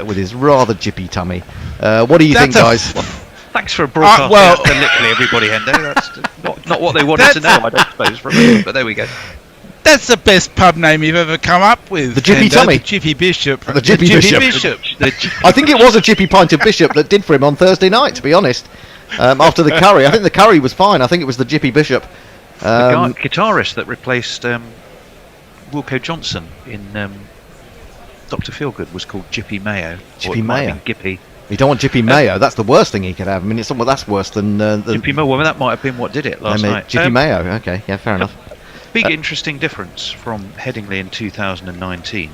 with his rather jippy tummy. What do you think, guys? Thanks for broadcasting to literally everybody, Hendo. That's not what they wanted to know, I don't suppose, from me, but there we go. That's the best pub name you've ever come up with. The Jippy Tummy. The Jippy Bishop. The Jippy Bishop. I think it was a Jippy Pint of Bishop that did for him on Thursday night, to be honest. After the curry. I think the curry was fine. I think it was the Jippy Bishop. The guitarist that replaced Wilco Johnson in Dr. Feelgood was called Jippy Mayo. Jippy Mayo. Gippy. You don't want Jippy Mayo. That's the worst thing he could have. I mean, that's worse than Jippy Mayo. Well, that might have been what did it last night. Jippy Mayo. Okay, yeah, fair enough. Big interesting difference from Headingley in 2019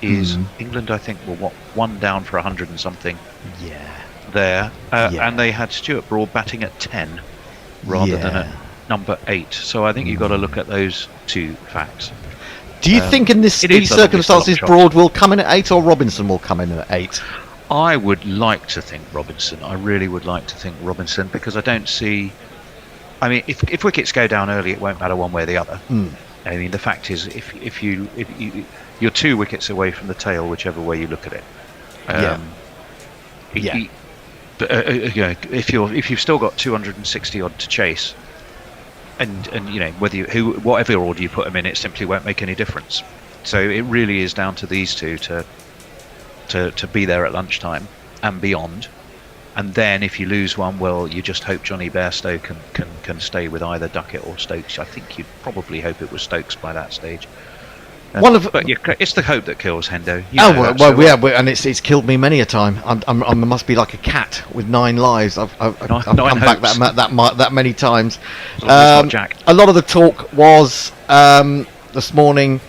is England, I think, were one down for 100 and something. Yeah. There, and they had Stuart Broad batting at 10 rather than at number 8. So I think you've got to look at those two facts. Do you think in these circumstances Broad will come in at 8 or Robinson will come in at 8? I would like to think Robinson. I really would like to think Robinson, because I don't see. I mean, if wickets go down early, it won't matter one way or the other. I mean, the fact is, if you're 2 wickets away from the tail, whichever way you look at it. If you've still got 260 odd to chase, and you know whatever order you put them in, it simply won't make any difference. So it really is down to these two to be there at lunchtime and beyond. And then if you lose one, well, you just hope Johnny Bairstow can stay with either Duckett or Stokes. I think you'd probably hope it was Stokes by that stage. But it's the hope that kills, Hendo. And it's killed me many a time. I must be like a cat with 9 lives. I've come back that many times. A lot of the talk was this morning.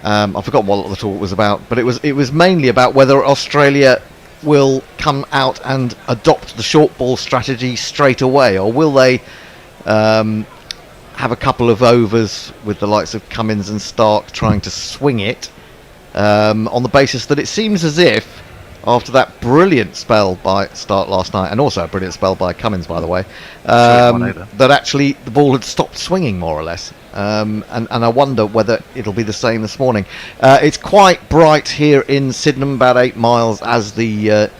I forgot what the talk was about, but it was mainly about whether Australia will come out and adopt the short ball strategy straight away, or will they have a couple of overs with the likes of Cummins and Stark trying to swing it on the basis that it seems as if after that brilliant spell by Stark last night, and also a brilliant spell by Cummins, by the way, that actually the ball had stopped swinging more or less. And I wonder whether it'll be the same this morning. It's quite bright here in Sydenham, about 8 miles as the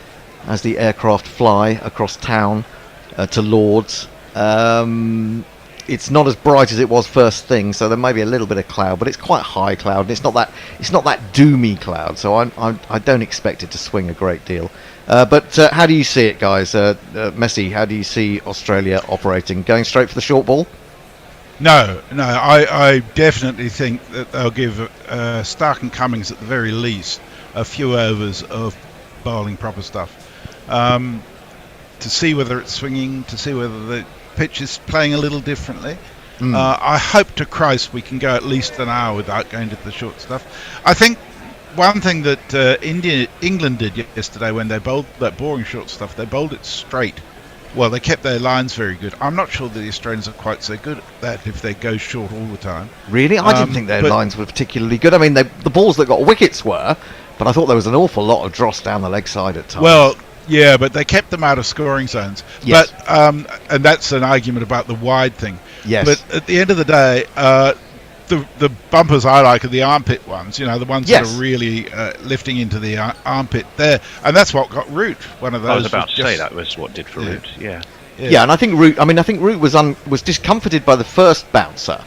aircraft fly across town to Lords. It's not as bright as it was first thing, so there may be a little bit of cloud, but it's quite high cloud, and it's not that doomy cloud. So I don't expect it to swing a great deal. But how do you see it, guys? Messi, how do you see Australia operating? Going straight for the short ball? No, I definitely think that they'll give Stark and Cummings at the very least a few overs of bowling proper stuff to see whether it's swinging, to see whether the pitch is playing a little differently. I hope to Christ we can go at least an hour without going to the short stuff. I think one thing that England did yesterday when they bowled that boring short stuff, they bowled it straight. Well, they kept their lines very good. I'm not sure that the Australians are quite so good at that if they go short all the time. Really? I didn't think their lines were particularly good. I mean, the balls that got wickets were, but I thought there was an awful lot of dross down the leg side at times. Well, yeah, but they kept them out of scoring zones. Yes. But and that's an argument about the wide thing. Yes. But at the end of the day, the bumpers I like are the armpit ones, you know, the ones that are really lifting into the armpit there. And that's what got Root. One of those. I was about to say that was what did for Root, yeah. And I think Root was discomforted by the first bouncer,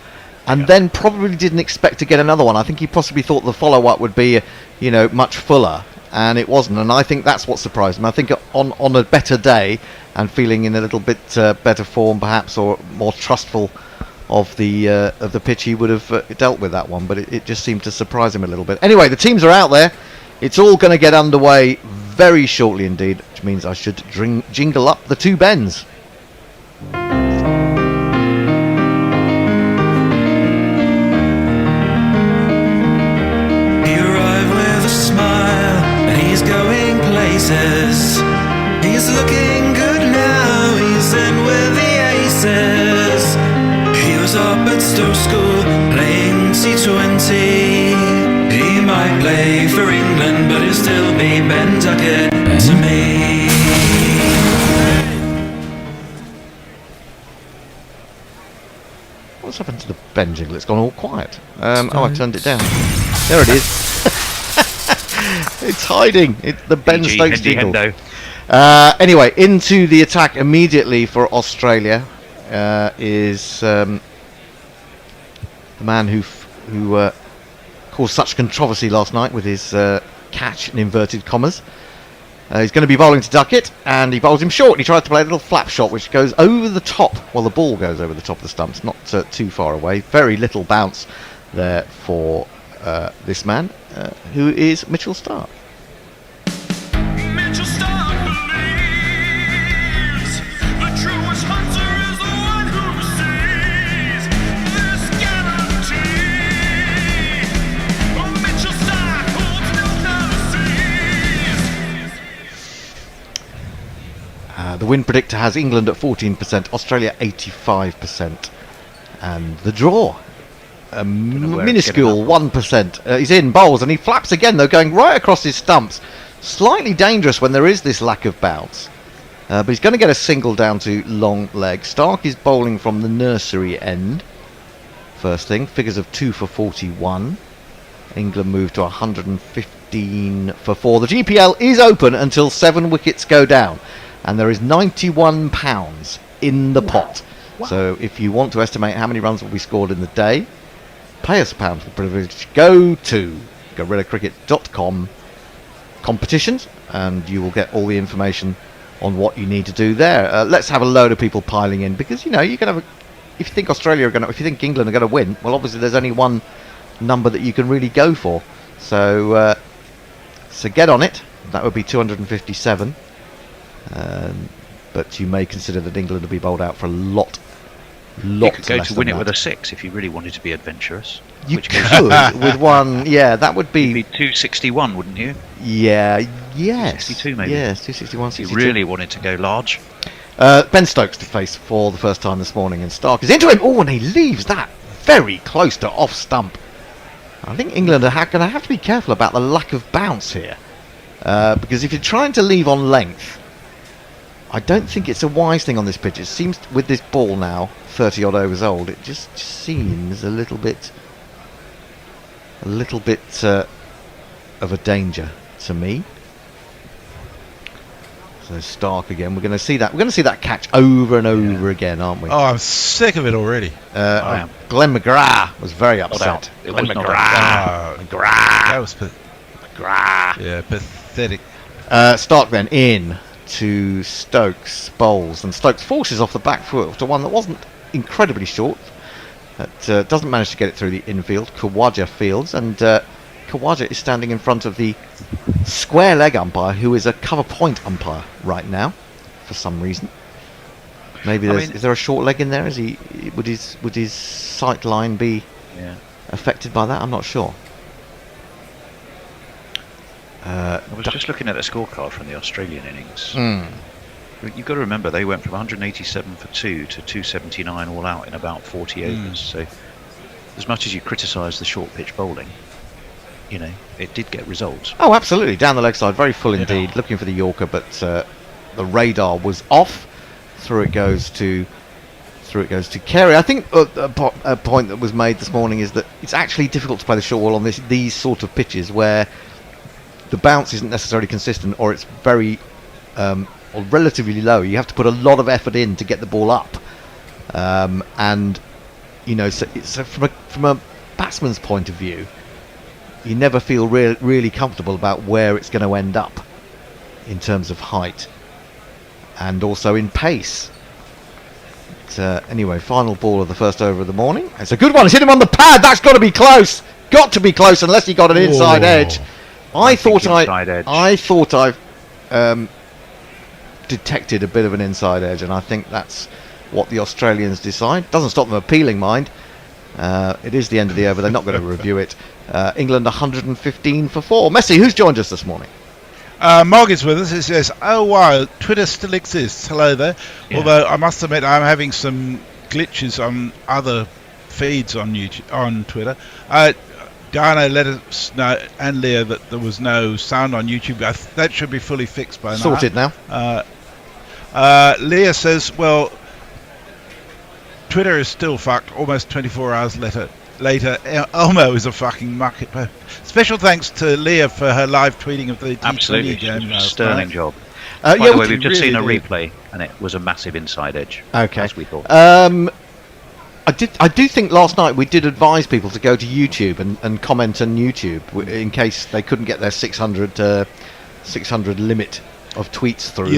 and then probably didn't expect to get another one. I think he possibly thought the follow-up would be, much fuller, and it wasn't. And I think that's what surprised him. I think on a better day and feeling in a little bit better form, perhaps, or more trustful of the pitch, he would have dealt with that one, but it just seemed to surprise him a little bit. Anyway, the teams are out there. It's all going to get underway very shortly indeed, which means I should jingle up the 2 bends. He arrived with a smile and he's going places. He's looking good now, he's in with the aces. He was up at Stowe School playing T20. He might play for England, but he'll still be Ben Duckett to me. What's happened to the Ben jingle? It's gone all quiet. I turned it down. There it is. It's hiding. It's the Ben PG, Stokes Hendy Eagle. Hendo. Anyway, into the attack immediately for Australia is the man who caused such controversy last night with his catch in inverted commas. He's going to be bowling to Duckett, and he bowls him short. He tries to play a little flap shot, which goes over the top. Well, the ball goes over the top of the stumps, not too far away. Very little bounce there for this man, who is Mitchell Starc. Mitchell Starc believes the truest hunter is the one who sees this guarantee. Oh, Mitchell Starc holds no mercies. The win predictor has England at 14%, Australia 85%, and the draw. A minuscule 1%. He's in, bowls, and he flaps again, though, going right across his stumps. Slightly dangerous when there is this lack of bounce. But he's going to get a single down to long leg. Starc is bowling from the nursery end. First thing, figures of 2 for 41. England move to 115 for 4. The GPL is open until 7 wickets go down. And there is £91 in the pot. So if you want to estimate how many runs will be scored in the day, pay us £1 for the privilege. Go to GorillaCricket.com competitions, and you will get all the information on what you need to do there. Let's have a load of people piling in, because you can have. If you think if you think England are going to win, well, obviously there's only one number that you can really go for. So get on it. That would be 257. But you may consider that England will be bowled out for a lot. You could go less to win than it with that. a 6 if you really wanted to be adventurous. You which could with one. Yeah, that would You'd be. be 261, wouldn't you? Yeah. Yes. 62 maybe. Yes. 261. If you 62. really wanted to go large. Ben Stokes to face for the first time this morning, and Starc is into him. Oh, and he leaves that very close to off stump. I think England are going to have to be careful about the lack of bounce here, because if you're trying to leave on length, I don't think it's a wise thing on this pitch. It seems, with this ball now 30 odd overs old, it just seems a little bit of a danger to me. So Starc again. We're going to see that. We're going to see that catch over and over again, aren't we? Oh, I'm sick of it already. I am. Glenn McGrath was very upset. out. It Glenn was not McGrath. That was McGrath. pathetic. Starc then in to Stokes bowls, and Stokes forces off the back foot to one that wasn't incredibly short. That doesn't manage to get it through the infield. Khawaja fields, and Khawaja is standing in front of the square leg umpire, who is a cover point umpire right now for some reason. Maybe is there a short leg in there? Would his sight line be affected by that? I'm not sure. I was just looking at the scorecard from the Australian innings. Mm. You've got to remember they went from 187 for 2 to 279 all out in about 40 overs. So as much as you criticise the short pitch bowling, it did get results. Oh, absolutely. Down the leg side, very full indeed. Looking for the Yorker, but the radar was off. Through it goes to Carey. I think a point that was made this morning is that it's actually difficult to play the short ball on these sort of pitches where the bounce isn't necessarily consistent, or it's very or relatively low. You have to put a lot of effort in to get the ball up, and so from a batsman's point of view, you never feel really comfortable about where it's going to end up in terms of height and also in pace. But, anyway, final ball of the first over of the morning. It's a good one. It's hit him on the pad. That's got to be close. Got to be close unless he got an inside edge. I thought I've detected a bit of an inside edge, and I think that's what the Australians decide. Doesn't stop them appealing, mind. It is the end of the over. They're not going to review it. England 115 for 4. Messi, who's joined us this morning? Marg is with us. It says, "Oh wow, Twitter still exists." Hello there. Yeah. Although I must admit, I'm having some glitches on other feeds on Twitter. Diana let us know, and Leah, that there was no sound on YouTube. That should be fully fixed by now. Sorted now. Leah says, well, Twitter is still fucked almost 24 hours later. later. Elmo is a fucking muck. Special thanks to Leah for her live tweeting of the Absolutely, T20 game last sterling night. job. Yeah, By the way, we we've just seen a really replay, and it was a massive inside edge. Okay. As we thought. I do think last night we did advise people to go to YouTube and comment on YouTube in case they couldn't get their 600 limit of tweets through.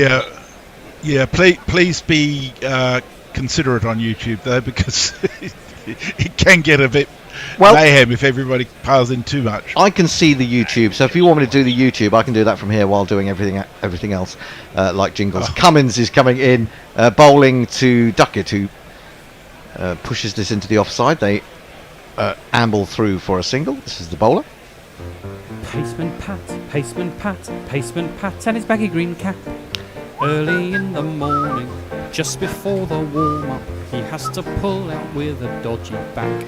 Yeah. Please be considerate on YouTube though, because it can get a bit mayhem if everybody piles in too much. I can see the YouTube, so if you want me to do the YouTube, I can do that from here while doing everything else, like jingles. Cummins is coming in, bowling to Duckett, who pushes this into the offside. They amble through for a single. This is the bowler. Paceman Pat, and his baggy green cap. Early in the morning, just before the warm-up, he has to pull out with a dodgy back.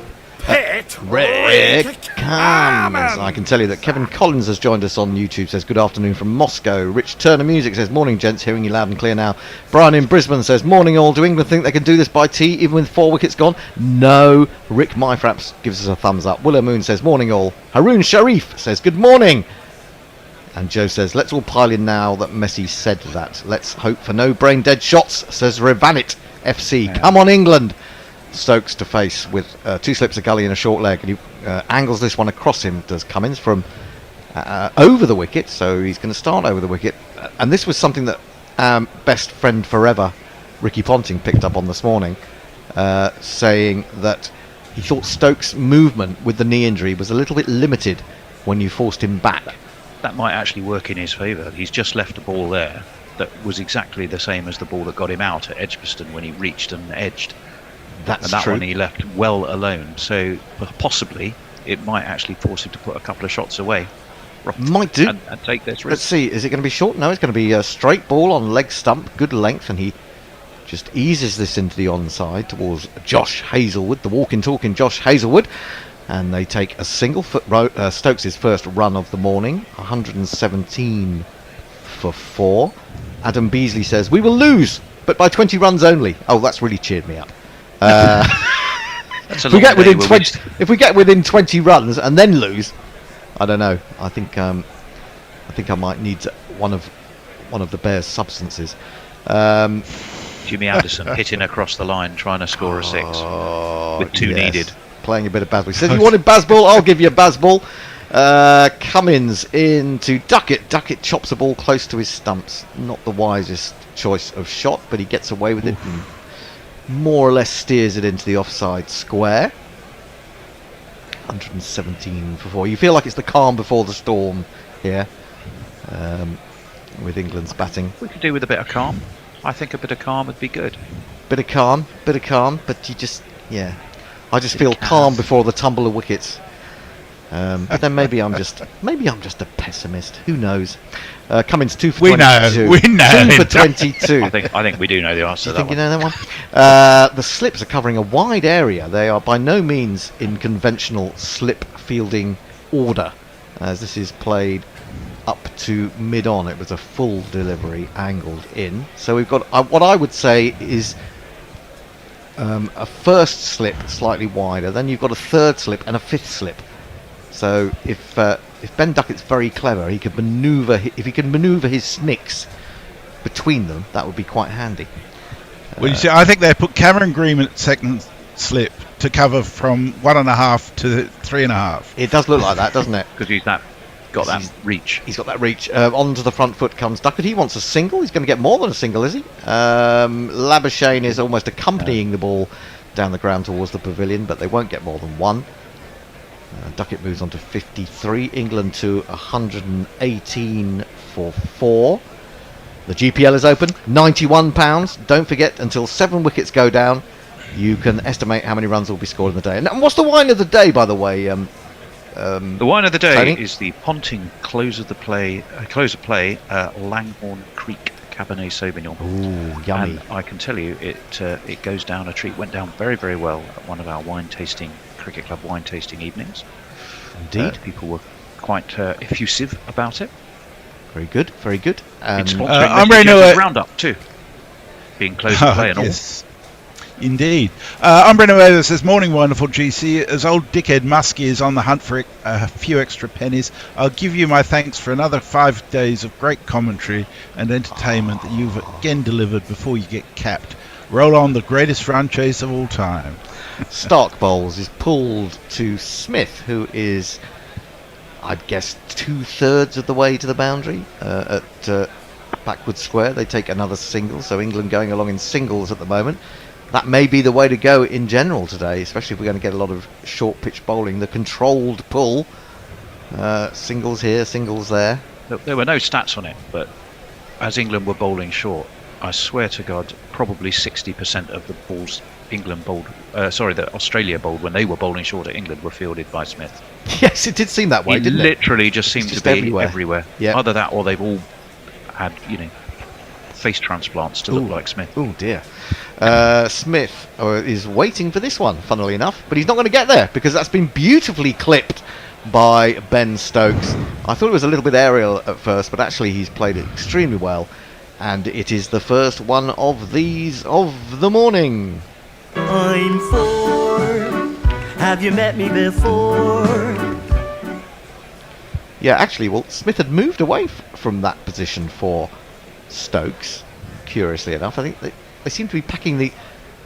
Rick Cummins. I can tell you that Kevin Collins has joined us on YouTube, says good afternoon from Moscow. Rich Turner Music says morning gents, hearing you loud and clear now. Brian in Brisbane says morning all. Do England think they can do this by tea even with 4 wickets gone? No. Rick Myfraps gives us a thumbs up. Willow Moon says morning all. Haroon Sharif says good morning. And Joe says let's all pile in now that Messi said that. Let's hope for no brain dead shots, says Revanit FC. Come on England. Stokes to face with 2 slips, a gully and a short leg, and he angles this one across him, does Cummins, from over the wicket, so he's going to start over the wicket. And this was something that best friend forever Ricky Ponting picked up on this morning, saying that he thought Stokes' movement with the knee injury was a little bit limited when you forced him back. That might actually work in his favour. He's just left a ball there that was exactly the same as the ball that got him out at Edgbaston when he reached and edged. That's and that true. one he left well alone, so possibly it might actually force him to put a couple of shots away. Might do. And take this risk. Let's see, is it going to be short? No, it's going to be a straight ball on leg stump, good length, and he just eases this into the onside towards Josh Hazlewood, the walking talking Josh Hazlewood, and they take a single. Stokes' first run of the morning, 117 for 4. Adam Beasley says we will lose, but by 20 runs only. Oh, that's really cheered me up. That's a if we long get within day, 20, if we get within 20 runs and then lose, I don't know. I think I might need one of the Bears' substances. Jimmy Anderson hitting across the line, trying to score a 6 with 2 yes. needed. Playing a bit of Bazball. He said you wanted Bazball, I'll give you a Bazball. Cummins into Duckett. Duckett chops the ball close to his stumps. Not the wisest choice of shot, but he gets away with it and more or less steers it into the offside square. 117 for 4. You feel like it's the calm before the storm here, with England's batting. We could do with a bit of calm. I think a bit of calm would be good. Bit of calm, but you just, I just feel calm before the tumble of wickets. But then maybe I'm just a pessimist. Who knows? Cummins 2 for 22. We know. 2 for 22. I think we do know the answer You to think that you one. know that one? The slips are covering a wide area. They are by no means in conventional slip fielding order, as this is played up to mid-on. It was a full delivery angled in. So we've got what I would say is a first slip slightly wider, then you've got a third slip and a fifth slip. So if Ben Duckett's very clever, he could manoeuvre. If he can manoeuvre his snicks between them, that would be quite handy. Well, you see, I think they put Cameron Green at second slip to cover from 1.5 to 3.5. It does look like that, doesn't it? Because he's got that reach. He's got that reach. Onto the front foot comes Duckett. He wants a single. He's going to get more than a single, is he? Labuschagne is almost accompanying the ball down the ground towards the pavilion, but they won't get more than one. Duckett moves on to 53. England to 118 for 4. The GPL is open. £91. Don't forget, until 7 wickets go down, you can estimate how many runs will be scored in the day. And what's the wine of the day, by the way? The wine of the day Tony? is the Ponting close of play, Langhorne Creek Cabernet Sauvignon. Ooh, yummy. And I can tell you, it goes down a treat. Went down very, very well at one of our cricket club wine tasting evenings. Indeed. People were quite effusive about it. Very good, very good. It's I'm ready to roundup too, being close to play and all. Yes. Indeed. I'm Brendan Weather says, morning, wonderful GC. As old dickhead Muskie is on the hunt for a few extra pennies, I'll give you my thanks for another 5 days of great commentary and entertainment that you've again delivered before you get capped. Roll on the greatest run chase of all time. Stark Bowls is pulled to Smith, who is, I'd guess, 2/3 of the way to the boundary at backward square. They take another single, so England going along in singles at the moment. That may be the way to go in general today, especially if we're going to get a lot of short pitch bowling. The controlled pull, singles here, singles there. There were no stats on it, but as England were bowling short, I swear to God, probably 60% of the balls England bowled, that Australia bowled when they were bowling short at England were fielded by Smith. Yes, it did seem that way, It didn't it? literally just seemed It's to just be everywhere. Yeah. Either that or they've all had, face transplants to look like Smith. Oh dear. Smith is waiting for this one, funnily enough, but he's not going to get there because that's been beautifully clipped by Ben Stokes. I thought it was a little bit aerial at first, but actually he's played it extremely well, and it is the first one of these of the morning. I'm Ford. Have you met me before? Yeah, actually, well, Smith had moved away from that position for Stokes, curiously enough. I think they seem to be packing the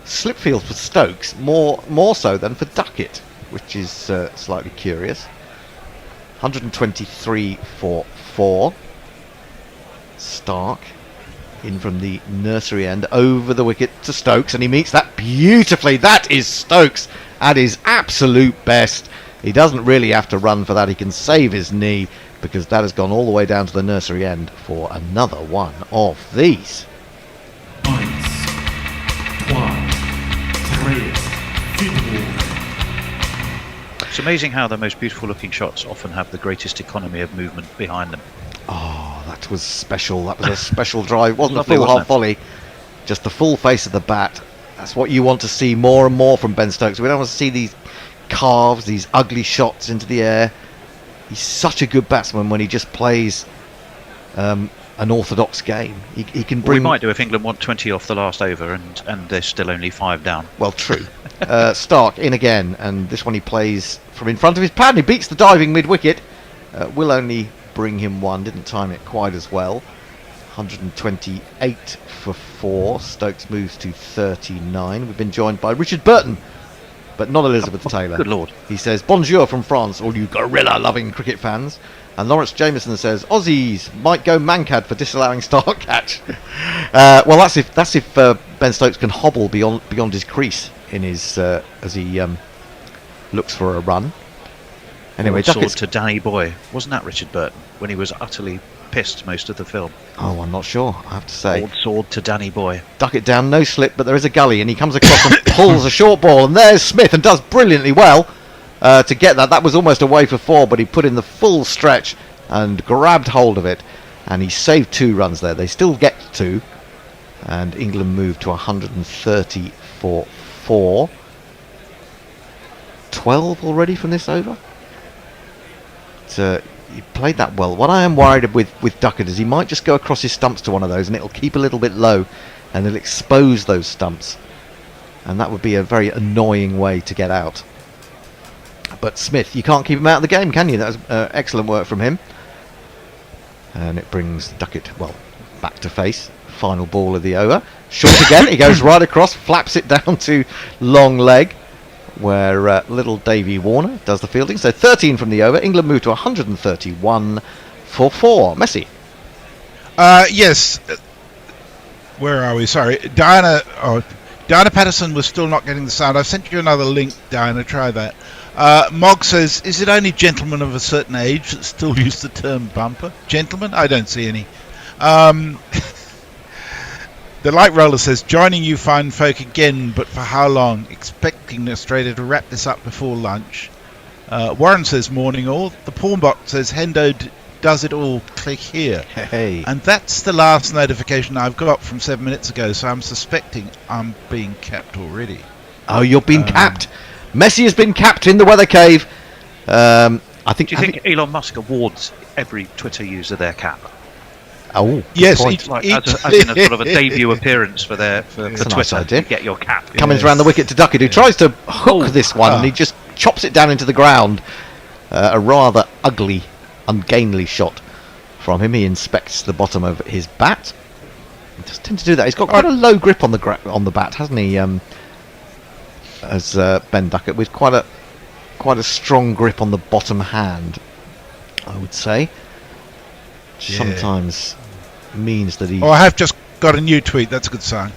slip field for Stokes more so than for Duckett, which is slightly curious. 123 for 4. Stark in from the nursery end over the wicket to Stokes, and he meets that beautifully. That is Stokes at his absolute best. He doesn't really have to run for that. He can save his knee because that has gone all the way down to the nursery end for another one of these. 1, 2, 3, 4. It's amazing how the most beautiful looking shots often have the greatest economy of movement behind them. Oh, that was special. That was a special drive. It wasn't Lovely, a full wasn't half it? volley, just the full face of the bat. That's what you want to see more and more from Ben Stokes. We don't want to see these carves, these ugly shots into the air. He's such a good batsman when he just plays an orthodox game. He can We bring... might do if England want 20 off the last over and there's still only 5 down. Well, true. Stark in again, and this one he plays from in front of his pad. He beats the diving mid-wicket. Will only bring him one. Didn't time it quite as well. 128 for 4. Stokes moves to 39. We've been joined by Richard Burton, but not Elizabeth Taylor. Good lord. He says, bonjour from France, all you gorilla-loving cricket fans. And Lawrence Jameson says, Aussies might go mankad for disallowing Stark catch. Well, that's if Ben Stokes can hobble beyond his crease in his as he looks for a run. Anyway, Sword Duckett's... to Danny Boy. Wasn't that Richard Burton when he was utterly pissed most of the film? Oh, I'm not sure, I have to say. Old sword to Danny Boy. Duckett down, no slip, but there is a gully, and he comes across and pulls a short ball, and there's Smith, and does brilliantly well to get that. That was almost away for 4, but he put in the full stretch and grabbed hold of it, and he saved 2 runs there. They still get 2, and England moved to 130 for 4. 12 already from this over. He played that well. What I am worried with Duckett is he might just go across his stumps to one of those, and it'll keep a little bit low, and it'll expose those stumps, and that would be a very annoying way to get out. But Smith, you can't keep him out of the game, can you? That was excellent work from him, and it brings Duckett back to face. Final ball of the over, short again. He goes right across, flaps it down to long leg, where little Davey Warner does the fielding. So 13 from the over. England move to 131 for 4. Messi. Yes. Where are we? Sorry. Diana Patterson was still not getting the sound. I've sent you another link, Diana. Try that. Mog says, is it only gentlemen of a certain age that still use the term bumper? Gentlemen? I don't see any. The Light Roller says, joining you fine folk again, but for how long? Expecting Australia to wrap this up before lunch. Warren says, morning all. The Pornbot says, Hendo does it all, click here. Hey. And that's the last notification I've got from 7 minutes ago, so I'm suspecting I'm being capped already. Oh, you've been capped. Messi has been capped in the weather cave. I think. Do you think Elon Musk awards every Twitter user their cap? Oh, good Yes, point. Like as in a sort of a debut appearance for That's a nice Twitter. idea. You get your cap. Cummins Yes. round the wicket to Duckett, who tries to hook this one, and he Ah. just chops it down into the ground. A rather ugly, ungainly shot from him. He inspects the bottom of his bat. He does tend to do that. He's got quite a low grip on the bat, hasn't he? As Ben Duckett, with quite a strong grip on the bottom hand, I would say. Yeah. Sometimes means that he. Oh, I have just got a new tweet. That's a good sign.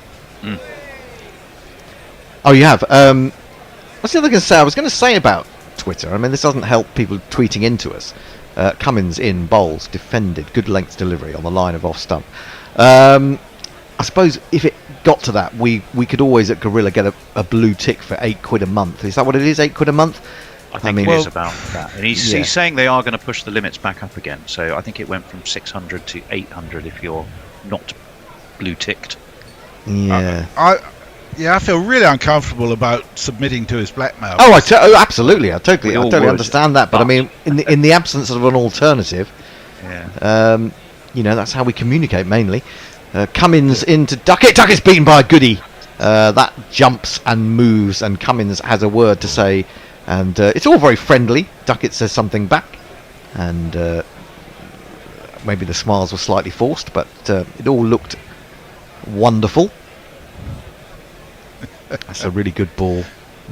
Oh, you have. What's the other going to say? I was going to say about Twitter. I mean, this doesn't help people tweeting into us. Cummins in, bowls, defended, good length delivery on the line of off stump. I suppose if it got to that, we could always at Gorilla get a blue tick for £8 a month. Is that what it is? £8 a month? I think mean- it is Well- about that. And he's Yeah. saying they are going to push the limits back up again. So I think it went from 600 to 800 if you're not blue ticked. Yeah. I feel really uncomfortable about submitting to his blackmail. Oh, absolutely. I totally We all would, understand that. But I but- mean, in the absence of an alternative, Yeah. that's how we communicate mainly. Cummins into Duckett. Duckett's beaten by a goodie. That jumps and moves, and Cummins has a word to say, and it's all very friendly. Duckett says something back, and maybe the smiles were slightly forced, but it all looked wonderful. That's a really good ball.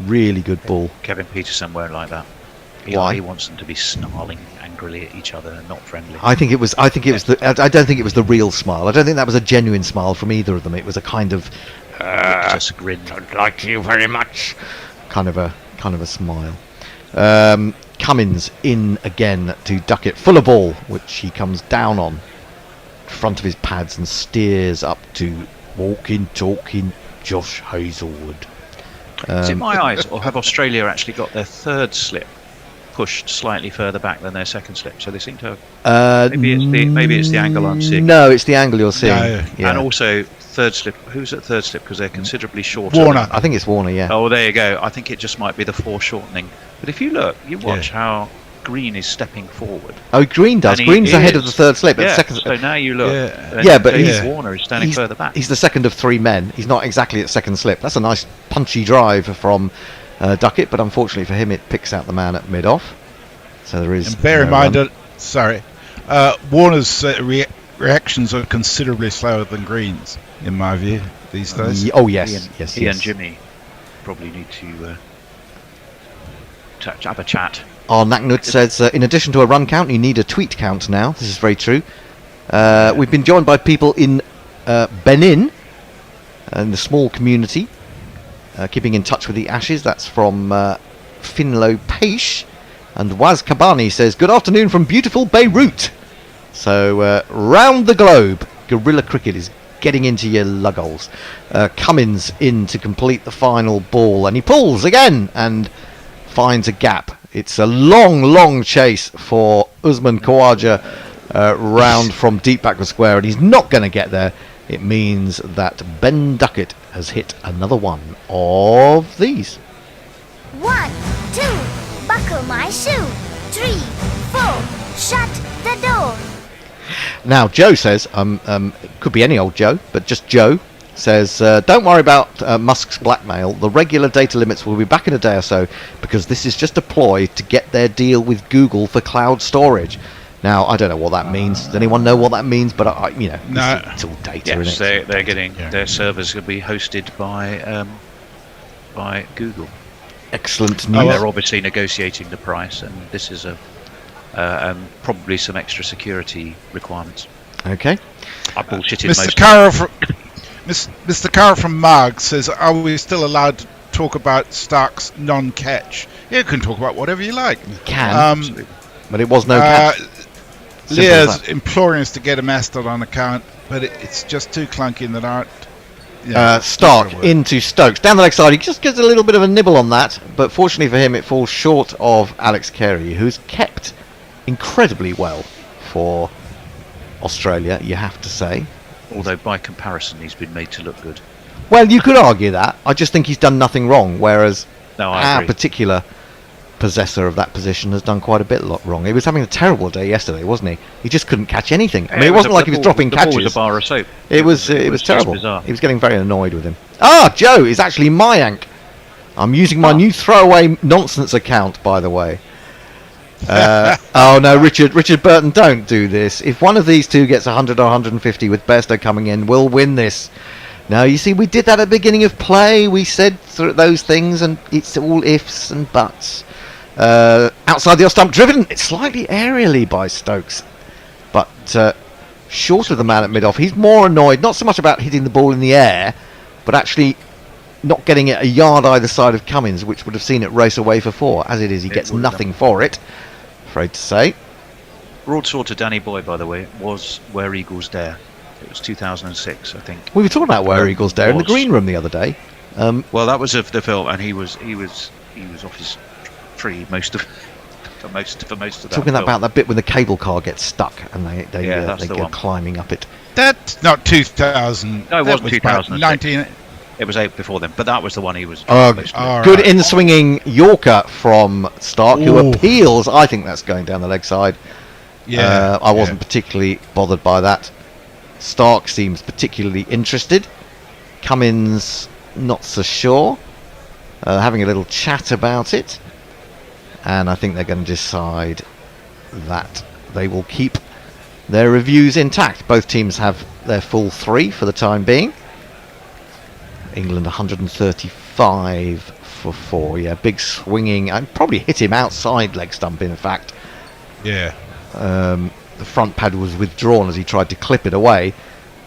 Really good ball. Kevin Peterson won't like that. Why? He wants them to be snarling angrily at each other and not friendly. I think it was the. I don't think it was the real smile. I don't think that was a genuine smile from either of them. It was a kind of Just grin. like you very much, kind of a smile. Cummins in again to Duckett, full of ball, which he comes down on front of his pads and steers up to walking, talking Josh Hazelwood. Is it my eyes, or have Australia actually got their third slip pushed slightly further back than their second slip? So they seem to have. Maybe it's the angle I'm seeing. No, it's the angle you're seeing. No. Yeah. And also third slip. Who's at third slip? Because they're considerably shorter. Warner. I think it's Warner. Yeah. Oh, there you go. I think it just might be the foreshortening. But if you look, you watch how Green is stepping forward. Oh, Green does. And he Green's ahead of is- the third slip. Yeah, Second. so now you look. Yeah. and Yeah, but David he's- Warner is standing further back. He's the second of three men. He's not exactly at second slip. That's a nice punchy drive from Duckett, but unfortunately for him, it picks out the man at mid-off. So there is. And bear in no mind run. that, Warner's reactions are considerably slower than Green's, in my view, these days. Oh yes, He and, yes, he yes. and Jimmy probably need to have a chat. Naknud says, in addition to a run count, you need a tweet count now. This is very true. We've been joined by people in Benin, in the small community, keeping in touch with the Ashes. That's from Finlo Peish. And Waz Kabani says, good afternoon from beautiful Beirut. So, round the globe, Guerrilla Cricket is getting into your lug holes. Cummins in to complete the final ball, and he pulls again and finds a gap. It's a long chase for Usman Khawaja round from deep backward square, and he's not going to get there. It means that Ben Duckett has hit another one of these. 1, 2, buckle my shoe. 3, 4, shut the door. Now, Joe says, it could be any old Joe, but just Joe says, don't worry about Musk's blackmail. The regular data limits will be back in a day or so, because this is just a ploy to get their deal with Google for cloud storage. Now, I don't know what that means. Does anyone know what that means? But No. it's all data, Yes, isn't it? they're getting Yeah. their servers will be hosted by Google. Excellent And news. they're obviously negotiating the price, and this is probably some extra security requirements. Okay. I bullshitted Mr. most. Carroll from Mr. Carroll from Marg says, "Are we still allowed to talk about Stark's non-catch?" Yeah, you can talk about whatever you like. You can, but it was no uh, catch. Simple as Leah's that. imploring us to get a Mastodon account, but it's just too clunky in that art. Yeah, Stark that's not gonna work. into Stokes. Down the leg side, he just gets a little bit of a nibble on that, but fortunately for him, it falls short of Alex Carey, who's kept incredibly well for Australia, you have to say. Although by comparison, he's been made to look good. Well, you could argue that. I just think he's done nothing wrong, whereas No, I our agree. particular possessor of that position has done quite a bit wrong. He was having a terrible day yesterday, wasn't he? He just couldn't catch anything. I mean, it wasn't like he was dropping the ball was catches. a bar of soap. It was just terrible. bizarre. He was getting very annoyed with him. Joe is actually Mayank. I'm using my new throwaway nonsense account, by the way. Oh no, Richard Burton, don't do this. If one of these two gets 100 or 150 with Bairstow coming in, we'll win this. Now, you see, we did that at the beginning of play. We said those things, and it's all ifs and buts. Outside the off stump, driven slightly aerially by Stokes, but short of the man at mid-off. He's more annoyed, not so much about hitting the ball in the air, but actually not getting it a yard either side of Cummins, which would have seen it race away for 4. As it is, he gets nothing for it, afraid to say. Broadsword to Danny Boy, by the way, was Where Eagles Dare. It was 2006, I think. We were talking about Where Eagles Dare in the was. green room the other day. Well, that was of the film, and he was off his tree for most of that. Talking film. about that bit when the cable car gets stuck and they that's the go one. climbing up it. That's not 2000. No, it that wasn't was about 2006. 19. It was out before then, but that was the one he was. all Good right. in swinging Yorker from Stark, who Ooh. appeals. I think that's going down the leg side. Yeah, I wasn't particularly bothered by that. Stark seems particularly interested. Cummins, not so sure. Having a little chat about it. And I think they're going to decide that they will keep their reviews intact. Both teams have their full 3 for the time being. England 135 for 4. Yeah, big swinging. I probably hit him outside leg stump, in fact. Yeah. The front pad was withdrawn as he tried to clip it away,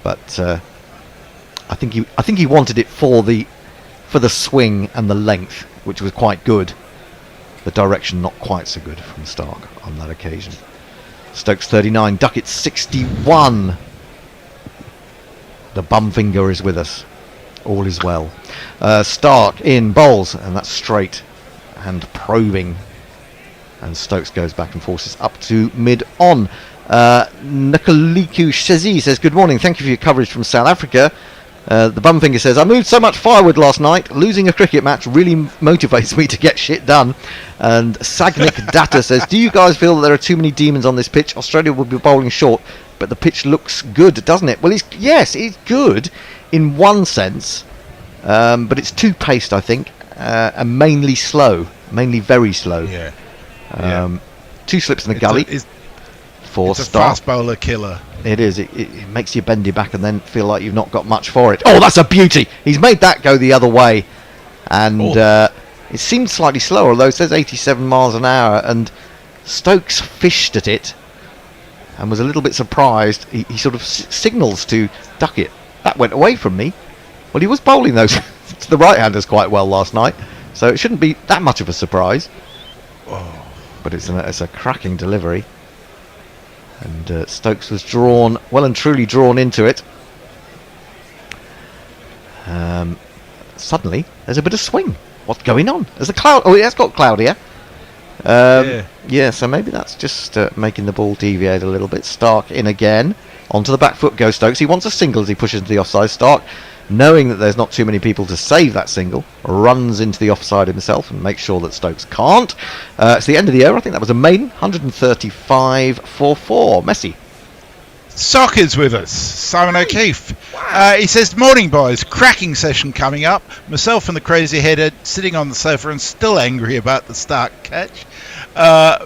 but I think he wanted it for the swing and the length, which was quite good. The direction not quite so good from Stark on that occasion. Stokes 39, Duckett 61. The bum finger is with us. All is well. Stark in bowls, and that's straight and probing. And Stokes goes back and forces up to mid-on. Nakaliku Shezi says, good morning, thank you for your coverage from South Africa. The bumfinger says, I moved so much firewood last night, losing a cricket match really motivates me to get shit done. And Sagnik Data says, do you guys feel that there are too many demons on this pitch? Australia will be bowling short, but the pitch looks good, doesn't it? Well, yes, it's good in one sense, but it's too paced, I think, and mainly slow, mainly very slow. Yeah. 2 slips in the gully. For It's a Stark. fast bowler killer. It is. It makes you bend your back and then feel like you've not got much for it. Oh, that's a beauty! He's made that go the other way. And it seemed slightly slower, although it says 87 miles an hour. And Stokes fished at it and was a little bit surprised. He sort of signals to Duckett. That went away from me. Well, he was bowling those to the right-handers quite well last night. So it shouldn't be that much of a surprise. Oh. But it's a cracking delivery. And Stokes was drawn, well and truly drawn into it. Suddenly, there's a bit of swing. What's going on? There's a cloud. Oh, it has got cloudier. Yeah, so maybe that's just making the ball deviate a little bit. Stark in again. Onto the back foot goes Stokes. He wants a single as he pushes into the offside. Stark, knowing that there's not too many people to save that single, runs into the offside himself and makes sure that Stokes can't. It's the end of the over. I think that was a maiden. 135 for 4. Messi. Soccer's with us, Simon O'Keefe. He says, morning boys, cracking session coming up. Myself and the crazy headed sitting on the sofa and still angry about the Stark catch.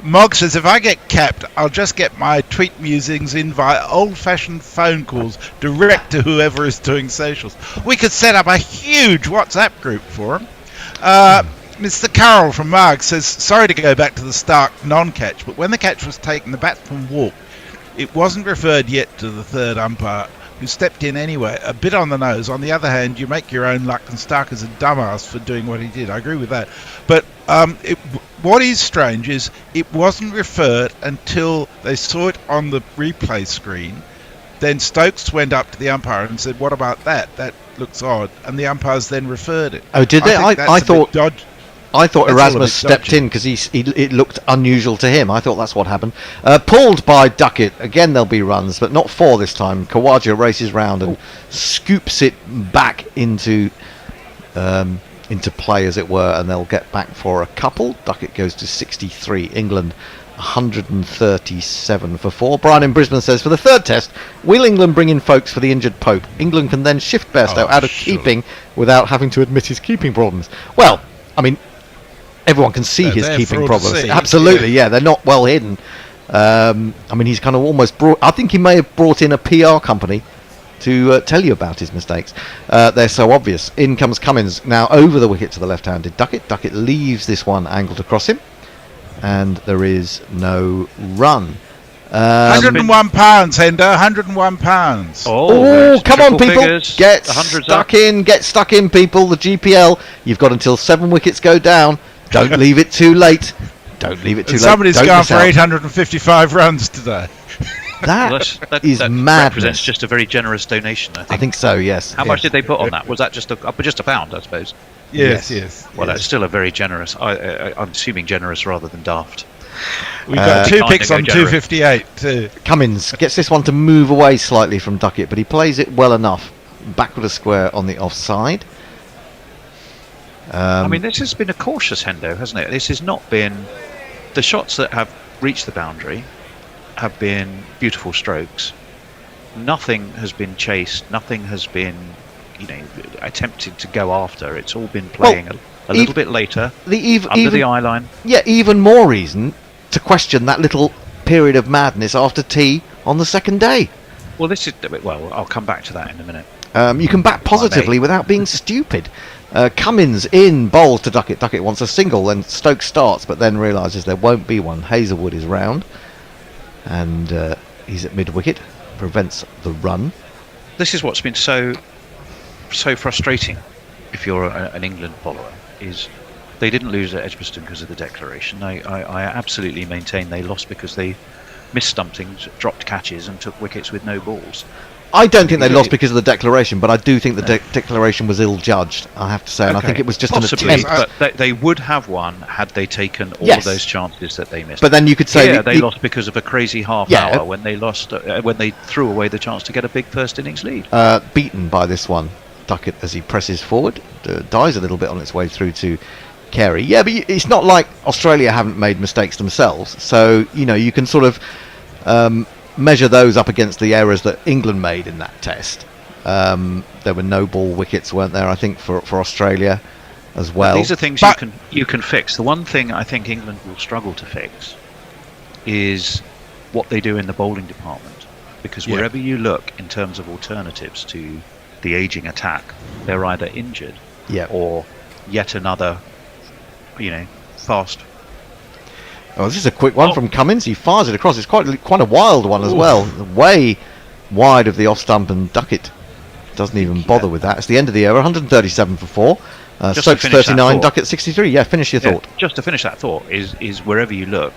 Mog says, if I get capped, I'll just get my tweet musings in via old-fashioned phone calls direct to whoever is doing socials. We could set up a huge WhatsApp group for him. Mr. Carroll from Marg says, sorry to go back to the Stark non-catch, but when the catch was taken, the batsman walked. It wasn't referred yet to the third umpire, who stepped in anyway, a bit on the nose. On the other hand, you make your own luck, and Stark is a dumbass for doing what he did. I agree with that. But what is strange is it wasn't referred until they saw it on the replay screen. Then Stokes went up to the umpire and said, what about that? That looks odd. And the umpires then referred it. Oh, did they? I thought That's all a Erasmus bit stepped dodgy. in because it looked unusual to him. I thought that's what happened. Pulled by Duckett. Again, there'll be runs, but not 4 this time. Kawaja races round and scoops it back into into play, as it were, and they'll get back for a couple. Duckett goes to 63. England 137 for 4. Brian in Brisbane says, for the third test, will England bring in folks for the injured Pope? England can then shift Bairstow out of keeping without having to admit his keeping problems. Well, I mean, everyone can see They're his there keeping for all to problems. see. Absolutely, yeah, they're not well hidden. I mean, he's kind of almost brought... I think he may have brought in a PR company to tell you about his mistakes. They're so obvious. In comes Cummins, now over the wicket to the left-handed Duckett. Duckett leaves this one angled across him, and there is no run. £101, Hender. £101. Oh, come on, people! Figures, Get the hundreds stuck up. in, get stuck in, people. The GPL, you've got until 7 wickets go down. Don't leave it too late. Don't leave it too And late. somebody's Don't gone miss for out. 855 runs today. That Well, that is represents madness. just a very generous donation, I think. I think so. Yes. How much did they put on that? Was that just a pound, I suppose? Yes. Well, that's still a very generous. I'm assuming generous rather than daft. We've got 2 Kinda picks go on generous. 258 too. Cummins gets this one to move away slightly from Duckett, but he plays it well enough. Backward a square on the offside. I mean, this has been a cautious Hendo, hasn't it? This has not been... The shots that have reached the boundary have been beautiful strokes. Nothing has been chased. Nothing has been, attempted to go after. It's all been playing a little bit later, under the eye line. Yeah, even more reason to question that little period of madness after tea on the second day. Well, I'll come back to that in a minute. You can bat positively without being stupid. Cummins in, bowls to Duckett. Duckett wants a single, then Stokes starts, but then realises there won't be one. Hazelwood is round, and he's at mid-wicket, prevents the run. This is what's been so frustrating, if you're an England follower, is they didn't lose at Edgbaston because of the declaration. I absolutely maintain they lost because they missed stumpings, dropped catches, and took wickets with no balls. I don't think they lost because of the declaration, but I do think the declaration was ill-judged, I have to say, and I think it was just possibly, an attempt. but they would have won had they taken all Yes. of those chances that they missed. But then you could say... they lost because of a crazy half Yeah. hour when they lost, when they threw away the chance to get a big first innings lead. beaten by this one. Duckett, as he presses forward, dies a little bit on its way through to Carey. Yeah, but it's not like Australia haven't made mistakes themselves, so you can sort of measure those up against the errors that England made in that test. There were no ball wickets, weren't there? I think for Australia as well. These are things you can fix. The one thing I think England will struggle to fix is what they do in the bowling department, because wherever you look in terms of alternatives to the ageing attack, they're either injured or yet another, fast. Oh, this is a quick one from Cummins. He fires it across. It's quite a wild one as well. Way wide of the off stump, and Duckett doesn't even bother with that. It's the end of the over. 137 for 4. Stokes 39, Duckett 63. Yeah, finish your thought. Just to finish that thought, is wherever you look,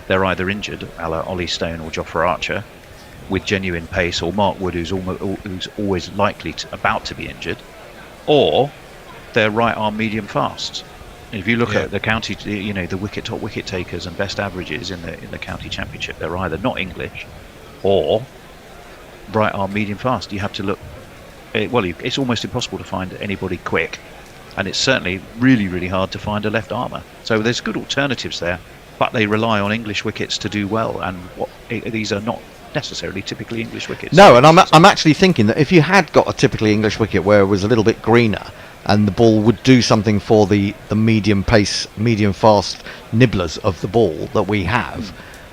they're either injured, a la Ollie Stone or Jofra Archer, with genuine pace, or Mark Wood, who's always about to be injured, or they're right arm medium fasts. If you look at the county, the top wicket takers and best averages in the county championship, they're either not English or right arm medium fast. You have to look. It's almost impossible to find anybody quick, and it's certainly really, really hard to find a left armour. So there's good alternatives there, but they rely on English wickets to do well, and these are not necessarily typically English wickets. No, and I'm actually thinking that if you had got a typically English wicket where it was a little bit greener, and the ball would do something for the medium pace, medium fast nibblers of the ball that we have,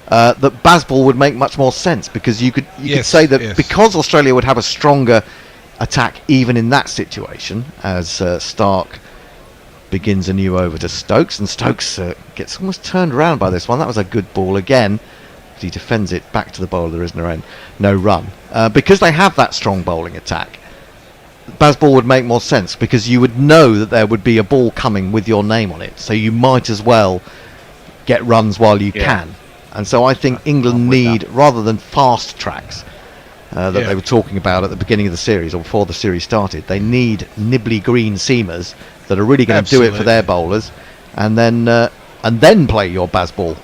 that Bazball would make much more sense, because you could say that because Australia would have a stronger attack even in that situation, as Stark begins a new over to Stokes, and Stokes gets almost turned around by this one. That was a good ball again. He defends it back to the bowler. There is no run. Because they have that strong bowling attack, Bazball would make more sense, because you would know that there would be a ball coming with your name on it, so you might as well get runs while you can. And so I think England need, rather than fast tracks that they were talking about at the beginning of the series, or before the series started, they need nibbly green seamers that are really going to do it for their bowlers, and then play your Bazball.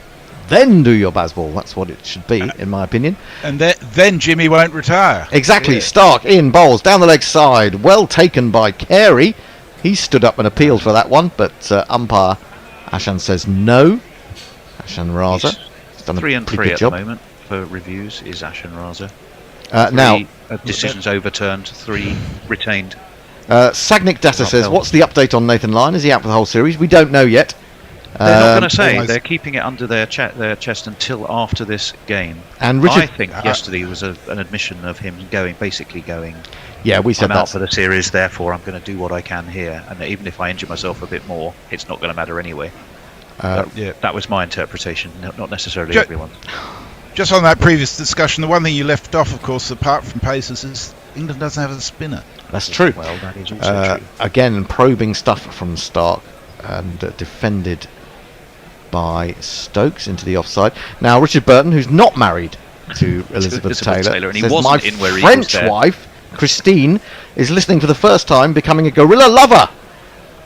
Then do your Bazball. That's what it should be, in my opinion. And then Jimmy won't retire. Exactly. Stark in, bowls down the leg side. Well taken by Carey. He stood up and appealed for that one, but umpire Ashan says no. Ashan Raza has done a 3 and pretty 3 good at job. the moment for reviews is Ashen Raza. Now, Decisions overturned, 3 retained. Sagnic Data Not says, held. what's the update on Nathan Lyon? Is he out for the whole series? We don't know yet. They're not going to say. almost- They're keeping it under their chest until after this game. And Richard, I think yesterday was an admission of him basically going, yeah, we said I'm out that. for the series, therefore I'm going to do what I can here. And even if I injure myself a bit more, it's not going to matter anyway. Yeah. That was my interpretation, not necessarily Ju- everyone's. Just on that previous discussion, the one thing you left off, of course, apart from paces, is England doesn't have a spinner. That's true. Well, that is also true. Again, probing stuff from Stark and defended by Stokes into the offside. Now, Richard Burton, who's not married to Elizabeth Taylor, and he says, wasn't my in where he was French there." wife, Christine, is listening for the first time, becoming a gorilla lover.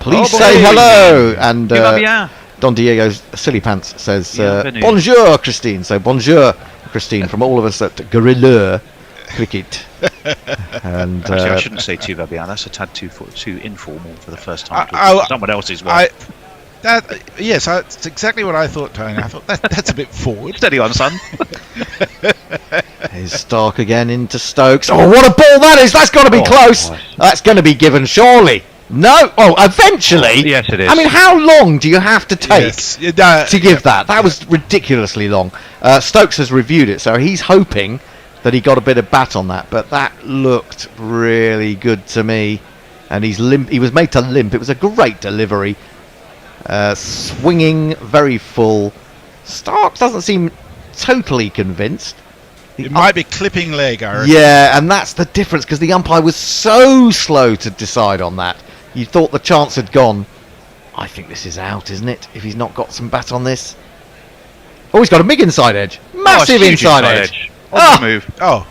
Please Oh, say boy. hello. And Tu vas bien? Don Diego's Silly Pants says, Bienvenue. bonjour, Christine. So, bonjour, Christine, from all of us at Gorilla Cricket. And Actually, I shouldn't say tu vas bien. That's a tad too informal for the first time. I- talking to someone else's wife. That's exactly what I thought, Tony. I thought that's a bit forward. Steady on, son. Here's Stark again into Stokes. Oh, what a ball that is! That's got to be Oh, close. Christ. That's going to be given, surely. No. Oh, eventually. Yes, it is. I mean, how long do you have to take Yes. Yeah, to give that? That was ridiculously long. Stokes has reviewed it, so he's hoping that he got a bit of bat on that. But that looked really good to me. And he's limp. He was made to limp. It was a great delivery. Swinging, very full. Stark doesn't seem totally convinced. It might be clipping leg, I reckon. Yeah, and that's the difference because the umpire was so slow to decide on that. You thought the chance had gone. I think this is out, isn't it? If he's not got some bat on this. Oh, he's got a big inside edge. Massive Oh, it's huge inside edge. On Ah! the move. Oh,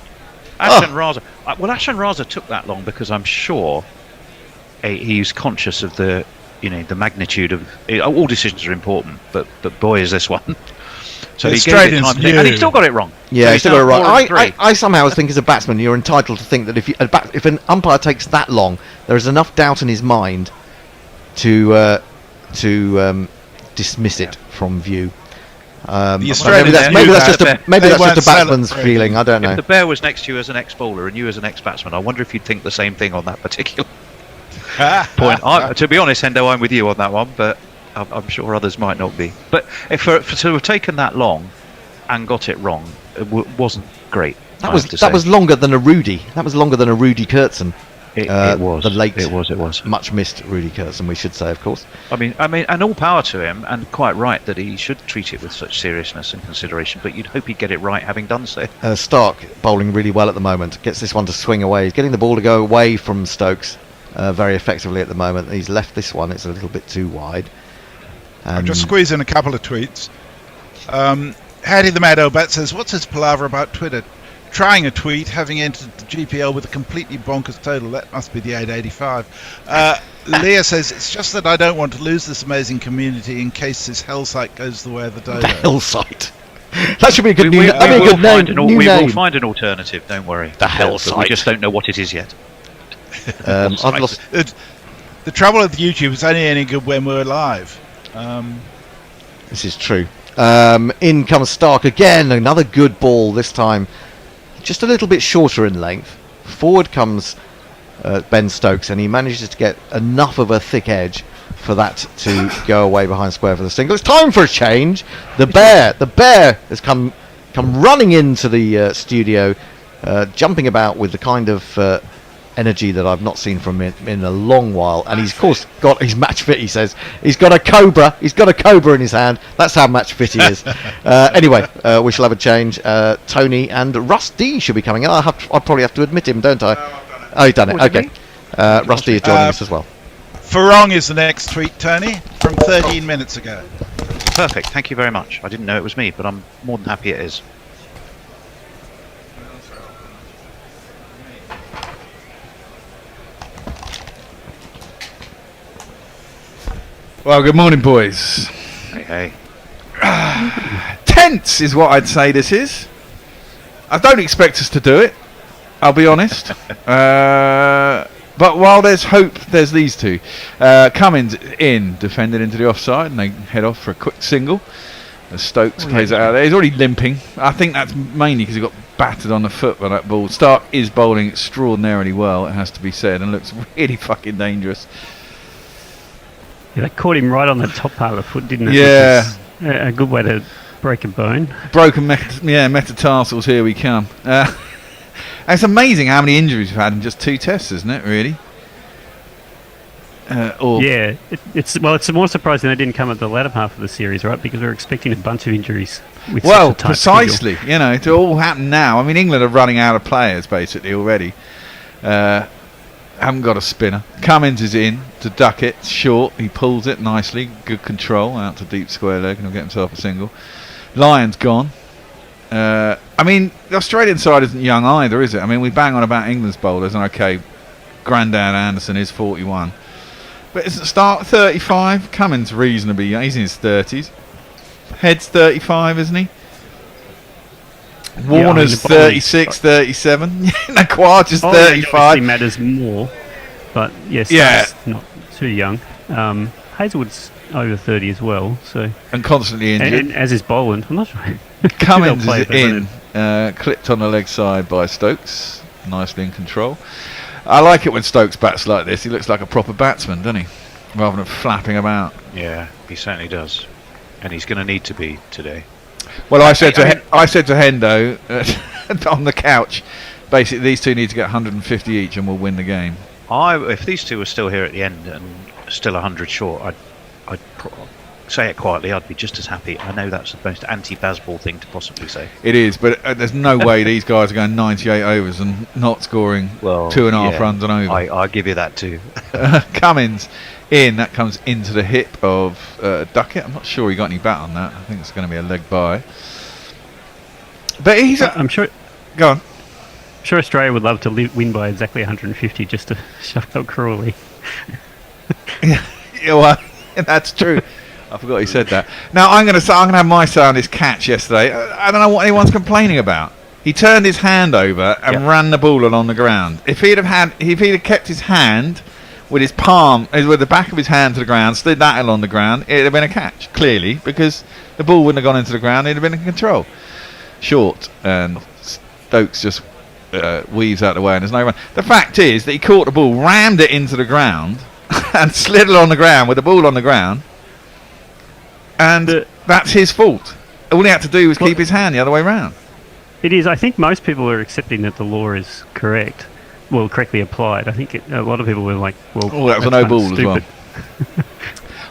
Ashen Raza. Well, Ashen Raza took that long because I'm sure he's conscious of the magnitude of all decisions are important, but boy is this one. So It's he gave straight it in time to think, and he still got it wrong. Yeah, So he's still now got it 4 and right. 3. I somehow think as a batsman you're entitled to think that if an umpire takes that long, there is enough doubt in his mind to dismiss it from view. The Maybe Australians that's, knew maybe that's that. just a maybe They that's just a weren't batsman's celebrating. feeling. I don't know. If the bear was next to you as an ex-bowler and you as an ex-batsman, I wonder if you'd think the same thing on that particular point. To be honest, Hendo, I'm with you on that one, but I'm sure others might not be. But if to have taken that long and got it wrong, it wasn't great. I have to say. That was longer than a Rudy. That was longer than a Rudy Kurtzen. It was the late. It was. Much missed Rudy Kurtzen, we should say, of course. I mean, and all power to him, and quite right that he should treat it with such seriousness and consideration. But you'd hope he'd get it right, having done so. Stark bowling really well at the moment. Gets this one to swing away. He's getting the ball to go away from Stokes very effectively at the moment. He's left this one. It's a little bit too wide. I'll just squeeze in a couple of tweets. Hattie the Mad Old Bat says, what's his palaver about Twitter? Trying a tweet, having entered the GPL with a completely bonkers total. That must be the 885. Leah says, it's just that I don't want to lose this amazing community in case this hell site goes the way of the dodo. The hell site. That should be a good We new, will that'd be a good find name. an- New we will name. find an alternative. Don't worry. The hell But we site. just don't know what it is yet. I've lost. The trouble with YouTube is only any good when we're live. This is true. In comes Stark again. Another good ball this time. Just a little bit shorter in length. Forward comes Ben Stokes, and he manages to get enough of a thick edge for that to go away behind square for the single. It's time for a change. The bear has come running into the studio, jumping about with the kind of energy that I've not seen from him in a long while, and he's of course got his match fit. He says he's got a cobra in his hand. That's how match fit he is. Anyway, we shall have a change. Tony and Rusty should be coming in. I'll probably have to admit him, don't I? Oh, you've done it. Oh, is it Okay. Rusty is joining us as well. Farong is the next tweet, Tony, from 13 minutes ago. Perfect. Thank you very much. I didn't know it was me, but I'm more than happy it is. Well, good morning, boys. Hey. Tense is what I'd say this is. I don't expect us to do it, I'll be honest. But But while there's hope, there's these two. Cummins in, defended into the offside, and they head off for a quick single. As Stokes plays it out there. He's already limping. I think that's mainly because he got battered on the foot by that ball. Stark is bowling extraordinarily well, it has to be said, and looks really fucking dangerous. Yeah, they caught him right on the top part of the foot, didn't it? Yeah. Which is a good way to break a bone. Broken metatarsals, here we come. It's amazing how many injuries we've had in just 2 tests, isn't it, really? Yeah, it's more surprising they didn't come at the latter half of the series, right? Because we were expecting a bunch of injuries. With Well, such a tight precisely. You know, to all happen now. I mean, England are running out of players basically already. Haven't got a spinner. Cummins is in to duck it. Short. He pulls it nicely. Good control out to deep square leg, and he'll get himself a single. Lyon's gone. I mean, the Australian side isn't young either, is it? I mean, we bang on about England's bowlers, and okay, Grandad Anderson is 41. But isn't Stark 35? Cummins reasonably young. He's in his 30s. Head's 35, isn't he? Warner's 36, 37. Quaj is 35. Matters more, but yes, Yeah. not too young. Hazelwood's over 30 as well, so And constantly injured. and as is Boland. I'm not sure. Cummins They'll play is if they in, clipped on the leg side by Stokes, nicely in control. I like it when Stokes bats like this. He looks like a proper batsman, doesn't he? Rather than flapping about. Yeah, he certainly does, and he's going to need to be today. Well, I said to Hendo on the couch, basically these two need to get 150 each, and we'll win the game. If these two were still here at the end and still 100 short, I'd say it quietly. I'd be just as happy. I know that's the most anti-Bazball thing to possibly say. It is, but there's no way these guys are going 98 overs and not scoring 2.5 runs and over. I give you that too. Cummins in, that comes into the hip of Duckett. I'm not sure he got any bat on that. I think it's going to be a leg by. But I'm sure. Go on. I'm sure Australia would love to win by exactly 150 just to shove out Crawley. Yeah, well, that's true. I forgot he said that. Now I'm going to have my say on his catch yesterday. I don't know what anyone's complaining about. He turned his hand over and ran the ball along the ground. If he'd have kept his hand with his palm, with the back of his hand to the ground, slid that along the ground, it'd have been a catch, clearly, because the ball wouldn't have gone into the ground, it'd have been in control. Short, and Stokes just weaves out of the way, and there's no run. The fact is that he caught the ball, rammed it into the ground, and slid along the ground with the ball on the ground, and that's his fault. All he had to do was keep his hand the other way round. It is. I think most people are accepting that the law is correct. Well, correctly applied. I think a lot of people were like, "Well, that was a that's no ball kind of as well." stupid.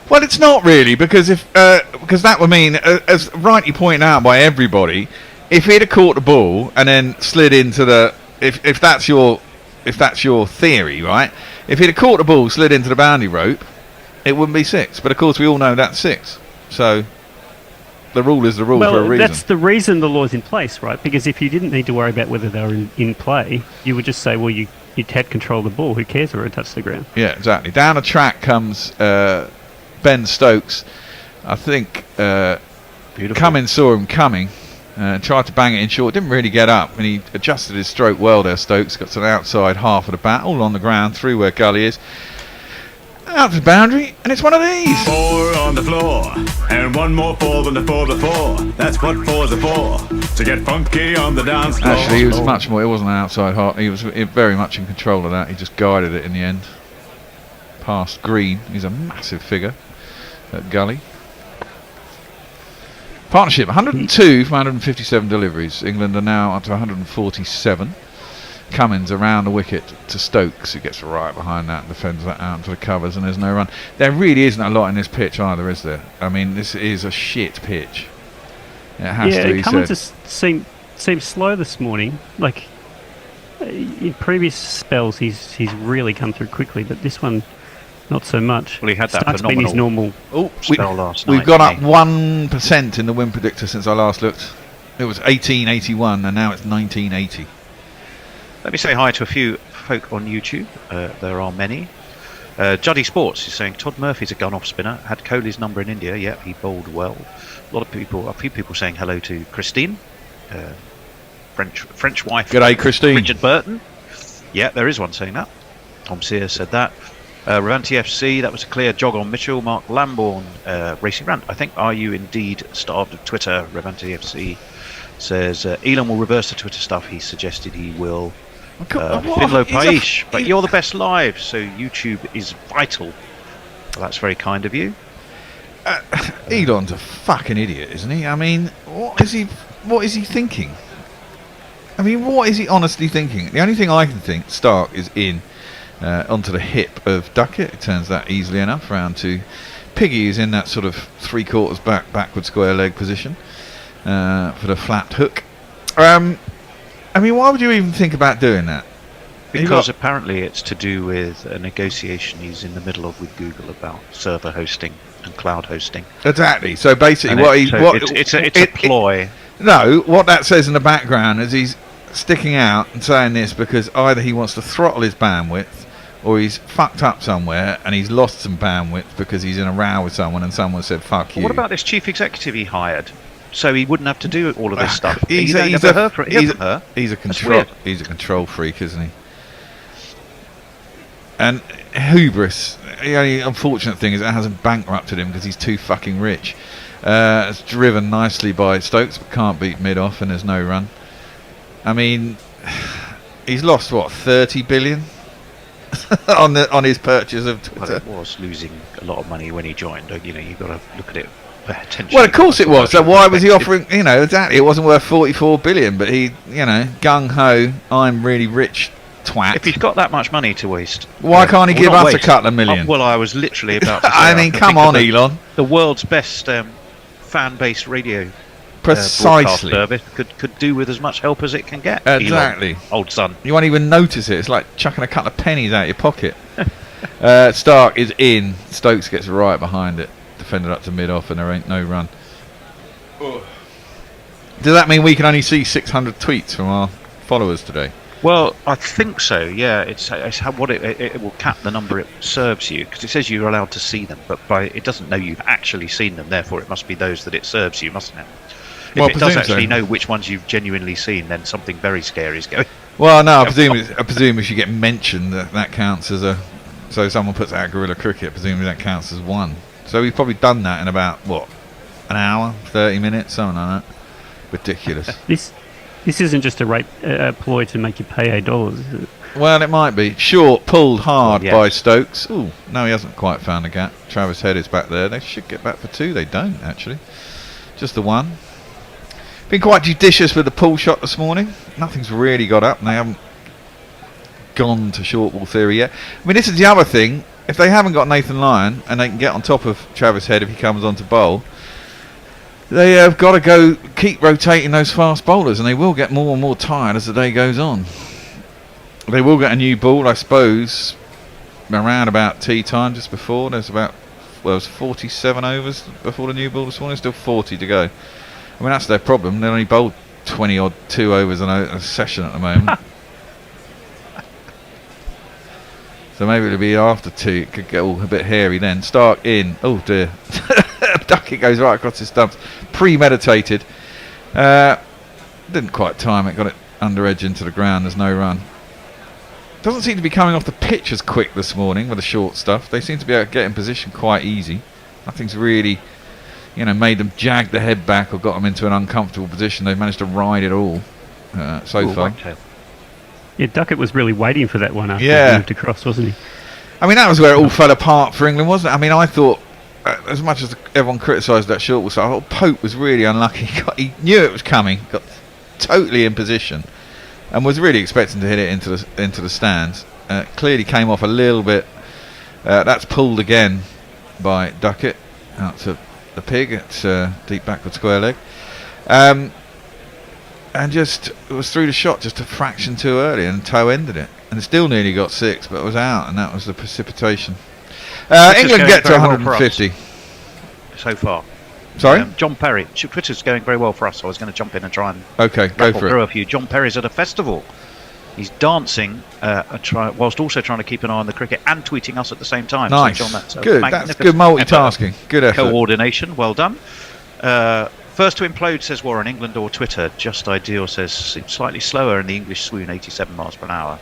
Well, it's not really, because because that would mean, as rightly pointed out by everybody, if he'd have caught the ball and then slid into the, if that's your theory, right? If he'd have caught the ball, slid into the boundary rope, it wouldn't be 6. But of course, we all know that's 6. So the rule is the rule for a reason. That's the reason the law's in place, right? Because if you didn't need to worry about whether they were in play, you would just say, well, you had control of the ball. Who cares whether it touched the ground? Yeah, exactly. Down the track comes Ben Stokes. I think Cummins saw him coming, tried to bang it in short, didn't really get up, and he adjusted his stroke well there. Stokes got to the outside half of the bat, all on the ground, through where Gully is. Out to the boundary, and it's one of these. 4 on the floor, and one more 4 than the 4 before. That's what 4s are for, to get funky on the dance floor. Actually, he was much more. It wasn't an outside half. He was very much in control of that. He just guided it in the end. Past Green. He's a massive figure at Gully. Partnership 102 from 157 deliveries. England are now up to 147. Cummins around the wicket to Stokes, who gets right behind that and defends that out into the covers, and there's no run. There really isn't a lot in this pitch either, is there? I mean, this is a shit pitch. It has to be Cummins said. just seems slow this morning. Like in previous spells, he's really come through quickly, but this one, not so much. Well, he had that Stark's been his normal. spell last night. We've gone up 1% in the win predictor since I last looked. It was 1881, and now it's 1980. Let me say hi to a few folk on YouTube. There are many. Juddy Sports is saying Todd Murphy's a gun-off spinner. Had Kohli's number in India. Yep, he bowled well. A few people saying hello to Christine, French wife. G'day, Christine. Richard Burton. Yeah, there is one saying that. Tom Sears said that. Ravanti FC, that was a clear jog on Mitchell. Mark Lambourne, Racing Rant. I think, are you indeed starved of Twitter? Ravanti FC says, Elon will reverse the Twitter stuff. He suggested he will. Finlo Paish, but you're the best live, so YouTube is vital. Well, that's very kind of you. Elon's a fucking idiot, isn't he? I mean, what is he thinking? I mean, what is he honestly thinking? The only thing I can think, Stark is in onto the hip of Duckett. It turns that easily enough round to Piggy, is in that sort of 3/4 backward square leg position for the flat hook. I mean, why would you even think about doing that? Because apparently it's to do with a negotiation he's in the middle of with Google about server hosting and cloud hosting. Exactly. So basically, it's a ploy. No, what that says in the background is he's sticking out and saying this because either he wants to throttle his bandwidth, or he's fucked up somewhere and he's lost some bandwidth because he's in a row with someone and someone said "fuck you." What about this chief executive he hired? So he wouldn't have to do all of this stuff. He's a control freak, isn't he? And hubris. The only unfortunate thing is it hasn't bankrupted him because he's too fucking rich. It's driven nicely by Stokes, but can't beat mid-off, and there's no run. I mean, he's lost what, 30 billion on his purchase of Twitter. Well, it was losing a lot of money when he joined. You know, you've got to look at it. Well, of course it was. So why was he offering? You know, exactly. It wasn't worth 44 billion, but he, you know, gung ho. I'm really rich, twat. If he's got that much money to waste, why can't he give us a couple of million? Well, I was literally about to say, I mean, come on, Elon. The world's best fan-based radio precisely service could do with as much help as it can get. Exactly, Elon, old son. You won't even notice it. It's like chucking a couple of pennies out your pocket. Stark is in. Stokes gets right behind it. Defended up to mid-off, and there ain't no run. Does that mean we can only see 600 tweets from our followers today? Well, I think so. Yeah, it's how what it will cap the number it serves you, because it says you're allowed to see them, but it doesn't know you've actually seen them. Therefore, it must be those that it serves you, mustn't it? If it does actually know which ones you've genuinely seen, then something very scary is going. Well, no, I presume if you get mentioned, that counts as a. So someone puts out Guerrilla Cricket, presumably that counts as one. So we've probably done that in about what, an hour, 30 minutes, something like that. Ridiculous. This isn't just a ploy to make you pay $8, is it? Well, it might be. Short, pulled hard by Stokes. Ooh, no, he hasn't quite found the gap. Travis Head is back there. They should get back for two. They don't, actually. Just the one. Been quite judicious with the pull shot this morning. Nothing's really got up, and they haven't gone to short ball theory yet. I mean, this is the other thing. If they haven't got Nathan Lyon, and they can get on top of Travis Head if he comes on to bowl, they have got to keep rotating those fast bowlers, and they will get more and more tired as the day goes on. They will get a new ball, I suppose, around about tea time, just before. There's about, well, it was 47 overs before the new ball this morning, still 40 to go. I mean, that's their problem. They only bowled 20-odd 2 overs a session at the moment. So maybe it'll be after 2. It could get all a bit hairy then. Stark in. Oh dear. Duckett goes right across his stumps. Premeditated. Didn't quite time it. Got it under edge into the ground. There's no run. Doesn't seem to be coming off the pitch as quick this morning with the short stuff. They seem to be able to get in position quite easy. Nothing's really, made them jag the head back or got them into an uncomfortable position. They've managed to ride it all so far. Yeah, Duckett was really waiting for that one after he moved across, wasn't he? I mean, that was where it all fell apart for England, wasn't it? I mean, I thought, as much as everyone criticised that short ball, so I thought Pope was really unlucky. He knew it was coming, got totally in position, and was really expecting to hit it into the stands. Clearly came off a little bit. That's pulled again by Duckett out to the pig at deep backward square leg. And just it was through the shot just a fraction too early, and Toe ended it, and still nearly got 6, but it was out, and that was the precipitation. England get to 150 so far. Sorry, John Perry. Twitter's going very well for us. So I was going to jump in and try and go for it. A few. John Perry's at a festival. He's dancing whilst also trying to keep an eye on the cricket and tweeting us at the same time. Nice, so John, that's good. That's good multitasking. Good effort. Coordination. Well done. First to implode, says Warren. England or Twitter? Just ideal, says seems slightly slower in the English swoon, 87 miles per hour.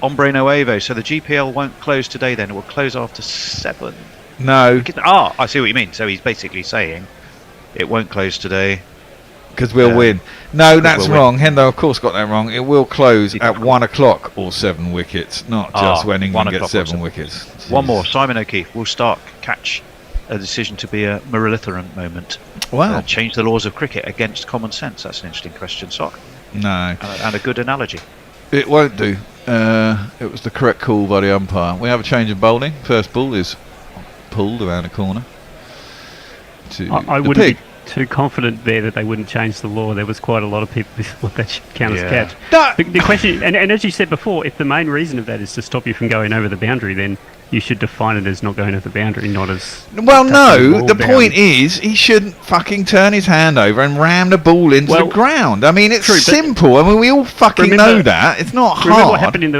Hombre Nuevo. So the GPL won't close today then. It will close after 7. No, I see what you mean. So he's basically saying it won't close today. because we'll win. No, that's wrong. Hendo, of course, got that wrong. It will close at 1 o'clock or 7 wickets, not just when England gets 7 wickets. One more. Simon O'Keefe. Will Stark catch a decision to be a Muralitharan moment? Wow. Change the laws of cricket against common sense? That's an interesting question, Sock. No. And a good analogy. It won't do. It was the correct call by the umpire. We have a change of bowling. First ball is pulled around the corner. I wouldn't be too confident there that they wouldn't change the law. There was quite a lot of people who thought that should count as catch. The question, and as you said before, if the main reason of that is to stop you from going over the boundary, then you should define it as not going over the boundary, not as... Well, no, the point is he shouldn't fucking turn his hand over and ram the ball into the ground. I mean, it's simple. I mean, we all fucking know that. It's not hard. Remember what happened in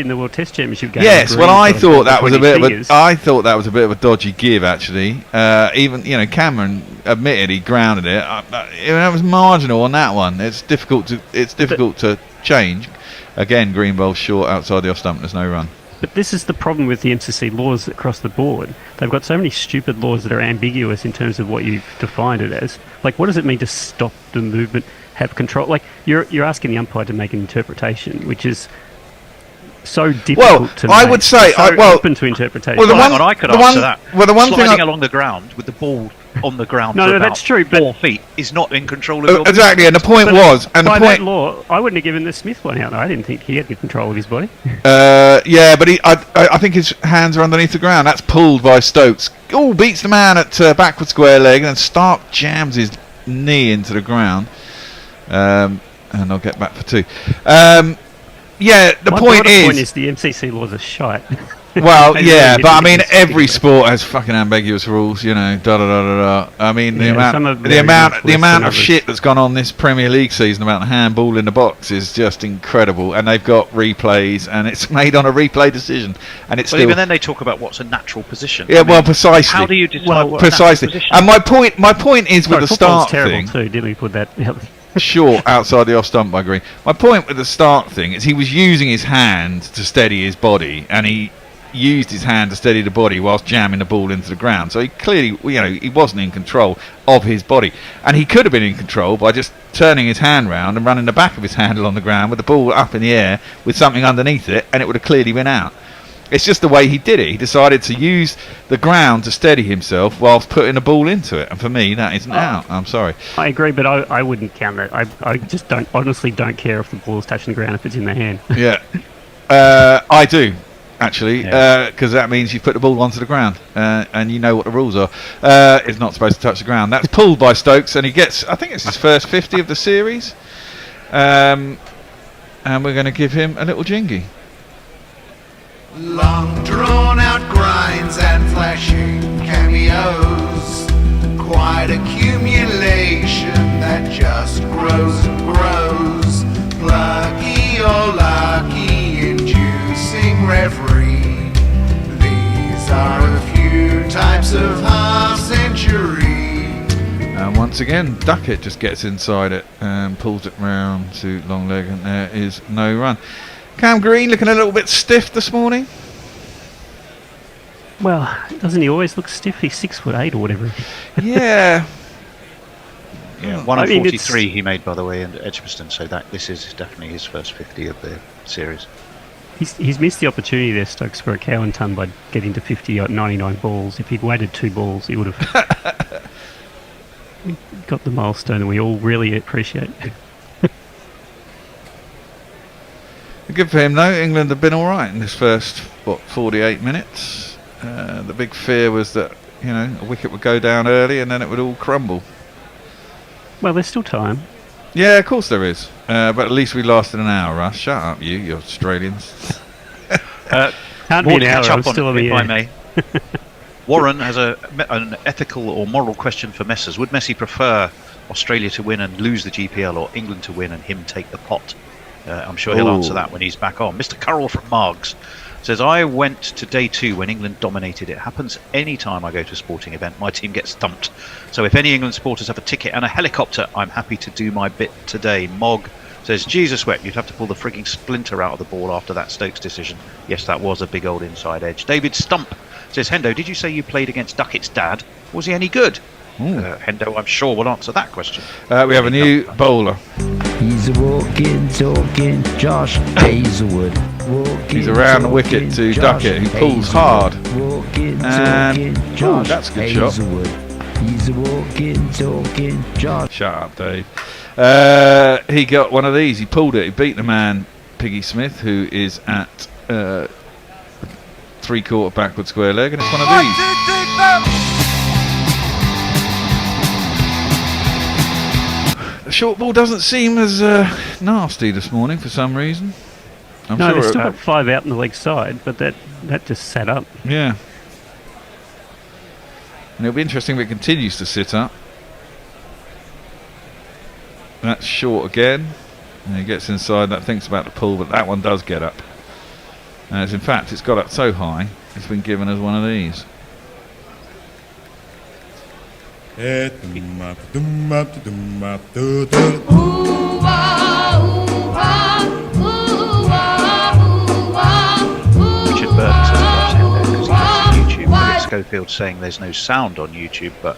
the World Test Championship game? Yes, well, I thought that was a bit of a dodgy give, actually. Even, Cameron admitted he grounded it. It was marginal on that one. It's difficult to change. Again, green ball short outside the off stump. There's no run. But this is the problem with the MCC laws across the board. They've got so many stupid laws that are ambiguous in terms of what you've defined it as. Like, what does it mean to stop the movement, have control? Like, you're asking the umpire to make an interpretation, which is so difficult to make. I would say, open to interpretation. Well, I could answer that. Well, the one sliding along the ground with the ball on the ground for about that's true, but 4 feet is not in control of your exactly, and the point was, and by the point that law, I wouldn't have given the Smith one out. I didn't think he had good control of his body. Yeah, but I think his hands are underneath the ground. That's pulled by Stokes. Oh, beats the man at backward square leg, and then Stark jams his knee into the ground. And I'll get back for 2. Yeah, the point is the MCC laws are shite. Well, yeah, but I mean, every sport has fucking ambiguous rules, I mean, the amount of shit that's gone on this Premier League season about the handball in the box is just incredible, and they've got replays, and it's made on a replay decision, and it's even then they talk about what's a natural position. Yeah, well, precisely. How do you decide what precisely? Position? And my point is with the Stark thing. Too, didn't we put that? Short outside the off stump by Green. My point with the Stark thing is he was using his hand to steady his body, and he used his hand to steady the body whilst jamming the ball into the ground. So he clearly, he wasn't in control of his body, and he could have been in control by just turning his hand round and running the back of his handle on the ground with the ball up in the air with something underneath it, and it would have clearly been out. It's just the way he did it. He decided to use the ground to steady himself whilst putting the ball into it, and for me, that isn't out. I'm sorry. I agree, but I wouldn't count that. I just honestly don't care if the ball's touching the ground if it's in the hand. Yeah, I do. Actually, because that means you've put the ball onto the ground, and you know what the rules are. It's not supposed to touch the ground. That's pulled by Stokes, and he gets, I think it's his first 50 of the series. And we're going to give him a little jingy. Long drawn out grinds and flashing cameos, quite accumulation that just grows and grows. Plucky or lucky, inducing reverie. These are a few types of half century. And once again, Duckett just gets inside it and pulls it round to long leg, and there is no run. Cam Green looking a little bit stiff this morning. Well, doesn't he always look stiff? He's 6'8" or whatever. Yeah. Yeah, 1 and 43 he made, by the way, in Edgbaston, so this is definitely his first 50 of the series. He's missed the opportunity there, Stokes, for a cow and ton by getting to 50 at 99 balls. If he'd waited 2 balls, he would have got the milestone that we all really appreciate. Good for him, though. England have been all right in this first 48 minutes. The big fear was that a wicket would go down early and then it would all crumble. Well, there's still time. Yeah, of course there is. But at least we lasted an hour, Russ. Shut up, you Australians. Can't be an hour. I'm still on the air. If I may. Warren has an ethical or moral question for Messers. Would Messi prefer Australia to win and lose the GPL, or England to win and him take the pot? I'm sure he'll answer that when he's back on. Mr. Currell from Margs says, I went to day 2 when England dominated. It happens any time I go to a sporting event. My team gets thumped. So if any England supporters have a ticket and a helicopter, I'm happy to do my bit today. Mog Says, Jesus wept, you'd have to pull the frigging splinter out of the ball after that Stokes decision. Yes, that was a big old inside edge. David Stump says, Hendo, did you say you played against Duckett's dad? Was he any good? Hendo, I'm sure, will answer that question. We have a new bowler. He's a walking, talking Josh Hazelwood. He's around the wicket to Duckett, who pulls hard. And that's a good shot. He's a walking, talking Josh. Shut up, Dave. He got one of these. He pulled it. He beat the man, Piggy Smith, who is at 3/4 backward square leg, and it's one of these. The short ball doesn't seem as nasty this morning for some reason. I'm no, sure they've still got 5 out on the leg side, but that just sat up. Yeah. And it'll be interesting if it continues to sit up. That's short again. And he gets inside, that thinks about the pull, but that one does get up. As in fact, it's got up so high, it's been given as one of these. Richard Burton says loves Hendo because he listens to YouTube. Philip Schofield saying there's no sound on YouTube, but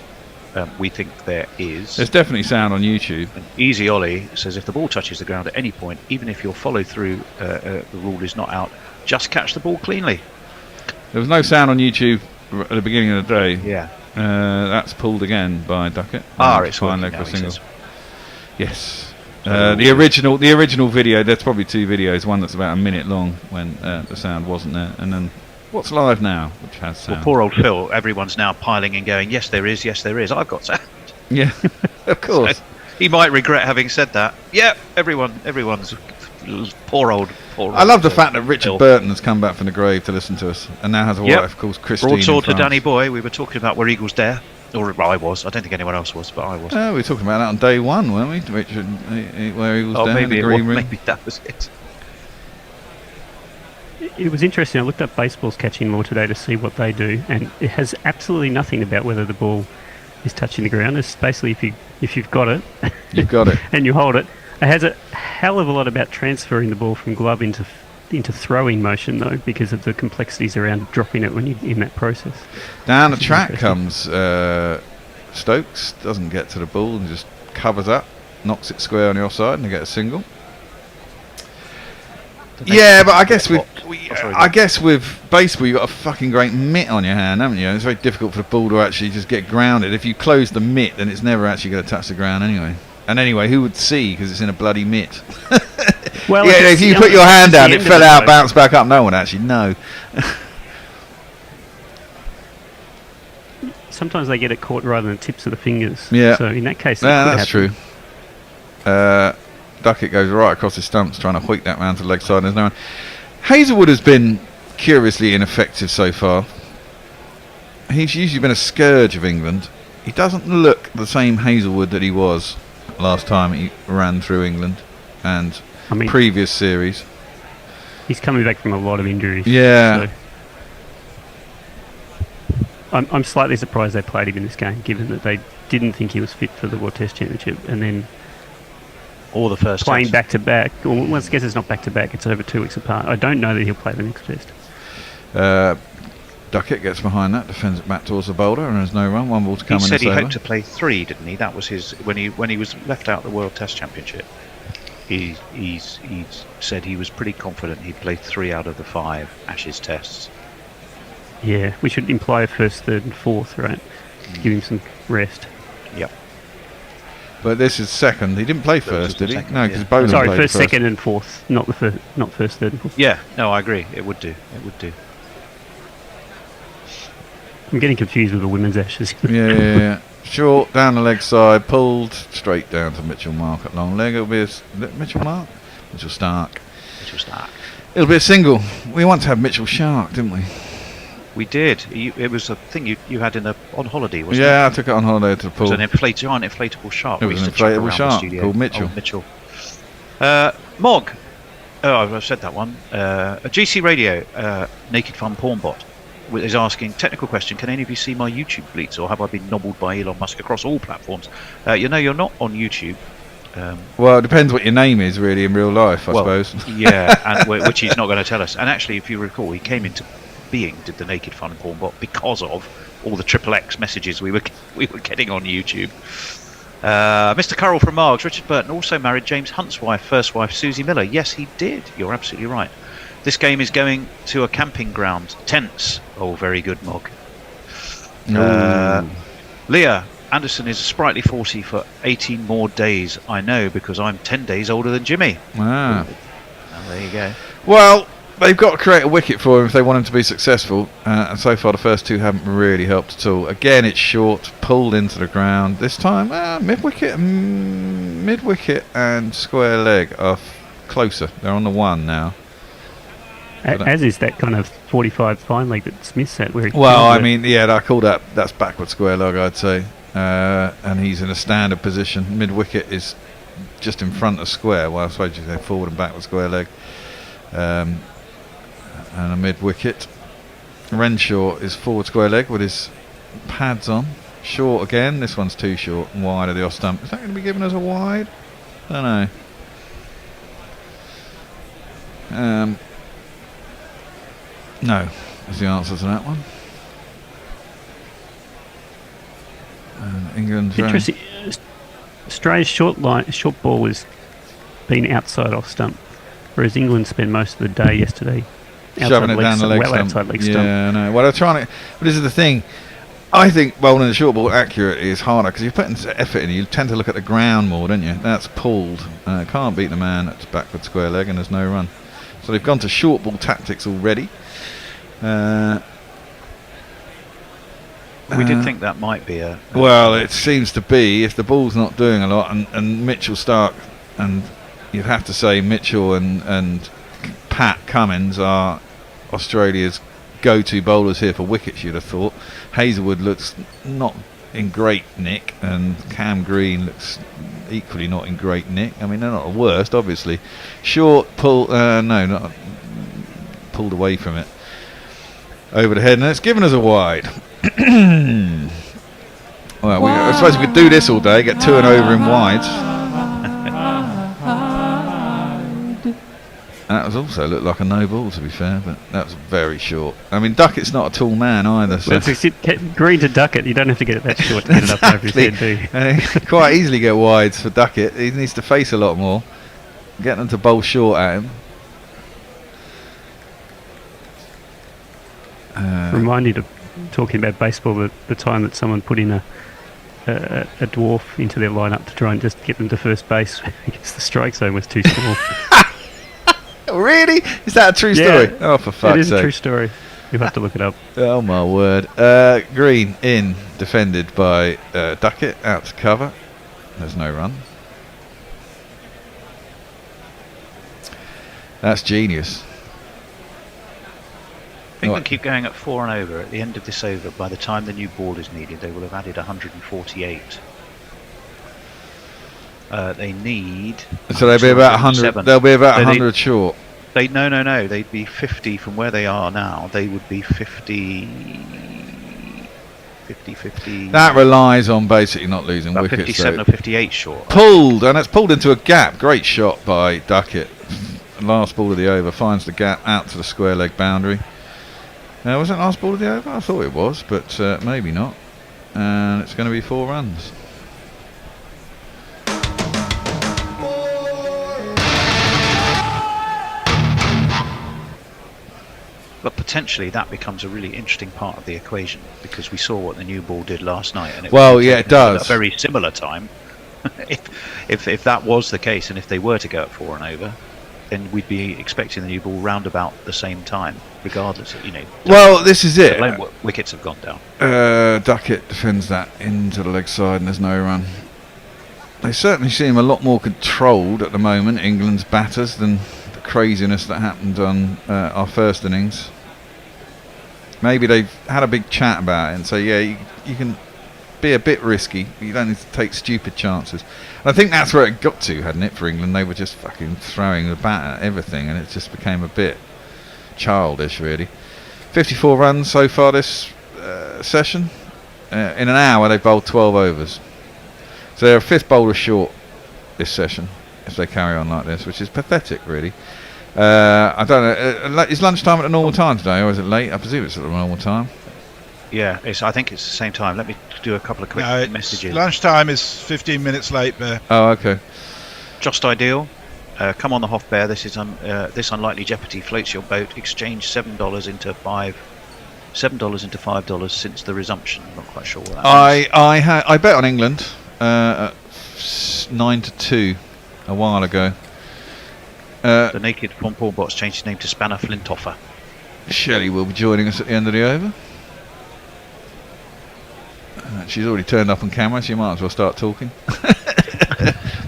we think there is. There's definitely sound on YouTube. And Easy Ollie says if the ball touches the ground at any point, even if your follow through the rule is not out, just catch the ball cleanly. There was no sound on YouTube at the beginning of the day. Yeah. That's pulled again by Duckett. It's fine working leg now, for he single. says. Yes. The original video. There's probably 2 videos. One that's about a minute long when the sound wasn't there, and then what's live now, which has sound. Well, poor old Phil. Everyone's now piling and going. Yes, there is. Yes, there is. I've got sound. Yeah, of course. So he might regret having said that. Yeah, everyone's poor old. I love the fact that Richard Burton has come back from the grave to listen to us, and now has a wife called Christine. Broadsword to Danny Boy. We were talking about where Eagles dare. Or I was. I don't think anyone else was, but I was. We were talking about that on day 1, weren't we? Richard, where he was down in the green room. Maybe that was it. It was interesting. I looked up baseball's catching law today to see what they do, and it has absolutely nothing about whether the ball is touching the ground. It's basically if you've got it, you've got it, and you hold it. It has a hell of a lot about transferring the ball from glove into throwing motion, though, because of the complexities around dropping it when you're in that process. Down the track comes Stokes, doesn't get to the ball and just covers up, knocks it square on the offside, and they get a single. Yeah, but I guess with baseball you've got a fucking great mitt on your hand, haven't you? It's very difficult for the ball to actually just get grounded. If you close the mitt, then it's never actually going to touch the ground anyway. And anyway, who would see because it's in a bloody mitt? Well, yeah, if you put your hand down, it fell out, bounced back up. No one actually know. Sometimes they get it caught right on the tips of the fingers. Yeah. So in that case, that's true. Duckett goes right across the stumps, trying to hoik that round to the leg side. There's no one. Hazelwood has been curiously ineffective so far. He's usually been a scourge of England. He doesn't look the same Hazelwood that he was last time he ran through England and previous series. He's coming back from a lot of injuries. Yeah. So I'm slightly surprised they played him in this game, given that they didn't think he was fit for the World Test Championship, and then or the first playing back to back. Well, I guess it's not back to back; it's over 2 weeks apart. I don't know that he'll play the next test. Duckett gets behind that, defends it back towards the bowler, and there's no run. 1 ball to come in. He said he hoped to play 3, didn't he? That was his when he was left out the World Test Championship. He said he was pretty confident he'd play 3 out of the 5 Ashes tests. Yeah, we should imply a 1st, 3rd, and 4th, right? Give him some rest. Yep. But this is 2nd. He didn't play 1st, did he? No, because Boland Sorry, played 1st, 2nd, and 4th. Not 1st, 3rd, and 4th. Yeah, no, I agree. It would do. It would do. I'm getting confused with the women's Ashes. Yeah. Short, down the leg side, pulled straight down to Mitchell Mark at long leg. It'll be Mitchell Mark? Mitchell Stark. Mitchell Stark. It'll be a single. We once had Mitchell Shark, didn't we? We did. It was a thing you had on holiday, wasn't it? Yeah, I took it on holiday to the pool. It was an inflatable shark. It was an inflatable shark called Mitchell. Mitchell. Mog. Oh, I've said that one. GC Radio, Naked Fun Porn Bot, is asking, technical question, can any of you see my YouTube bleats, or have I been nobbled by Elon Musk across all platforms? You're not on YouTube. Well, it depends what your name is, really, in real life, I suppose. Yeah, and which he's not going to tell us. And actually, if you recall, he came into being, did the Naked Fun Porn Bot, because of all the XXX messages we were getting on YouTube. Mr. Currell from Margs, Richard Burton also married James Hunt's wife, first wife Susie Miller. Yes, he did. You're absolutely right. This game is going to a camping ground. Tents. Oh, very good, Mog. Leah Anderson is a sprightly 40 for 18 more days. I know, because I'm 10 days older than Jimmy. Ah. Well, there you go. Well, they've got to create a wicket for him if they want him to be successful. And so far, the first two haven't really helped at all. Again, it's short, pulled into the ground. This time, mid-wicket and square leg are closer. They're on the one now. As is that kind of 45 fine leg that Smith set. Where he I call that's backward square leg, I'd say. And he's in a standard position. Mid-wicket is just in front of square. Well, I suppose you say forward and backward square leg. And a mid-wicket. Renshaw is forward square leg with his pads on. Short again. This one's too short and wide of the off stump. Is that going to be given as a wide? I don't know. No, is the answer to that one. England's interesting. Australia's short ball has been outside off stump, whereas England spent most of the day yesterday shoving it down the leg stump. Outside leg stump. Yeah, I know. Well, they're trying to. But this is the thing. I think bowling the short ball accurately is harder because you're putting effort in. You tend to look at the ground more, don't you? That's pulled. Can't beat the man at backward square leg, and there's no run. So they've gone to short ball tactics already. We did think that might be a... Well, it seems to be, if the ball's not doing a lot, and Mitchell Starc, and you'd have to say Mitchell and Pat Cummins are Australia's go-to bowlers here for wickets, you'd have thought. Hazelwood looks not in great nick, and Cam Green looks equally not in great nick. I mean, they're not the worst, obviously. Short, pulled away from it. Over the head, and it's given us a wide. Well, I suppose we could do this all day, get 2 and over in wides. That was also looked like a no ball, to be fair, but that was very short. I mean, Duckett's not a tall man either. So. Well, if you Green to Duckett, you don't have to get it that short to get it up over his head, do you? Quite easily get wides for Duckett. He needs to face a lot more. Get them to bowl short at him. Reminded of talking about baseball, the time that someone put in a dwarf into their lineup to try and just get them to first base because the strike zone was too small. Really? Is that a true story? Oh, for fuck's sake. It is a true story. You'll have to look it up. Oh, my word. Green in, defended by Duckett, out to cover. There's no run. That's genius. England keep going at 4 and over. At the end of this over, by the time the new ball is needed, they will have added 148. They need. So they'll be about 100. They'll be about 100 short. No. They'd be 50 from where they are now. They would be 50. That relies on basically not losing wickets. 57 or 58 short. Pulled, and it's pulled into a gap. Great shot by Duckett. Last ball of the over finds the gap out to the square leg boundary. Was that last ball of the over? I thought it was, but maybe not. And it's going to be 4 runs. But potentially that becomes a really interesting part of the equation because we saw what the new ball did last night. And it does. At a very similar time. if that was the case, and if they were to go at 4 and over, then we'd be expecting the new ball round about the same time, regardless of, Well, this is it. Wickets have gone down. Duckett defends that into the leg side and there's no run. They certainly seem a lot more controlled at the moment, England's batters, than the craziness that happened on our first innings. Maybe they've had a big chat about it and say, you can be a bit risky, but you don't need to take stupid chances. And I think that's where it got to, hadn't it, for England? They were just fucking throwing the bat at everything, and it just became a bit childish, really. 54 runs so far this session. In an hour, they've bowled 12 overs. So they're a 5th bowler short this session if they carry on like this, which is pathetic, really. I don't know. Is lunchtime at a normal time today, or is it late? I presume it's at a normal time. Yeah, I think it's the same time. Let me do a couple of quick messages. Lunchtime is 15 minutes late, Bear. Oh, okay. Just ideal. Come on the Hoff Bear. This unlikely jeopardy floats your boat. Exchange $7 into $5 since the resumption. I'm not quite sure what that means. I bet on England at 9-2 a while ago. The naked Paul Bot's changed his name to Spanner Flintoffer. Shelley will be joining us at the end of the over. She's already turned up on camera, so you might as well start talking.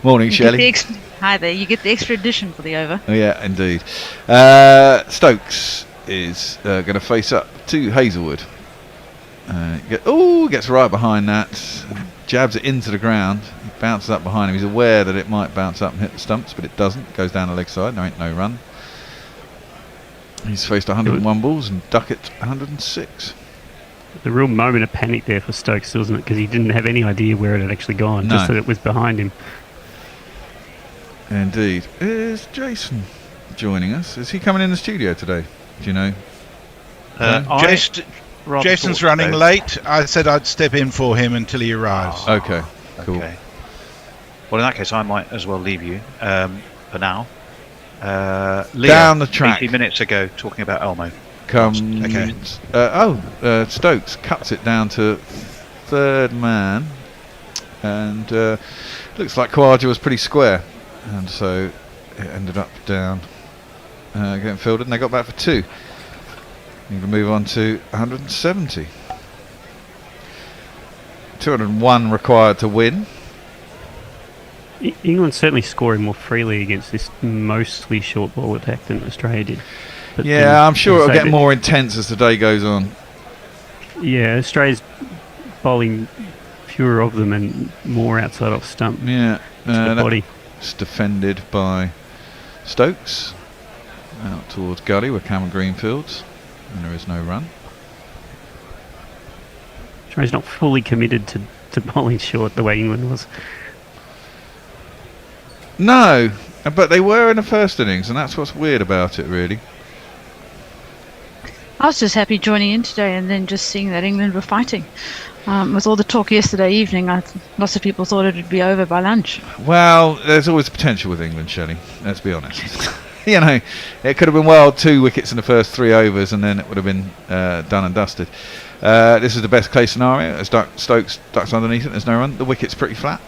Morning, Shelley. Hi there, you get the extra edition for the over. Oh, yeah, indeed. Stokes is going to face up to Hazelwood. Gets right behind that. Jabs it into the ground. He bounces up behind him. He's aware that it might bounce up and hit the stumps, but it doesn't. It goes down the leg side. There ain't no run. He's faced 101 balls and Duckett 106. The real moment of panic there for Stokes, wasn't it? Because he didn't have any idea where it had actually gone, just that it was behind him. Indeed. Is Jason joining us? Is he coming in the studio today? Do you know? Jason's running late. I said I'd step in for him until he arrives. Okay, cool. Okay. Well, in that case, I might as well leave you for now. Leah, down the track 80 minutes ago, talking about Elmo. Comes. Stokes cuts it down to third man, and looks like Khawaja was pretty square, and so it ended up down getting fielded, and they got back for 2. You can move on to 170. 201 required to win. England's certainly scoring more freely against this mostly short ball attack than Australia did. But yeah, I'm sure it'll get more intense as the day goes on. Yeah, Australia's bowling fewer of them and more outside off stump. Yeah, the body. It's defended by Stokes out towards gully where Cameron Greenfields, and there is no run. Australia's not fully committed to bowling short the way England was. No, but they were in the first innings, and that's what's weird about it, really. I was just happy joining in today and then just seeing that England were fighting. With all the talk yesterday evening, lots of people thought it would be over by lunch. Well, there's always potential with England, Shelley. Let's be honest. You know, it could have been 2 wickets in the first 3 overs, and then it would have been done and dusted. This is the best case scenario. As Stokes ducks underneath it, there's no run. The wicket's pretty flat.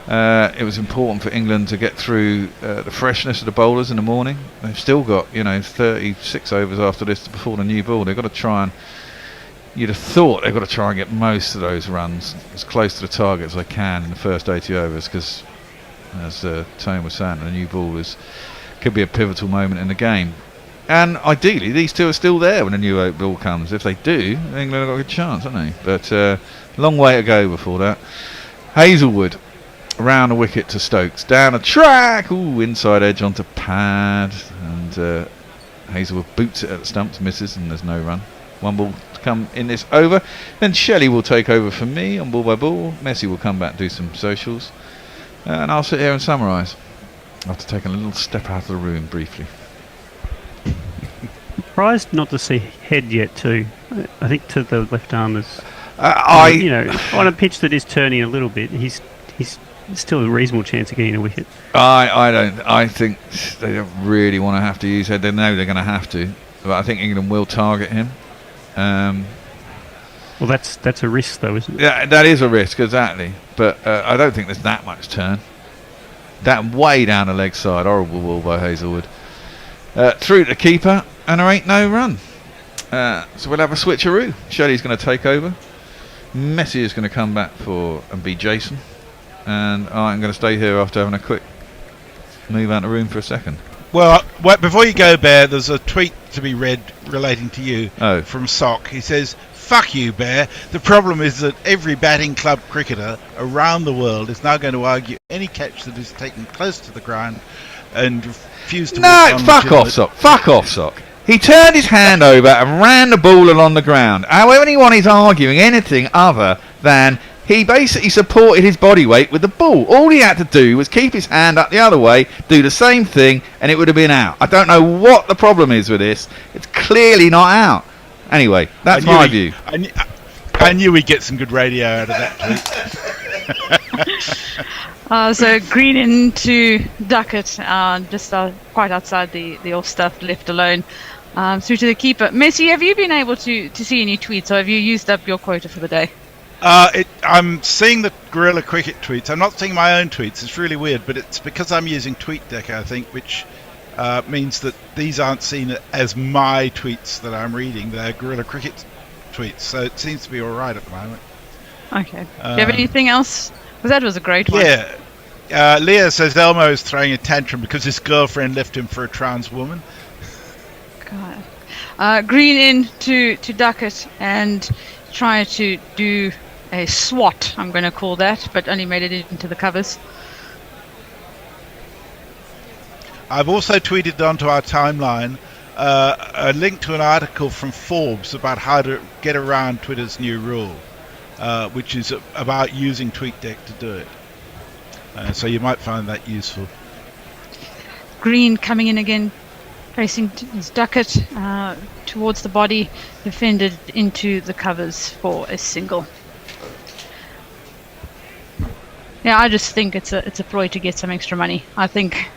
It was important for England to get through the freshness of the bowlers in the morning. They've still got 36 overs after this before the new ball. They've got to try and, you'd have thought they've got to try and get most of those runs as close to the target as they can in the first 80 overs, because as Tone was saying, the new ball could be a pivotal moment in the game. And ideally these two are still there when the new ball comes. If they do, England have got a good chance, haven't they? But long way to go before that. Hazelwood around the wicket to Stokes, down a track, inside edge onto pad, and Hazelwood boots it at the stumps, misses, and there's no run. 1 ball to come in this over. Then Shelley will take over for me on ball by ball. Messi will come back and do some socials, and I'll sit here and summarise after taking a little step out of the room briefly. Surprised not to see Head yet too. I think to the left armers. On a pitch that is turning a little bit, he's still a reasonable chance of getting a wicket. I think they don't really want to have to use Head. They know they're going to have to, but I think England will target him. Well, that's a risk, though, isn't it? Yeah, that is a risk, exactly. But I don't think there's that much turn. That way down the leg side, horrible ball by Hazelwood. Through to the keeper, and there ain't no run. So we'll have a switcheroo. Shelley's going to take over. Messi is going to come back and be Jason. And I'm going to stay here after having a quick move out of the room for a second. Well, before you go, Bear, there's a tweet to be read relating to you from Sock. He says, "Fuck you, Bear. The problem is that every batting club cricketer around the world is now going to argue any catch that is taken close to the ground and refuse to... No, fuck off, Sock. Fuck off, Sock. He turned his hand over and ran the ball along the ground. However, anyone is arguing anything other than He basically supported his body weight with the ball. All he had to do was keep his hand up the other way, do the same thing, and it would have been out. I don't know what the problem is with this. It's clearly not out. Anyway, that's my view. I knew we'd get some good radio out of that tweet. So green into Duckett, just quite outside the off stuff, left alone. Through to the keeper. Messi, have you been able to see any tweets, or have you used up your quota for the day? I'm seeing the Gorilla Cricket tweets. I'm not seeing my own tweets. It's really weird, but it's because I'm using TweetDeck, I think, which means that these aren't seen as my tweets that I'm reading. They're Gorilla Cricket tweets, so it seems to be all right at the moment. Okay. Do you have anything else? Because that was a great one. Yeah. Leah says Elmo is throwing a tantrum because his girlfriend left him for a trans woman. God. Green in to Duckett and trying to do a swat, I'm going to call that, but only made it into the covers. I've also tweeted onto our timeline a link to an article from Forbes about how to get around Twitter's new rule, which is about using TweetDeck to do it. So you might find that useful. Green coming in again, facing his Duckett towards the body, defended into the covers for a single. Yeah, I just think it's a ploy to get some extra money. I think.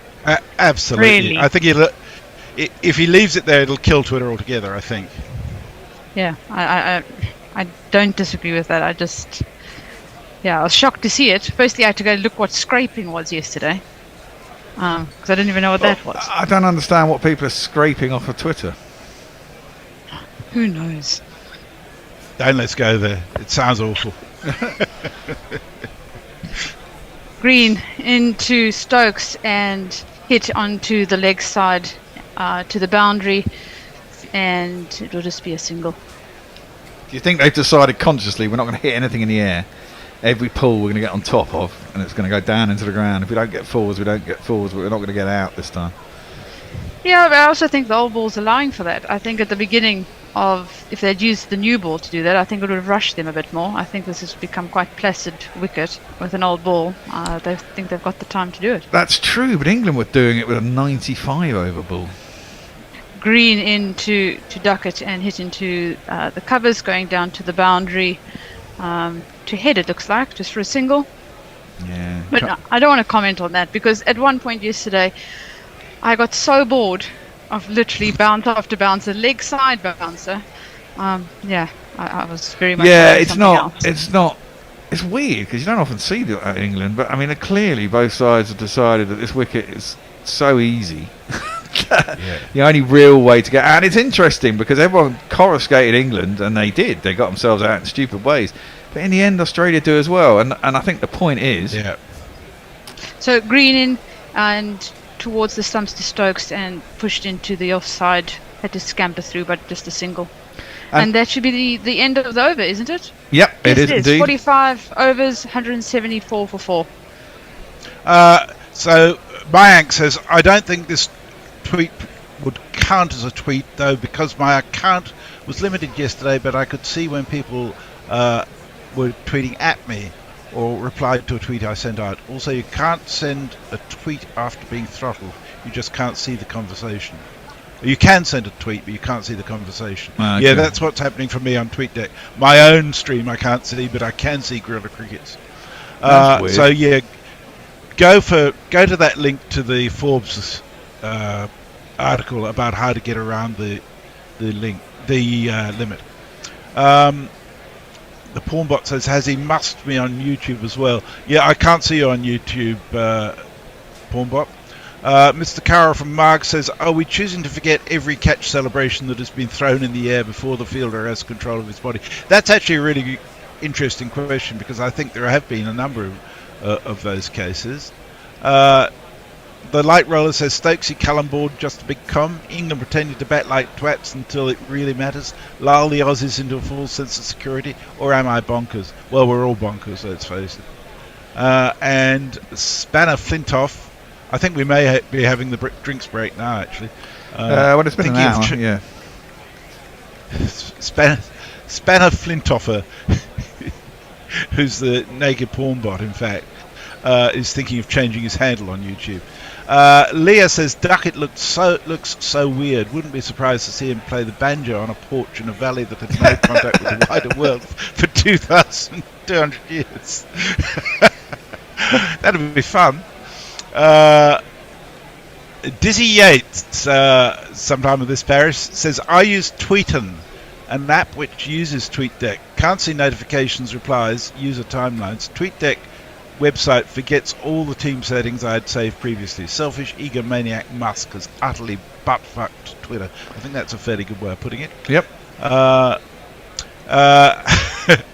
Absolutely. Really. I think if he leaves it there, it'll kill Twitter altogether, I think. Yeah, I don't disagree with that. I was shocked to see it. Firstly, I had to go look what scraping was yesterday. Because I didn't even know what that was. I don't understand what people are scraping off of Twitter. Who knows? Don't let's go there. It sounds awful. Green into Stokes and hit onto the leg side to the boundary, and it will just be a single. Do you think they've decided consciously we're not going to hit anything in the air? Every pull we're going to get on top of, and it's going to go down into the ground. If we don't get forwards, we don't get forwards, but we're not going to get out this time. Yeah, but I also think the old ball's allowing for that. I think at the beginning if they'd used the new ball to do that, I think it would have rushed them a bit more. I think this has become quite placid wicket with an old ball. They think they've got the time to do it. That's true, but England were doing it with a 95 over ball. Green into Duckett and hit into the covers, going down to the boundary to head, it looks like, just for a single. Yeah. But no, I don't want to comment on that, because at one point yesterday I got so bored of literally bounce after bouncer, leg side bouncer. I was very much. Yeah, it's not. It's weird because you don't often see that in England, but I mean, clearly both sides have decided that this wicket is so easy. The only real way to get out. And it's interesting because everyone coruscated England, and they did. They got themselves out in stupid ways. But in the end, Australia do as well. And I think the point is. Yeah. So Green in and towards the stumps to Stokes and pushed into the offside. Had to scamper through, but just a single. And that should be the end of the over, isn't it? Yep, yes, it is indeed. 45 overs, 174 for 4. So Mayank says, I don't think this tweet would count as a tweet, though, because my account was limited yesterday, but I could see when people were tweeting at me or replied to a tweet I sent out. Also, you can't send a tweet after being throttled. You just can't see the conversation. You can send a tweet, but you can't see the conversation. Okay. Yeah, that's what's happening for me on TweetDeck. My own stream I can't see, but I can see Gorilla Cricket's. So yeah, go to that link to the Forbes article about how to get around the limit. The Pornbot says, has he must be on YouTube as well? Yeah, I can't see you on YouTube, Pornbot. Mr. Carroll from Marg says, are we choosing to forget every catch celebration that has been thrown in the air before the fielder has control of his body? That's actually a really interesting question, because I think there have been a number of those cases. The light roller says, Stokesy Cullen board, just a big com. England pretending to bat like twats until it really matters. Lull the Aussies into a full sense of security. Or am I bonkers? Well, we're all bonkers, let's face it. And Spanner Flintoff, I think we may be having the drinks break now, actually. Well, it's been an hour, yeah. Spanner Flintoffer who's the naked porn bot, in fact, is thinking of changing his handle on YouTube. Leah says Duckett looks so weird. Wouldn't be surprised to see him play the banjo on a porch in a valley that had no contact with the wider world for 2,200 years. That'd be fun. Dizzy Yates, sometime of this parish, says I use Tweeten, an app which uses TweetDeck. Can't see notifications, replies, user timelines. TweetDeck website forgets all the team settings I had saved previously. Selfish egomaniac Musk has utterly butt-fucked Twitter. I think that's a fairly good way of putting it. Yep.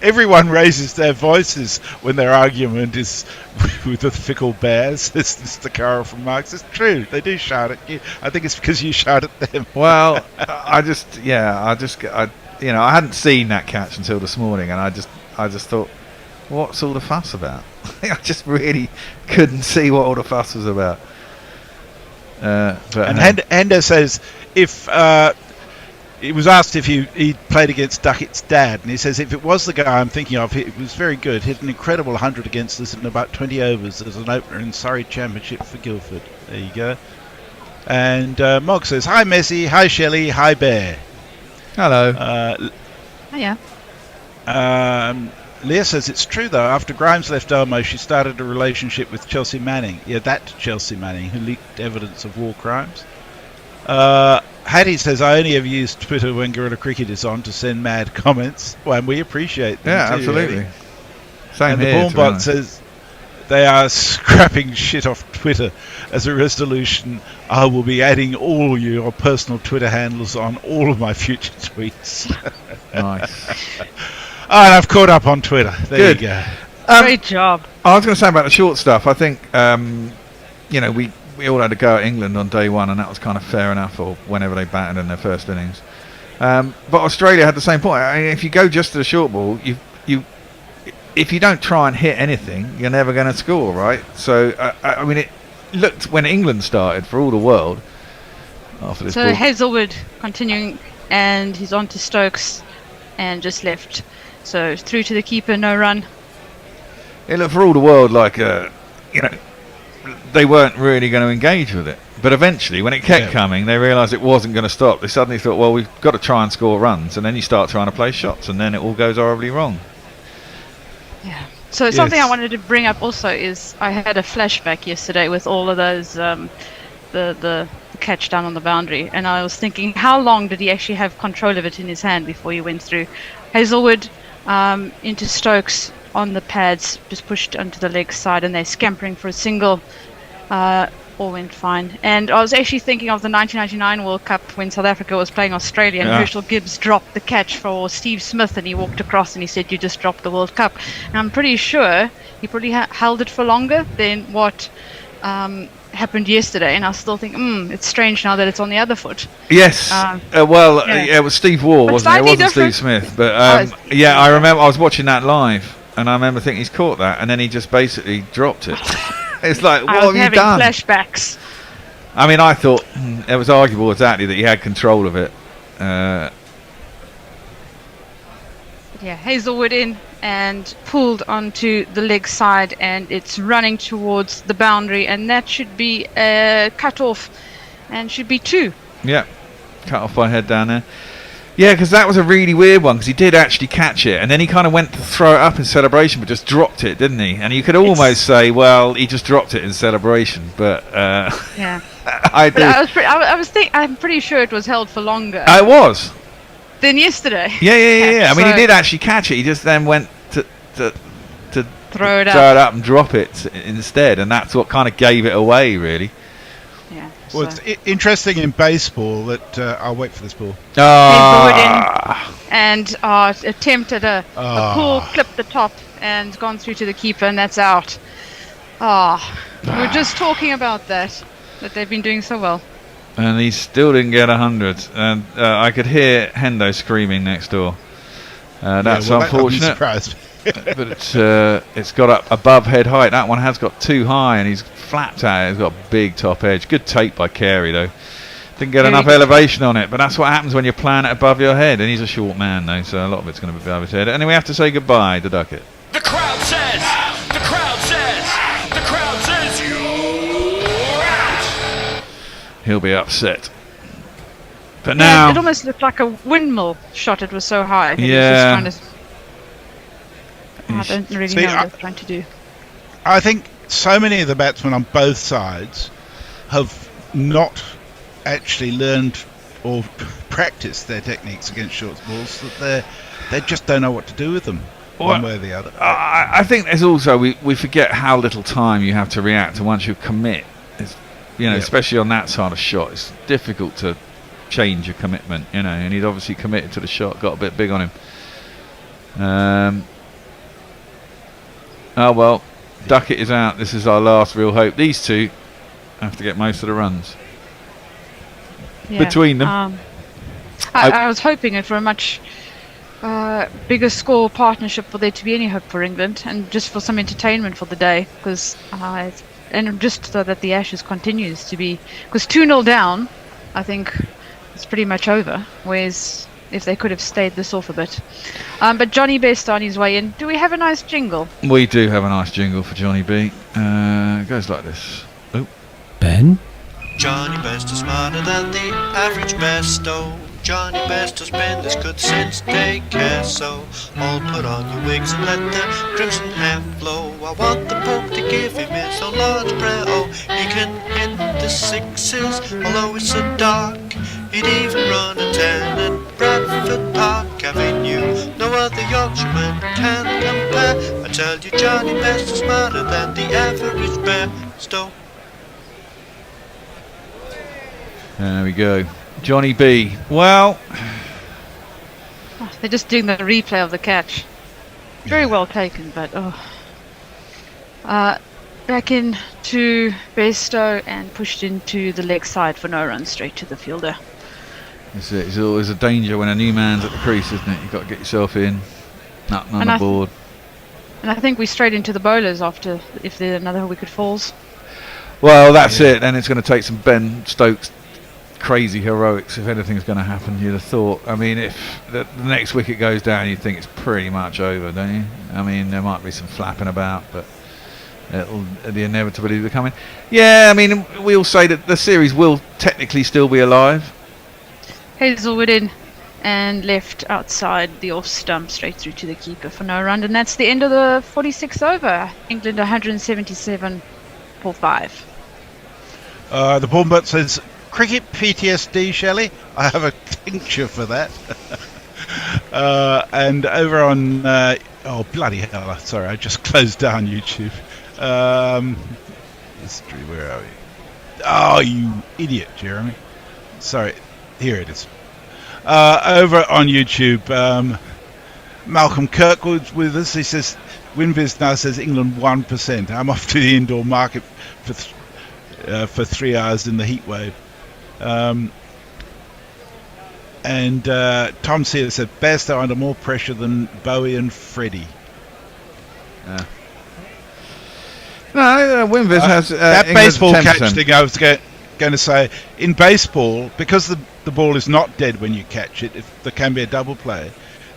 Everyone raises their voices when their argument is with the fickle bears, says Mr. Carroll from Marx. It's true, they do shout at you. I think it's because you shout at them. Well, I hadn't seen that catch until this morning, and I just thought, what's all the fuss about? I just really couldn't see what all the fuss was about. Hendo says if he was asked if he played against Duckett's dad, and he says if it was the guy I'm thinking of, it was very good. Hit an incredible 100 against us in about 20 overs as an opener in Surrey Championship for Guildford. There you go. And Mog says hi Messi, hi Shelley, hi Bear. Hello. Hiya. Leah says it's true though. After Grimes left Elmo, she started a relationship with Chelsea Manning. Yeah, that Chelsea Manning who leaked evidence of war crimes. Hattie says I only ever use Twitter when Gorilla Cricket is on to send mad comments. Well, and we appreciate them Yeah, too, absolutely. Hattie. Same and here. the Pornbot says they are scrapping shit off Twitter. As a resolution, I will be adding all your personal Twitter handles on all of my future tweets. Nice. And I've caught up on Twitter. There you go. Great job. I was going to say about the short stuff. I think we all had a go at England on day one, and that was kind of fair enough, or whenever they batted in their first innings. But Australia had the same point. I mean, if you go just to the short ball, if you don't try and hit anything, you're never going to score, right? So I mean, it looked when England started for all the world after this. So ball. Hazelwood continuing, and he's on to Stokes, and just left. So through to the keeper, no run. It looked for all the world like they weren't really going to engage with it. But eventually, when it kept coming, they realised it wasn't going to stop. They suddenly thought, well, we've got to try and score runs, and then you start trying to play shots, and then it all goes horribly wrong. Yeah. So something I wanted to bring up also is I had a flashback yesterday with all of those the catch down on the boundary, and I was thinking, how long did he actually have control of it in his hand before he went through? Hazelwood into Stokes on the pads, just pushed onto the leg side, and they're scampering for a single. All went fine. And I was actually thinking of the 1999 World Cup when South Africa was playing Australia, and Herschel Gibbs dropped the catch for Steve Smith, and he walked across and he said, "You just dropped the World Cup." And I'm pretty sure he probably held it for longer than what happened yesterday, and I still think, it's strange now that it's on the other foot. Yes. It was Steve Waugh, wasn't it? It wasn't different. Steve Smith. But I remember I was watching that live, and I remember thinking he's caught that, and then he just basically dropped it. It's like, what have you done? Flashbacks. I mean, I thought it was arguable exactly that he had control of it. Hazelwood in and pulled onto the leg side, and it's running towards the boundary, and that should be cut off, and should be 2. Yeah, cut off by head down there. Yeah, because that was a really weird one, because he did actually catch it, and then he kind of went to throw it up in celebration, but just dropped it, didn't he? And you could almost say, well, he just dropped it in celebration, but yeah. I do. I'm pretty sure it was held for longer. It was. Than yesterday. Yeah. I mean, he did actually catch it. He just then went to throw it up and drop it instead, and that's what kind of gave it away, really. Yeah. Well, it's interesting in baseball that I'll wait for this ball. And attempted a pull, clipped the top, and gone through to the keeper, and that's out. We were just talking about that they've been doing so well. And he still didn't get 100, and I could hear Hendo screaming next door. That's unfortunate. But it's got up above head height. That one has got too high, and he's flapped out. It's got a big top edge. Good take by Carey, though. Didn't get enough elevation on it, but that's what happens when you're playing it above your head. And he's a short man, though, so a lot of it's going to be above his head. And then we have to say goodbye to Duckett. The crowd says, the crowd says, the crowd says you're out. He'll be upset. But Yeah, now, it almost looked like a windmill shot. It was so high. I think Yeah. He was just trying to. I don't really See, know what they're trying to do. I think so many of the batsmen on both sides have not actually learned or practiced their techniques against short balls, that they just don't know what to do with them, one way or the other. I think there's also we forget how little time you have to react to once you commit. It's, especially on that side of shot, it's difficult to change your commitment. And he'd obviously committed to the shot, got a bit big on him. Oh well, Duckett is out. This is our last real hope. These two have to get most of the runs between them. I was hoping for a much bigger score partnership for there to be any hope for England, and just for some entertainment for the day, because and just so that the Ashes continues to be, because 2-0 down, I think it's pretty much over. Whereas if they could have stayed this off a bit, but Johnny Best on his way in. Do we have a nice jingle? We do have a nice jingle for Johnny B. It goes like this. Oh, Ben. Johnny Best is smarter than the average besto. Johnny Best has been this good since daycare, so all put on your wigs and let the crimson hair flow. I want the Pope to give him his own large prayer. Oh, he can hit the sixes, although it's so dark. He'd even run a 10 at Bradford Park Avenue. No other Yorkshireman can compare. I tell you, Johnny Best is smarter than the average besto. there we go. Johnny B. Well, They're just doing the replay of the catch. Very well taken, but back in to Bairstow and pushed into the leg side for no run, straight to the fielder. it's always a danger when a new man's at the crease, isn't it? You've got to get yourself in, nothing on the board. And I think we straight into the bowlers after, if there's another wicket falls. Well, that's it. And it's going to take some Ben Stokes crazy heroics if anything's going to happen. You'd have thought. I mean, if the next wicket goes down, you'd think it's pretty much over, don't you? I mean, there might be some flapping about, but the inevitability of coming. Yeah, I mean, we all say that the series will technically still be alive. Hazelwood in and left outside the off stump, straight through to the keeper for no run, and that's the end of the 46th over. England 177 for 5. The Bournemouth says, cricket PTSD, Shelley? I have a tincture for that. And over on... oh, bloody hell. Sorry, I just closed down YouTube. History, where are we? Oh, you idiot, Jeremy. Sorry, here it is. Over on YouTube, Malcolm Kirkwood's with us. He says, WinViz now says England 1%. I'm off to the indoor market for 3 hours in the heat wave. And Tom Sear said, Bairstow under more pressure than Bowie and Freddie. No, WinViz has that England baseball 10%. catch thing. I was going to say, in baseball, because the ball is not dead when you catch it, if there can be a double play,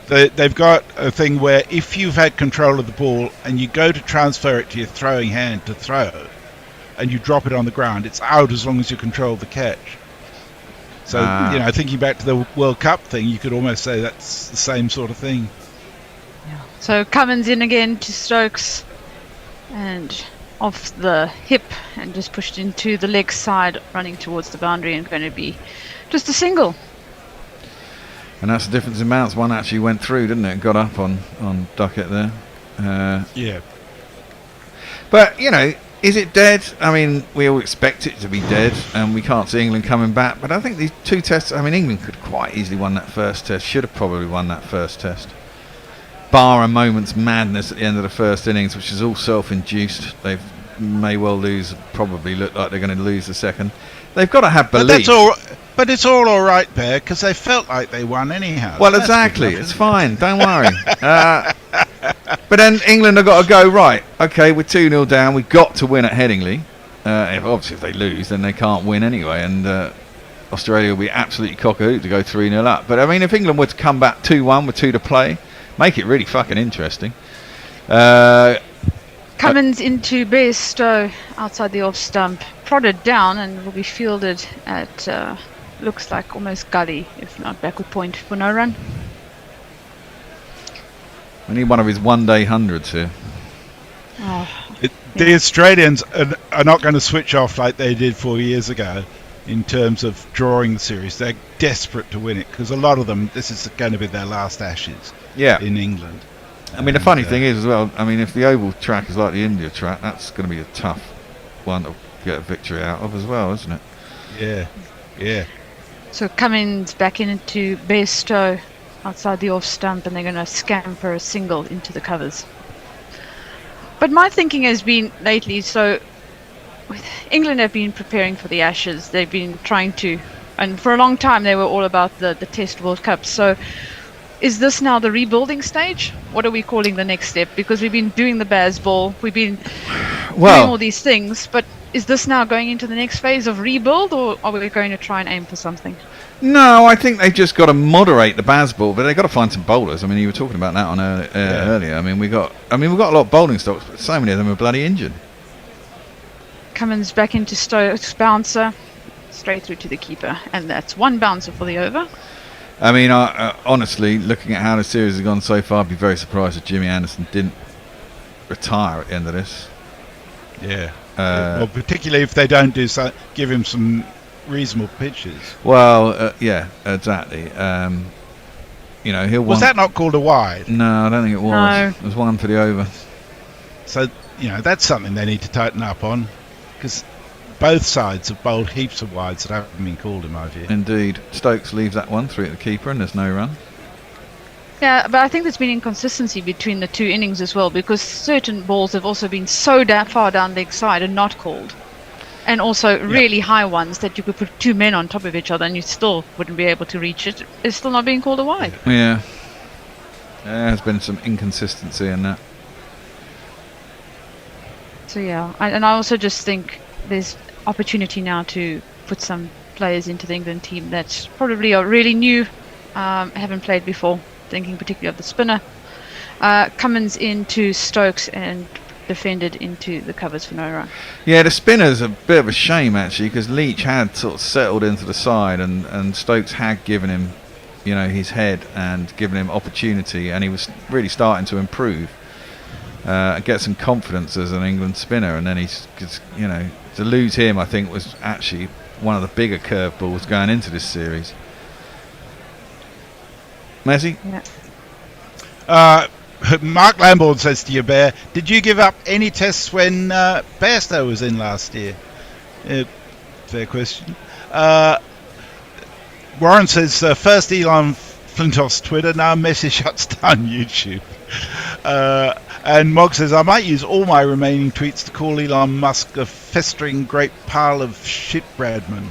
they've got a thing where if you've had control of the ball and you go to transfer it to your throwing hand to throw, and you drop it on the ground, it's out as long as you control the catch. So, thinking back to the World Cup thing, you could almost say that's the same sort of thing. So Cummins in again to Stokes, and off the hip, and just pushed into the leg side, running towards the boundary, and going to be just a single. And that's the difference in bounce. One actually went through, didn't it? Got up on Duckett there. Yeah. But, is it dead? I mean, we all expect it to be dead, and we can't see England coming back. But I think these two tests, England could quite easily won that first test. Should have probably won that first test. Bar a moment's madness at the end of the first innings, which is all self-induced. They may well lose, probably look like they're going to lose the second. They've got to have belief. But it's all right, Bear, because they felt like they won anyhow. Well, exactly. It's fine. Don't worry. But then England have got to go, right, OK, we're 2-0 down. We've got to win at Headingley. Obviously, if they lose, then they can't win anyway. And Australia will be absolutely cock-a-hoot to go 3-0 up. But, if England were to come back 2-1 with 2 to play, make it really fucking interesting. Cummins into Bairstow outside the off stump, prodded down and will be fielded at looks like almost gully, if not backward point for no run. We need one of his one-day hundreds here. The Australians are not going to switch off like they did 4 years ago in terms of drawing the series. They're desperate to win it because a lot of them, this is going to be their last Ashes in England. I mean, the funny thing is as well, I mean, if the oval track is like the India track, that's going to be a tough one to get a victory out of as well, isn't it? Yeah. So Cummins back into Bairstow outside the off stump, and they're going to scamper a single into the covers. But my thinking has been lately, so England have been preparing for the Ashes. They've been trying to, and for a long time they were all about the Test World Cup. So is this now the rebuilding stage? What are we calling the next step? Because we've been doing the Bazball, we've been doing all these things, but is this now going into the next phase of rebuild, or are we going to try and aim for something? No, I think they've just got to moderate the Bazball, but they've got to find some bowlers. I mean, you were talking about that on earlier. I mean, we've got a lot of bowling stocks, but so many of them are bloody injured. Cummins back into Stokes, bouncer, straight through to the keeper, and that's one bouncer for the over. I mean, honestly, looking at how the series has gone so far, I'd be very surprised if Jimmy Anderson didn't retire at the end of this. Yeah. Well, particularly if they don't give him some reasonable pitches. Well, yeah, exactly. He'll. Was that not called a wide? No, I don't think it was. No. It was one for the over. So that's something they need to tighten up on, because both sides have bowled heaps of wides that haven't been called, in my view. Indeed. Stokes leaves that one through at the keeper, and there's no run. Yeah, but I think there's been inconsistency between the two innings as well, because certain balls have also been so far down leg side and not called, and also really high ones that you could put two men on top of each other and you still wouldn't be able to reach it. It's still not being called a wide. Yeah. There has been some inconsistency in that. So yeah, and I also just think there's opportunity now to put some players into the England team that probably are really new, haven't played before. Thinking particularly of the spinner. Cummins into Stokes and defended into the covers for no run. Yeah, the spinner's a bit of a shame actually, because Leach had sort of settled into the side, and Stokes had given him, his head and given him opportunity, and he was really starting to improve, get some confidence as an England spinner, and then to lose him, I think, was actually one of the bigger curveballs going into this series. Messi? Yeah. Mark Lambourne says to you, Bear, did you give up any tests when Bairstow was in last year? Fair question. Warren says, first Elon Flintoff's Twitter, now Messi shuts down YouTube. And Mog says, I might use all my remaining tweets to call Elon Musk a festering great pile of shit, Bradman.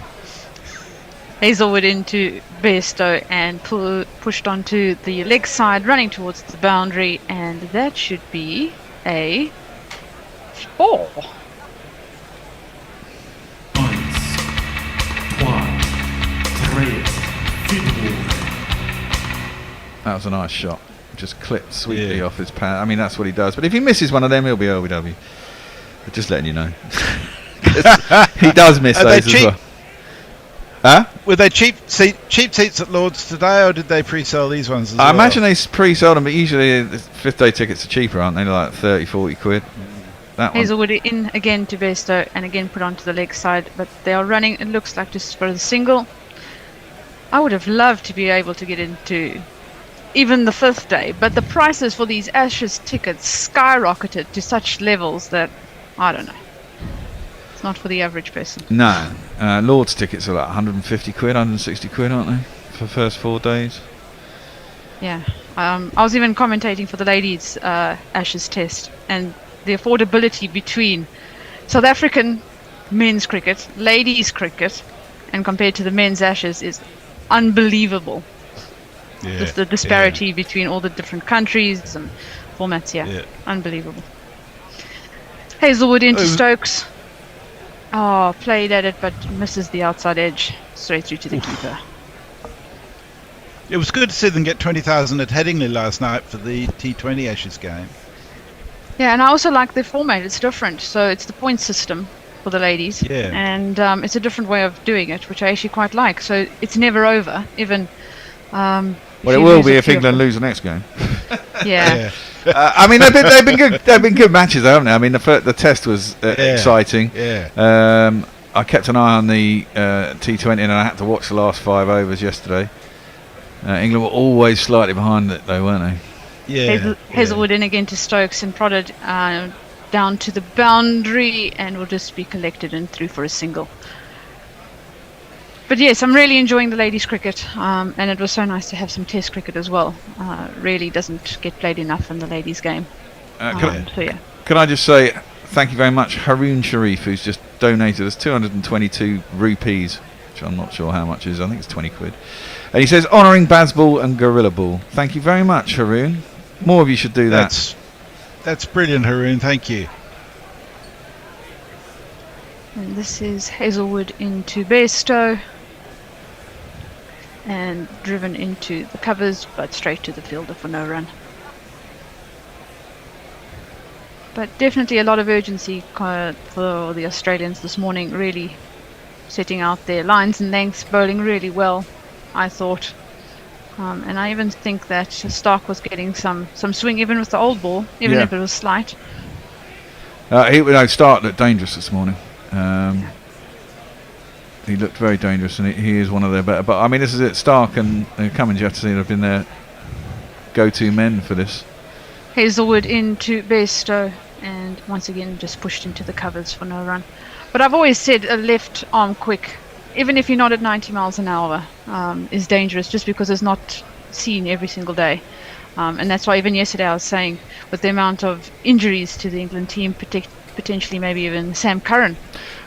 Hazelwood into Bairstow and pushed onto the leg side, running towards the boundary, and that should be a 4. That was a nice shot. Just clipped sweetly off his pad. I mean, that's what he does. But if he misses one of them, he'll be LBW. But just letting you know. He does miss those as well. Huh? Were they cheap seats at Lord's today, or did they pre-sell these ones as well? I imagine they pre-sold them, but usually the fifth day tickets are cheaper, aren't they? They're like 30, 40 quid. That Hazelwood in again to Bairstow and again put onto the leg side, but they are running, it looks like, just for the single. I would have loved to be able to get into even the fifth day, but the prices for these Ashes tickets skyrocketed to such levels that, I don't know. It's not for the average person. No. Lord's tickets are like 150 quid, 160 quid, aren't they? For the first 4 days. Yeah. I was even commentating for the ladies' Ashes test, and the affordability between South African men's cricket, ladies' cricket, and compared to the men's Ashes is unbelievable. Yeah, Just the disparity between all the different countries and formats, unbelievable. Hazelwood into Stokes. Oh, played at it but misses the outside edge, straight through to the keeper. It was good to see them get 20,000 at Headingley last night for the T20 Ashes game. Yeah, and I also like the format. It's different. So it's the point system for the ladies. Yeah. And it's a different way of doing it, which I actually quite like. So it's never over, even. Well, it will be if England lose the next game. Yeah. I mean, they've been good. They've been good matches, haven't they? I mean, the test was exciting. Yeah. I kept an eye on the T20, and I had to watch the last 5 overs yesterday. England were always slightly behind it, though, weren't they? Yeah. Hazelwood in again to Stokes and prodded down to the boundary, and will just be collected and through for a single. But yes, I'm really enjoying the ladies' cricket, and it was so nice to have some Test cricket as well. Really doesn't get played enough in the ladies' game. So yeah. Can I just say thank you very much, Haroon Sharif, who's just donated us 222 rupees, which I'm not sure how much is. I think it's 20 quid. And he says, honouring Bazball and Gorilla Ball. Thank you very much, Haroon. More of you should do that. That's brilliant, Haroon. Thank you. And this is Hazelwood into Bairstow. And driven into the covers, but straight to the fielder for no run. But definitely a lot of urgency for the Australians this morning, really setting out their lines and lengths, bowling really well, I thought. And I even think that Stark was getting some swing even with the old ball, even if it was slight. Stark looked dangerous this morning. He looked very dangerous, and he is one of their better. But I mean, this is it. Stark and Cummins, you have to see, have been their go-to men for this. Hazelwood into Bairstow, and once again just pushed into the covers for no run. But I've always said a left arm quick, even if you're not at 90 miles an hour, is dangerous, just because it's not seen every single day. And that's why even yesterday I was saying, with the amount of injuries to the England team, potentially maybe even Sam Curran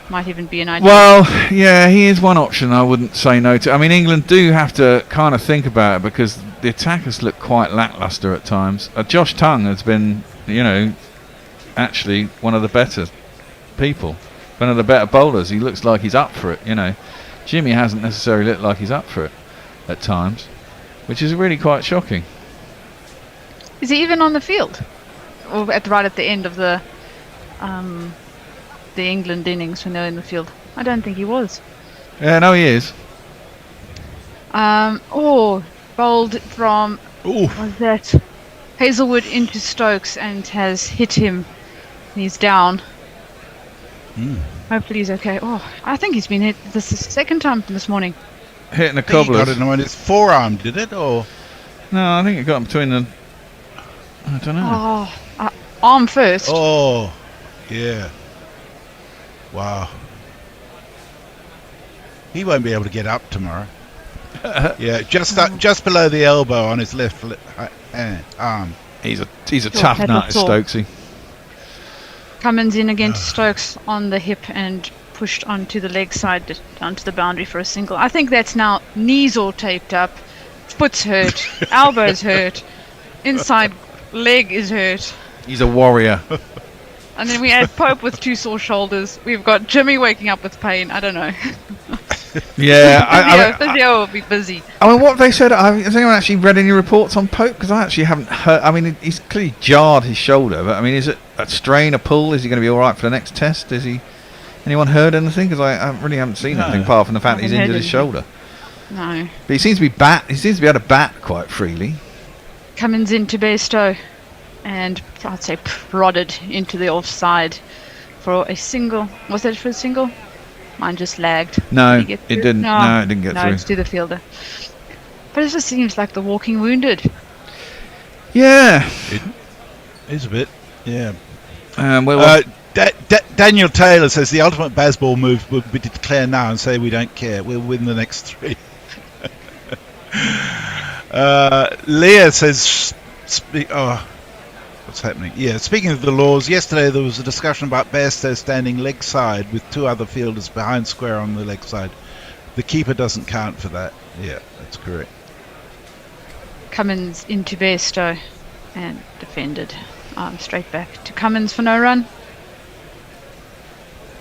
might even be an idea. Well, yeah, he is one option I wouldn't say no to. I mean, England do have to kind of think about it, because the attackers look quite lacklustre at times. Josh Tongue has been, actually one of the better people, one of the better bowlers. He looks like he's up for it, Jimmy hasn't necessarily looked like he's up for it at times, which is really quite shocking. Is he even on the field? Or right at the end of the England innings when they're in the field? I don't think he was. Yeah, no, he is. Bowled from was that Hazelwood into Stokes and has hit him. He's down. Hopefully he's okay. I think he's been hit. This is the second time this morning. Hitting the cobblers. I don't know, on his forearm, did it, or? No, I think it got him between the. I don't know. Arm first. Oh, yeah. Wow. He won't be able to get up tomorrow. Yeah, just below the elbow on his left arm. He's a tough nut, is Stokesy. Cummins in again to Stokes on the hip and pushed onto the leg side, onto the boundary for a single. I think that's now knees all taped up, foot's hurt, elbows hurt, inside leg is hurt. He's a warrior. And then we add Pope with 2 sore shoulders. We've got Jimmy waking up with pain. I don't know. Yeah, physio will be busy. I mean, what they said. Has anyone actually read any reports on Pope? Because I actually haven't heard. I mean, he's clearly jarred his shoulder. But I mean, is it a strain, a pull? Is he going to be all right for the next test? Is he? Anyone heard anything? Because I really haven't seen anything apart from the fact that he's injured his shoulder. No. But he seems to be able to bat quite freely. Cummins into Bairstow, and I'd say prodded into the offside for a single. Was that for a single? Mine just lagged. No, it didn't. No, it didn't get through. No, it's to the fielder. But it just seems like the walking wounded. Yeah. It is a bit, yeah. Daniel Taylor says the ultimate Bazball move would be to declare now and say we don't care. We'll win the next 3. Leah says... what's happening? Yeah, speaking of the laws, yesterday there was a discussion about Bairstow standing leg side with 2 other fielders behind square on the leg side. The keeper doesn't count for that. Yeah, that's correct. Cummins into Bairstow and defended. Straight back to Cummins for no run.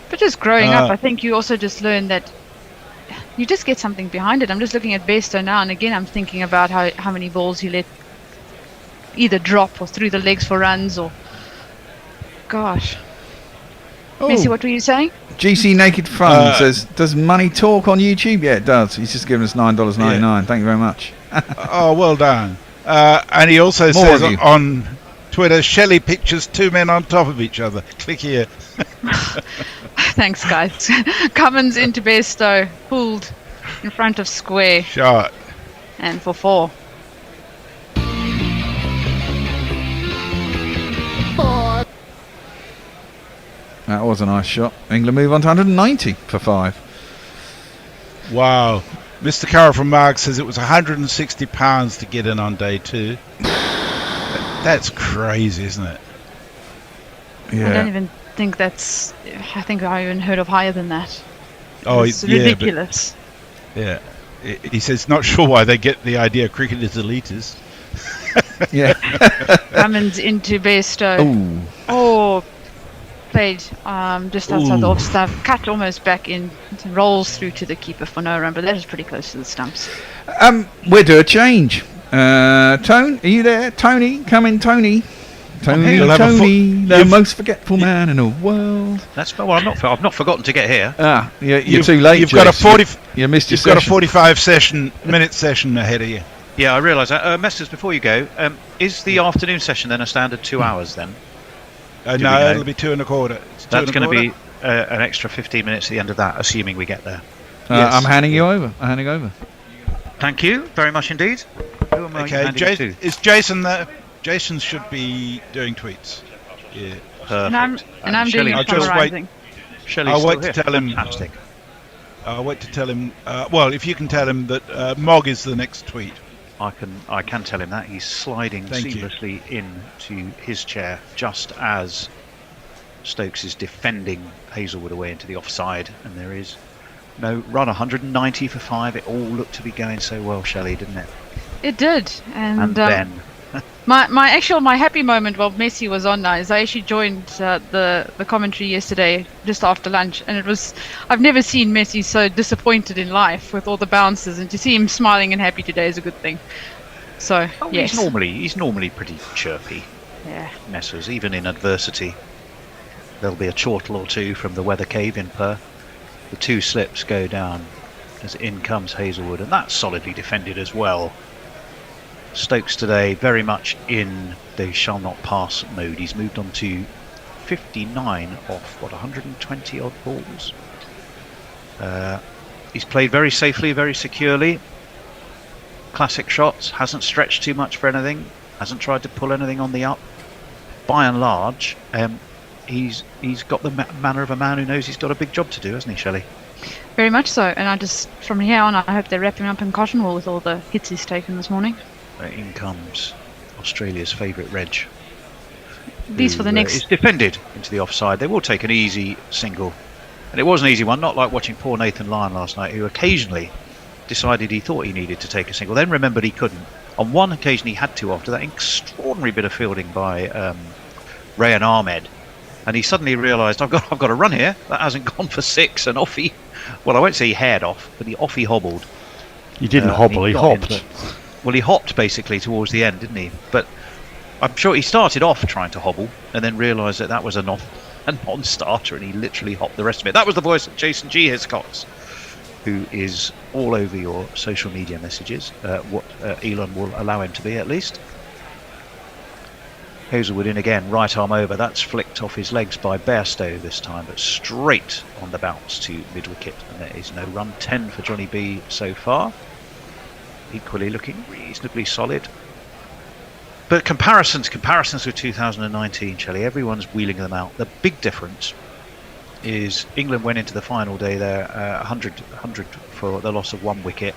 But just growing up, I think you also just learn that you just get something behind it. I'm just looking at Bairstow now, and again I'm thinking about how many balls you let either drop or through the legs for runs, or gosh. Oh. Missy, what were you saying? GC Naked Fun says, "Does money talk on YouTube?" Yeah, it does. He's just given us $9.99. Yeah. Thank you very much. Oh, well done. And he also More says of you. on Twitter, Shelley pictures two men on top of each other. Click here. Thanks, guys. Cummins into Bairstow, pulled in front of square. Shot. And for 4. That was a nice shot. England move on to 190 for 5. Wow. Mr. Carroll from Mark says it was £160 to get in on day 2. That's crazy, isn't it? I don't even think that's... I think I even heard of higher than that. Oh, It's yeah, ridiculous. Yeah. He says not sure why they get the idea cricket is elitist. Yeah. Cummins into Bairstow. Ooh. Oh, played just outside the Ooh. off stump. Cut almost back in. Rolls through to the keeper for no run, but that is pretty close to the stumps. We'll do a change. Tone, are you there? Tony, come in, Tony. Tony, You'll have a Tony, the most forgetful man in the world. That's well. I've not forgotten to get here. Ah, you're too late. You've got a 40. You missed your You've got a session. 45-minute session ahead of you. Yeah, I realise that. Messers, before you go, is the afternoon session then a standard 2 hours then? Do we No, know? it'll be 2 1/4. It's That's 2 going to 1/4. be an extra 15 minutes at the end of that, assuming we get there. Yes. I'm handing you over. Thank you very much indeed. Who am I Okay, handing it to? is Jason there? Jason should be doing tweets. Yeah. Perfect. And I'm doing I'll a just summarising. Shelley's I'll still wait to here. tell him. Fantastic. I'll wait to tell him. Well, if you can tell him that Mog is the next tweet. I can tell him that he's sliding Thank you. seamlessly into his chair just as Stokes is defending Hazelwood away into the offside, and there is no run. 190 for 5. It all looked to be going so well, Shelley, didn't it? It did. And then my happy moment while Messi was on now is I actually joined the commentary yesterday just after lunch, and I've never seen Messi so disappointed in life with all the bounces, and to see him smiling and happy today is a good thing. So yes, he's normally pretty chirpy. Yeah. Messers, even in adversity. There'll be a chortle or two from the weather cave in Perth. The 2 slips go down as in comes Hazelwood, and that's solidly defended as well. Stokes today very much in the shall not pass mode. He's moved on to 59 off 120 odd balls. He's played very safely, very securely. Classic shots, hasn't stretched too much for anything, hasn't tried to pull anything on the up. By and large, he's got the manner of a man who knows he's got a big job to do, hasn't he, Shelley? very much so. And I just from here on, I hope they wrap him up in cotton wool with all the hits he's taken this morning. In comes Australia's favourite Reg. These for the next. Is defended into the offside. They will take an easy single, and it was an easy one. Not like watching poor Nathan Lyon last night, who occasionally decided he thought he needed to take a single, then remembered he couldn't. On one occasion he had to after that extraordinary bit of fielding by Rayan Ahmed, and he suddenly realised I've got to run here. That hasn't gone for 6, and off he. Well, I won't say he haired off, but he hobbled. He didn't hobble, he hopped. Well, he hopped basically towards the end, didn't he? But I'm sure he started off trying to hobble and then realised that was a non-starter, and he literally hopped the rest of it. That was the voice of Jason G. Hiscox, who is all over your social media messages. What Elon will allow him to be, at least. Hazelwood in again, right arm over. That's flicked off his legs by Bairstow this time, but straight on the bounce to mid-wicket. And there is no run. 10 for Johnny B so far. Equally looking reasonably solid. But comparisons with 2019, Shelley, everyone's wheeling them out. The big difference is England went into the final day there 100 for the loss of 1 wicket,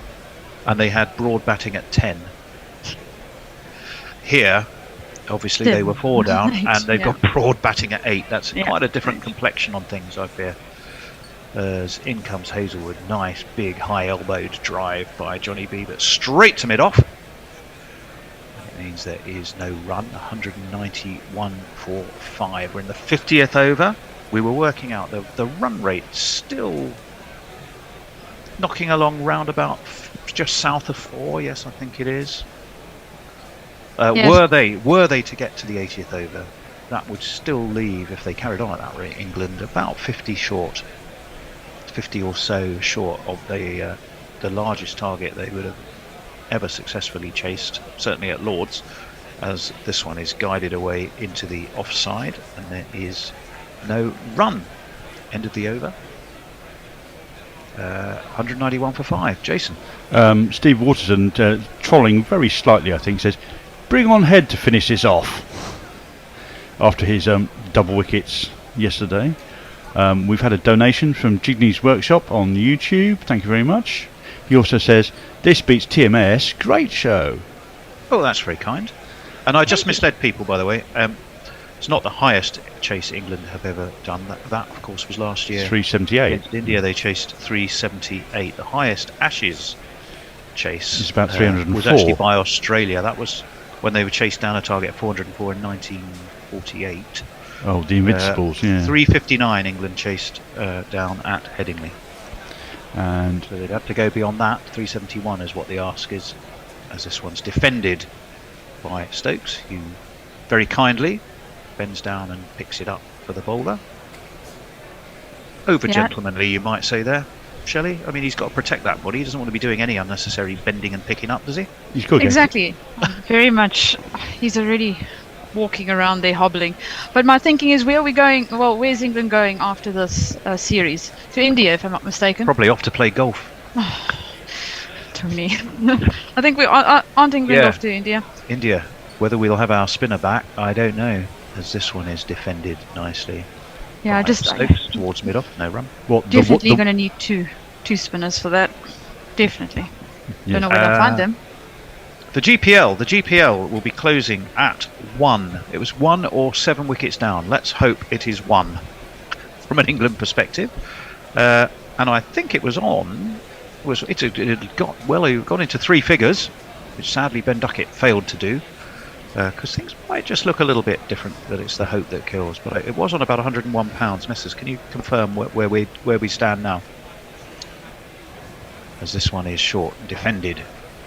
and they had Broad batting at 10. Here, obviously they were 4 down, 8, and they've yeah. got Broad batting at 8. That's quite a different complexion on things, I fear. As in comes Hazelwood, nice big high elbowed drive by Johnny B, but straight to mid-off. It means there is no run. 191 for 5. We're in the 50th over. We were working out the run rate still knocking along round about just south of 4. Yes, I think it is. Yes. Were they to get to the 80th over, that would still leave, if they carried on at that rate, England about 50 or so short of the largest target they would have ever successfully chased, certainly at Lord's, as this one is guided away into the offside, and there is no run. End of the over. 191 for 5. Jason. Steve Waterton, trolling very slightly, I think, says, "Bring on Head to finish this off." After his double wickets yesterday. We've had a donation from Jigny's Workshop on YouTube. Thank you very much. He also says, "This beats TMS. Great show." Oh, that's very kind. And I just misled people, by the way. It's not the highest chase England have ever done. That of course, was last year. 378. Against India, they chased 378. The highest Ashes chase It's about 304. was actually by Australia. That was when they were chased down a target of 404 in 1948. Oh, the Invincibles, yeah. 359 England chased down at Headingley. And so they'd have to go beyond that. 371 is what the ask is, as this one's defended by Stokes, who very kindly bends down and picks it up for the bowler. Over gentlemanly, you might say there, Shelley. I mean, he's got to protect that body. He doesn't want to be doing any unnecessary bending and picking up, does he? He's good. Exactly. Very much. He's already walking around there hobbling. But my thinking is, where are we going? Well, where's England going after this series? To India, if I'm not mistaken. Probably off to play golf. Tony. I think we aren't England off to India. India. Whether we'll have our spinner back, I don't know, as this one is defended nicely. Yeah, just Stokes towards mid-off, no run. Definitely going to need two spinners for that. Definitely. Don't know where they'll find them. The GPL will be closing at 1. It was 1 or 7 wickets down. Let's hope it is 1 from an England perspective. And I think it was on. It had gone into 3 figures, which sadly Ben Duckett failed to do. Because things might just look a little bit different, that it's the hope that kills. But it was on about £101. Messrs, can you confirm where we stand now? As this one is short, defended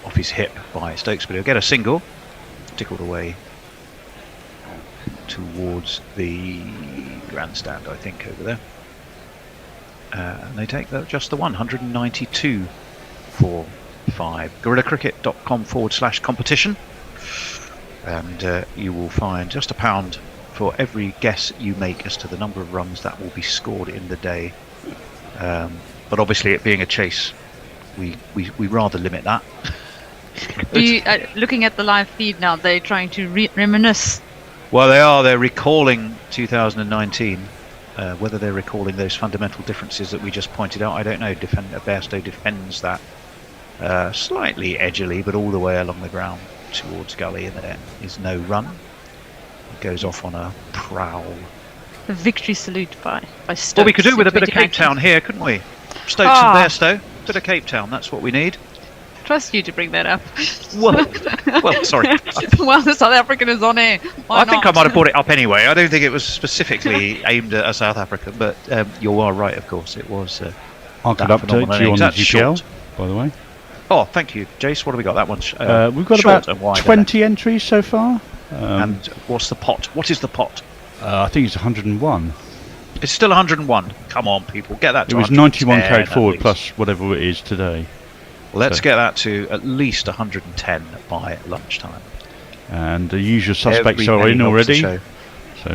off his hip by Stokes, but he'll get a single, tickled away towards the grandstand, I think, over there. And they take just the 192 for 5. GorillaCricket.com/competition. And you will find just £1 for every guess you make as to the number of runs that will be scored in the day. But obviously, it being a chase, we rather limit that. Looking at the live feed now, they're trying to reminisce. Well, they are. They're recalling 2019. Whether they're recalling those fundamental differences that we just pointed out, I don't know. Bairstow defends that slightly edgily, but all the way along the ground towards gully, and there is no run. It goes off on a prowl. A victory salute by Stokes. Well, we could do with a bit of Cape Town here, couldn't we? Stokes and Bairstow. Bit of Cape Town, that's what we need. Trust you to bring that up. Well, sorry. Well, the South African is on air. I think I might have brought it up anyway. I don't think it was specifically aimed at a South African, but you are right, of course. It was. I could update you on the GPL, by the way. Oh, thank you, Jace. What have we got? That one's we've got about 20 entries so far. And what's the pot? What is the pot? I think it's 101. It's still 101. Come on, people, get that. It was 91 carried forward plus whatever it is today. Let's get that to at least 110 by lunchtime. And the usual suspects are in already. So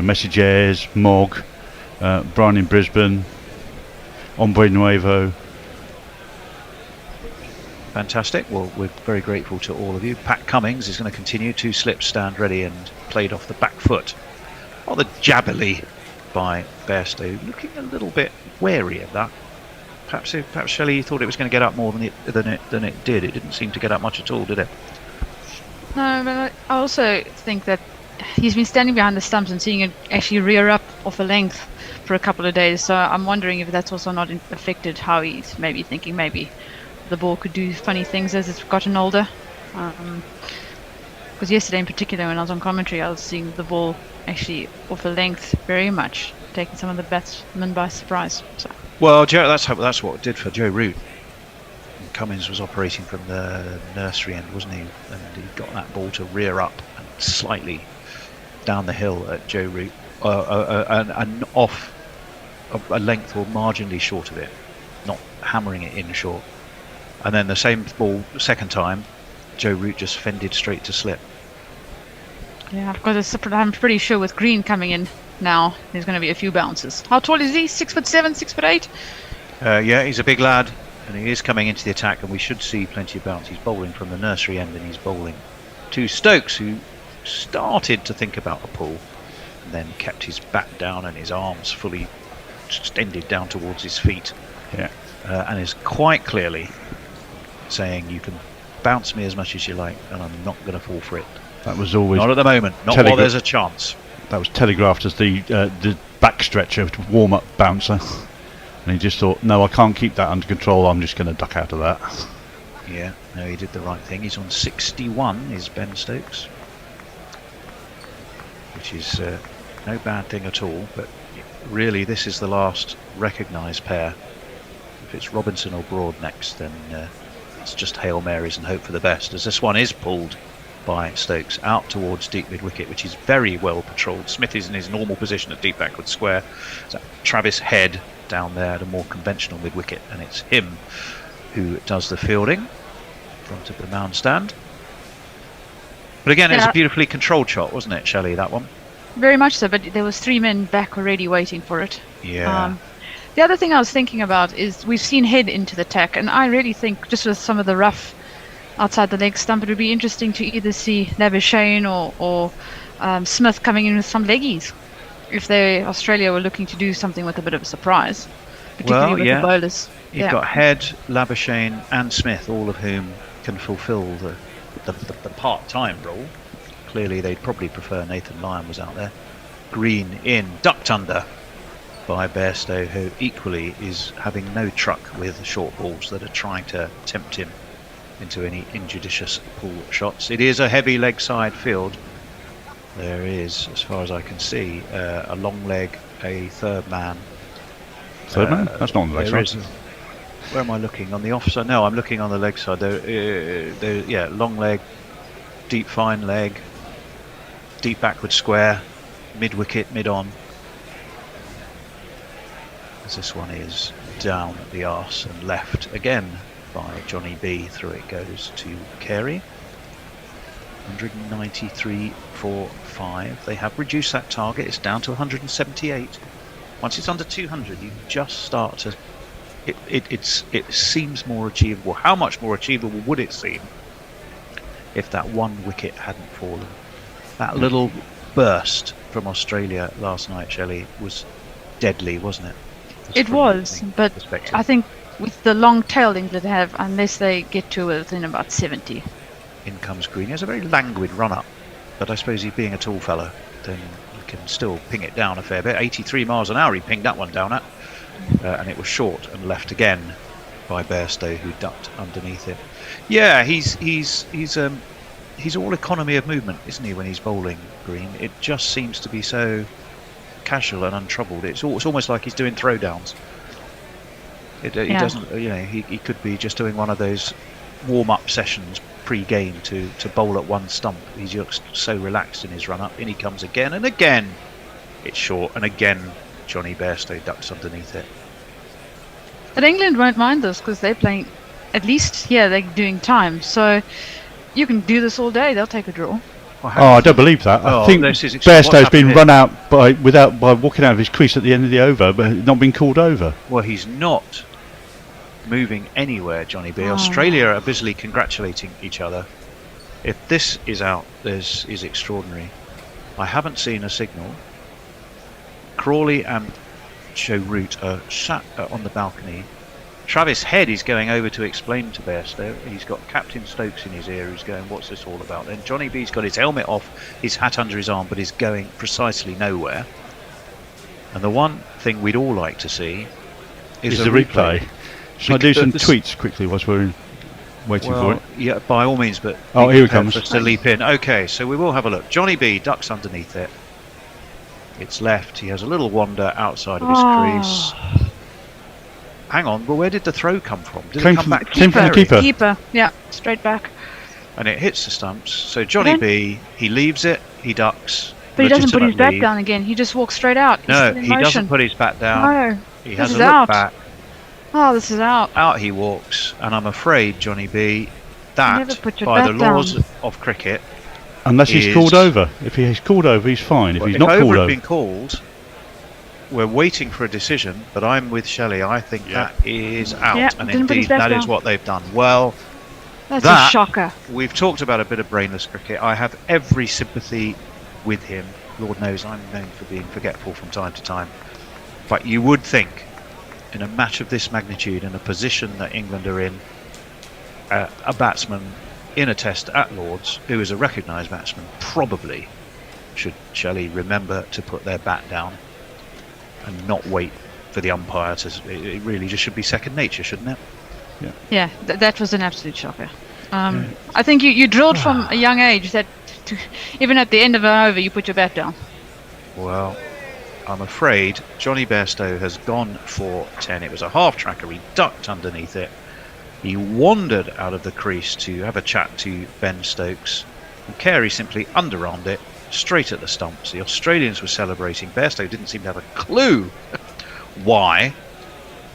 Messages, Mog, Brian in Brisbane, Hombre Nuevo. Fantastic. Well, we're very grateful to all of you. Pat Cummings is going to continue. 2 slips, stand ready, and played off the back foot. Oh, the jabbily by Bairstow, looking a little bit wary of that. Perhaps Shelley thought it was going to get up more than it did. It didn't seem to get up much at all, did it? No, but I also think that he's been standing behind the stumps and seeing it actually rear up off a length for a couple of days. So I'm wondering if that's also not affected how he's maybe thinking maybe the ball could do funny things as it's gotten older. Because yesterday in particular, when I was on commentary, I was seeing the ball actually off a length very much, taking some of the batsmen by surprise. So. Well, Joe, that's what it did for Joe Root. Cummins was operating from the nursery end, wasn't he? And he got that ball to rear up and slightly down the hill at Joe Root, and off a length or marginally short of it, not hammering it in short. And then the same ball second time, Joe Root just fended straight to slip. Yeah, I've got I'm pretty sure with Green coming in now, there's going to be a few bounces. How tall is he? 6'7", 6'8"? Yeah, he's a big lad, and he is coming into the attack, and we should see plenty of bounce. He's bowling from the nursery end, and he's bowling to Stokes, who started to think about a pull, and then kept his back down and his arms fully extended down towards his feet. Yeah. And is quite clearly saying, you can bounce me as much as you like, and I'm not going to fall for it. That was always not at the moment, not while there's a chance. That was telegraphed as the backstretcher warm-up bouncer, and he just thought, no, I can't keep that under control, I'm just going to duck out of that. Yeah, no, he did the right thing. He's on 61, is Ben Stokes, which is no bad thing at all, but really this is the last recognised pair. If it's Robinson or Broad next, then it's just Hail Marys and hope for the best, as this one is pulled by Stokes out towards deep mid-wicket, which is very well patrolled. Smith is in his normal position at deep backward square. So Travis Head down there at a more conventional mid-wicket, and it's him who does the fielding in front of the mound stand. But again, it was a beautifully controlled shot, wasn't it, Shelley, that one? Very much so, but there was 3 men back already waiting for it. Yeah. The other thing I was thinking about is we've seen Head into the tack, and I really think just with some of the rough outside the leg stump, it would be interesting to either see Labuschagne or Smith coming in with some leggies if Australia were looking to do something with a bit of a surprise, particularly with the bowlers. You've got Head, Labuschagne and Smith, all of whom can fulfil the part-time role. Clearly they'd probably prefer Nathan Lyon was out there. Green in, ducked under by Bairstow, who equally is having no truck with short balls that are trying to tempt him into any injudicious pull shots. It is a heavy leg side field. There is, as far as I can see, a long leg, a third man. Third man? That's not on the leg side. Where am I looking? On the off side? No, I'm looking on the leg side. Yeah, long leg, deep fine leg, deep backward square, mid wicket, mid on. As this one is down at the arse and left again by Johnny B. Through it goes to Carey. 193.45. They have reduced that target. It's down to 178. Once it's under 200, you just start to. It seems more achievable. How much more achievable would it seem if that one wicket hadn't fallen? That little burst from Australia last night, Shelley, was deadly, wasn't it? It was, but I think with the long tail England have, unless they get to within about 70. In comes Green. He has a very languid run-up, but I suppose he's being a tall fellow, then he can still ping it down a fair bit. 83 miles an hour he pinged that one down at, and it was short and left again by Bairstow, who ducked underneath it. Yeah, he's all economy of movement, isn't he, when he's bowling, Green? It just seems to be so casual and untroubled. It's almost like he's doing throwdowns. He doesn't, he could be just doing one of those warm-up sessions pre-game to bowl at one stump. He's just so relaxed in his run-up. In he comes again and again. It's short, and again Johnny Bairstow ducks underneath it. But England won't mind this because they're playing, at least here they're doing time. So you can do this all day. They'll take a draw. I don't believe that. I think Bairstow's been run out by walking out of his crease at the end of the over, but not been called over. Well, he's not moving anywhere, Johnny B. Australia are busily congratulating each other. If this is out, this is extraordinary. I haven't seen a signal. Crawley and Joe Root are sat on the balcony. Travis Head is going over to explain to Bairstow. He's got Captain Stokes in his ear who's going, what's this all about? Then Johnny B's got his helmet off, his hat under his arm, but is going precisely nowhere. And the one thing we'd all like to see is the replay. Shall I do some tweets quickly whilst we're waiting for it? Yeah, by all means, but here he comes. For us to leap in. Okay, so we will have a look. Johnny B ducks underneath it. It's left. He has a little wander outside of his crease. Hang on, but where did the throw come from? Did it come back? Came from the keeper. Keeper, yeah, straight back. And it hits the stumps. So Johnny B, he leaves it, he ducks, But he doesn't put his bat legitimately- down again. He just walks straight out. He's No, still in he motion. doesn't put his bat down. No. He This has a is look out. back. Oh, this is out. Out he walks, and I'm afraid, Johnny B, Never that put your by the bat down. laws of cricket, Unless he's is- called over. If he's called over, he's fine. If he's if not over called had over, been called, we're waiting for a decision. But I'm with Shelley. I think that is out, Yeah, and didn't put his indeed bat that is down. what they've done. Well, That's that, a shocker. We've talked about a bit of brainless cricket. I have every sympathy with him. Lord knows I'm known for being forgetful from time to time. But you would think, in a match of this magnitude, in a position that England are in, a batsman in a test at Lords, who is a recognised batsman, probably should, Shelley, remember to put their bat down and not wait for the umpire to. It really just should be second nature, shouldn't it? Yeah, that was an absolute shocker. I think you drilled from a young age that even at the end of an over, you put your bat down. Well, I'm afraid Johnny Bairstow has gone for 10. It was a half tracker. He ducked underneath it. He wandered out of the crease to have a chat to Ben Stokes. And Carey simply underarmed it straight at the stumps. The Australians were celebrating. Bairstow didn't seem to have a clue why.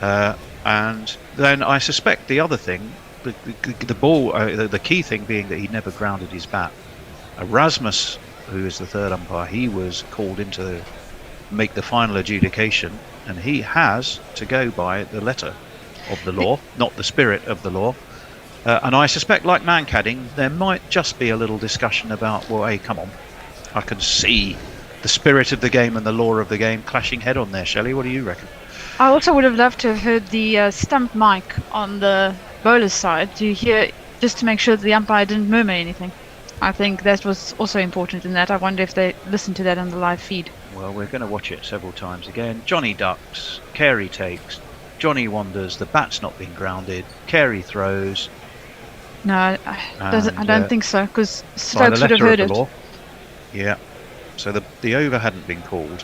And then I suspect the other thing, the ball, the key thing being that he never grounded his bat. Erasmus, who is the third umpire, he was called in to make the final adjudication, and he has to go by the letter of the law, not the spirit of the law. And I suspect, like Mancadding, there might just be a little discussion about, well, hey, come on, I can see the spirit of the game and the law of the game clashing head on there. Shelley, what do you reckon? I also would have loved to have heard the stump mic on the bowler's side to hear, just to make sure that the umpire didn't murmur anything. I think that was also important in that. I wonder if they listened to that on the live feed. Well, we're going to watch it several times again. Johnny ducks, Carey takes, Johnny wanders, the bat's not been grounded, Carey throws. No, I don't think so, because By the Stokes would have letter heard of it. the law. Yeah. So the over hadn't been called.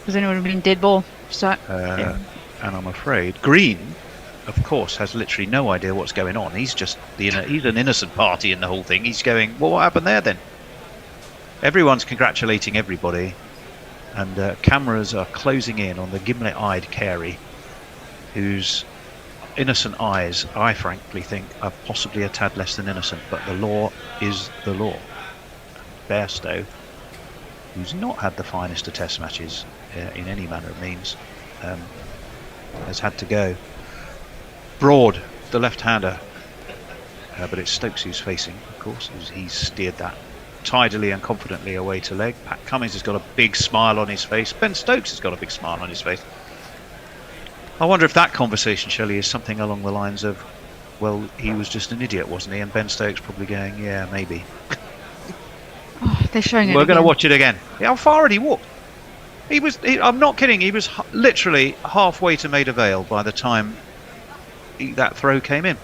Because then it would have been dead ball. So, And I'm afraid Green, of course, has literally no idea what's going on. He's just he's an innocent party in the whole thing. He's going, well, what happened there then? Everyone's congratulating everybody, and cameras are closing in on the gimlet-eyed Carey, whose innocent eyes, I frankly think, are possibly a tad less than innocent. But the law is the law. Bairstow, who's not had the finest of test matches in any manner of means, has had to go. Broad, the left-hander, but it's Stokes who's facing, of course. He's steered that tidily and confidently away to leg. Pat Cummins has got a big smile on his face. Ben Stokes has got a big smile on his face. I wonder if that conversation, Shelley, is something along the lines of, well, he was just an idiot, wasn't he? And Ben Stokes probably going, yeah, maybe. they're showing it We're going to again. watch it again. How far had he walked? I'm not kidding. He was literally halfway to Maida Vale by the time that throw came in.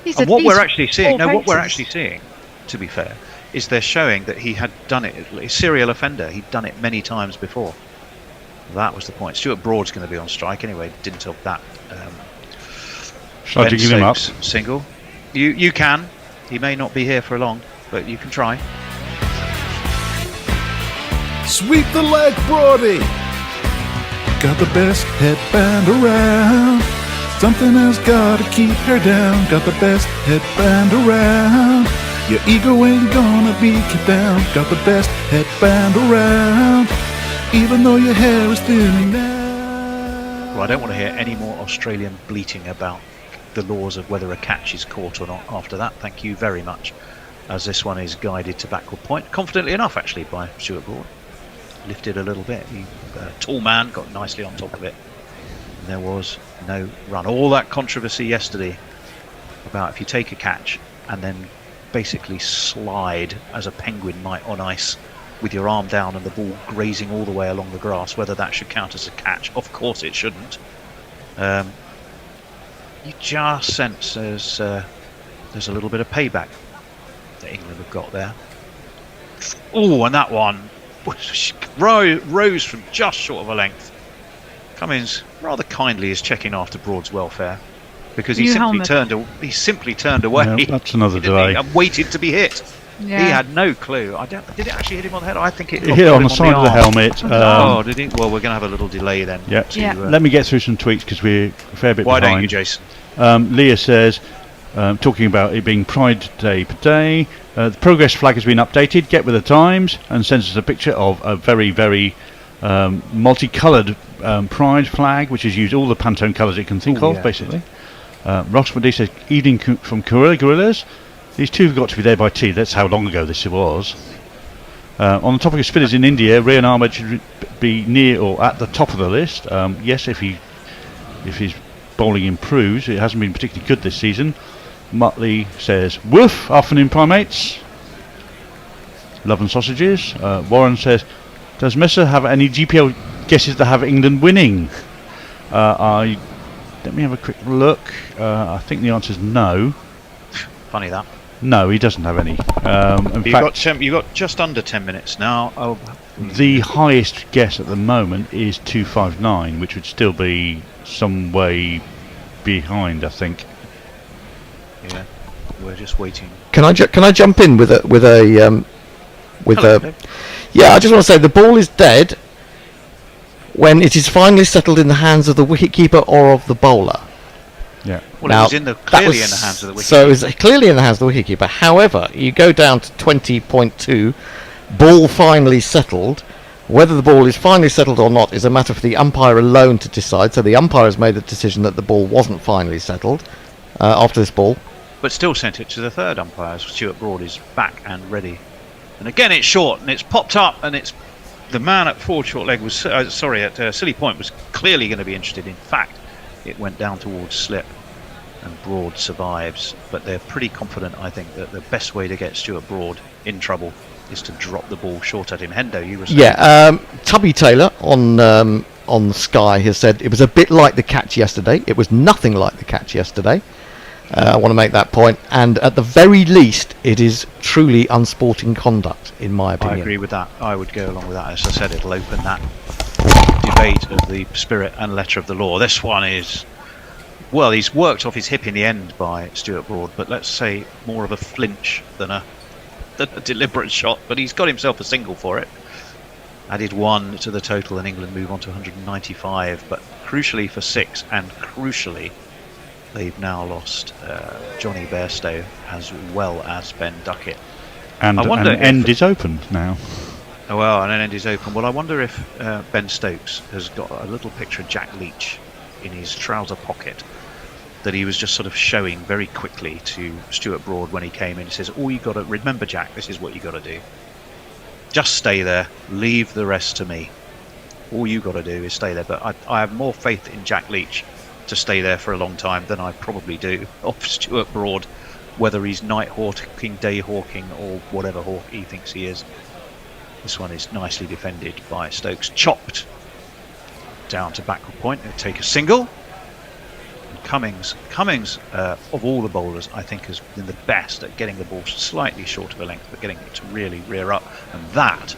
He's And at what we're least actually seeing, four no, what we're paces. actually seeing, to be fair, is they're showing that he had done it. A serial offender. He'd done it many times before. That was the point. Stuart Broad's going to be on strike anyway. Didn't help that. Shall I Ben jig him up? Stokes single. You can. He may not be here for long, but you can try. Sweep the leg, Brody. Got the best headband around. Something has gotta keep her down. Got the best headband around. Your ego ain't gonna be kept down. Got the best headband around. Even though your hair is thinning now. Well, I don't want to hear any more Australian bleating about the laws of whether a catch is caught or not after that. Thank you very much. As this one is guided to backward point, confidently enough actually by Stuart Broad. Lifted a little bit. Tall man got nicely on top of it. And there was no run. All that controversy yesterday about if you take a catch and then basically slide as a penguin might on ice with your arm down and the ball grazing all the way along the grass, whether that should count as a catch. Of course it shouldn't. You just sense there's a little bit of payback that England have got there. Oh, and that one rose from just short of a length. Cummins rather kindly is checking after Broad's welfare because he New simply helmet. turned away. Yeah, that's another didn't he, delay. and waited to be hit. Yeah. He had no clue. Did it actually hit him on the head? I think it It hit on the side of the arm. helmet. Oh, did it? Well, we're going to have a little delay then. Yeah. Let me get through some tweets because we're a fair bit Why behind. don't you, Jason? Leah says, talking about it being Pride Day today, the progress flag has been updated. Get with the times, and sends us a picture of a very, very multicoloured Pride flag, which has used all the Pantone colours it can think of, basically. Ross Madi says, evening from Gorillas. These two have got to be there by tea. That's how long ago this was. On the topic of spinners in India, Rian Ahmed should be near or at the top of the list. Yes, if his bowling improves. It hasn't been particularly good this season. Muttley says, woof, afternoon primates. Love and sausages. Warren says, does Messer have any GPL guesses that have England winning? Let me have a quick look. I think the answer is no. Funny that. No, he doesn't have any. You got just under 10 minutes now. Oh. The highest guess at the moment is 259, which would still be some way behind, I think. Yeah, we're just waiting. Can I jump in with a Yeah, I just want to say the ball is dead when it is finally settled in the hands of the wicketkeeper or of the bowler. Yeah. Well, now, it was clearly in the hands of the wicketkeeper. So it was clearly in the hands of the wicketkeeper. However, you go down to 20.2, ball finally settled. Whether the ball is finally settled or not is a matter for the umpire alone to decide. So the umpire has made the decision that the ball wasn't finally settled after this ball. But still sent it to the third umpire. Stuart Broad is back and ready. And again, it's short and it's popped up, and it's the man at forward short leg was at Silly Point was clearly going to be interested. In fact, it went down towards slip, and Broad survives. But they're pretty confident, I think, that the best way to get Stuart Broad in trouble is to drop the ball short at him. Hendo, you were saying. Yeah, Tubby Taylor on Sky has said it was a bit like the catch yesterday. It was nothing like the catch yesterday. I want to make that point, and at the very least, it is truly unsporting conduct, in my opinion. I agree with that. I would go along with that. As I said, it'll open that debate of the spirit and letter of the law. This one is, well, he's worked off his hip in the end by Stuart Broad, but let's say more of a flinch than a deliberate shot. But he's got himself a single for it. Added 1 to the total, and England move on to 195. But crucially for 6, and crucially, they've now lost Johnny Bairstow as well as Ben Duckett. And an end is open now. Oh, well, and an end is open. Well, I wonder if Ben Stokes has got a little picture of Jack Leach in his trouser pocket that he was just sort of showing very quickly to Stuart Broad when he came in. He says, all you got to remember, Jack, this is what you got to do. Just stay there. Leave the rest to me. All you got to do is stay there. But I have more faith in Jack Leach to stay there for a long time than I probably do of Stuart Broad, whether he's night hawking, day hawking, or whatever hawk he thinks he is. This one is nicely defended by Stokes, chopped down to backward point. He'll take a single. And Cummings, of all the bowlers, I think has been the best at getting the ball slightly short of a length, but getting it to really rear up, and that,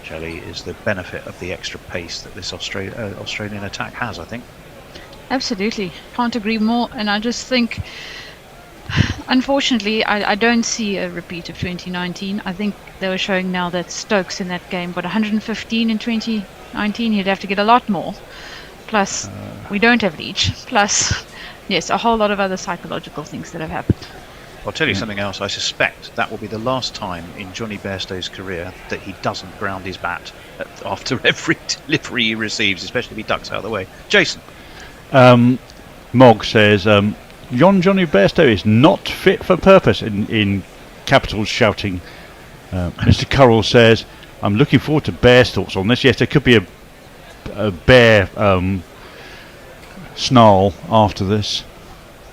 Shelley, is the benefit of the extra pace that this Australian attack has, I think. Absolutely, can't agree more. And I just think, unfortunately, I don't see a repeat of 2019. I think they were showing now that Stokes in that game got 115 in 2019. He'd have to get a lot more. Plus, we don't have Leach. Plus, yes, a whole lot of other psychological things that have happened. I'll tell you something else. I suspect that will be the last time in Johnny Bairstow's career that he doesn't ground his bat after every delivery he receives, especially if he ducks out of the way. Jason. Mog says Johnny Bairstow is not fit for purpose in capitals shouting. Mr. Currell says, I'm looking forward to Bear's thoughts on this. Yes, there could be a Bear snarl after this.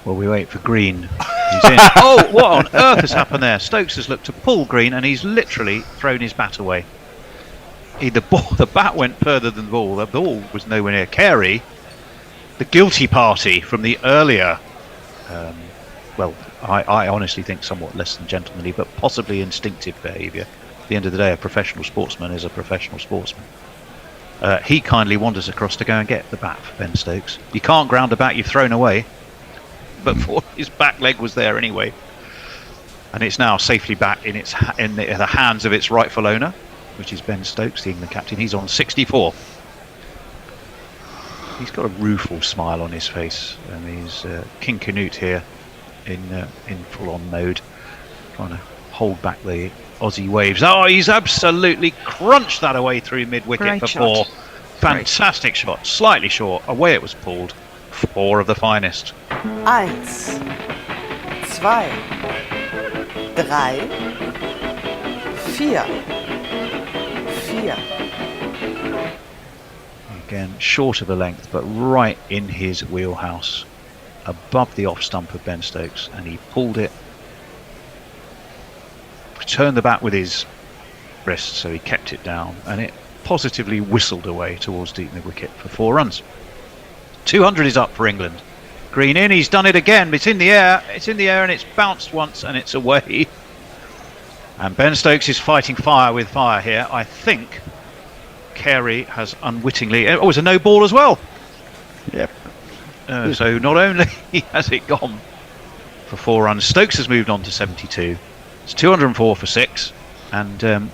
Well, we wait for Green. He's in. Oh, what on earth has happened there? Stokes has looked to pull Green, and he's literally thrown his bat away. The bat went further than the ball. The ball was nowhere near. Carey, the guilty party from the earlier, I honestly think somewhat less than gentlemanly, but possibly instinctive behaviour. At the end of the day, a professional sportsman is a professional sportsman. He kindly wanders across to go and get the bat for Ben Stokes. You can't ground a bat you've thrown away, but his back leg was there anyway. and it's now safely back in the hands of its rightful owner, which is Ben Stokes, the England captain. He's on 64. He's got a rueful smile on his face, and he's King Canute here in full-on mode, trying to hold back the Aussie waves. Oh, he's absolutely crunched that away through mid-wicket Great for shot. 4. Fantastic shot, slightly short, away it was pulled. 4 of the finest. 1, 2, 3, 4. 4. Again, short of the length, but right in his wheelhouse, above the off stump of Ben Stokes, and he pulled it, turned the bat with his wrist, so he kept it down, and it positively whistled away towards deep mid-wicket for 4 runs. 200 is up for England. Green in, he's done it again, it's in the air, and it's bounced once, and it's away. And Ben Stokes is fighting fire with fire here. I think Carey has unwittingly... It was a no ball as well. Yep. So not only has it gone for 4 runs, Stokes has moved on to 72. It's 204 for 6, and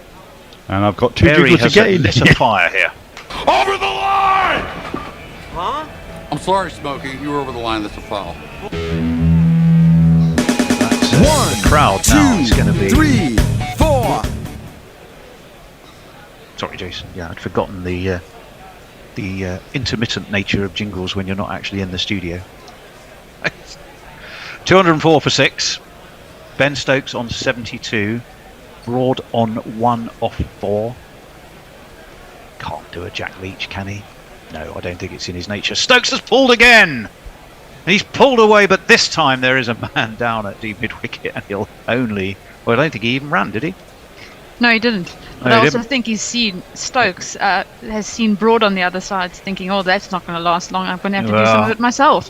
I've got 2 Carey people to get in. lit a fire here. Over the line! Huh? I'm sorry, Smokey. You were over the line. That's a foul. The crowd now is going to be 3, 4. Sorry, Jason. Yeah, I'd forgotten the intermittent nature of jingles when you're not actually in the studio. 204 for 6. Ben Stokes on 72. Broad on 1 off 4. Can't do a Jack Leach, can he? No, I don't think it's in his nature. Stokes has pulled again! And he's pulled away, but this time there is a man down at deep mid-wicket, and he'll only... Well, I don't think he even ran, did he? No, he didn't. But No, I he also didn't. think he's seen Stokes has seen Broad on the other side, thinking, "Oh, that's not going to last long. I'm going to have to do some of it myself."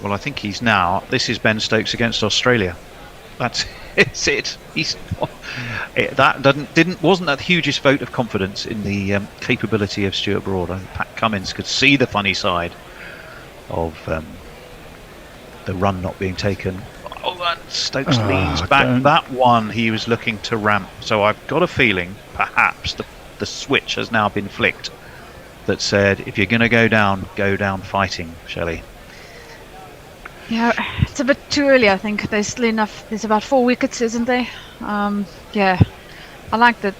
Well, I think he's now... This is Ben Stokes against Australia. That's it. He's wasn't that hugest vote of confidence in the capability of Stuart Broad. I think Pat Cummins could see the funny side of the run not being taken. Oh, and Stokes leans back. That one he was looking to ramp. So I've got a feeling perhaps the switch has now been flicked that said, if you're going to go down fighting, Shelley. Yeah, it's a bit too early, I think. There's still enough. There's about 4 wickets, isn't there? Yeah. I like that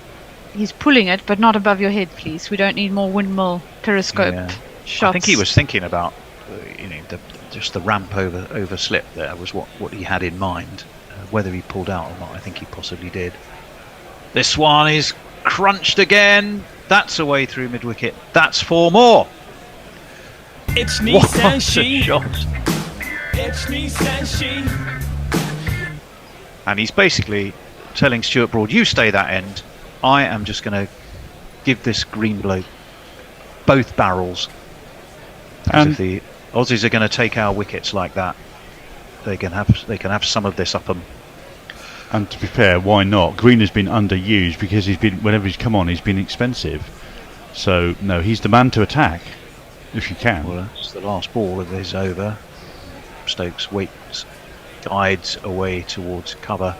he's pulling it, but not above your head, please. We don't need more windmill periscope shots. I think he was thinking about, just the ramp over slip there was what he had in mind. Whether he pulled out or not, I think he possibly did. This one is crunched again. That's away through mid-wicket. That's 4 more. It's me, What a Sanshi. shot. It's me, Sanshi. And he's basically telling Stuart Broad, you stay that end. I am just going to give this green bloke both barrels. Because if the Aussies are going to take our wickets like that, they can have some of this up them. And to be fair, why not? Green has been underused because whenever he's come on, he's been expensive. So no, he's the man to attack if you can. Well, that's the last ball of his over. Stokes waits, guides away towards cover.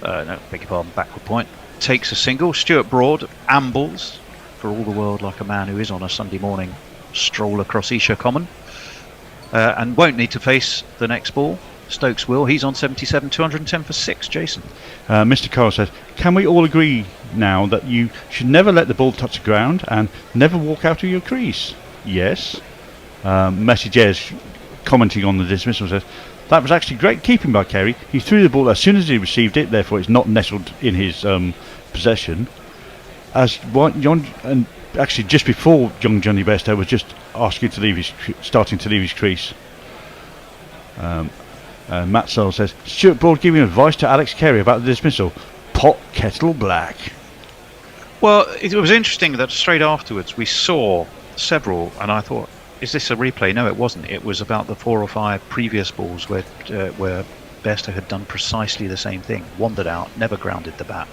No, beg your pardon, backward point. Takes a single. Stuart Broad ambles for all the world like a man who is on a Sunday morning stroll across Esher Common, and won't need to face the next ball. Stokes will. He's on 77, 210 for 6. Jason. Mr. Carl says, can we all agree now that you should never let the ball touch the ground and never walk out of your crease? Yes. Messages commenting on the dismissal says, that was actually great keeping by Carey. He threw the ball as soon as he received it, therefore it's not nestled in his possession. And actually just before young Johnny Bairstow was just asking to starting to leave his crease. Matt Searle says, Stuart Broad giving advice to Alex Carey about the dismissal. Pot kettle black. Well, it was interesting that straight afterwards we saw several, and I thought, is this a replay? No, it wasn't. It was about the 4 or 5 previous balls where Bairstow had done precisely the same thing. Wandered out, never grounded the bat.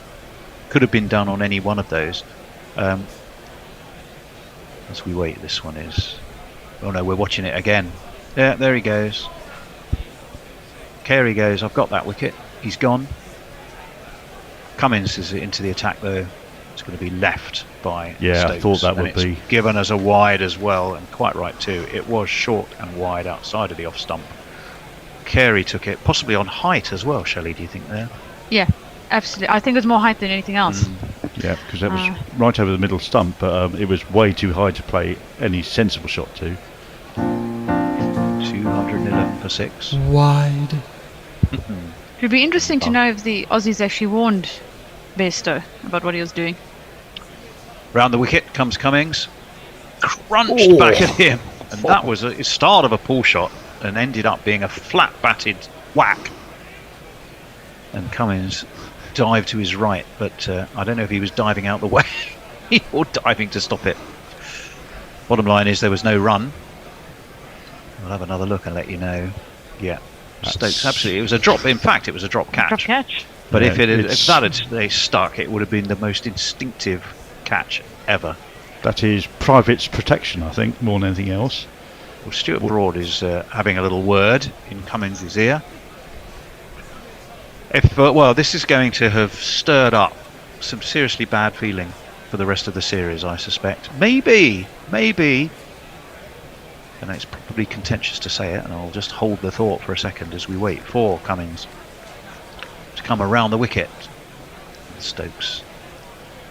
Could have been done on any one of those. As we wait, this one is... Oh no, we're watching it again. Yeah, there he goes. Carey goes, I've got that wicket. He's gone. Cummins is into the attack though. It's going to be left by Yeah, I Stokes, thought that and would it's be. given as a wide as well, and quite right too. It was short and wide outside of the off stump. Carey took it, possibly on height as well. Shelley, do you think there? Yeah, absolutely. I think it was more height than anything else. Yeah, because that was right over the middle stump, but it was way too high to play any sensible shot to. 211 for 6. Wide. It would be interesting to know if the Aussies actually warned Bairstow about what he was doing. Round the wicket comes Cummings, crunched back at him, and that was a start of a pull shot and ended up being a flat batted whack. And Cummings dived to his right, but I don't know if he was diving out the way or diving to stop it. Bottom line is there was no run. We'll have another look and let you know. Yeah, Stokes absolutely. It was a drop. In fact, it was a drop catch. Drop catch. But Yeah, if that had they stuck, it would have been the most instinctive catch ever. That is Private's protection, I think, more than anything else. Well, Stuart Broad is having a little word in Cummins' ear. If well, this is going to have stirred up some seriously bad feeling for the rest of the series, I suspect. Maybe, and it's probably contentious to say it, and I'll just hold the thought for a second as we wait for Cummins to come around the wicket. Stokes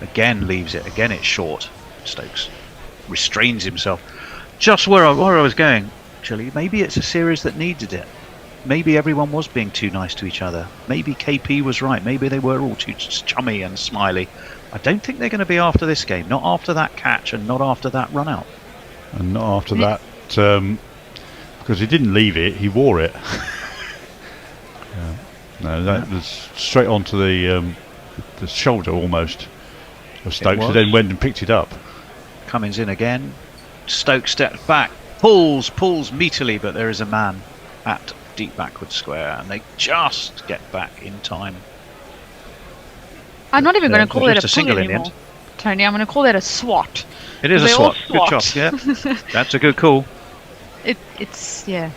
again leaves it. Again, it's short. Stokes restrains himself. Just where I was going, actually, maybe it's a series that needed it. Maybe everyone was being too nice to each other. Maybe KP was right. Maybe they were all too chummy and smiley. I don't think they're going to be after this game. Not after that catch and not after that run out. And not after that, because he didn't leave it, he wore it. No, that was straight onto the shoulder almost of Stokes, who then went and picked it up. Cummins in again. Stokes steps back, pulls meatily, but there is a man at deep backward square, and they just get back in time. I'm not even going to call it a pull single in the anymore, end. Tony. I'm going to call it a swat. It is a They all swat. Good job. Yeah, that's a good call. It's yeah.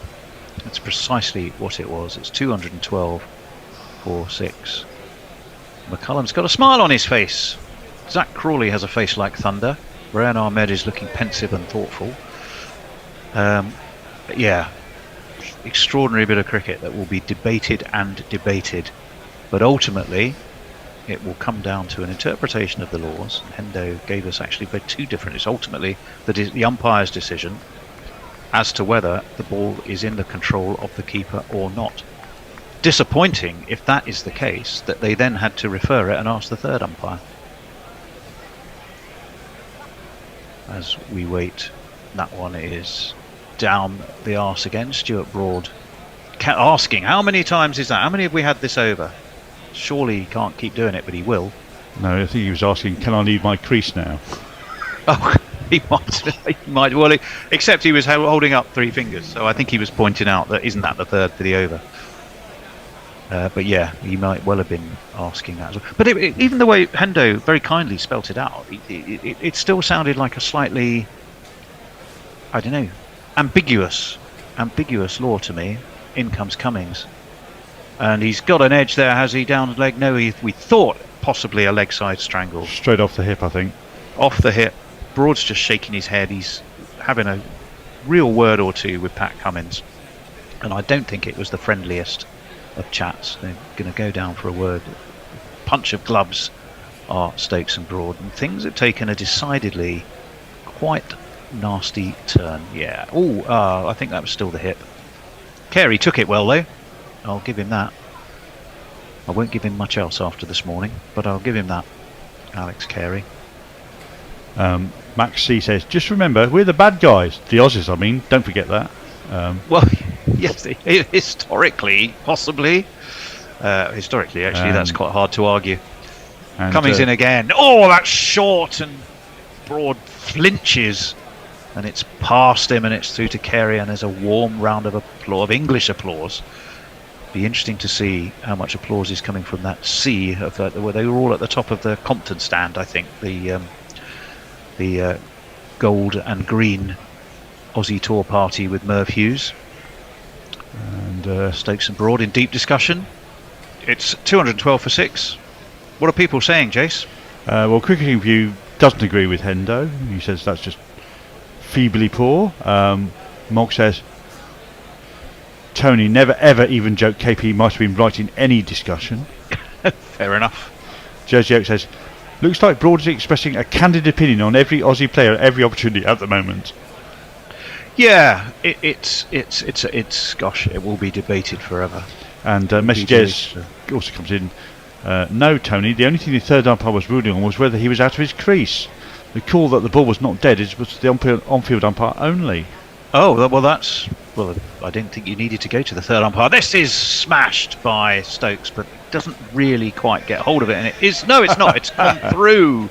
That's precisely what it was. It's 212 for 6. McCullum's got a smile on his face. Zach Crawley has a face like thunder. Brian Ahmed is looking pensive and thoughtful. But yeah, extraordinary bit of cricket that will be debated and debated. But ultimately, it will come down to an interpretation of the laws. Hendo gave us actually two different. It's ultimately the umpire's decision as to whether the ball is in the control of the keeper or not. Disappointing if that is the case, that they then had to refer it and ask the third umpire. As we wait, that one is down the arse again. Stuart Broad asking, how many times is that? How many have we had this over? Surely he can't keep doing it, but he will. No, I think he was asking, can I leave my crease now? Oh, he might. Well, except he was holding up 3 fingers, so I think he was pointing out that isn't that the third for the over. But yeah, he might well have been asking that as well. But even the way Hendo very kindly spelt it out, it still sounded like a slightly, I don't know, ambiguous law to me. In comes Cummings, and he's got an edge there, has he? Down the leg? No, we thought possibly a leg side strangle. Straight off the hip, I think. Off the hip. Broad's just shaking his head. He's having a real word or two with Pat Cummins, and I don't think it was the friendliest of chats. They're going to go down for a word. Punch of gloves are Stokes and Broad, and things have taken a decidedly quite nasty turn. Yeah. I think that was still the hip. Carey took it well though. I'll give him that. I won't give him much else after this morning, but I'll give him that. Alex Carey. Max C says, just remember, we're the bad guys. The Aussies, I mean. Don't forget that. Well, yes, historically, possibly. Historically, actually, that's quite hard to argue. And, Cummings in again. Oh, that's short, and Broad flinches, and it's past him, and it's through to Carey, and there's a warm round of applause, of English applause. Be interesting to see how much applause is coming from that sea of where they were all at the top of the Compton stand. I think the gold and green Aussie tour party with Merv Hughes and Stokes and Broad in deep discussion. It's 212 for 6. What are people saying, Jace? Well, Cricketing View doesn't agree with Hendo. He says that's just feebly poor. Mog says, Tony never ever even joked KP might have been right in any discussion. Fair enough. Jersey Oak says, looks like Broad is expressing a candid opinion on every Aussie player at every opportunity at the moment. Yeah, it's gosh, it will be debated forever. And Messages also comes in. No, Tony, the only thing the third umpire was ruling on was whether he was out of his crease. The call that the ball was not dead was the on-field umpire only. Oh, well, I didn't think you needed to go to the third umpire. This is smashed by Stokes, but doesn't really quite get hold of it. And it's not. It's gone through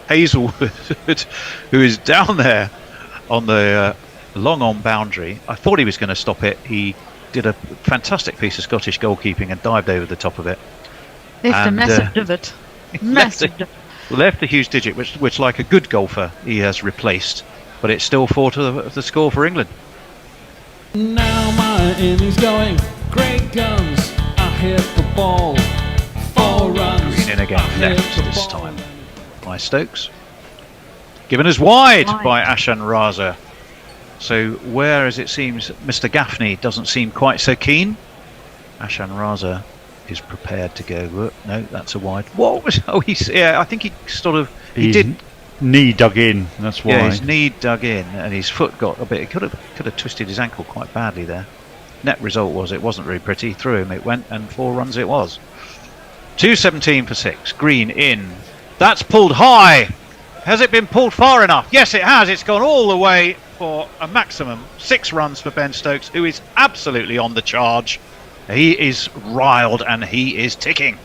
Hazelwood, who is down there on the long on boundary. I thought he was going to stop it. He did a fantastic piece of Scottish goalkeeping and dived over the top of it. Left a massive divot. Massive divot. Left a huge digit, which like a good golfer, he has replaced. But it's still 4 to the score for England. Now my innings going, great guns, I hit the ball, 4 runs. Green in again, left this time by Stokes. Given as wide by Ashan Raza. So whereas it seems Mr. Gaffney doesn't seem quite so keen, Ashan Raza is prepared to go. No, that's a wide. What was? Oh, I think he sort of. He did. Knee dug in. That's why. Yeah, his knee dug in, and his foot got a bit. He could have twisted his ankle quite badly there. Net result was it wasn't very pretty. Through him it went, and 4 runs it was. 217 for 6. Green in. That's pulled high. Has it been pulled far enough? Yes, it has. It's gone all the way for a maximum 6 runs for Ben Stokes, who is absolutely on the charge. He is riled and he is ticking.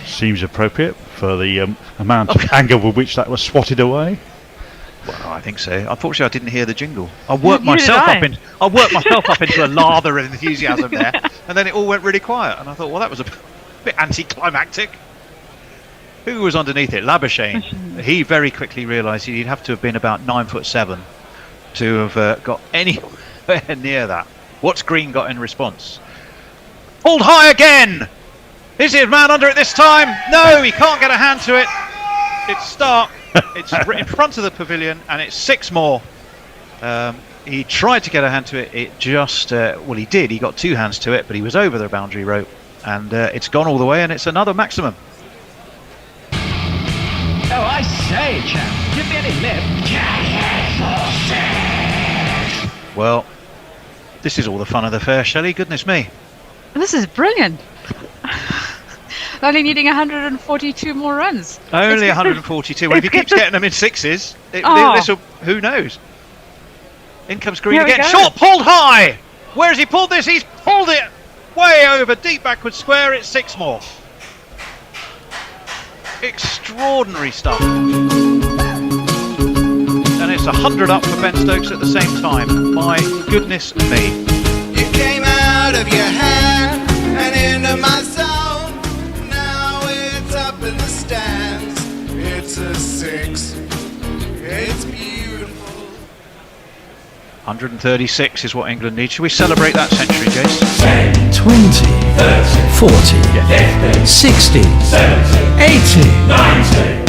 Seems appropriate for the amount of anger with which that was swatted away. Well, I think so. Unfortunately, I didn't hear the jingle. I worked myself up into a lather of enthusiasm there, and then it all went really quiet. And I thought, well, that was a bit anticlimactic. Who was underneath it? Labuschagne. He very quickly realised he'd have to have been about 9'7" to have got anywhere near that. What's Green got in response? Pulled high again! Is his man under it this time? No, he can't get a hand to it. It's Stark. It's in front of the pavilion, and it's 6 more. He tried to get a hand to it. It just, well, he did. He got 2 hands to it, but he was over the boundary rope, and it's gone all the way, and it's another maximum. Oh, I say, champ, give me any lip. Well, this is all the fun of the fair, Shelley. Goodness me. This is brilliant. Only needing 142 more runs. Only 142. Well, if he keeps getting them in 6s, who knows? In comes Green again. Short, pulled high. Where has he pulled this? He's pulled it way over, deep backward square. It's 6 more. Extraordinary stuff. And it's 100 up for Ben Stokes at the same time. My goodness me. You came out of your hand and into my zone. Now it's up in the stands. It's a 6. It's beautiful. 136 is what England needs. Should we celebrate that century, Jace? 10, 20, 30, 40, 60, 70, 80, 90,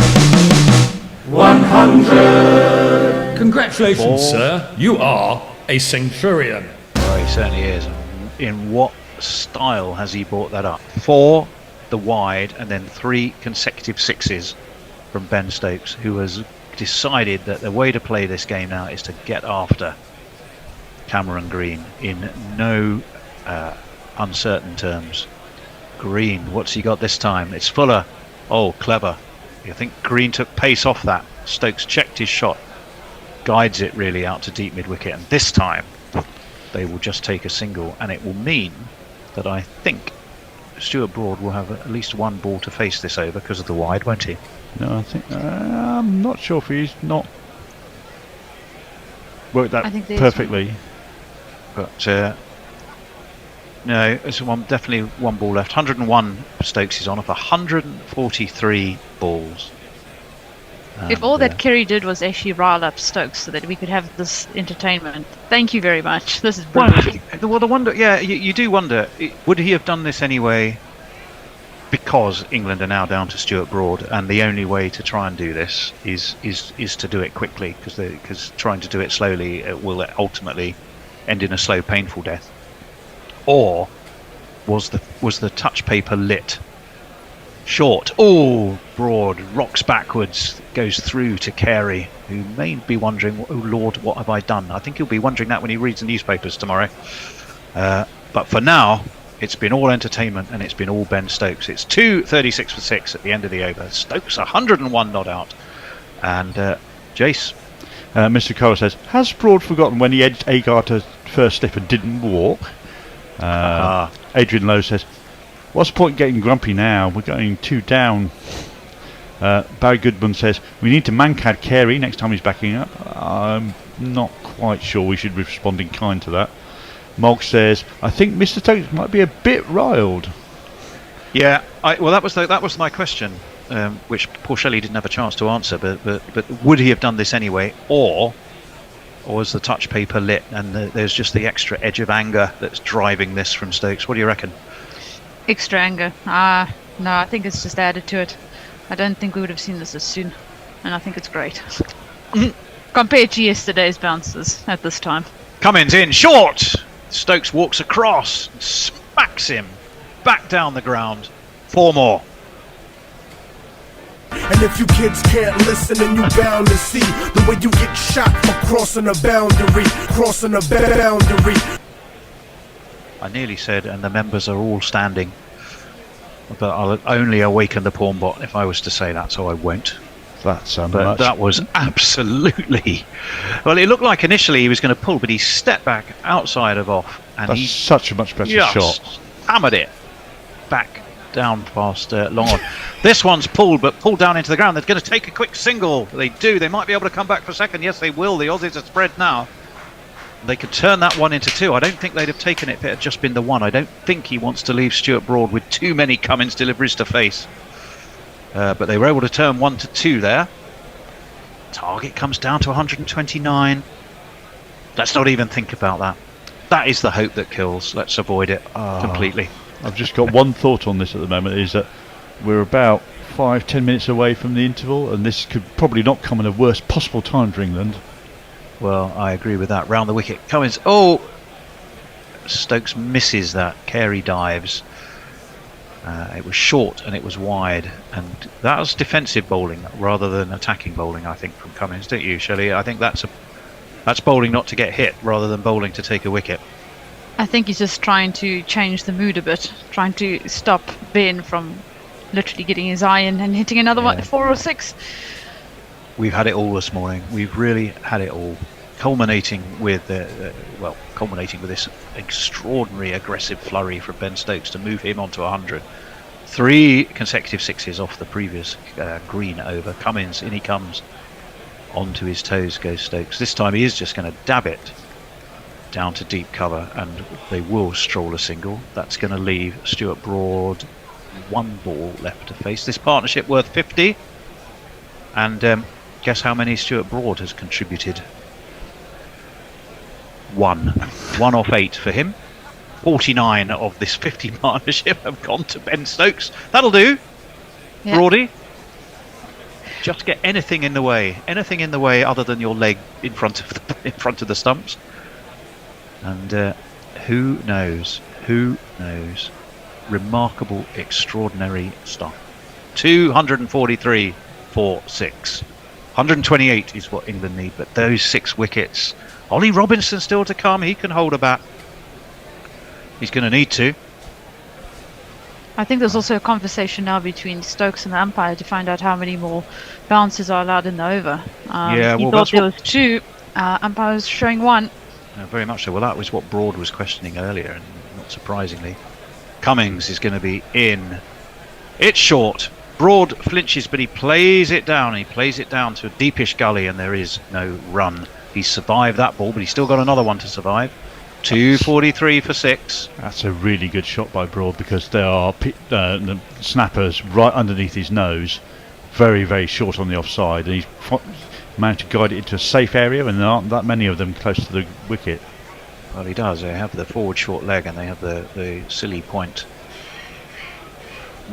100. Congratulations, sir. You are a centurion. Oh, he certainly is. In what style has he brought that up? 4 the wide, and then 3 consecutive 6s from Ben Stokes, who has decided that the way to play this game now is to get after Cameron Green in no uncertain terms. Green, what's he got this time? It's Fuller. Oh, clever. I think Green took pace off that. Stokes checked his shot, guides it really out to deep mid-wicket, and this time they will just take a single, and it will mean that I think Stuart Broad will have at least 1 ball to face this over because of the wide, won't he? No, I think I'm not sure if he's not worked that perfectly. But no, it's definitely 1 ball left. 101 Stokes is on off 143 balls. If all that Kerry did was actually rile up Stokes so that we could have this entertainment, thank you very much. This is brilliant. Well, the wonder, yeah, you do wonder, would he have done this anyway because England are now down to Stuart Broad, and the only way to try and do this is to do it quickly, because trying to do it slowly will ultimately end in a slow, painful death? Or was the touch paper lit? Short. Oh, Broad rocks backwards, goes through to Carey, who may be wondering, oh Lord, what have I done? I think he'll be wondering that when he reads the newspapers tomorrow. But for now, it's been all entertainment, and it's been all Ben Stokes. It's 2:36 for 6 at the end of the over. Stokes 101 not out. And Jace. Mr. Cole says, has Broad forgotten when he edged Agar to first slip and didn't walk? Adrian Lowe says, what's the point getting grumpy now? We're going 2 down. Barry Goodman says, we need to mancad Carey next time he's backing up. I'm not quite sure we should be responding kind to that. Mogg says, I think Mr. Stokes might be a bit riled. Yeah, well, that was my question, which Paul Shelley didn't have a chance to answer. But would he have done this anyway, or was the touch paper lit and there's just the extra edge of anger that's driving this from Stokes? What do you reckon? Extra anger. No, I think it's just added to it. I don't think we would have seen this as soon, and I think it's great compared to yesterday's bounces at this time. Cummins in short. Stokes walks across, smacks him back down the ground. 4 more. And if you kids can't listen, then you bound to see the way you get shot for crossing a boundary, crossing a boundary. I nearly said, and the members are all standing, but I'll only awaken the porn bot if I was to say that, so I won't. That's but that was absolutely. Well, it looked like initially he was going to pull, but he stepped back outside of off, and that's he such a much better shot. Hammered it back down past long on. This one's pulled, but pulled down into the ground. They're going to take a quick single. They do. They might be able to come back for second. Yes, they will. The Aussies are spread now. They could turn that one into 2. I don't think they'd have taken it if it had just been the 1. I don't think he wants to leave Stuart Broad with too many Cummins deliveries to face. But they were able to turn 1 to 2 there. Target comes down to 129. Let's not even think about that. That is the hope that kills. Let's avoid it completely. I've just got one thought on this at the moment, is that we're about 5-10 minutes away from the interval, and this could probably not come at a worst possible time for England. Well, I agree with that. Round the wicket. Cummins. Oh! Stokes misses that. Carey dives. It was short and it was wide, and that was defensive bowling rather than attacking bowling, I think, from Cummins, don't you, Shelley? I think that's bowling not to get hit rather than bowling to take a wicket. I think he's just trying to change the mood a bit, trying to stop Ben from literally getting his eye in and hitting another one, 4 or 6. We've had it all this morning. We've really had it all, culminating with this extraordinary aggressive flurry from Ben Stokes to move him onto 100. 3 consecutive 6s off the previous green over. Cummins, in he comes. Onto his toes goes Stokes. This time he is just going to dab it down to deep cover, and they will stroll a single. That's going to leave Stuart Broad 1 ball left to face. This partnership worth 50. And guess how many Stuart Broad has contributed? 1. 1 off 8 for him. 49 of this 50 partnership have gone to Ben Stokes. That'll do. Yeah. Broady. Just get anything in the way other than your leg in front of the stumps. And who knows? Remarkable, extraordinary stuff. 243 for 6. 128 is what England need, but those 6 wickets. Ollie Robinson still to come. He can hold a bat. He's going to need to. I think there's also a conversation now between Stokes and the umpire to find out how many more bounces are allowed in the over. He thought there was 2. Umpire was showing 1. Very much so. Well, that was what Broad was questioning earlier, and not surprisingly, Cummins is going to be in. It's short. Broad flinches, but he plays it down. He plays it down to a deepish gully, and there is no run. He survived that ball, but he's still got another one to survive. 243 for 6. That's a really good shot by Broad, because there are the snappers right underneath his nose. very, very short on the offside, and he's managed to guide it into a safe area, and there aren't that many of them close to the wicket. Well, he does. They have the forward short leg, and they have the silly point,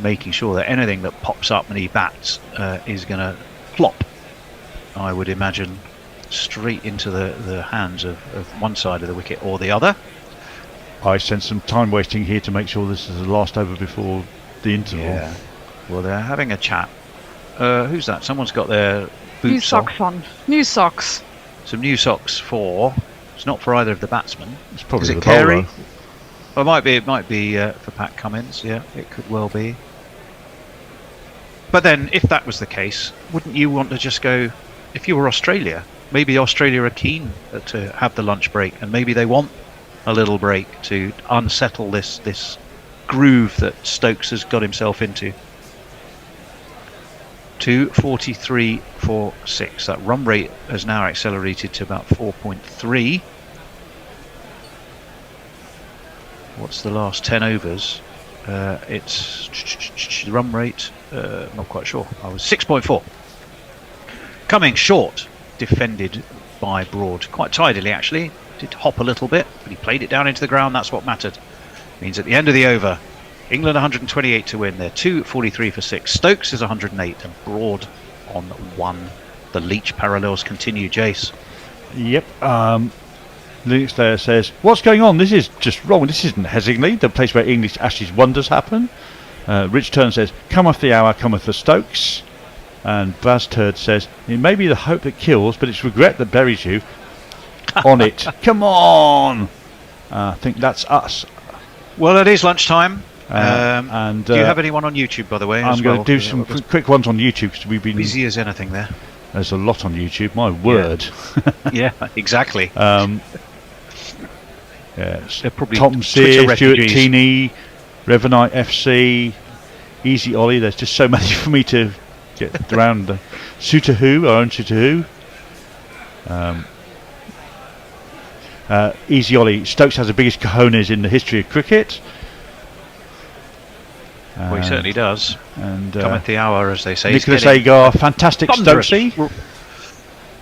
making sure that anything that pops up and he bats is going to flop, I would imagine, straight into the hands of one side of the wicket or the other. I sense some time wasting here to make sure this is the last over before the interval. Yeah. Well, they're having a chat. Who's that? Someone's got their boots New socks on. New socks. Some new socks for. It's not for either of the batsmen. It's probably Is it the Carey? bowler. Well, it might be for Pat Cummins. Yeah, it could well be. But then, if that was the case, wouldn't you want to just go? If you were Australia, maybe Australia are keen to have the lunch break, and maybe they want a little break to unsettle this groove that Stokes has got himself into. 2:43 for 6. That run rate has now accelerated to about 4.3. What's the last 10 overs? It's the run rate. Not quite sure. I was 6.4. Coming short, defended by Broad quite tidily actually. Did hop a little bit, but he played it down into the ground. That's what mattered. Means at the end of the over, England 128 to win. They're 2:43 for 6. Stokes is 108 and Broad on 1. The Leach parallels continue. Jace. Yep. Linux there says, "What's going on? This is just wrong. This isn't Headingley, the place where English Ashes wonders happen." Rich Turn says, "Cometh the hour, cometh the Stokes." And Baz Turd says, "It may be the hope that kills, but it's regret that buries you." On it. Come on! I think that's us. Well, it is lunchtime. And do you have anyone on YouTube, by the way? I'm going to do some quick ones on YouTube because we've been busy as anything there. There's a lot on YouTube. My word. Yeah, exactly. Yes. They're probably Tom Twitter Sears, Stuart refugees. Teeny, Revanite FC, Easy Ollie. There's just so many for me to get around. Suter Who, our own Suter Who. Easy Ollie. Stokes has the biggest cojones in the history of cricket. Well, he certainly does. And come at the hour, as they say. Nicholas He's getting Agar, fantastic thunderous- Stokesy.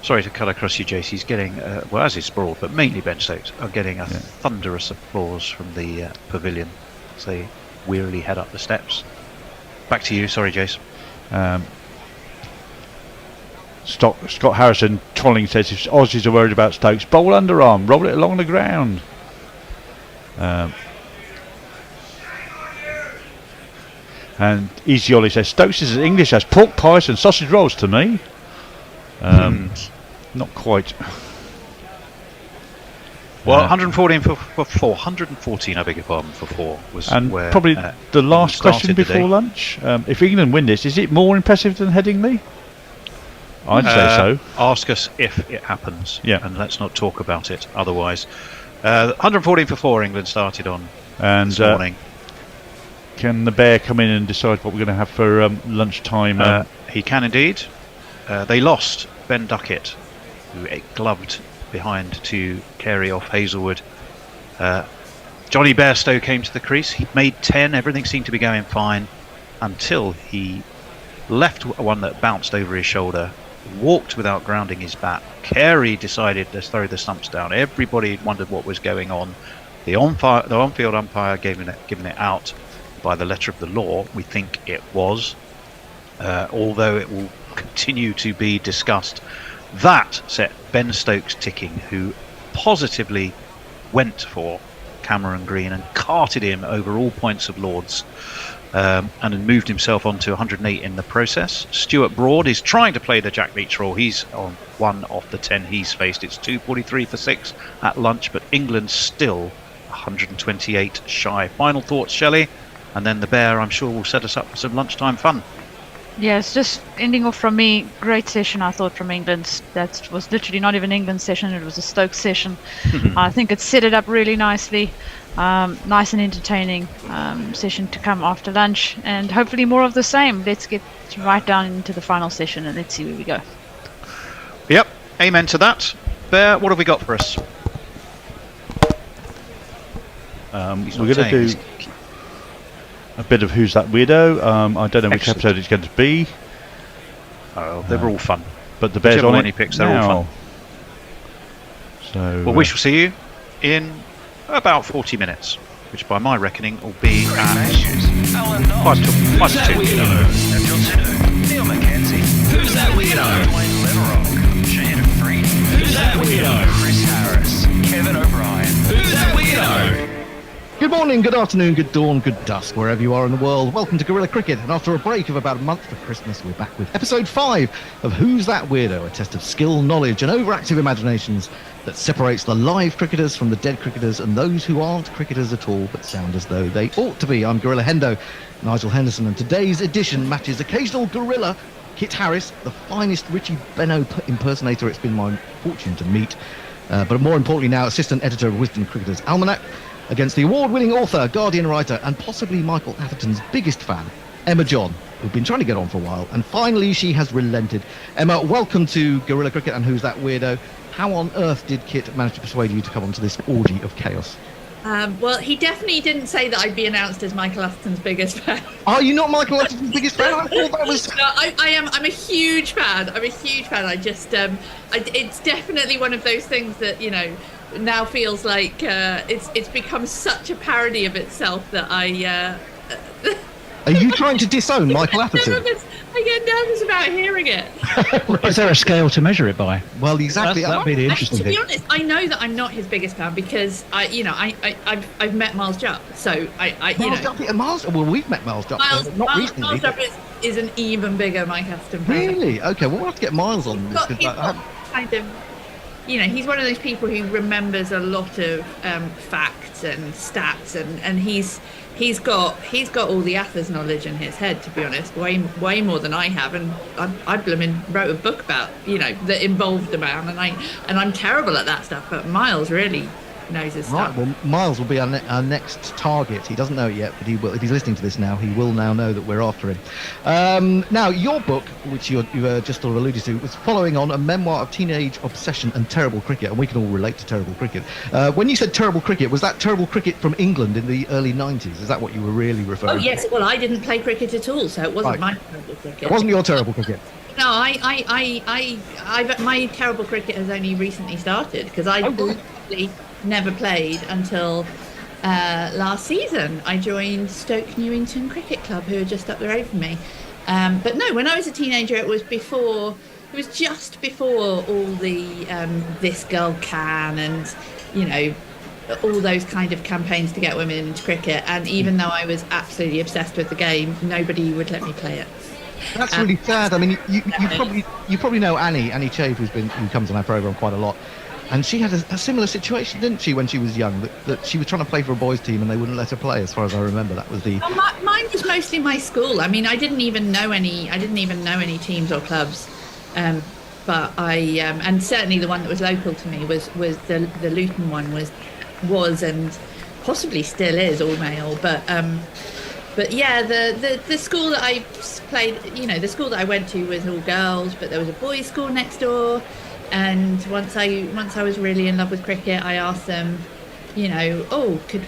Sorry to cut across you, Jace. He's getting, well, as is Broad, but mainly Ben Stokes, are getting a thunderous applause from the pavilion as they wearily head up the steps. Back to you. Sorry, Jace. Scott Harrison trolling says, if Aussies are worried about Stokes, bowl underarm, roll it along the ground. And Easy Ollie says, Stokes is as English as pork pies and sausage rolls to me. Not quite. Well, 114 for 4. 114, I beg your pardon, for 4 was And where probably the last question started the before day. lunch. If England win this, is it more impressive than Headingley? I'd say so. Ask us if it happens. Yeah. And let's not talk about it otherwise. 114 for 4 England started on And this morning. can the Bear come in and decide what we're going to have for lunchtime? He can indeed. They lost Ben Duckett, who gloved behind to carry off Hazelwood. Johnny Bairstow came to the crease. He made 10. Everything seemed to be going fine until he left one that bounced over his shoulder, walked without grounding his bat. Carey decided to throw the stumps down. Everybody wondered what was going on. The on-field umpire giving it out by the letter of the law. We think it was, although it will continue to be discussed. That set Ben Stokes ticking, who positively went for Cameron Green and carted him over all points of Lords, and had moved himself on to 108 in the process. Stuart Broad is trying to play the Jack Leach role. He's on 1 off the 10 he's faced. It's 2:43 for 6 at lunch, but England still 128 shy. Final thoughts, Shelley, and then the Bear, I'm sure, will set us up for some lunchtime fun. Yes, just ending off from me. Great session, I thought, from England. That was literally not even England's session, it was a Stokes session. I think it set it up really nicely. Nice and entertaining session to come after lunch, and hopefully more of the same. Let's get right down into the final session and let's see where we go. Yep, amen to that. Bear, what have we got for us? We're going to do a bit of Who's That Weirdo. I don't know which Excellent. episode it's going to be. Oh, they were all fun. But the Bears Whichever on one it he picks, they're all now. fun. So, Well, we shall see you in about 40 minutes, which by my reckoning will be at 5 to 2. Neil Mackenzie. Who's that weirdo? Dwayne Leverock. Shane Freed. Who's that weirdo? Chris Harris. Kevin O'Brien. Who's that weirdo? Good morning, good afternoon, good dawn, good dusk, wherever you are in the world. Welcome to Gorilla Cricket, and after a break of about a month for Christmas, we're back with episode 5 of Who's That Weirdo, a test of skill, knowledge and overactive imaginations that separates the live cricketers from the dead cricketers and those who aren't cricketers at all but sound as though they ought to be. I'm Gorilla Hendo, Nigel Henderson, and today's edition matches occasional gorilla Kit Harris, the finest Richie Benno impersonator it's been my fortune to meet, but more importantly now, assistant editor of Wisden Cricketer's Almanac, against the award-winning author, Guardian writer, and possibly Michael Atherton's biggest fan, Emma John, who've been trying to get on for a while, and finally she has relented. Emma, welcome to Gorilla Cricket and Who's That Weirdo? How on earth did Kit manage to persuade you to come onto this orgy of chaos? Well, he definitely didn't say that I'd be announced as Michael Atherton's biggest fan. Are you not Michael Atherton's biggest fan? I thought that was... No, I am. I'm a huge fan. I'm a huge fan. I just, it's definitely one of those things that, you know, now feels like it's become such a parody of itself that Are you trying to disown Michael Atherton? I get nervous about hearing it. Is there a scale to measure it by? Well, exactly. That'd be the interesting To be thing. honest, I know that I'm not his biggest fan because I've met Miles Jupp, so Miles Jupp, Miles. Well, we've met Miles Jupp, not recently. Miles Jupp is an even bigger Mike Atherton fan. Really? Okay. Well, we'll have to get Miles on this. He's got kind of, you know, he's one of those people who remembers a lot of facts and stats, and he's got all the Athers knowledge in his head, to be honest, way more than I have, and I blooming wrote a book about, you know, that involved the man, and I'm terrible at that stuff, but Miles really knows his Right, stuff. well, Miles will be our next target. He doesn't know it yet, but he will. If he's listening to this now, he will now know that we're after him. Now, your book, which you just sort of alluded to, was following on a memoir of teenage obsession and terrible cricket, and we can all relate to terrible cricket. When you said terrible cricket, was that terrible cricket from England in the early 90s? Is that what you were really referring Oh to? yes, well I didn't play cricket at all, so it wasn't Right. my terrible cricket. It wasn't your terrible cricket. No, my terrible cricket has only recently started because I literally never played until last season. I joined Stoke Newington Cricket Club, who are just up the road from me. But no, when I was a teenager, it was just before all the This Girl Can and, you know, all those kind of campaigns to get women into cricket. And even though I was absolutely obsessed with the game, nobody would let me play it. That's really sad. I mean, you probably know Annie Chave, who comes on our program quite a lot. And she had a similar situation, didn't she, when she was young? That she was trying to play for a boys' team and they wouldn't let her play, as far as I remember. That was the. Well, mine was mostly my school. I mean, I didn't even know any teams or clubs, but and certainly the one that was local to me was the Luton one was and possibly still is all male, but yeah, the school that I played, you know, the school that I went to was all girls, but there was a boys' school next door. And once I was really in love with cricket, I asked them, you know, oh, could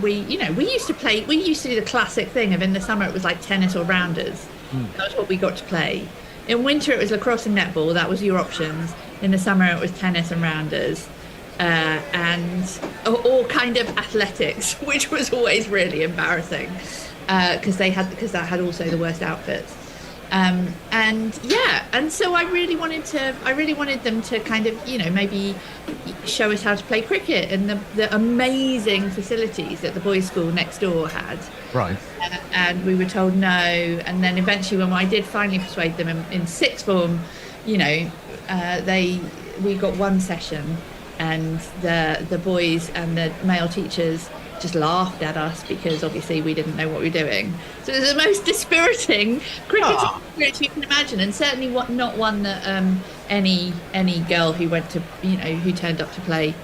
we, you know, we used to do the classic thing of in the summer it was like tennis or rounders. That was what we got to play. In winter it was lacrosse and netball, that was your options. In the summer it was tennis and rounders, or kind of athletics, which was always really embarrassing because that had also the worst outfits. And so I really wanted them to kind of, you know, maybe show us how to play cricket in the amazing facilities that the boys' school next door had. Right. And we were told no. And then eventually, when I did finally persuade them in sixth form, you know, we got one session, and the boys and the male teachers just laughed at us because obviously we didn't know what we were doing. So it was the most dispiriting cricket experience you can imagine, and certainly not one that any girl who went to, you know, who turned up to play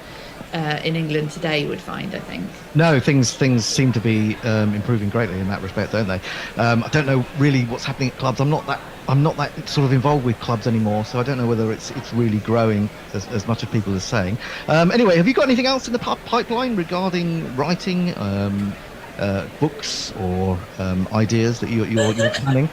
in England today would find, I think. No, things seem to be improving greatly in that respect, don't they? I don't know really what's happening at clubs. I'm not that sort of involved with clubs anymore, so I don't know whether it's really growing as much as people are saying. Anyway, have you got anything else in the pipeline regarding writing, books or ideas that you're planning?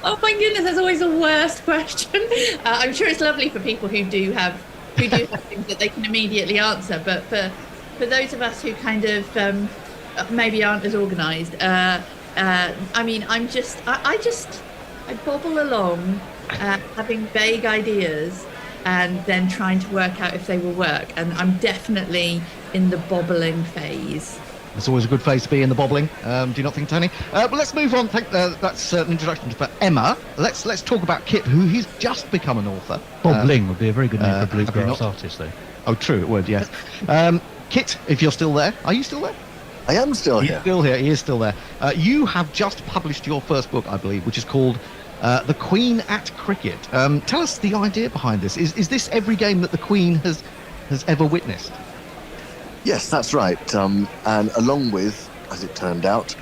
Oh my goodness, that's always the worst question. I'm sure it's lovely for people who do have things that they can immediately answer, but for those of us who kind of maybe aren't as organised, I mean, I bobble along, having vague ideas, and then trying to work out if they will work. And I'm definitely in the bobbling phase. It's always a good phase to be in, the bobbling. Do you not think, Tony? But let's move on. That's an introduction for Emma. Let's talk about Kit, who he's just become an author. Bobbling would be a very good name for a have you bluegrass not? artist, though. Oh, true, it would, yes. Kit, if you're still there, are you still there? I am still He's here. still here. He is still there. You have just published your first book, I believe, which is called The Queen at Cricket. Tell us the idea behind this. Is this every game that the Queen has ever witnessed? Yes, that's right. And along with, as it turned out,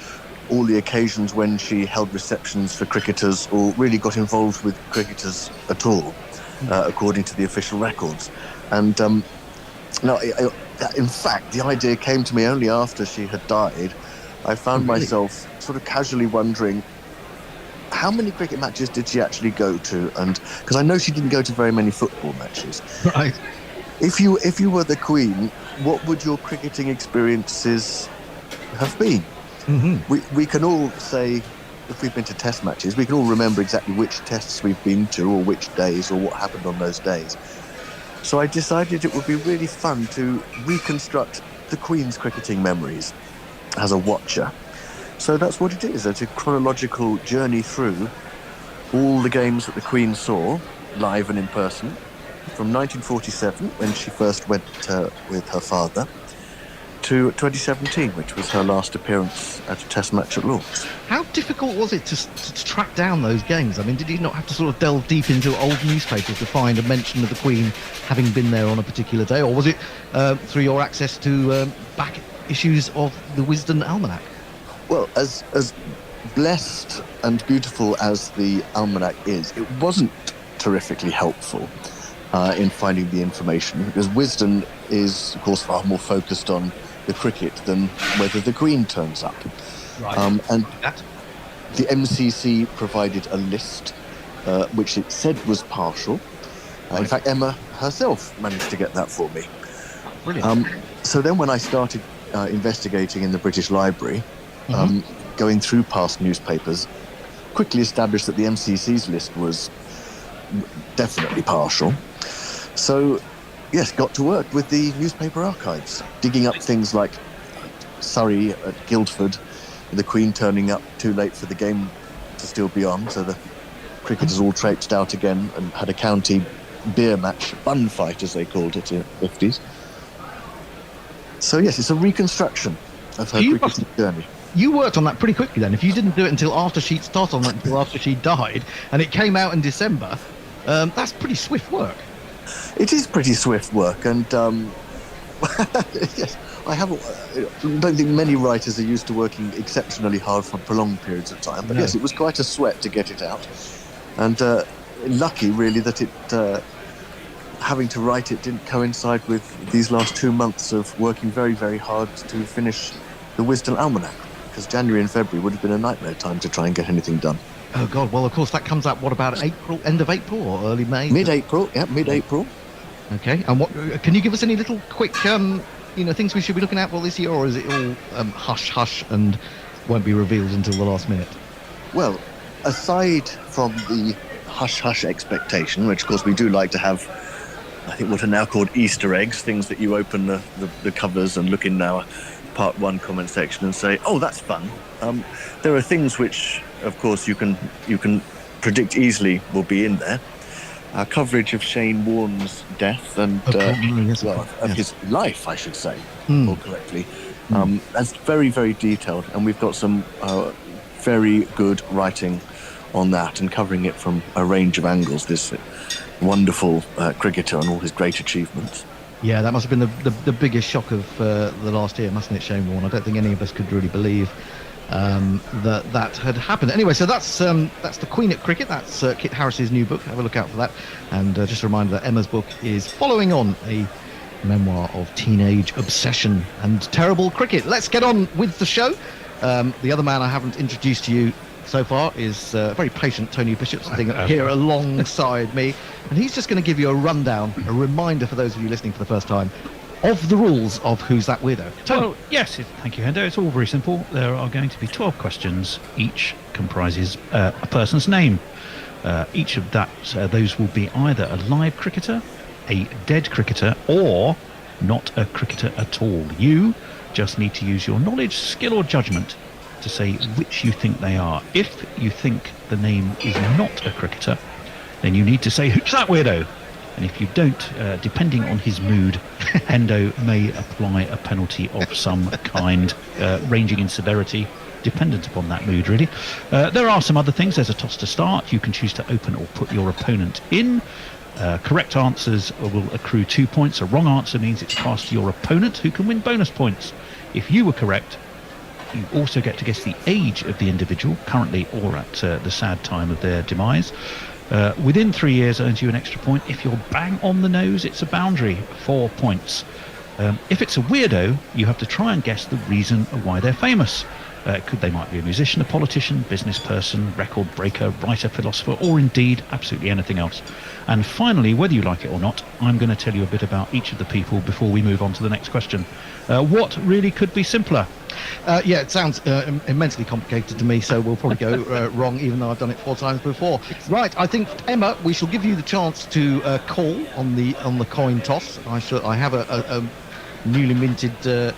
all the occasions when she held receptions for cricketers or really got involved with cricketers at all, according to the official records. And now, in fact, the idea came to me only after she had died. I found myself sort of casually wondering, how many cricket matches did she actually go to? And because I know she didn't go to very many football matches. Right. If you were the Queen, what would your cricketing experiences have been? Mm-hmm. We can all say, if we've been to test matches, we can all remember exactly which tests we've been to or which days or what happened on those days. So I decided it would be really fun to reconstruct the Queen's cricketing memories as a watcher. So that's what it is. It's a chronological journey through all the games that the Queen saw, live and in person, from 1947, when she first went with her father, to 2017, which was her last appearance at a test match at Lord's. How difficult was it to track down those games? I mean, did you not have to sort of delve deep into old newspapers to find a mention of the Queen having been there on a particular day? Or was it through your access to back issues of the Wisden Almanac? Well, as blessed and beautiful as the almanac is, it wasn't terrifically helpful in finding the information, because Wisden is, of course, far more focused on the cricket than whether the Queen turns up. Right. And the MCC provided a list, which it said was partial. In fact, Emma herself managed to get that for me. Brilliant. So then when I started investigating in the British Library, going through past newspapers, quickly established that the MCC's list was definitely partial. So, yes, got to work with the newspaper archives, digging up things like Surrey at Guildford, the Queen turning up too late for the game to still be on, so the cricketers all traipsed out again and had a county beer match, bun fight as they called it in the 50s. So, yes, it's a reconstruction of her cricketing journey. You worked on that pretty quickly then. If you didn't do it until after she'd started on it, until after she died, and it came out in December, that's pretty swift work. It is pretty swift work, and yes, I don't think many writers are used to working exceptionally hard for prolonged periods of time. But yes, it was quite a sweat to get it out, and lucky really that it having to write it didn't coincide with these last 2 months of working very, very hard to finish the Wisden Almanac, because January and February would have been a nightmare time to try and get anything done. Oh God! Well, of course that comes out. What about April? End of April or early May? Mid-April. Yeah, mid-April. Okay. And what? Can you give us any little quick, things we should be looking out for this year, or is it all hush hush and won't be revealed until the last minute? Well, aside from the hush hush expectation, which of course we do like to have, I think what are now called Easter eggs, things that you open the covers and look in our Part 1 comment section and say, oh, that's fun. There are things which, of course, you can predict easily will be in there. Our coverage of Shane Warne's death and his life, I should say, more correctly. That's very, very detailed, and we've got some very good writing on that and covering it from a range of angles. This wonderful cricketer and all his great achievements. Yeah, that must have been the biggest shock of the last year, mustn't it, Shane Warne? I don't think any of us could really believe that had happened. Anyway, so that's The Queen at Cricket. That's Kit Harris's new book. Have a look out for that. And just a reminder that Emma's book is following on a memoir of teenage obsession and terrible cricket. Let's get on with the show. The other man I haven't introduced to you so far is very patient Tony Bishop sitting here alongside me, and he's just going to give you a rundown, a reminder for those of you listening for the first time, of the rules of Who's That Weirdo. Well, yes, thank you, Hendo. It's all very simple. There are going to be 12 questions. Each comprises a person's name. Each of those will be either a live cricketer, a dead cricketer, or not a cricketer at all. You just need to use your knowledge, skill, or judgment to say which you think they are. If you think the name is not a cricketer, then you need to say, who's that weirdo? And if you don't, depending on his mood, Hendo may apply a penalty of some kind, ranging in severity, dependent upon that mood, really. There are some other things. There's a toss to start. You can choose to open or put your opponent in. Correct answers will accrue 2 points. A wrong answer means it's passed to your opponent, who can win bonus points. If you were correct, you also get to guess the age of the individual, currently or at the sad time of their demise. Within 3 years earns you an extra point. If you're bang on the nose, it's a boundary, 4 points. If it's a weirdo, you have to try and guess the reason why they're famous. They might be a musician, a politician, business person, record breaker, writer, philosopher, or indeed absolutely anything else. And finally, whether you like it or not, I'm going to tell you a bit about each of the people before we move on to the next question. What really could be simpler? Yeah, it sounds immensely complicated to me, so we'll probably go wrong, even though I've done it 4 times before. Right, I think, Emma, we shall give you the chance to call on the coin toss. I have a newly minted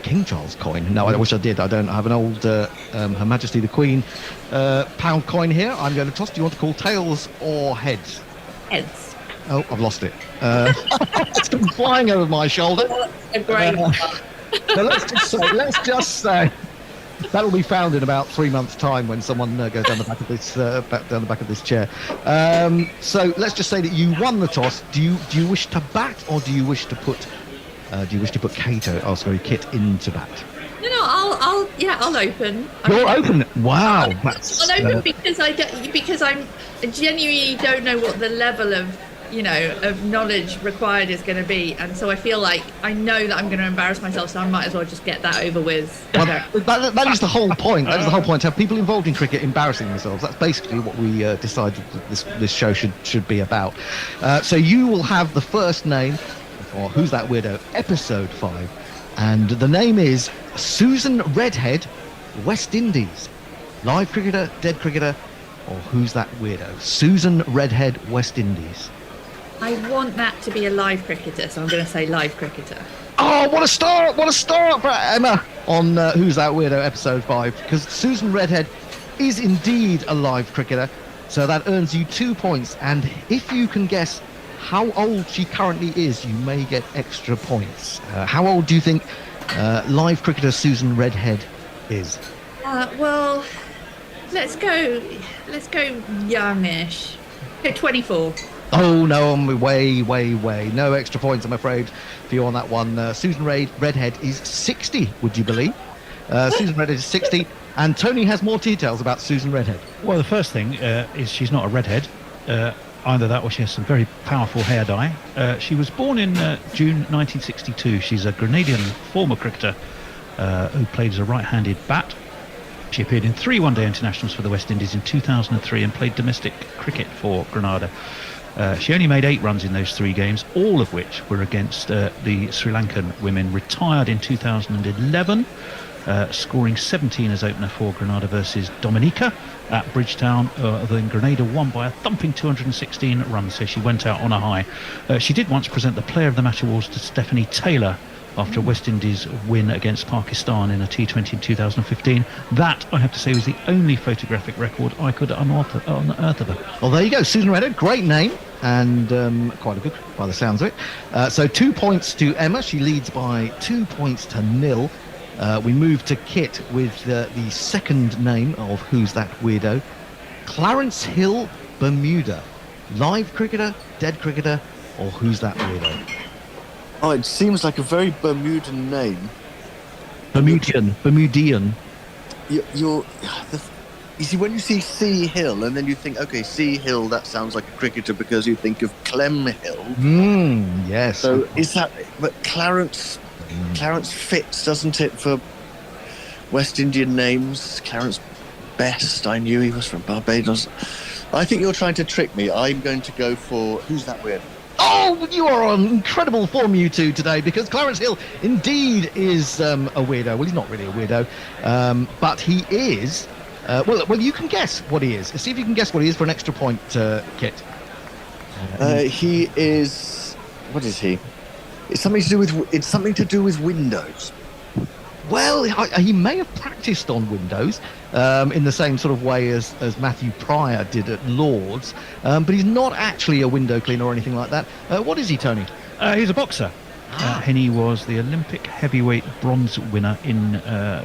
King Charles coin. No, I wish I did. I don't. I have an old Her Majesty the Queen pound coin here. I'm going to toss. Do you want to call tails or heads? Heads. Oh, I've lost it. It's been flying over my shoulder. A great so let's just say that'll be found in about 3 months' time when someone goes down the back of this chair. So let's just say that you won the toss. Do you wish to bat, or do you wish to put Kit into bat? No, I'll open. You'll open. Wow, I'll open because I genuinely don't know what the level of knowledge required is going to be, and so I feel like I know that I'm going to embarrass myself, so I might as well just get that over with. Well, that is the whole point. That is the whole point. To have people involved in cricket embarrassing themselves. That's basically what we decided that this show should be about. So you will have the first name for Who's That Weirdo, episode 5, and the name is Susan Redhead, West Indies. Live cricketer, dead cricketer, or Who's That Weirdo? Susan Redhead, West Indies. I want that to be a live cricketer, so I'm going to say live cricketer. Oh, what a start! What a start for Emma on Who's That Weirdo, episode 5, because Susan Redhead is indeed a live cricketer, so that earns you 2 points, and if you can guess how old she currently is, you may get extra points. How old do you think live cricketer Susan Redhead is? Well, let's go youngish. Go 24. Oh no, I'm way. No extra points, I'm afraid, for you on that one. Susan Redhead is 60, would you believe? Susan Redhead is 60, and Tony has more details about Susan Redhead. Well, the first thing is she's not a redhead. Either that or she has some very powerful hair dye. She was born in June 1962. She's a Grenadian former cricketer who played as a right-handed bat. She appeared in 3 one-day internationals for the West Indies in 2003 and played domestic cricket for Grenada. She only made 8 runs in those 3 games, all of which were against the Sri Lankan women. Retired in 2011, scoring 17 as opener for Grenada versus Dominica at Bridgetown. Then Grenada won by a thumping 216 runs, so she went out on a high. She did once present the Player of the Match awards to Stephanie Taylor after a West Indies win against Pakistan in a T20 in 2015. That, I have to say, was the only photographic record I could unearth of her. Well, there you go, Susan Redhead, great name, and quite a good by the sounds of it. So 2 points to Emma, she leads by 2 points to 0. We move to Kit with the second name of Who's That Weirdo, Clarence Hill, Bermuda. Live cricketer, dead cricketer, or Who's That Weirdo? Oh, it seems like a very Bermudan name. Bermudian. You see, when you see C Hill, and then you think, okay, C Hill, that sounds like a cricketer because you think of Clem Hill. Yes. So is that? But Clarence fits, doesn't it, for West Indian names? Clarence Best. I knew he was from Barbados. I think you're trying to trick me. I'm going to go for who's that weirdo? Oh, you are on incredible form, you two, today, because Clarence Hill indeed is a weirdo. Well, he's not really a weirdo, but he is. Well, you can guess what he is. See if you can guess what he is for an extra point, Kit. He is. What is he? It's something to do with Windows. Well, he may have practiced on Windows in the same sort of way as Matthew Pryor did at Lord's, but he's not actually a window cleaner or anything like that. What is he, Tony? He's a boxer. And he was the Olympic heavyweight bronze winner in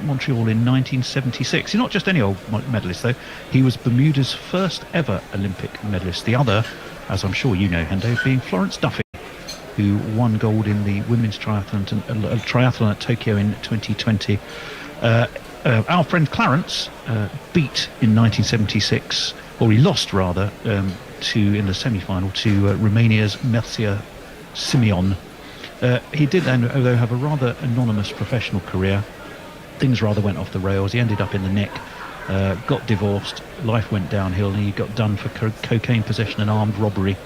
Montreal in 1976. He's not just any old medalist, though. He was Bermuda's first ever Olympic medalist. The other, as I'm sure you know, Hendo, being Florence Duffy, who won gold in the women's triathlon at Tokyo in 2020. Our friend Clarence beat in 1976, or he lost rather, in the semi-final to Romania's Mircea Simeon. He did then, although, have a rather anonymous professional career. Things rather went off the rails. He ended up in the neck, got divorced, life went downhill, and he got done for cocaine possession and armed robbery.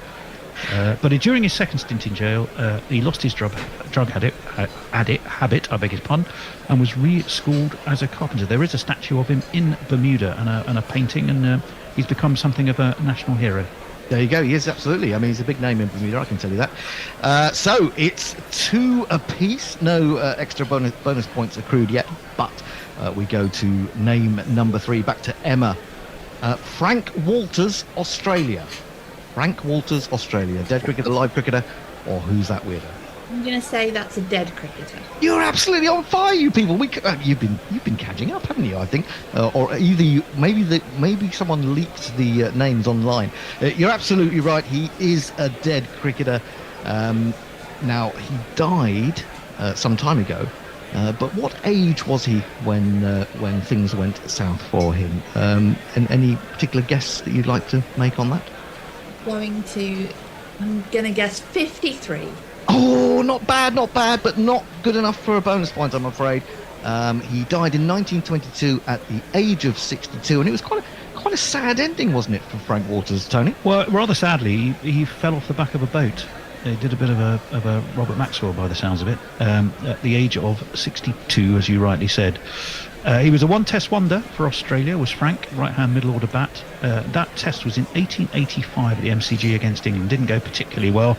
But during his second stint in jail, he lost his drug habit, I beg his pardon, and was re-schooled as a carpenter. There is a statue of him in Bermuda and a painting, and he's become something of a national hero. There you go. He is, absolutely. I mean, he's a big name in Bermuda, I can tell you that. So it's 2 apiece. No extra bonus points accrued yet, but we go to name number 3. Back to Emma. Frank Walters, Australia. Frank Walters, Australia. Dead cricketer, live cricketer, or who's that weirdo? I'm going to say that's a dead cricketer. You're absolutely on fire, you people. You've been catching up, haven't you? I think, or either maybe someone leaked the names online. You're absolutely right. He is a dead cricketer. Now he died some time ago. But what age was he when things went south for him? And any particular guess that you'd like to make on that? I'm going to guess 53. Oh, not bad, but not good enough for a bonus point, I'm afraid. He died in 1922 at the age of 62, and it was quite a sad ending, wasn't it, for Frank Walters, Tony? Well, rather sadly, he fell off the back of a boat. He did a bit of a Robert Maxwell, by the sounds of it, at the age of 62, as you rightly said. He was a one-test wonder for Australia, was Frank, right-hand middle-order bat. That test was in 1885 at the MCG against England. Didn't go particularly well.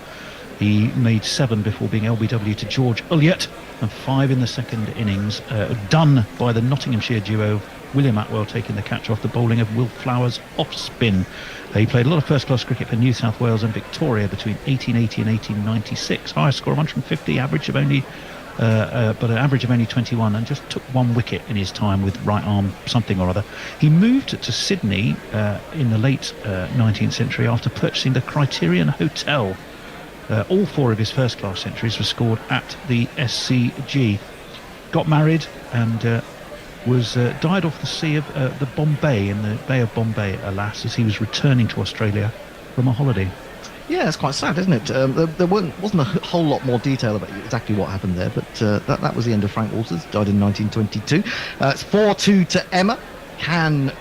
He made 7 before being LBW to George Ulyett, and 5 in the second innings, done by the Nottinghamshire duo, William Atwell taking the catch off the bowling of Will Flowers off spin. He played a lot of first-class cricket for New South Wales and Victoria between 1880 and 1896. Highest score of 150, average of only but an average of only 21, and just took 1 wicket in his time with right arm something or other. He moved to Sydney in the late 19th century after purchasing the Criterion Hotel. All 4 of his first-class centuries were scored at the SCG. Got married and died off the sea of the Bombay, in the Bay of Bombay, alas, as he was returning to Australia from a holiday. Yeah, it's quite sad, isn't it? There wasn't a whole lot more detail about exactly what happened there, but that was the end of Frank Walters. Died in 1922. It's 4-2 to Emma. Can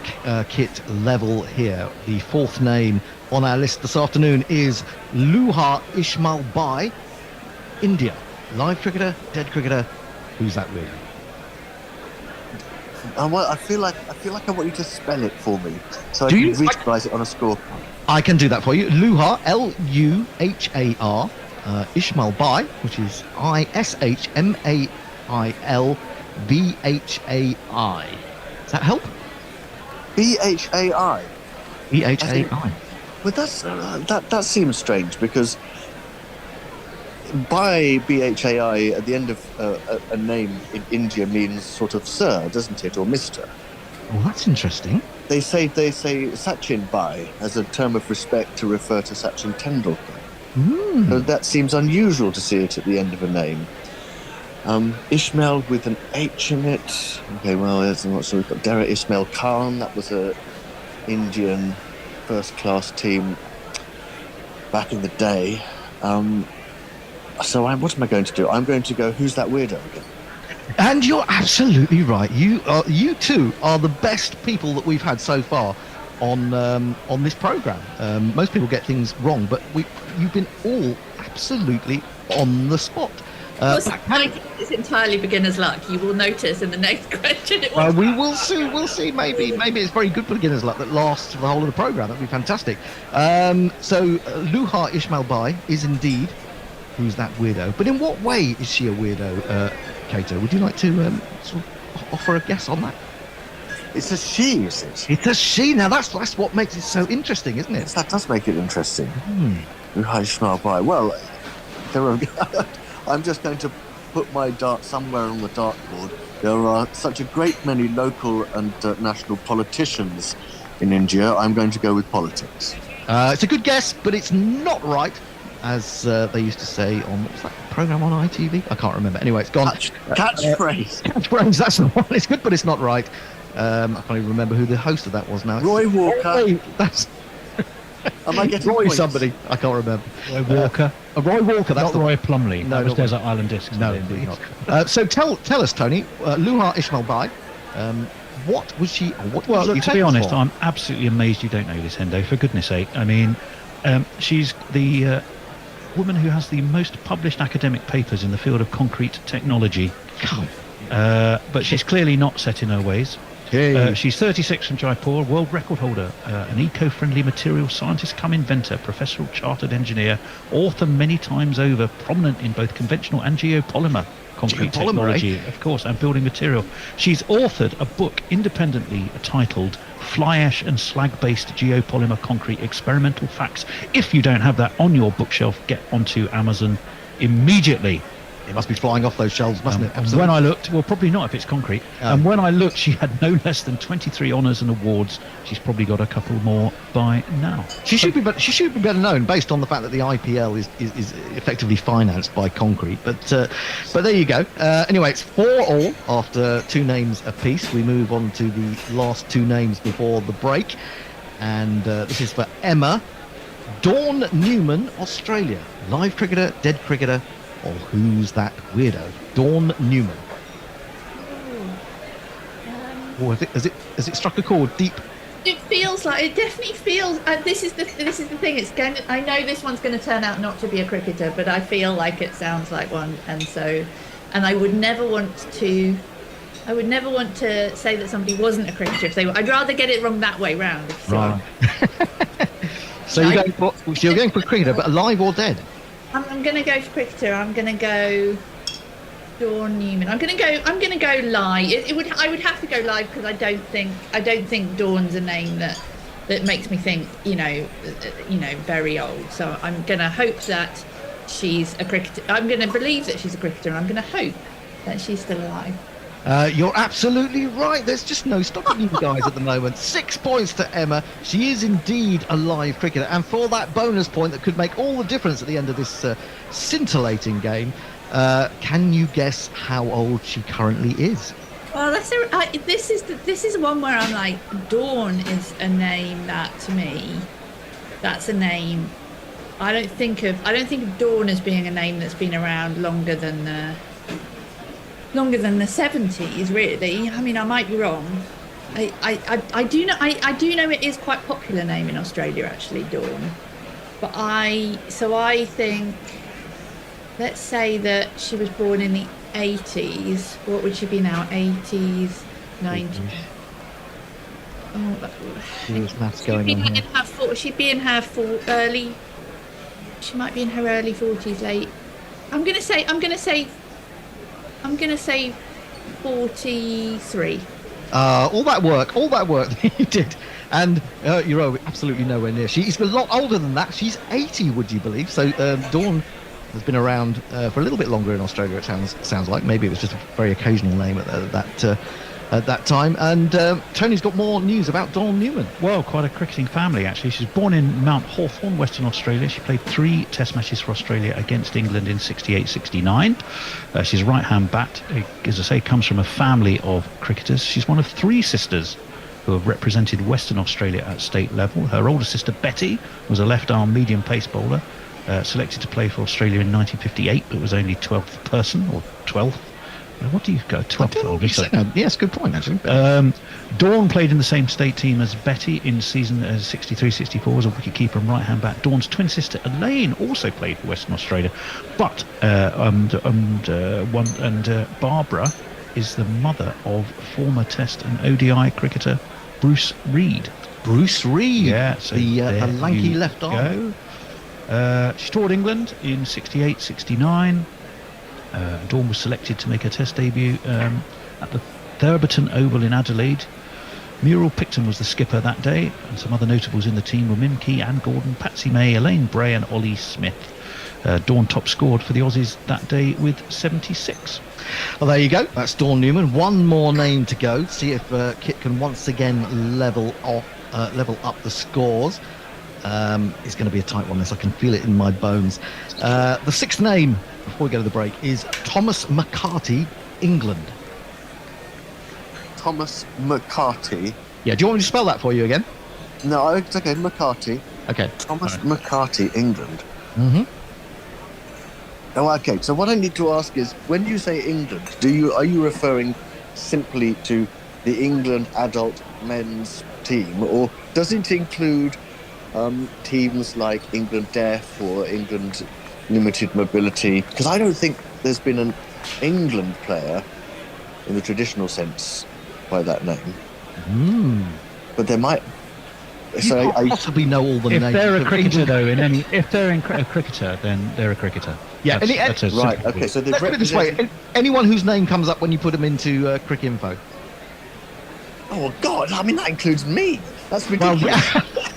Kit level here? The 4th name on our list this afternoon is Luha Ismail Bai, India. Live cricketer, dead cricketer. Who's that with? I feel like I want you to spell it for me, so Do I you? can visualise it on a score. I can do that for you. Luhar, Luhar, Ismail Bai, which is Ishmail Bhai. Does that help? Bhai. Bhai. But that seems strange, because by Bhai at the end of a name in India means sort of sir, doesn't it, or Mr. Well, that's interesting. They say Sachin Bai as a term of respect to refer to Sachin Tendulkar. So that seems unusual to see it at the end of a name. Ishmael with an H in it. Okay, well, I'm not sure. We've got Dara Ismail Khan. That was a Indian first-class team back in the day. So what am I going to do? I'm going to go, who's that weirdo again? And you're absolutely right. You two are the best people that we've had so far on this program. Most people get things wrong, but you've been all absolutely on the spot. It's entirely beginner's luck. You will notice in the next question. We will see. We'll see. Maybe it's very good for beginner's luck that lasts for the whole of the program. That'd be fantastic. So Luha Ismail Bai is indeed who's that weirdo. But in what way is she a weirdo, Kato? Would you like to sort of offer a guess on that? It's a she, is it? It's a she. Now that's what makes it so interesting, isn't it? Yes, that does make it interesting. Luha Ismail Bai. Well, I'm just going to put my dart somewhere on the dartboard. There are such a great many local and national politicians in India. I'm going to go with politics. It's a good guess, but it's not right, as they used to say on, what was that program on ITV? I can't remember. Anyway, it's gone. Catchphrase. Catchphrase, that's the one. It's good, but it's not right. I can't even remember who the host of that was now. Roy Walker. That's... Am I getting Roy points? somebody? I can't remember. Roy Walker. Roy Walker. That's Not Roy Plumley. No, that was not Desert Island Discs. No, indeed not. So tell us, Tony, Luha Ismail Bai, what was she? What Well, was look, she to be famous honest, for? I'm absolutely amazed you don't know this, Hendo, for goodness sake. I mean, she's the woman who has the most published academic papers in the field of concrete technology. But she's clearly not set in her ways. She's 36 from Jaipur, world record holder, an eco-friendly material scientist come inventor, professional chartered engineer, author many times over, prominent in both conventional and geopolymer concrete technology, of course, and building material. She's authored a book independently titled Fly Ash and Slag-Based Geopolymer Concrete Experimental Facts. If you don't have that on your bookshelf, get onto Amazon immediately. It must be flying off those shelves, mustn't it? And when I looked, well, probably not if it's concrete. And when I looked, she had no less than 23 honours and awards. She's probably got a couple more by now. She should be better known based on the fact that the IPL is effectively financed by concrete. But there you go. Anyway, it's 4-4 after two names apiece. We move on to the last two names before the break, and this is for Emma. Dawn Newman, Australia, live cricketer, dead cricketer, or who's that weirdo? Dawn Newman. Has it struck a chord deep? It definitely feels. This is the thing. It's going. I know this one's going to turn out not to be a cricketer, but I feel like it sounds like one, and I would never want to. I would never want to say that somebody wasn't a cricketer if they were. I'd rather get it wrong that way round. Right. So you're going for cricketer, but alive or dead? I'm going to go for cricketer. I'm going to go Dawn Newman. I'm going to go live. I would have to go live because I don't think Dawn's a name that makes me think very old. So I'm going to hope that she's a cricketer. I'm going to believe that she's a cricketer. And I'm going to hope that she's still alive. You're absolutely right. There's just no stopping you guys at the moment. 6 points to Emma. She is indeed a live cricketer. And for that bonus point that could make all the difference at the end of this scintillating game, can you guess how old she currently is? Well, this is one where I'm like, Dawn is a name that, to me, that's a name. I don't think of Dawn as being a name that's been around longer than the 70s, really. I mean, I might be wrong. I do know it is quite a popular name in Australia, actually, Dawn. But I think, let's say that she was born in the 80s. What would she be now? 80s, 90s. There's maths going on here. She'd be in her early. She might be in her early 40s, late. I'm gonna say 43. All that work that you did, and you're absolutely nowhere near. She's a lot older than that. She's 80, would you believe? So Dawn has been around for a little bit longer in Australia. It sounds like. Maybe it was just a very occasional name at that time. And Tony's got more news about Dawn Newman. Well, quite a cricketing family, actually. She's born in Mount Hawthorn, Western Australia. She played 3 test matches for Australia against England in 68-69. She's a right-hand bat. As I say, comes from a family of cricketers. She's one of 3 sisters who have represented Western Australia at state level. Her older sister, Betty, was a left-arm medium pace bowler, selected to play for Australia in 1958, but was only 12th person, or 12th. What do you go? 12th. Yes, good point, actually. Dawn played in the same state team as Betty in season 63-64 as a wicketkeeper and right-hand back. Dawn's twin sister Elaine also played for Western Australia, but Barbara is the mother of former Test and ODI cricketer Bruce Reid. Bruce Reid, yeah, so the there lanky you left arm. go. She toured England in 68, 69. Dawn was selected to make her Test debut at the Thurberton Oval in Adelaide. Muriel Picton was the skipper that day, and some other notables in the team were Mim Key, Anne Gordon, Patsy May, Elaine Bray and Ollie Smith. Dawn top scored for the Aussies that day with 76. Well, there you go. That's Dawn Newman. One more name to go. See if Kit can once again level up the scores. It's going to be a tight one, this. I can feel it in my bones. The sixth name, before we go to the break, is Thomas McCarty, England. Thomas McCarty. Yeah, do you want me to spell that for you again? No, it's okay. McCarty. Okay. Thomas McCarty, England. Mm-hmm. Oh, okay. So what I need to ask is, when you say England, are you referring simply to the England adult men's team, or does it include teams like England Deaf or England Limited Mobility? Because I don't think there's been an England player in the traditional sense by that name. But there might. So I possibly know all the names. If they're a cricketer, though, if they're a cricketer, then they're a cricketer. Yeah, that's a right. simple Okay, so let's put it this way: anyone whose name comes up when you put them into Cricinfo. Oh God! I mean, that includes me. That's ridiculous. Well, yeah.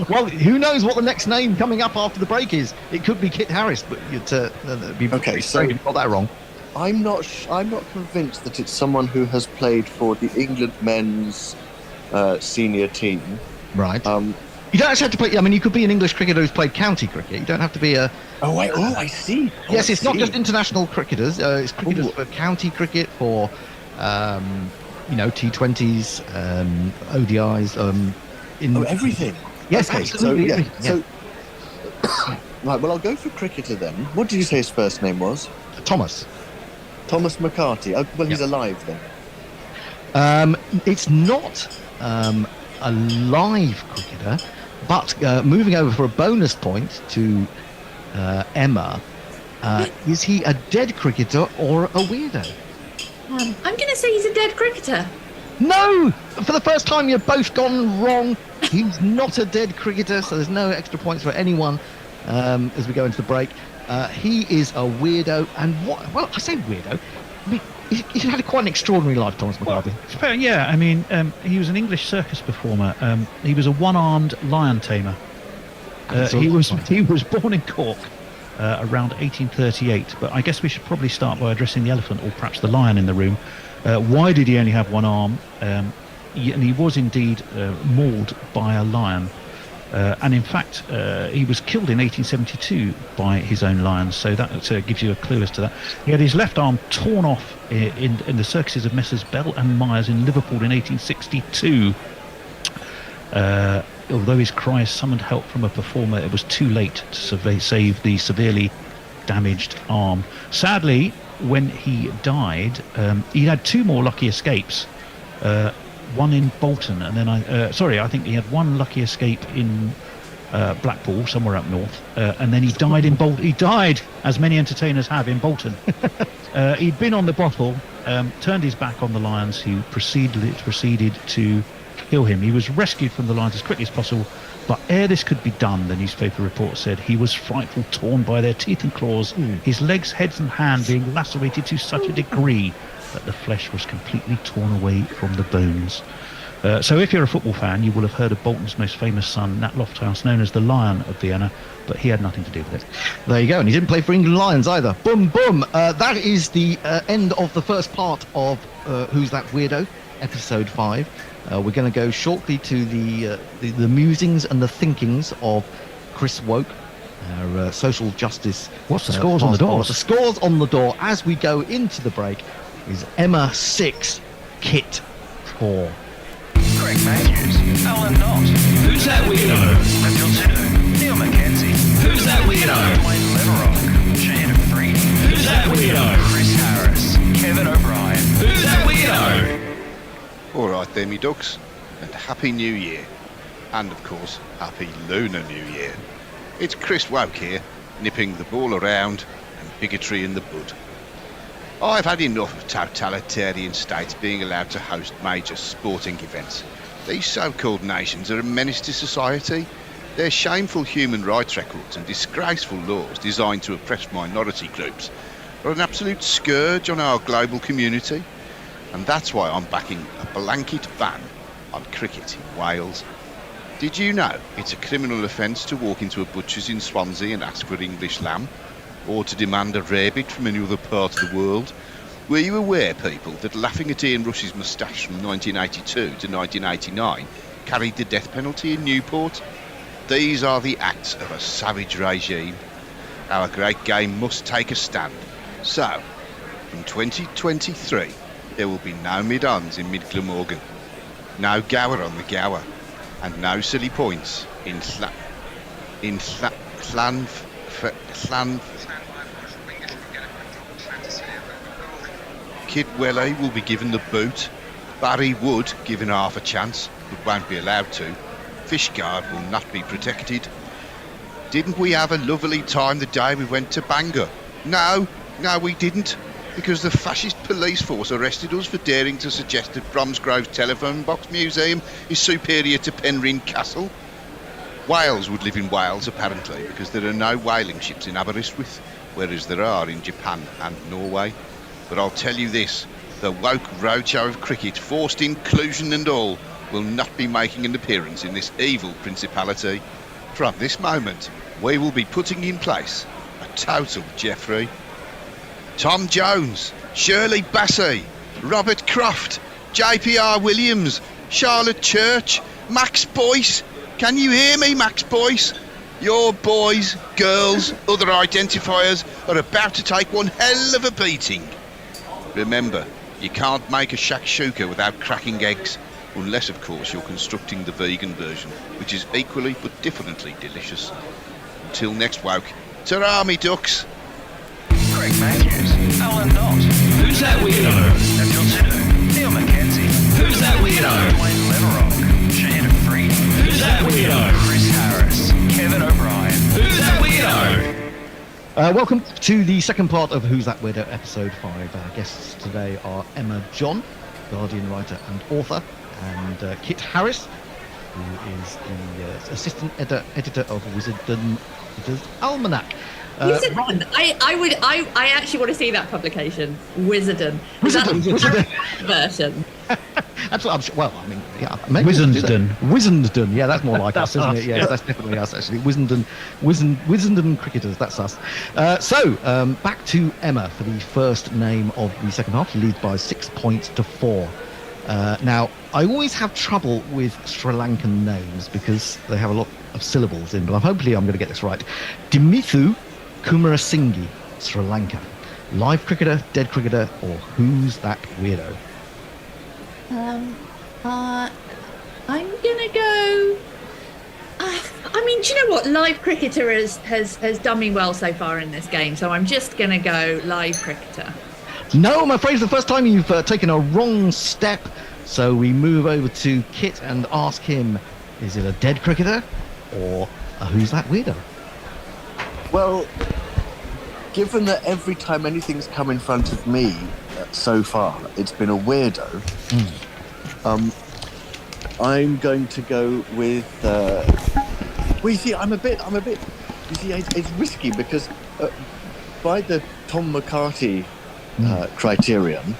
Well, who knows what the next name coming up after the break is? It could be Kit Harris, but it'd be okay. So you got that wrong. I'm not convinced that it's someone who has played for the England men's senior team. Right. You don't actually have to play. I mean, you could be an English cricketer who's played county cricket. You don't have to be a. Oh, I see. Yes, it's not just international cricketers. It's cricketers for county cricket, for T20s, ODIs. Everything. Yes, okay, absolutely. So, right. Well, I'll go for cricketer then. What did you say his first name was? Thomas. Thomas McCarty. Oh, well, he's alive then. It's not a live cricketer, but moving over for a bonus point to Emma, is he a dead cricketer or a weirdo? I'm going to say he's a dead cricketer. No! For the first time, you've both gone wrong. He's not a dead cricketer, so there's no extra points for anyone as we go into the break. He is a weirdo, and well, I say weirdo. I mean, he's had quite an extraordinary life, Thomas McCarty. Well, yeah, I mean, he was an English circus performer. He was a one-armed lion tamer. He was born in Cork around 1838. But I guess we should probably start by addressing the elephant, or perhaps the lion in the room. Why did he only have one arm? And he was indeed mauled by a lion. And in fact, he was killed in 1872 by his own lions, so that gives you a clue as to that. He had his left arm torn off in the circuses of Messrs. Bell and Myers in Liverpool in 1862. Although his cries summoned help from a performer, it was too late to save the severely damaged arm. Sadly, when he died, he had two more lucky escapes. One in Bolton, and then I think he had one lucky escape in Blackpool, somewhere up north, and then he died in Bolton. He died, as many entertainers have, in Bolton. He'd been on the bottle, turned his back on the lions, who proceeded to kill him. He was rescued from the lions as quickly as possible, but ere this could be done, the newspaper report said, he was frightful, torn by their teeth and claws, his legs, heads and hand being lacerated to such a degree that the flesh was completely torn away from the bones. So if you're a football fan, you will have heard of Bolton's most famous son, Nat Lofthouse, known as the Lion of Vienna, but he had nothing to do with it. There you go, and he didn't play for England Lions either. Boom, boom. That is the end of the first part of Who's That Weirdo, episode 5. We're going to go shortly to the musings and the thinkings of Chris Woke, our social justice. What's the scores on the door? The scores on the door as we go into the break is Emma 6, Kit 4. Greg Matthews, Alan Knott. Who's that weirdo? Nigel Tudor, Neil Mackenzie. Who's that weirdo? Wayne Leverock, Shannon Freedy. Who's that weirdo? Chris Harris, Kevin there, me ducks, and Happy New Year. And of course, Happy Lunar New Year. It's Chris Woke here, nipping the ball around and bigotry in the bud. I've had enough of totalitarian states being allowed to host major sporting events. These so-called nations are a menace to society. Their shameful human rights records and disgraceful laws designed to oppress minority groups are an absolute scourge on our global community. And that's why I'm backing a blanket ban on cricket in Wales. Did you know it's a criminal offence to walk into a butcher's in Swansea and ask for English lamb? Or to demand a rarebit from any other part of the world? Were you aware, people, that laughing at Ian Rush's moustache from 1982 to 1989 carried the death penalty in Newport? These are the acts of a savage regime. Our great game must take a stand. So, from 2023, there will be no mid-ons in Mid-Glamorgan, no Gower on the Gower, and no silly points in Kid Welly will be given the boot. Barry Wood given half a chance, but won't be allowed to. Fishguard will not be protected. Didn't we have a lovely time the day we went to Bangor? No, we didn't, because the fascist police force arrested us for daring to suggest that Bromsgrove Telephone Box Museum is superior to Penryn Castle. Whales would live in Wales, apparently, because there are no whaling ships in Aberystwyth, whereas there are in Japan and Norway. But I'll tell you this, the woke roadshow of cricket, forced inclusion and all, will not be making an appearance in this evil principality. From this moment, we will be putting in place a total Jeffrey. Tom Jones, Shirley Bassey, Robert Croft, JPR Williams, Charlotte Church, Max Boyce. Can you hear me, Max Boyce? Your boys, girls, other identifiers are about to take one hell of a beating. Remember, you can't make a shakshuka without cracking eggs, unless of course you're constructing the vegan version, which is equally but differently delicious. Until next woke, ta-ra me ducks! Greg Matthews, Alan Knott. Who's that weirdo? Nigel Tudor, Neil Mackenzie. Who's that weirdo? Wayne Leverock, Shannon Freed. Who's that weirdo? Chris Harris, Kevin O'Brien. Who's that weirdo? Welcome to the second part of Who's That Weirdo, episode 5. Our guests today are Emma John, Guardian writer and author, and Kit Harris, who is the assistant editor of Wizardon Editor's Almanac. Wizardon. I actually want to see that publication. Wizardon. Wizardon version. That's what I'm sure. Well, I mean, yeah, maybe Wizardon. Yeah, that's more like us, isn't it? Yes, that's definitely us, actually. Wizardon cricketers. That's us. So back to Emma for the first name of the second half. She leads by 6 points to 4. Now, I always have trouble with Sri Lankan names because they have a lot of syllables in, but hopefully I'm going to get this right. Dimithu Kumarasinghe, Sri Lanka. Live cricketer, dead cricketer, or who's that weirdo? I'm gonna go. I mean, do you know what? Live cricketer has done me well so far in this game, so I'm just gonna go live cricketer. No, I'm afraid it's the first time you've taken a wrong step. So we move over to Kit and ask him: is it a dead cricketer or a who's that weirdo? Well, given that every time anything's come in front of me so far, it's been a weirdo. I'm going to go with. Well, you see, I'm a bit. You see, it's risky because by the Tom McCarty criterion,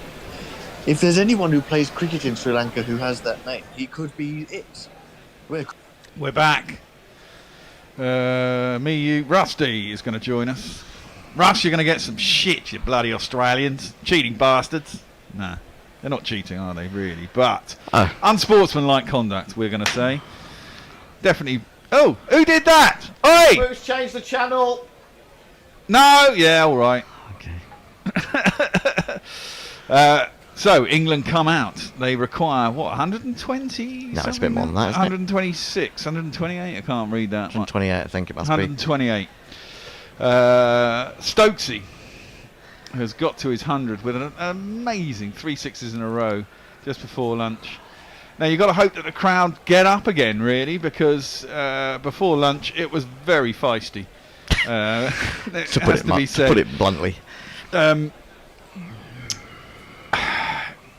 if there's anyone who plays cricket in Sri Lanka who has that name, he could be it. We're back. Rusty is going to join us. Russ, you're going to get some shit, you bloody Australians. Cheating bastards. Nah, they're not cheating, are they, really? But unsportsmanlike conduct, we're going to say. Definitely. Oh, who did that? Oi! Bruce, change the channel. No, yeah, all right. Okay. So, England come out. They require, what, 120? No, it's a bit more than that, isn't 126, 128? I can't read that. 128, I think it must 128. Stokesy has got to his 100 with an amazing 3 sixes in a row just before lunch. Now you've got to hope that the crowd get up again, really, because before lunch it was very feisty. To put it bluntly.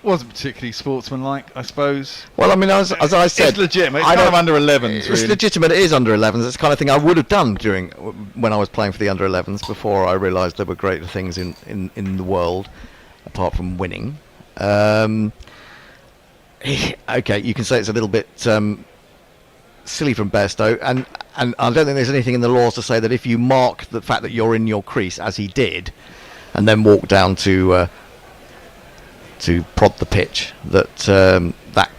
Wasn't particularly sportsmanlike, I suppose. Well, I mean, as I said, it's legitimate. It's kind of under 11s. It's really. legitimate. It is under 11s. It's the kind of thing I would have done when I was playing for the under 11s before I realised there were greater things in the world apart from winning. Okay, you can say it's a little bit silly from Bairstow, and I don't think there's anything in the laws to say that if you mark the fact that you're in your crease, as he did, and then walk down to prod the pitch, that that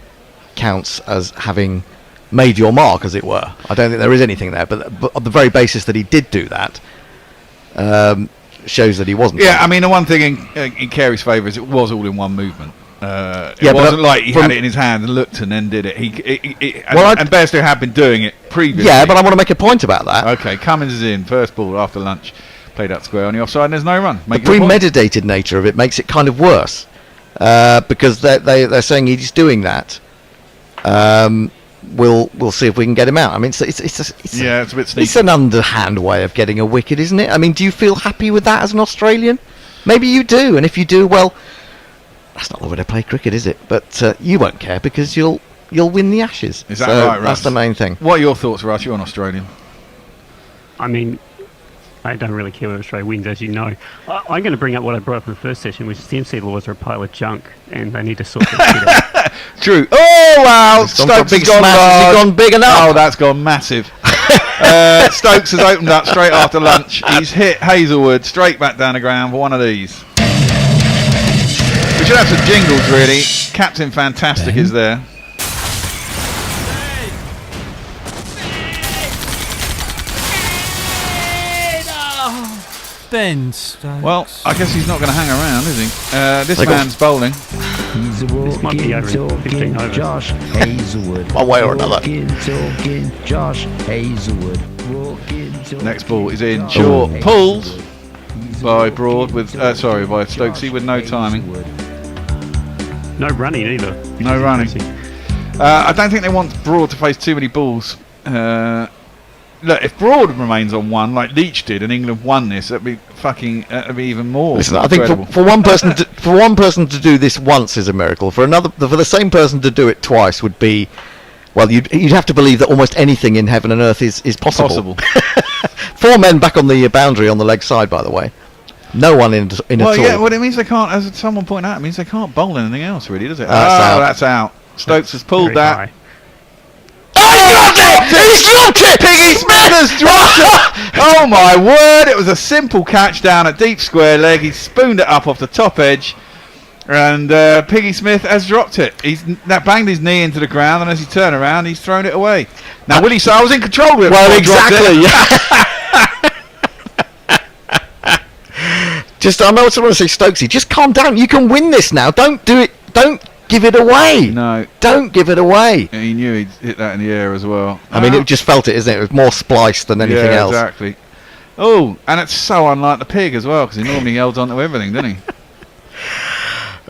counts as having made your mark, as it were. I don't think there is anything there, but on the very basis that he did do that, shows that he wasn't. Yeah, I mean, the one thing in Carey's favour is it was all in one movement. It Yeah, but wasn't like he had it in his hand and looked and then did it. Well, and Bairstow had been doing it previously. Yeah, but I want to make a point about that. Okay, Cummins is in, first ball after lunch, played out square on the offside and there's no run. The Make your point. premeditated nature of it makes it kind of worse, because they're saying he's doing that. We'll see if we can get him out. I mean, it's a bit sneaky. It's an underhand way of getting a wicket, isn't it? I mean, do you feel happy with that as an Australian? Maybe you do, and if you do, well, that's not the way to play cricket, is it? But you won't care because you'll win the Ashes. Is that So right, Russ? That's the main thing. What are your thoughts, Russ? You're an Australian. I mean, I don't really care whether Australia wins, as you know. I'm going to bring up what I brought up in the first session, which is the MC laws are a pile of junk, and they need to sort that shit out. True. Oh, wow. It's gone Stokes big has gone smash. Has he large. gone big enough? Oh, that's gone massive. Stokes has opened up straight after lunch. He's hit Hazelwood straight back down the ground for one of these. We should have some jingles, really. Captain Fantastic is there. Ben Stokes. Well, I guess he's not going to hang around, is he? This They got- man's bowling. He's a This might be over in walking, 15 talking overs. Josh Hazelwood. One way or another. Walking, talking Josh Hazelwood. Walking, talking Next ball is in Josh short, Hazelwood. pulled by Broad with by Stokesy with no timing. No running either. No running. I don't think they want Broad to face too many balls. Look, if Broad remains on one like Leach did, and England won this, that'd be even more. Listen, I think incredible. for one person to do this once is a miracle. For the same person to do it twice would be, well, you'd have to believe that almost anything in heaven and earth is possible. 4 men back on the boundary on the leg side, by the way. No one in Well, at all. yeah, well, it means they can't, as someone pointed out, it means they can't bowl anything else, really, does it? That's out. That's out. Stokes has pulled Very that. high. He's dropped it! Piggy Smith has dropped it! Oh my word! It was a simple catch down at deep square leg. He spooned it up off the top edge, and Piggy Smith has dropped it. He's banged his knee into the ground, and as he turned around, he's thrown it away. Now, Willie said I was in control with it. Well, before I dropped exactly. Just, I know what I want to say, Stokesy. Just calm down. You can win this now. Don't do it. Don't give it away. No. Don't give it away. He knew he'd hit that in the air as well. I mean, it just felt it, isn't it? It was more spliced than anything yeah, else. Exactly. Oh, and it's so unlike the pig as well, because he normally holds on to everything, doesn't he?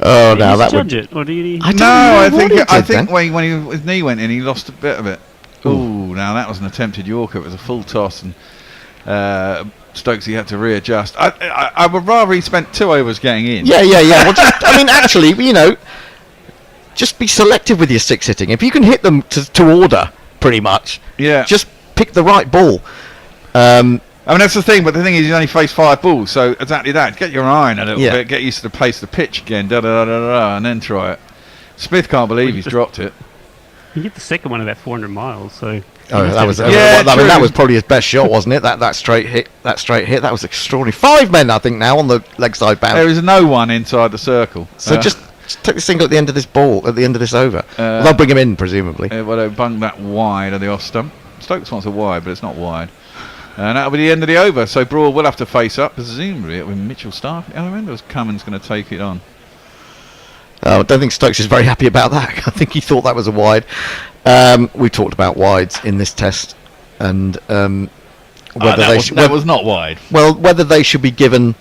Oh, Do now you that judge would. it, or do you? I don't No, know I what think he I did think then. when his knee went in, he lost a bit of it. Oh, now that was an attempted Yorker. It was a full toss, and Stokesy had to readjust. I would rather he spent 2 overs getting in. Yeah. Well, just, I mean, actually, just be selective with your 6 hitting. If you can hit them to order, pretty much. Yeah. Just pick the right ball. I mean, that's the thing, but the thing is, he's only faced 5 balls, so exactly that. Get your iron a little Yeah. bit, get used to the pace of the pitch again, and then try it. Smith can't believe he's dropped it. He hit the second one about 400 miles, so. Oh, that was. Yeah, I mean, that true. was probably his best shot, wasn't it? That straight hit. That was extraordinary. 5 men, I think, now on the leg side bound. There is no one inside the circle. So just take the single at the end of this ball, at the end of this over. They'll bring him in, presumably. Well, they bunged that wide of the off stump. Stokes wants a wide, but it's not wide. And that'll be the end of the over. So Broad will have to face up. Presumably it with Mitchell Stark. I remember was Cummins going to take it on. I don't think Stokes is very happy about that. I think he thought that was a wide. We talked about wides in this test, and whether that was not wide. Well, whether they should be given,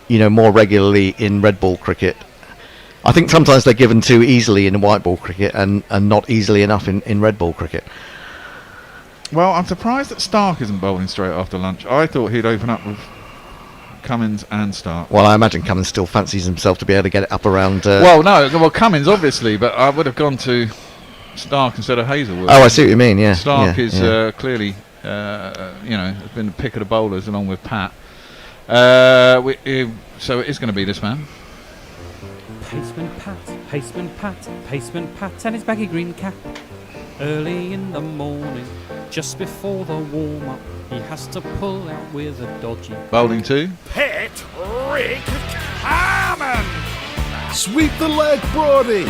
more regularly in red ball cricket. I think sometimes they're given too easily in white ball cricket and not easily enough in red ball cricket. Well, I'm surprised that Stark isn't bowling straight after lunch. I thought he'd open up with Cummins and Stark. Well, I imagine Cummins still fancies himself to be able to get it up around... Cummins, obviously, but I would have gone to Stark instead of Hazelwood. Oh, I see what you mean, yeah. Stark yeah, is yeah. Clearly, has been the pick of the bowlers along with Pat. So it is going to be this man. Paceman Pat, and his baggy green cap. Early in the morning, just before the warm-up, he has to pull out with a dodgy... Bowling 2. Patrick Hammond! Sweep the leg, Brody!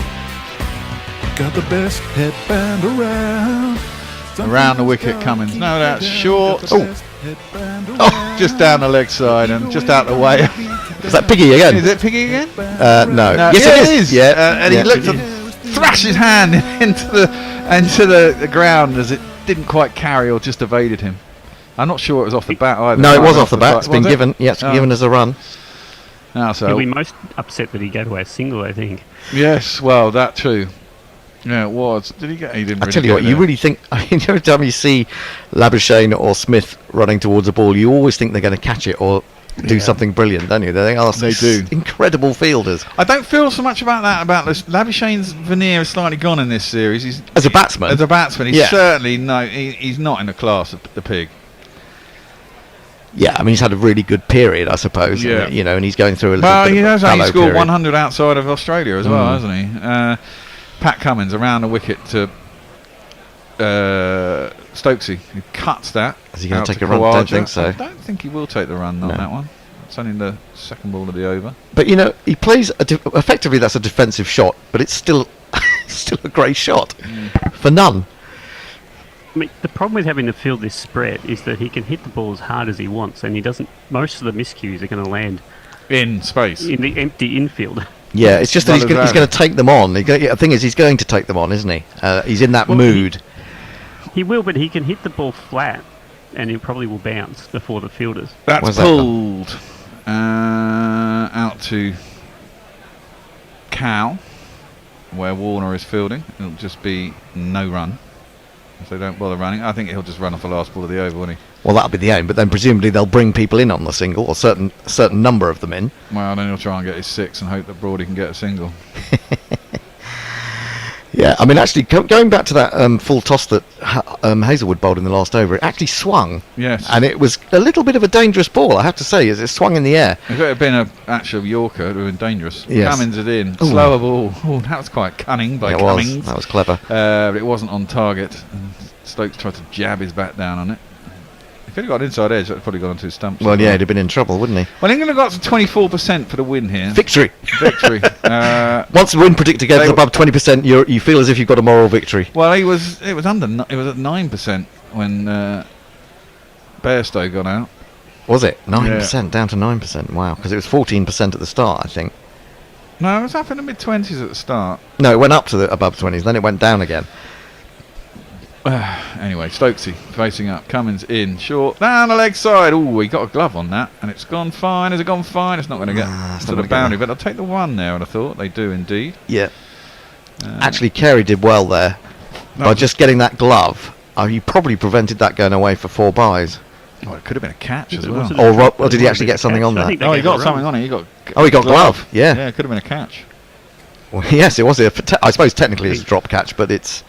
Got the best headband around. Around the wicket, Cummins. No, that's short. Oh, just down the leg side and just out the way. Is that Piggy again? Is it Piggy again? No. Yes, it is. Yeah, and he looked to thrash his hand into the ground as it didn't quite carry or just evaded him. I'm not sure it was off the bat either. No, it was off the bat. It's been given. Yeah, it's been given as a run. He'll be most upset that he gave away a single, I think. Yes, well, that too. Yeah, it was. Did he get? He didn't. I tell you what, you really think? I mean, every time you see Labuschagne or Smith running towards a ball, you always think they're going to catch it or do something brilliant, don't you? They do. Incredible fielders. I don't feel so much about that. About this, Labuschagne's veneer is slightly gone in this series. He's as a batsman. He's certainly he's not in the class of the Pig. Yeah, I mean, he's had a really good period, I suppose. Yeah. And he's going through a little Well, bit he of a has only fallow scored period. 100 outside of Australia as well, hasn't he? Pat Cummins around the wicket to Stokesy, who cuts that. Is he going out to take to a run? Khawaja. Don't think so. I don't think he will take the run on that one. It's only the second ball of the over. But he plays effectively. That's a defensive shot, but it's still a great shot for none. I mean, the problem with having to field this spread is that he can hit the ball as hard as he wants, and he doesn't. Most of the miscues are going to land in space in the empty infield. Yeah, it's just that he's going to take them on. The thing is, he's going to take them on, isn't he? He's in that mood. He will, but he can hit the ball flat, and he probably will bounce before the fielders. That's pulled out to Cal, where Warner is fielding. It'll just be no run. If they don't bother running, I think he'll just run off the last ball of the over, won't he? Well, that'll be the aim, but then presumably they'll bring people in on the single, or certain number of them in. Well, then he'll try and get his 6 and hope that Brody can get a single. Yeah, I mean, actually, going back to that full toss that Hazelwood bowled in the last over, it actually swung. Yes. And it was a little bit of a dangerous ball, I have to say, as it swung in the air. If it had been an actual Yorker, it would have been dangerous. Yes. Cummins it in. Ooh. Slower ball. Oh, that was quite cunning by Cummins. That was clever. But it wasn't on target. And Stokes tried to jab his bat down on it. If he'd got an inside edge, that would probably gone on 2 stumps. Well, yeah, he'd have been in trouble, wouldn't he? Well, England have got to 24% for the win here. Victory. Once the win predictor gets above 20%, you feel as if you've got a moral victory. Well, it was at 9% when Bairstow got out. Was it 9% down to 9%? Wow, because it was 14% at the start, I think. No, it was up in the mid-20s at the start. No, it went up to the above 20s, then it went down again. Anyway, Stokesy facing up, Cummins in, short, down the leg side. Oh, he got a glove on that, and it's gone fine. Has it gone fine? It's not going to get to the boundary, but I'll take the 1 there, and I thought they do indeed. Yeah. Actually, Carey did well there by just getting that glove. He probably prevented that going away for 4 byes. Oh, it could have been a catch as well. Or did he actually get something on that? Oh, he got something on it. He got glove. Yeah. Yeah, it could have been a catch. Well, yes, it was. I suppose technically it's a drop catch, but it's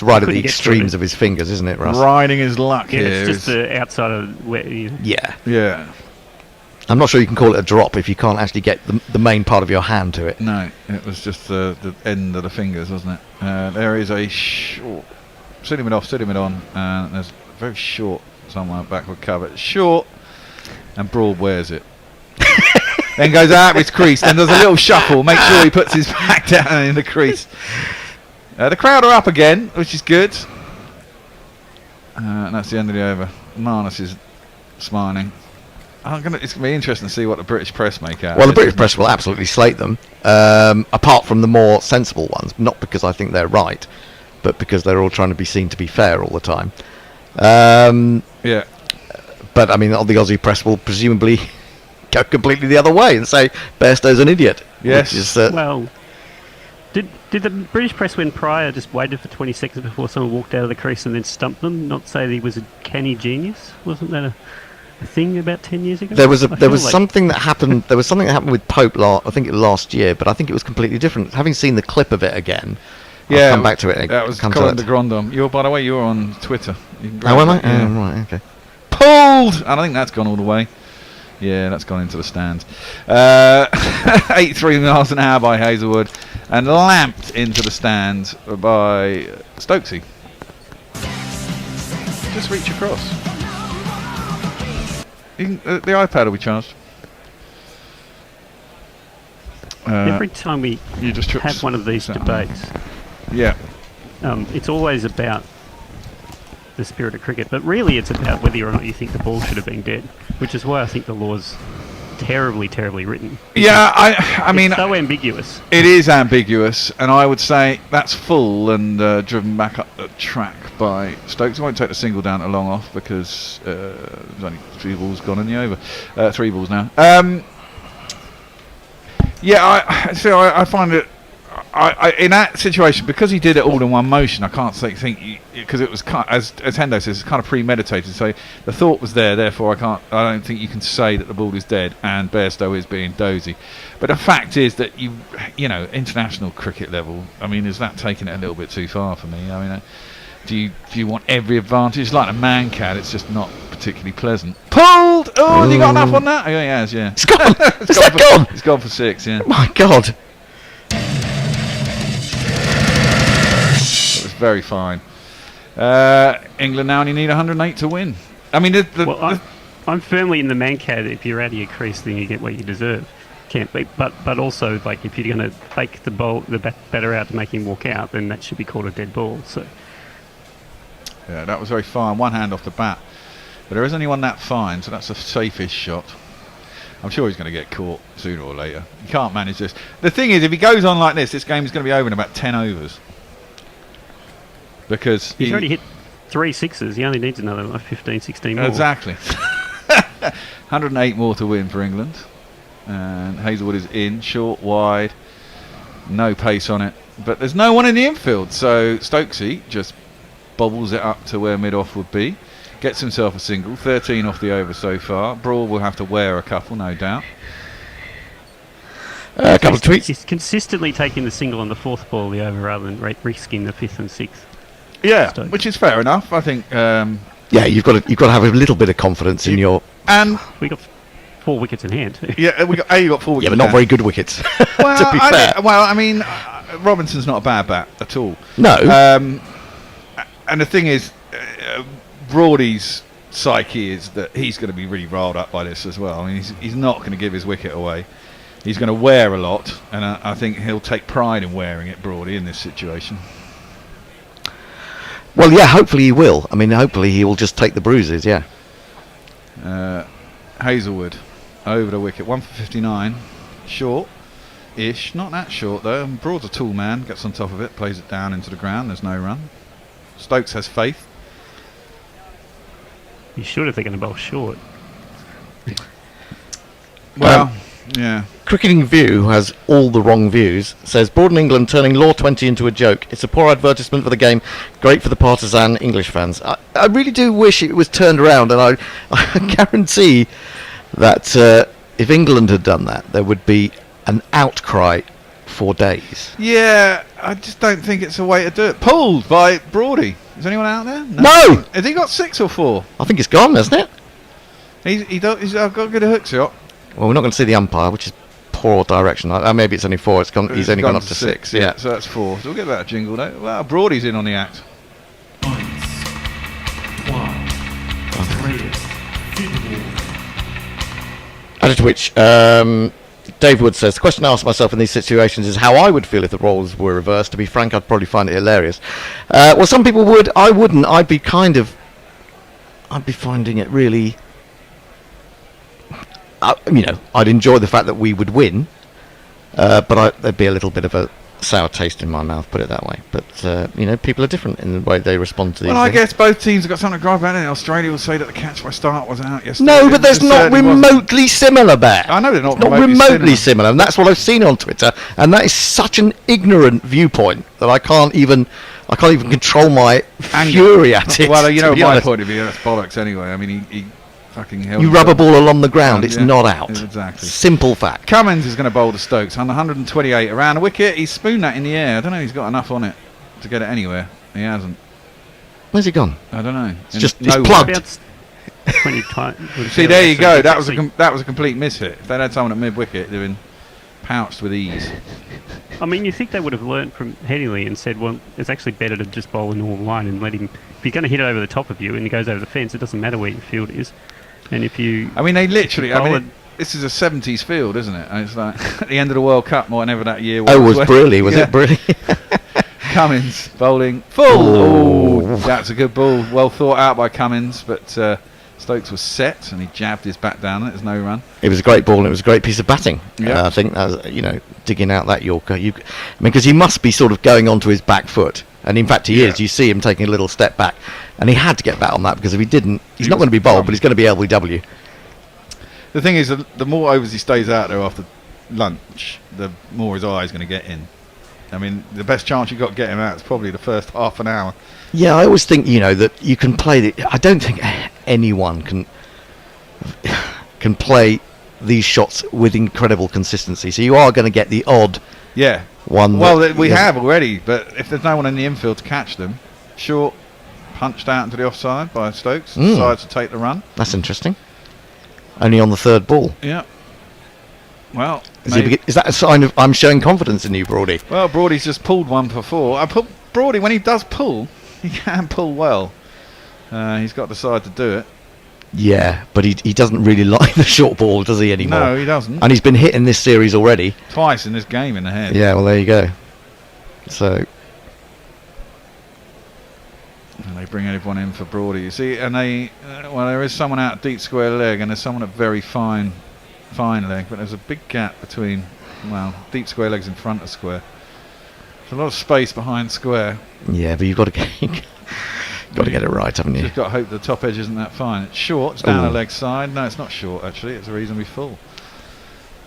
right at the extremes of his fingers, isn't it, Russ? Riding his luck here. It's just the outside of where you... Yeah. Yeah. I'm not sure you can call it a drop if you can't actually get the main part of your hand to it. No, it was just the end of the fingers, wasn't it? There is a short... Steady mid off, steady mid on, and there's a very short somewhere backward cover. Short, and Broad wears it. Then goes out with his crease, and there's a little shuffle, make sure he puts his back down in the crease. The crowd are up again, which is good. And that's the end of the over. Marnus is smiling. It's going to be interesting to see what the British press make out. Well, the British press will absolutely slate them, apart from the more sensible ones. Not because I think they're right, but because they're all trying to be seen to be fair all the time. Yeah. But, I mean, the Aussie press will presumably go completely the other way and say Bairstow's an idiot. Yes. Which is, well, Did the British press, when Pryor just waited for 20 seconds before someone walked out of the crease and then stumped them, not say that he was a canny genius? Wasn't that a thing about 10 years ago? There was something that happened. There was something that happened with Pope. I think it was last year, but I think it was completely different. Having seen the clip of it again, I'll come back to it. That was come Colin to de Grandhomme. By the way, you're on Twitter. Oh, am I? Yeah. Right. Okay. Pulled, and I think that's gone all the way. Yeah, that's gone into the stands. 83 miles an hour by Hazelwood, and lamped into the stands by Stokesy. Just reach across. The iPad will be charged. Every time we have one of these debates, it's always about the spirit of cricket, but really it's about whether or not you think the ball should have been dead, which is why I think the law's terribly, terribly written. Yeah, I mean, it's so ambiguous. It is ambiguous, and I would say that's full and driven back up the track by Stokes. I won't take the single down to long off because there's only 3 balls gone in the over. 3 balls now. I find it. I in that situation, because he did it all in one motion, I can't think because it was as Hendo says, it's kind of premeditated. So the thought was there, therefore I don't think you can say that the ball is dead and Bairstow is being dozy. But the fact is that you know, international cricket level, I mean, is that taking it a little bit too far for me? I mean, do you want every advantage like a man cat? It's just not particularly pleasant. Pulled. Oh, have you got enough on that? Oh, he has. Yeah, it's gone. Is that gone? It's gone for 6. Yeah. My God. Very fine. England now only need 108 to win. I mean, I'm firmly in the man cat. If you're out of your crease, then you get what you deserve. Can't be, but also, like, if you're going to fake the batter out to make him walk out, then that should be called a dead ball. So yeah, that was very fine. One hand off the bat, but there isn't anyone that fine, so that's a safe-ish shot. I'm sure he's going to get caught sooner or later. You can't manage this. The thing is, if he goes on like this game is going to be over in about 10 overs. Because he's already hit 3 sixes. He only needs another 15, 16 more. Exactly. 108 more to win for England. And Hazelwood is in, short, wide, no pace on it. But there's no one in the infield, so Stokesy just bobbles it up to where mid-off would be. Gets himself a single, 13 off the over so far. Brawl will have to wear a couple, no doubt. A couple of tweets. He's consistently taking the single on the 4th ball, the over, rather than risking the 5th and 6th. Yeah, which is fair enough. I think. Yeah, you've got to have a little bit of confidence in your. And we got 4 wickets in hand. Yeah, you got 4 wickets. Yeah, but not very good wickets. Well, to be fair. I mean, Robinson's not a bad bat at all. No. And the thing is, Broady's psyche is that he's going to be really riled up by this as well. I mean, he's not going to give his wicket away. He's going to wear a lot, and I think he'll take pride in wearing it, Broady, in this situation. Well, yeah, hopefully he will. I mean, hopefully he will just take the bruises, yeah. Hazelwood over the wicket, 1 for 59. Short-ish, not that short though. Broad's a tall man, gets on top of it, plays it down into the ground, there's no run. Stokes has faith. You should if they're going to bowl short. Well, yeah. Cricketing View, who has all the wrong views, says Broad in England turning Law 20 into a joke. It's a poor advertisement for the game, great for the partisan English fans. I really do wish it was turned around, and I guarantee that if England had done that, there would be an outcry for days. Yeah, I just don't think it's a way to do it. Pulled by Broady. Is anyone out there? No! Has he got 6 or 4? I think it's gone, hasn't it? He's got a good hook shot. Well, we're not going to see the umpire, which is poor direction. Maybe it's only 4. He's only gone up to 6. Yeah, so that's 4. So we'll get that jingle though. Well, Broady's in on the act. Added to which, Dave Wood says, the question I ask myself in these situations is how I would feel if the roles were reversed. To be frank, I'd probably find it hilarious. Well, some people would. I wouldn't. I'd be finding it really... I'd enjoy the fact that we would win, but there'd be a little bit of a sour taste in my mouth, put it that way. But you know, people are different in the way they respond to these. Well, I things. guess both teams have got something to gripe about. Australia will say that the catch by Stark was out yesterday. No, but there's It not certainly wasn't. remotely similar, Bear. I know they're not It's not remotely similar, and that's what I've seen on Twitter. And that is such an ignorant viewpoint that I can't even control my fury at it. Well, you to know, be my honest. point of view, that's bollocks anyway. I mean, he fucking held. You rub a himself. ball along the ground, it's Yeah, not out. Exactly. Simple fact. Cummins is going to bowl to Stokes on 128 around the wicket. He's spooned that in the air. I don't know if he's got enough on it to get it anywhere. He hasn't. Where's he gone? I don't know. It's just it's nowhere. plugged. 20 times. See, there you go. That was a complete miss hit. If they'd had someone at mid wicket, they'd been pounced with ease. I mean, you think they would have learnt from Headingley and said, well, it's actually better to just bowl a normal line and let him. If you're going to hit it over the top of you and he goes over the fence, it doesn't matter where your field is. And if you. I mean, they literally. I mean, this is a 70s field, isn't it? And it's like at the end of the World Cup, whatever that year was. Oh, was Brierley? Was it Brierley? Cummins bowling full. Oh, that's a good ball. Well thought out by Cummins, but Stokes was set and he jabbed his bat down. There's no run. It was a great ball and it was a great piece of batting. Yeah. I think that was, you know, digging out that Yorker. I mean, because he must be sort of going onto his back foot, and in fact he is. You see him taking a little step back, and he had to get back on that because if he didn't, he's not going to be bowled, but he's going to be LBW. The thing is, the more overs he stays out there after lunch, the more his eye is going to get in. I mean, the best chance you've got to get him out is probably the first half an hour. Yeah, I always think, you know, that you can play I don't think anyone can play these shots with incredible consistency. So you are going to get the odd one. Well, we have already, but if there's no one in the infield to catch them, short, punched out into the offside by Stokes, decides to take the run. That's interesting. Only on the third ball. Yeah. Well, is that a sign of I'm showing confidence in you, Broady? Well, Broady's just pulled one for four. Broady, when he does pull, he can pull well. He's got the side to do it. Yeah, but he doesn't really like the short ball, does he, anymore? No, he doesn't. And he's been hit in this series already. Twice in this game in the head. Yeah, well, there you go. So... And they bring everyone in for Broady. You see, and there is someone out deep square leg, and there's someone at very fine leg, but there's a big gap between, deep square legs in front of square. There's a lot of space behind square. Yeah, but you've got to get it right, haven't you? Just got to hope the top edge isn't that fine. It's short. It's down the leg side. No, it's not short actually. It's reasonably full.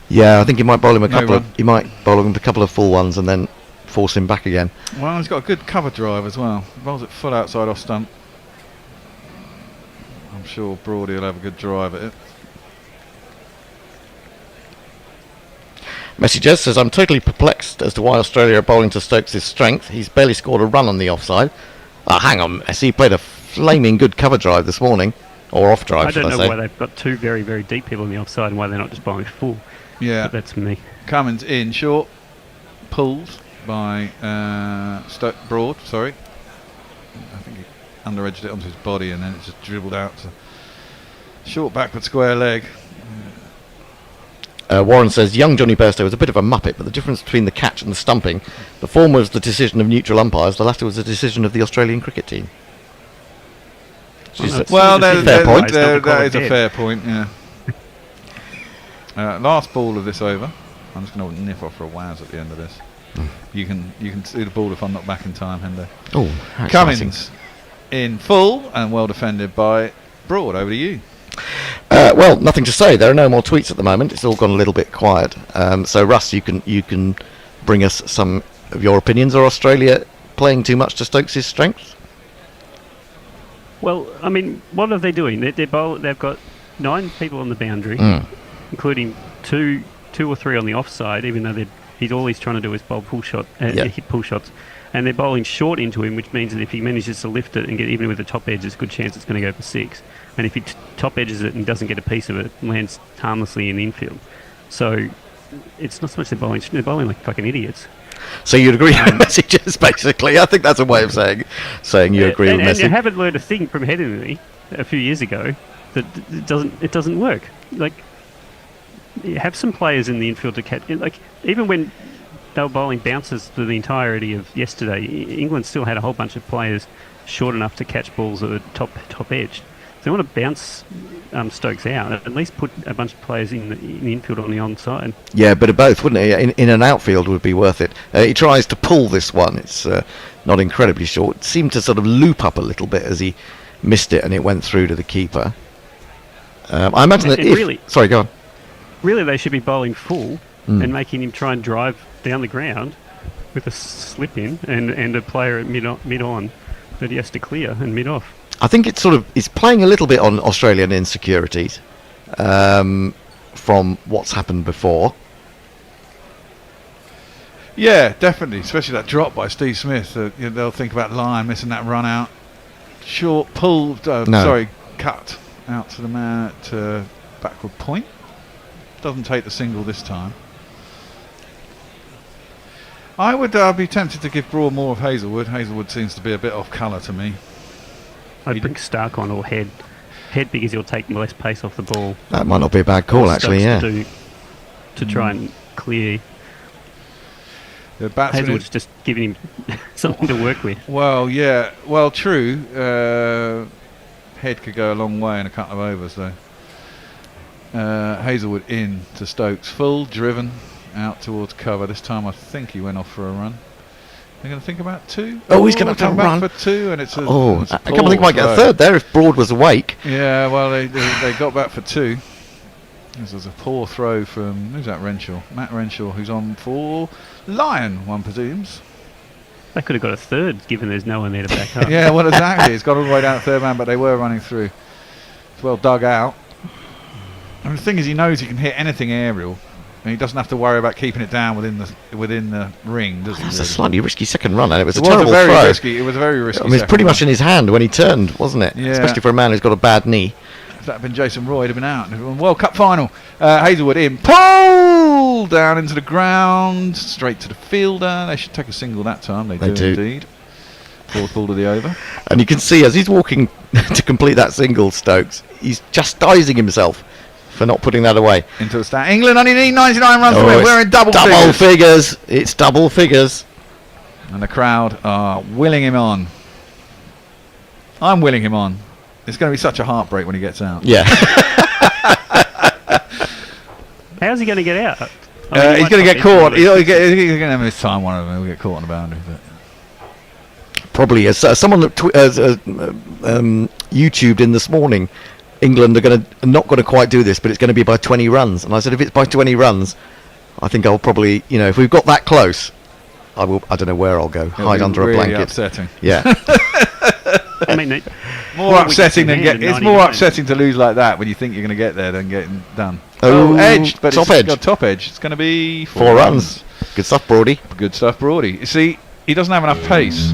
Yeah, I think you might bowl him a couple of full ones and then force him back again. Well, he's got a good cover drive as well. Bowls it full outside off stump. I'm sure Broady will have a good drive at it. Messenger says, I'm totally perplexed as to why Australia are bowling to Stokes' strength. He's barely scored a run on the offside. Hang on, Messi played a flaming good cover drive this morning. Or off drive, I should I don't say. know why they've got two very, very deep people on the offside and why they're not just bowling full. Yeah. But that's me. Cummins in short. Pulled by Broad, sorry. I think he under-edged it onto his body and then it just dribbled out to short backward square leg. Warren says, young Johnny Bairstow was a bit of a muppet, but the difference between the catch and the stumping, the former was the decision of neutral umpires, the latter was the decision of the Australian cricket team. Well, that is a fair point, yeah. Last ball of this over. I'm just going to nip off for a waz at the end of this. You can see the ball if I'm not back in time, Hendo. Oh, how Cummins in full and well defended by Broad. Over to you. Well, nothing to say. There are no more tweets at the moment. It's all gone a little bit quiet. So, Russ, you can bring us some of your opinions. Are Australia playing too much to Stokes' strengths? Well, I mean, what are they doing? They've got 9 people on the boundary, including two or three on the offside. Even though all he's trying to do is bowl pull shot, hit pull shots, and they're bowling short into him, which means that if he manages to lift it and get even with the top edge, there's a good chance it's going to go for 6. And if he top edges it and doesn't get a piece of it, lands harmlessly in the infield. So it's not so much they're bowling like fucking idiots. So you'd agree with messages, basically. I think that's a way of saying you agree with messages. And you haven't learned a thing from Headingley a few years ago that it doesn't work. Like, you have some players in the infield to catch. Like, even when they were bowling bounces for the entirety of yesterday, England still had a whole bunch of players short enough to catch balls at the top edge. they want to bounce Stokes out, at least put a bunch of players in the infield on the onside. Yeah, a bit of both, wouldn't it? In an outfield would be worth it. He tries to pull this one. It's not incredibly short. It seemed to sort of loop up a little bit as he missed it, and it went through to the keeper. I imagine that if... Really, sorry, go on. Really, they should be bowling full and making him try and drive down the ground with a slip in and a player at mid on that he has to clear and mid off. I think it's playing a little bit on Australian insecurities from what's happened before. Yeah, definitely, especially that drop by Steve Smith. They'll think about Lyon missing that run out. Short pull, cut out to the man at backward point. Doesn't take the single this time. I would be tempted to give Broad more of Hazelwood. Hazelwood seems to be a bit off colour to me. I'd bring Stark on or Head because he'll take less pace off the ball. That might not be a bad call, actually, yeah. To try and clear. The batsman Hazelwood's just giving him something to work with. Well, yeah. Well, true. Head could go a long way in a couple of overs, though. Hazelwood in to Stokes. Full, driven, out towards cover. This time I think he went off for a run. They're going to think about two. Oh, he's going to come run back for two, and it's a. I can't think he might get a third there if Broad was awake. Yeah, well, they got back for two. This was a poor throw from who's that? Renshaw, Matt Renshaw, who's on for Lyon, one presumes. They could have got a third, given there's no one there to back up. Yeah, well, exactly. It's got all the way down to third man, but they were running through. It's well dug out. And the thing is, he knows he can hit anything aerial. And he doesn't have to worry about keeping it down within the ring, does he? That's a slightly risky second run, and it was a terrible terrible throw. Risky. It was a very risky. I mean, it's pretty much in his hand when he turned, wasn't it? Yeah. Especially for a man who's got a bad knee. If that had been Jason Roy, he'd have been out. World Cup final. Hazelwood in. Pull down into the ground. Straight to the fielder. They should take a single that time. They do indeed. Fourth ball to the over. And you can see as he's walking to complete that single, Stokes, he's chastising himself for not putting that away. Into the stand. England only need 99 runs to win. We're in double figures. It's double figures. And the crowd are willing him on. I'm willing him on. It's going to be such a heartbreak when he gets out. Yeah. How's he going to get out? He's going to get caught. He's going to have his time. One of them will get caught on the boundary. But. Probably as someone that YouTubed in this morning, England are not going to quite do this, but it's going to be by 20 runs. And I said, if it's by 20 runs, I think I'll probably, if we've got that close, I don't know where I'll go. Hide under a blanket. Upsetting. Yeah. I mean, more upsetting than it's more upsetting to lose like that when you think you're going to get there than getting done. Oh, edged, but top it's edge. Got top edge. It's going to be 4 runs. Good stuff, Brody. Good stuff, Brody. You see, he doesn't have enough pace.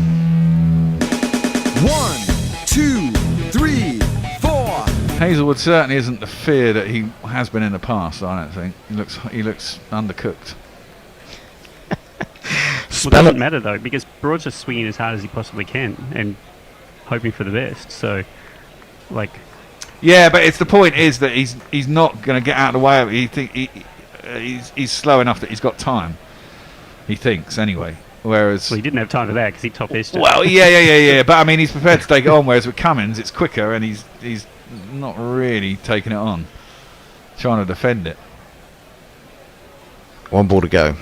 1, 2, 3, 4. Hazelwood certainly isn't the fear that he has been in the past. I don't think he looks undercooked. Well, it doesn't matter though, because Broad's just swinging as hard as he possibly can and hoping for the best. So, yeah, but it's the point is that he's not going to get out of the way of it. He's slow enough that he's got time. He thinks anyway. Whereas he didn't have time for that because he top edged it. Well, yeah. But I mean, he's prepared to take it on. Whereas with Cummins, it's quicker, and he's not really taking it on, trying to defend it. 1 ball to go.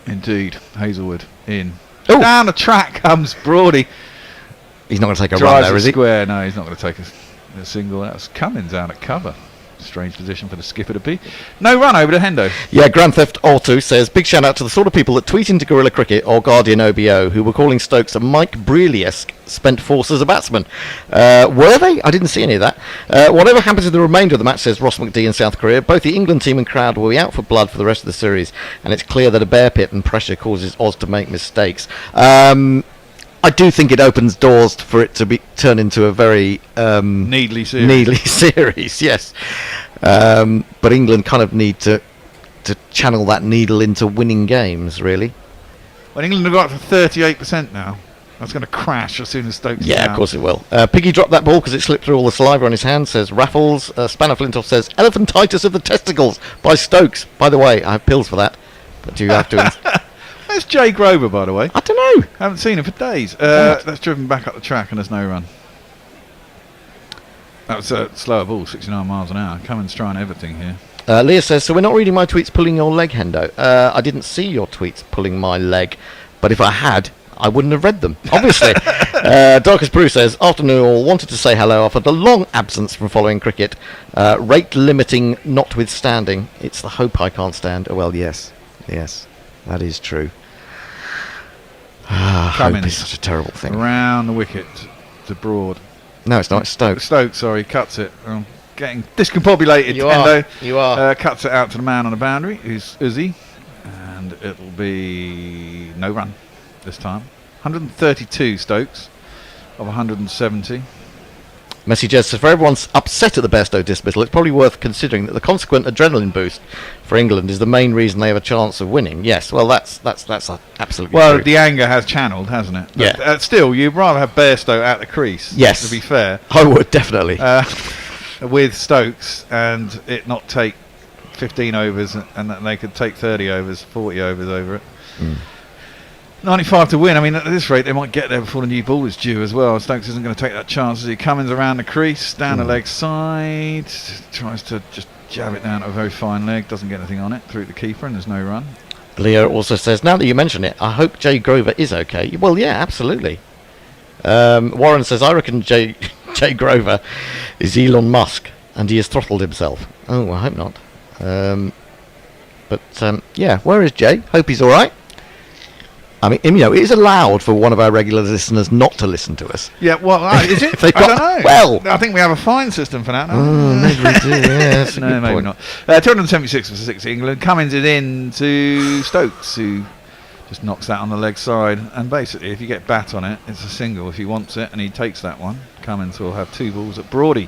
Indeed, Hazelwood in. Ooh. Down the track comes Brody. He's not going to take a run there, is he? Square. No, he's not going to take a single. That's Cummins out at cover. Strange position for the skipper to be. No run over to Hendo. Yeah, Grand Theft Auto says, big shout out to the sort of people that tweet into Gorilla Cricket or Guardian OBO who were calling Stokes a Mike Brealey-esque spent force as a batsman. Were they? I didn't see any of that. Whatever happens to the remainder of the match, says Ross McD in South Korea, both the England team and crowd will be out for blood for the rest of the series, and it's clear that a bear pit and pressure causes Oz to make mistakes. I do think it opens doors for it to turn into a very needly series, yes. But England kind of need to channel that needle into winning games, really. Well, England have got to 38% now. That's going to crash as soon as Stokes is out. Of course it will. Piggy dropped that ball because it slipped through all the saliva on his hand, says Raffles. Spanner Flintoff says, elephantitis of the testicles by Stokes. By the way, I have pills for that. But you have to... Where's Jay Grover, by the way? I don't know. Haven't seen him for days. That's driven back up the track and there's no run. That was a slower ball, 69 miles an hour. Cummins trying everything here. Leah says, so we're not reading my tweets pulling your leg, Hendo. I didn't see your tweets pulling my leg, but if I had, I wouldn't have read them, obviously. Darkest Brew says, afternoon all, wanted to say hello after the long absence from following cricket. Rate limiting notwithstanding, it's the hope I can't stand. Oh, well, yes, that is true. Hope is such a terrible thing. Round the wicket to Broad. No, it's not, it's Stokes. Stokes, sorry, cuts it. Getting discombobulated. You are. Cuts it out to the man on the boundary, who's Uzi, and it'll be no run this time. 132 Stokes of 170. Messi Jez says, for everyone's upset at the Bairstow dismissal, it's probably worth considering that the consequent adrenaline boost for England is the main reason they have a chance of winning. Yes, well, that's absolutely well, true. the anger has channelled, hasn't it? Yeah. But, still, you'd rather have Bairstow at the crease. Yes. To be fair. I would, definitely. With Stokes, and it not take 15 overs, and that they could take 30 overs, 40 overs over it. 95 to win. I mean, at this rate, they might get there before the new ball is due as well. Stokes isn't going to take that chance as he comes around the crease, down the leg side, tries to just jab it down to a very fine leg, doesn't get anything on it, through the keeper, and there's no run. Leo also says, now that you mention it, I hope Jay Grover is okay. Well, yeah, absolutely. Warren says, I reckon Jay Grover is Elon Musk, and he has throttled himself. Oh, I hope not. But yeah, where is Jay? Hope he's all right. I mean, it is allowed for one of our regular listeners not to listen to us. Yeah, well, is it? I don't know. Well, I think we have a fine system for that. Maybe we do, yeah. That's a no, good maybe point. not. 276 for 6 England. Cummins is in to Stokes, who just knocks that on the leg side. And basically, if you get bat on it, it's a single if he wants it, and he takes that one. Cummins will have 2 balls at Brody.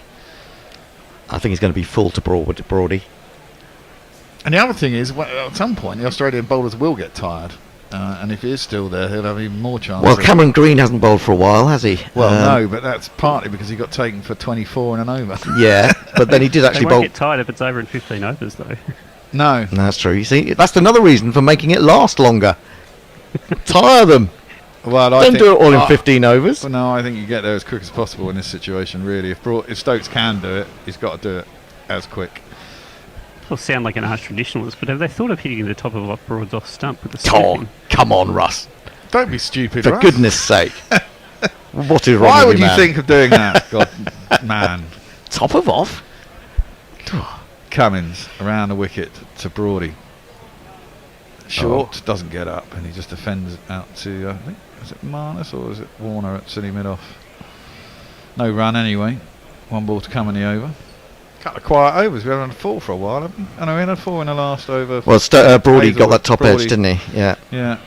I think he's going to be full to Brody. And the other thing is, at some point, the Australian bowlers will get tired. And if he is still there, he'll have even more chance. Well, Cameron Green hasn't bowled for a while, has he? Well, no, but that's partly because he got taken for 24 and an over. Yeah, but then he did actually they bowl. won't get tired if it's over in 15 overs, though. No, that's true. You see, that's another reason for making it last longer. Tire them. Well, don't do it all in 15 overs. Well, no, I think you get there as quick as possible in this situation. Really, if Stokes can do it, he's got to do it as quick. It'll sound like an harsh traditionalist, but have they thought of hitting the top of off Broad's off stump with the Come on, Russ. Don't be stupid, For Russ. goodness sake. What is wrong Why with would you man? think of doing that? God, man. Top of off? Cummins around the wicket to Brody. Short, doesn't get up, and he just defends out to, I think, is it Marnus or is it Warner at silly mid-off? No run anyway. 1 ball to come in the over. Couple of quiet overs. We haven't had 4 for a while, haven't we? I know we had 4 in the last over. Well, Brody got that top edge, didn't he? Yeah. Yeah.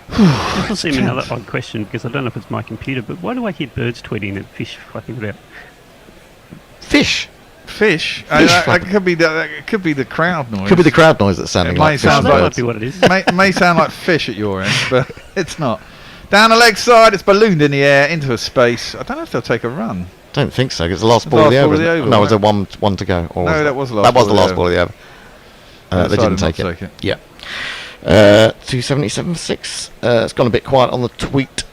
This will seem another odd question because I don't know if it's my computer, but why do I hear birds tweeting and fish flapping about? Fish? Fish? flapping. It could be the crowd noise. Could be the crowd noise that's sounding like fish. That might be what it is. May sound like fish at your end, but it's not. Down the leg side, it's ballooned in the air into a space. I don't know if they'll take a run. Don't think so, because the last ball of the over. No, was there one to go? Or No, that was the last That was the ball of last the ball of the over. They didn't take it. Yeah. 277 for 6. It's gone a bit quiet on the tweet.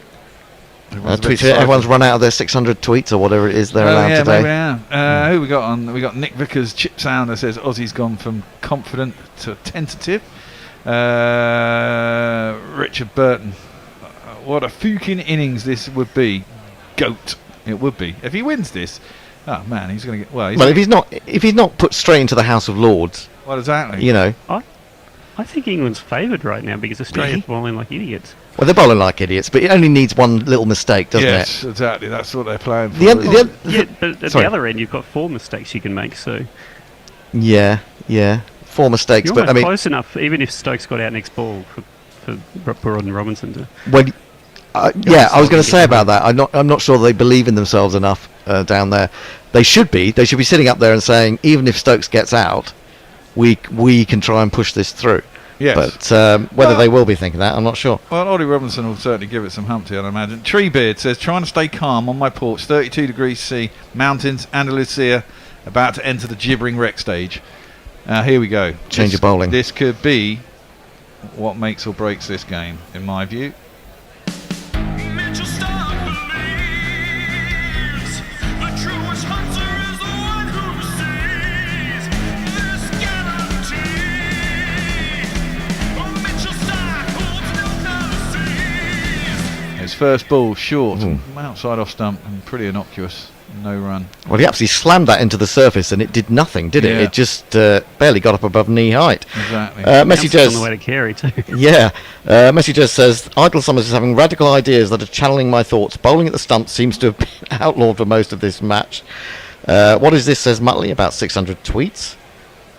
Everyone's run out of their 600 tweets or whatever it is they're allowed today. Maybe, who we got on? We got Nick Vickers, Chip Sounder says Aussie's gone from confident to tentative. Richard Burton, what a fucking innings this would be. Goat. It would be. If he wins this, oh man, he's going to get... Well, if he's not put straight into the House of Lords... Well, exactly. You know... I think England's favoured right now because Australia's bowling like idiots. Well, they're bowling like idiots, but it only needs one little mistake, doesn't it? Yes, exactly. That's what they're playing for. But at the other end, you've got 4 mistakes you can make, so... Yeah. 4 mistakes, You're but I mean... close enough, even if Stokes got out next ball for Broad and Robinson to... Well, I was going to say about that. I'm not sure they believe in themselves enough down there. They should be. They should be sitting up there and saying, even if Stokes gets out, we can try and push this through. Yes. But whether they will be thinking that, I'm not sure. Well, Ollie Robinson will certainly give it some humpty, I'd imagine. Treebeard says, trying to stay calm on my porch, 32 degrees C, mountains, Andalusia, about to enter the gibbering wreck stage. Here we go. Change of bowling. This could be what makes or breaks this game, in my view. first ball, short, outside off stump, and pretty innocuous. No run. Well, he absolutely slammed that into the surface, and it did nothing, did it? Yeah. It just barely got up above knee height. Exactly. Messi on the way to Carey too. Yeah. Messi just says, Idle Summers is having radical ideas that are channeling my thoughts. Bowling at the stump seems to have been outlawed for most of this match. What is this, says Muttley, about 600 tweets.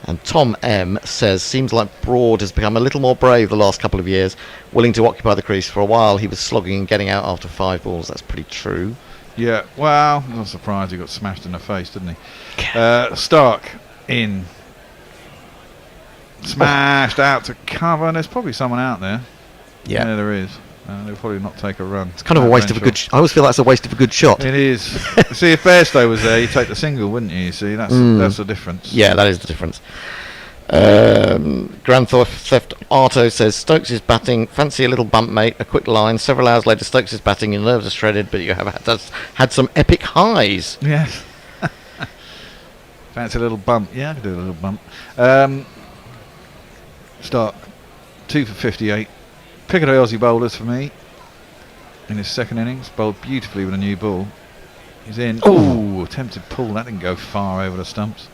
And Tom M says, seems like Broad has become a little more brave the last couple of years, willing to occupy the crease. For a while, he was slogging and getting out after 5 balls. That's pretty true. Yeah, well, I'm not surprised he got smashed in the face, didn't he? Stark in. Smashed out to cover, and there's probably someone out there. Yeah, there is. They'll probably not take a run. It's kind of a waste of a good... I always feel that's a waste of a good shot. It is. See, if Bairstow was there, you'd take the single, wouldn't you? See, that's the difference. Yeah, that is the difference. Grand Theft Auto says, Stokes is batting, fancy a little bump, mate, a quick line. Several hours later, Stokes is batting, your nerves are shredded, but you have had some epic highs. Yes. Fancy a little bump. Yeah, I could do a little bump. Stark, 2 for 58. Pick of the Aussie bowlers for me in his second innings. Bowled beautifully with a new ball. He's in. Oh, attempted pull. That didn't go far over the stumps.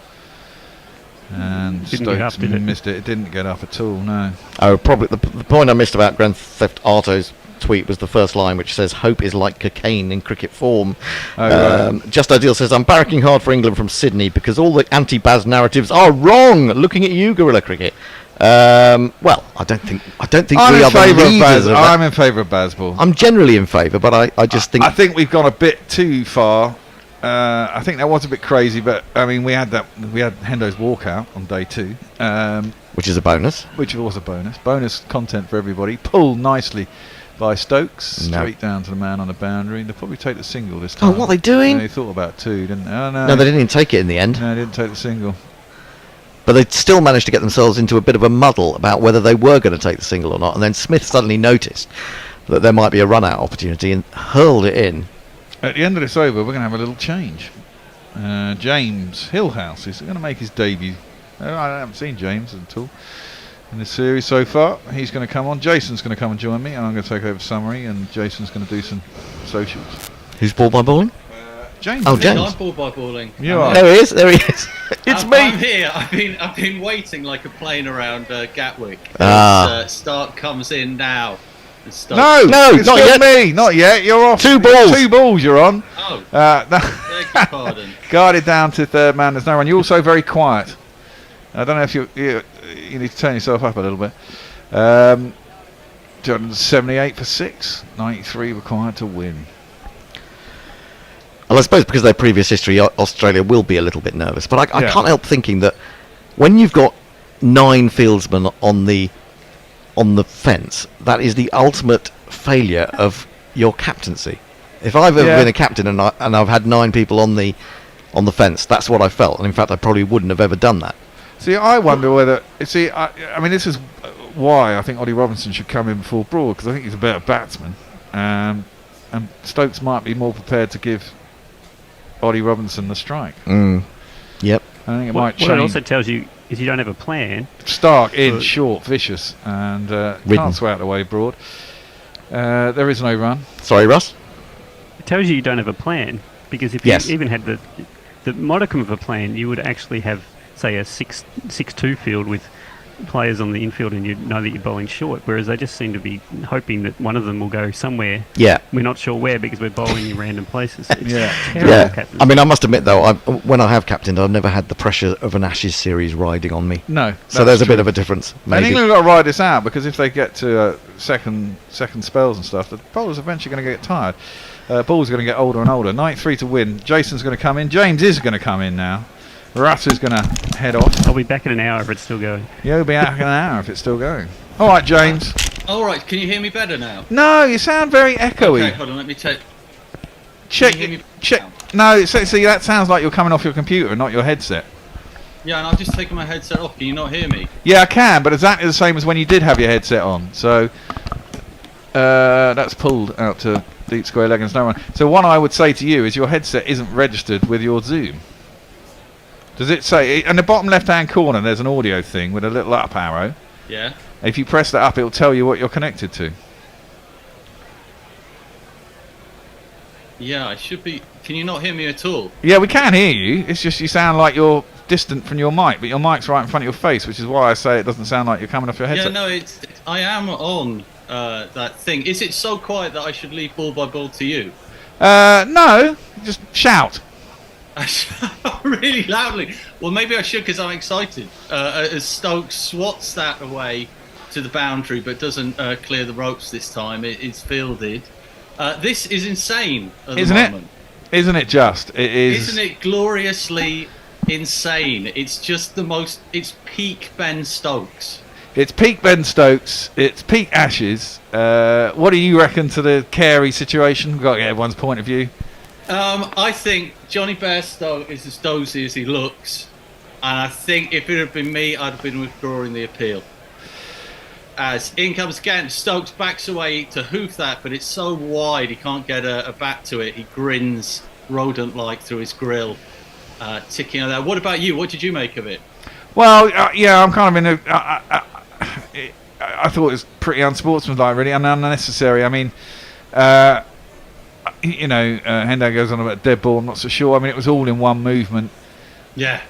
And Stokes missed it. It didn't get up at all, no. Oh, probably the point I missed about Grand Theft Auto's tweet was the first line, which says, hope is like cocaine in cricket form. Right. Just Ideal says, I'm barracking hard for England from Sydney because all the anti-Baz narratives are wrong. Looking at you, Gorilla Cricket. Well, I don't think I'm we in are the favour of leaders Baz. of that. I'm in favour of Bazball. I'm generally in favour, but I just think... I think we've gone a bit too far. I think that was a bit crazy, but I mean, we had Hendo's walkout on day 2, which is a bonus. Which was a bonus content for everybody. Pulled nicely by Stokes, straight down to the man on the boundary. They'll probably take the single this time. Oh, what are they doing? They thought about 2, didn't they? Oh, No, they didn't even take it in the end. No, they didn't take the single. But they still managed to get themselves into a bit of a muddle about whether they were going to take the single or not. And then Smith suddenly noticed that there might be a run-out opportunity and hurled it in. At the end of this over, we're going to have a little change. James Hillhouse is going to make his debut. I haven't seen James at all in this series so far. He's going to come on. Jason's going to come and join me, and I'm going to take over summary, and Jason's going to do some socials. Who's ball by balling? James. Oh, James. I'm ball by balling. You are. There he is. There he is. It's me. I'm here. I've been waiting like a plane around Gatwick. Stark comes in now. No, it's not still yet. Me, not yet. You're off. 2 balls. 2 balls. You're on. Oh. Beg your pardon. Guarded down to third man. There's no run. You're also very quiet. I don't know if you need to turn yourself up a little bit. 278 for 6. 93 required to win. Well, I suppose because of their previous history, Australia will be a little bit nervous. But I can't help thinking that when you've got 9 fieldsmen on the fence, that is the ultimate failure of your captaincy. If I've ever been a captain and I've had 9 people on the fence, that's what I felt. And in fact, I probably wouldn't have ever done that. See, I wonder whether... See, I mean, this is why I think Ollie Robinson should come in before Broad, because I think he's a better batsman. And Stokes might be more prepared to give Ollie Robinson the strike. Yep. I think it might change. What it also tells you is you don't have a plan. Stark in, short, vicious, and can't sway out the way Broad. There is no run. Sorry, Russ? It tells you don't have a plan, because if you even had the modicum of a plan, you would actually have, say, a 6-2 field with players on the infield, and you know that you're bowling short, whereas they just seem to be hoping that one of them will go somewhere. Yeah. We're not sure where because we're bowling in random places. It's yeah. terrible captain. I mean, I must admit, though, when I have captained, I've never had the pressure of an Ashes series riding on me. No. So there's a bit of a difference, maybe. And England have got to ride this out, because if they get to second spells and stuff, the bowlers are eventually going to get tired. Ball's going to get older and older. 93 to win. Jason's going to come in. James is going to come in now. Russ is going to head off. I'll be back in an hour if it's still going. Yeah, we'll be back in an hour if it's still going. All right, James. All right, can you hear me better now? No, you sound very echoey. Okay, hold on, let me check. Check. No, see, that sounds like you're coming off your computer, not your headset. Yeah, and I've just taken my headset off. Can you not hear me? Yeah, I can, but exactly the same as when you did have your headset on. So that's pulled out to deep square leg and no one. So one I would say to you is your headset isn't registered with your Zoom. Does it say in the bottom left-hand corner? There's an audio thing with a little up arrow. Yeah. If you press that up, it'll tell you what you're connected to. Yeah, I should be. Can you not hear me at all? Yeah, we can hear you. It's just you sound like you're distant from your mic, but your mic's right in front of your face, which is why I say it doesn't sound like you're coming off your headset. Yeah, no, I am on that thing. Is it so quiet that I should leave ball by ball to you? No, just shout. Really loudly. Well, maybe I should because I'm excited. As Stokes swats that away to the boundary, but doesn't clear the ropes this time. It's fielded. This is insane at the moment. Isn't it just? It is. Isn't it gloriously insane? It's just the most. It's peak Ben Stokes. It's peak Ben Stokes. It's peak Ashes. What do you reckon to the Carey situation? We've got to get everyone's point of view. I think Johnny Bairstow is as dozy as he looks, and I think if it had been me, I'd have been withdrawing the appeal. As in comes again, Stokes backs away to hoof that, but it's so wide he can't get a bat to it. He grins rodent-like through his grill, ticking on that. What about you? What did you make of it? Well, yeah, I'm kind of in a. I thought it was pretty unsportsmanlike, really, and unnecessary. I mean, Hendo goes on about dead ball. I'm not so sure. I mean, it was all in one movement. Yeah.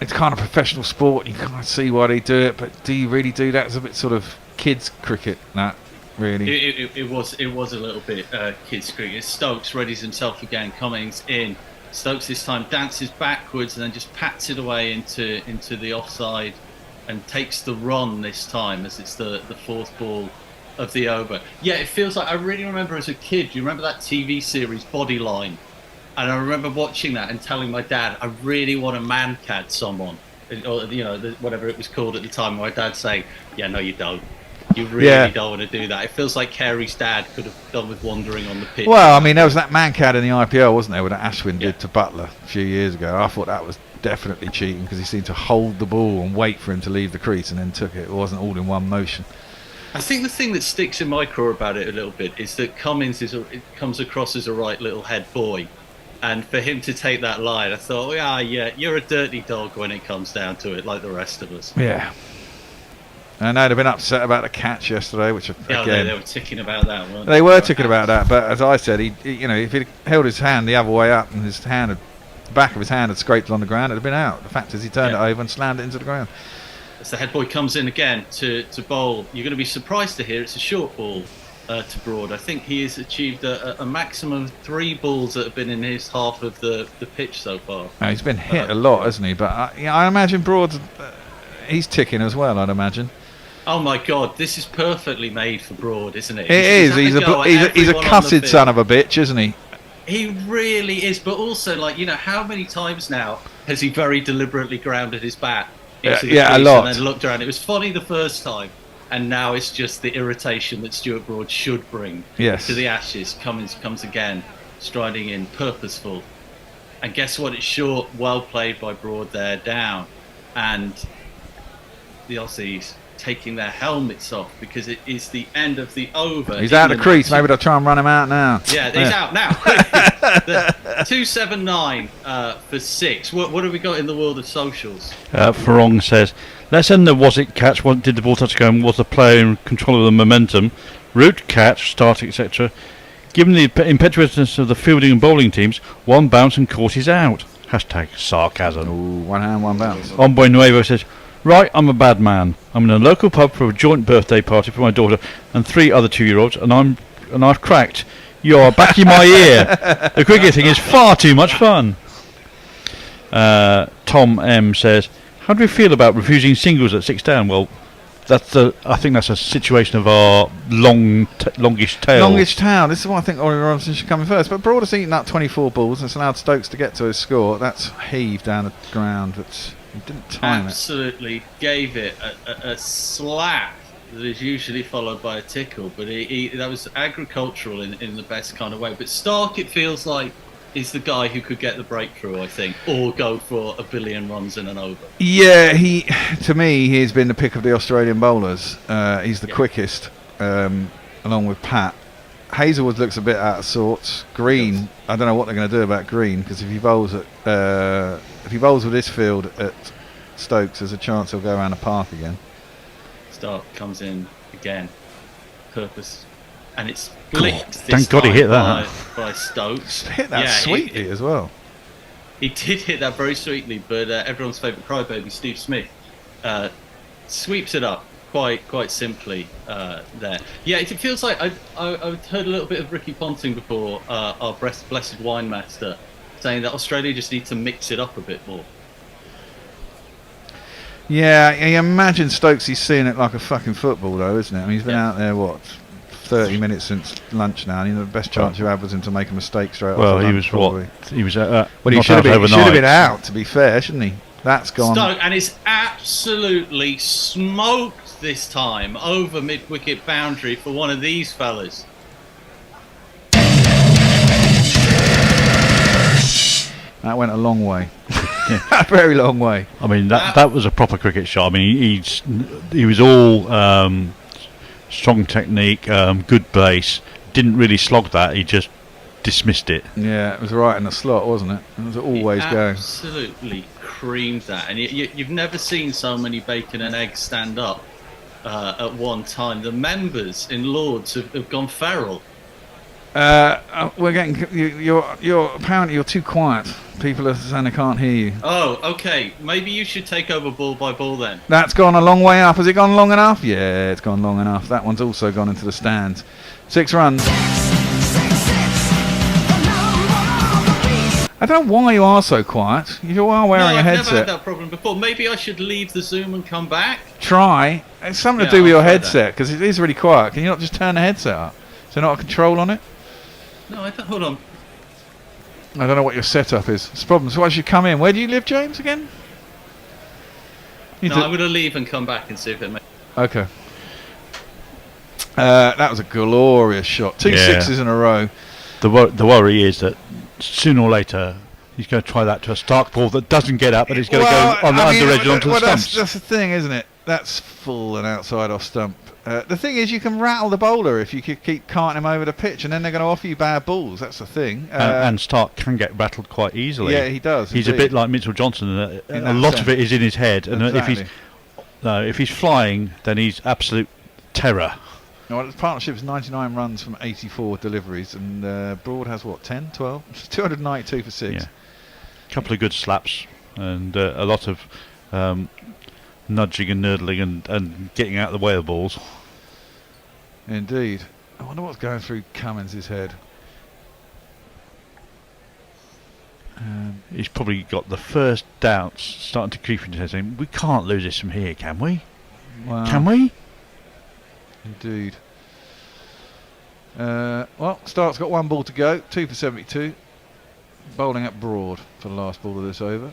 It's kind of professional sport. You can't see why they do it, but do you really do that? It's a bit sort of kids cricket, that really. It was a little bit kids cricket. Stokes readies himself again. Cummings in. Stokes this time dances backwards and then just pats it away into the offside and takes the run this time as it's the fourth ball of the over. Yeah, it feels like I really remember as a kid. Do you remember that TV series Bodyline? And I remember watching that and telling my dad, I really want to man-cad someone. Or, whatever it was called at the time. My dad saying, yeah, no, you don't. You really don't want to do that. It feels like Carey's dad could have done with wandering on the pitch. Well, I mean, there was that man-cad in the IPL, wasn't there, what Ashwin did to Butler a few years ago. I thought that was definitely cheating because he seemed to hold the ball and wait for him to leave the crease and then took it. It wasn't all in one motion. I think the thing that sticks in my craw about it a little bit is that Cummins comes across as a right little head boy. And for him to take that line, I thought, yeah, you're a dirty dog when it comes down to it, like the rest of us. Yeah. And they'd have been upset about the catch yesterday, which again, they were ticking about that, weren't they? They were ticking about that, but as I said, if he'd held his hand the other way up and the back of his hand had scraped on the ground, it'd have been out. The fact is, he turned it over and slammed it into the ground. As the head boy comes in again to bowl, you're going to be surprised to hear it's a short ball to Broad. I think he has achieved a maximum of 3 balls that have been in his half of the pitch so far. No, he's been hit a lot, hasn't he? But I imagine Broad, he's ticking as well, I'd imagine. Oh my God, this is perfectly made for Broad, isn't it? It is. He's a cussed son of a bitch, isn't he? He really is. But also, how many times now has he very deliberately grounded his bat into the crease a lot, and then looked around? It was funny the first time, and now it's just the irritation that Stuart Broad should bring to the Ashes. Cummins comes again, striding in, purposeful. And guess what? It's short, well played by Broad there, down. And the Aussies taking their helmets off because it is the end of the over. He's out of the crease. Maybe they'll try and run him out now. Yeah, he's out now. 279 for 6. What have we got in the world of socials? Farong says, let's end the was it catch, what did the ball touch go, and was the player in control of the momentum, route catch, start, etc. Given the impetuousness of the fielding and bowling teams, one bounce and court is out. Hashtag sarcasm. Ooh, one hand, one bounce. Hombre Nuevo says, right, I'm a bad man. I'm in a local pub for a joint birthday party for my daughter and 3 other 2-year-olds, and I've cracked. You're back in my ear. The cricketing is far too much fun. Tom M says, how do we feel about refusing singles at 6 down? Well, I think that's a situation of our longish tail. Longish tail. This is why I think Ollie Robinson should come in first. But Broad has eaten up 24 balls and it's allowed Stokes to get to his score. That's heaved down the ground, but he didn't time Absolutely gave it a slap that is usually followed by a tickle, but that was agricultural in the best kind of way. But Stark, it feels like, is the guy who could get the breakthrough, I think, or go for a billion runs in an over. Yeah, to me, he's been the pick of the Australian bowlers. He's the quickest, along with Pat. Hazelwood looks a bit out of sorts. Green, I don't know what they're going to do about Green, because if he bowls with this field at Stokes, there's a chance he'll go around the park again. Stark comes in again, purpose and it's flicked. Thank God he hit that. by Stokes. Hit that sweetly as well. He did hit that very sweetly, but everyone's favourite crybaby, Steve Smith, sweeps it up quite simply there. Yeah, it feels like I've heard a little bit of Ricky Ponting before, our blessed wine master, saying that Australia just need to mix it up a bit more. Yeah, you imagine Stokes, he's seeing it like a fucking football though, isn't it? I mean, he's been out there, 30 minutes since lunch now, and the best chance you had was him to make a mistake straight off. Well, the he lunch, was probably. He was well, he should have been out, to be fair, shouldn't he? That's gone. And it's absolutely smoked this time over mid-wicket boundary for one of these fellas. That went a long way. A very long way. I mean, that was a proper cricket shot. I mean, he was all strong technique, good base. Didn't really slog that. He just dismissed it. Yeah, it was right in the slot, wasn't it? It was always going. Absolutely creamed that. And you've never seen so many bacon and eggs stand up at one time. The members in Lords have gone feral. We're getting you're apparently you're too quiet. People are saying they can't hear you. Oh, okay. Maybe you should take over ball by ball then. That's gone a long way up. Has it gone long enough? Yeah, it's gone long enough. That one's also gone into the stands. 6 runs. I don't know why you are so quiet. You are wearing a headset. I've never had that problem before. Maybe I should leave the Zoom and come back. Try. It's something to do with your headset because it is really quiet. Can you not just turn the headset up? Is there not a control on it? No, hold on. I don't know what your setup is. It's a problem. So why should you come in? Where do you live, James, again? I'm going to leave and come back and see if it makes... Okay. That was a glorious shot. 2 sixes in a row. The worry is that sooner or later he's going to try that to a Stark ball that doesn't get up, and he's going to go on the under edge onto the stumps. That's the thing, isn't it? That's full and outside off stump. The thing is, you can rattle the bowler if you keep carting him over the pitch, and then they're going to offer you bad balls. That's the thing. And Stark can get rattled quite easily. Yeah, he does. He's a bit like Mitchell Johnson. A lot of it is in his head, and if he's flying, then he's absolute terror. Well, the partnership's 99 runs from 84 deliveries, and Broad has 10, 12? 292 for 6. Yeah. A couple of good slaps, and a lot of nudging and nurdling and getting out of the way of the balls. Indeed. I wonder what's going through Cummins' head. He's probably got the first doubts starting to creep into his head, saying, we can't lose this from here, can we? Well, can we? Indeed. Well, Stark's got 1 ball to go, 2 for 72. Bowling at Broad for the last ball of this over.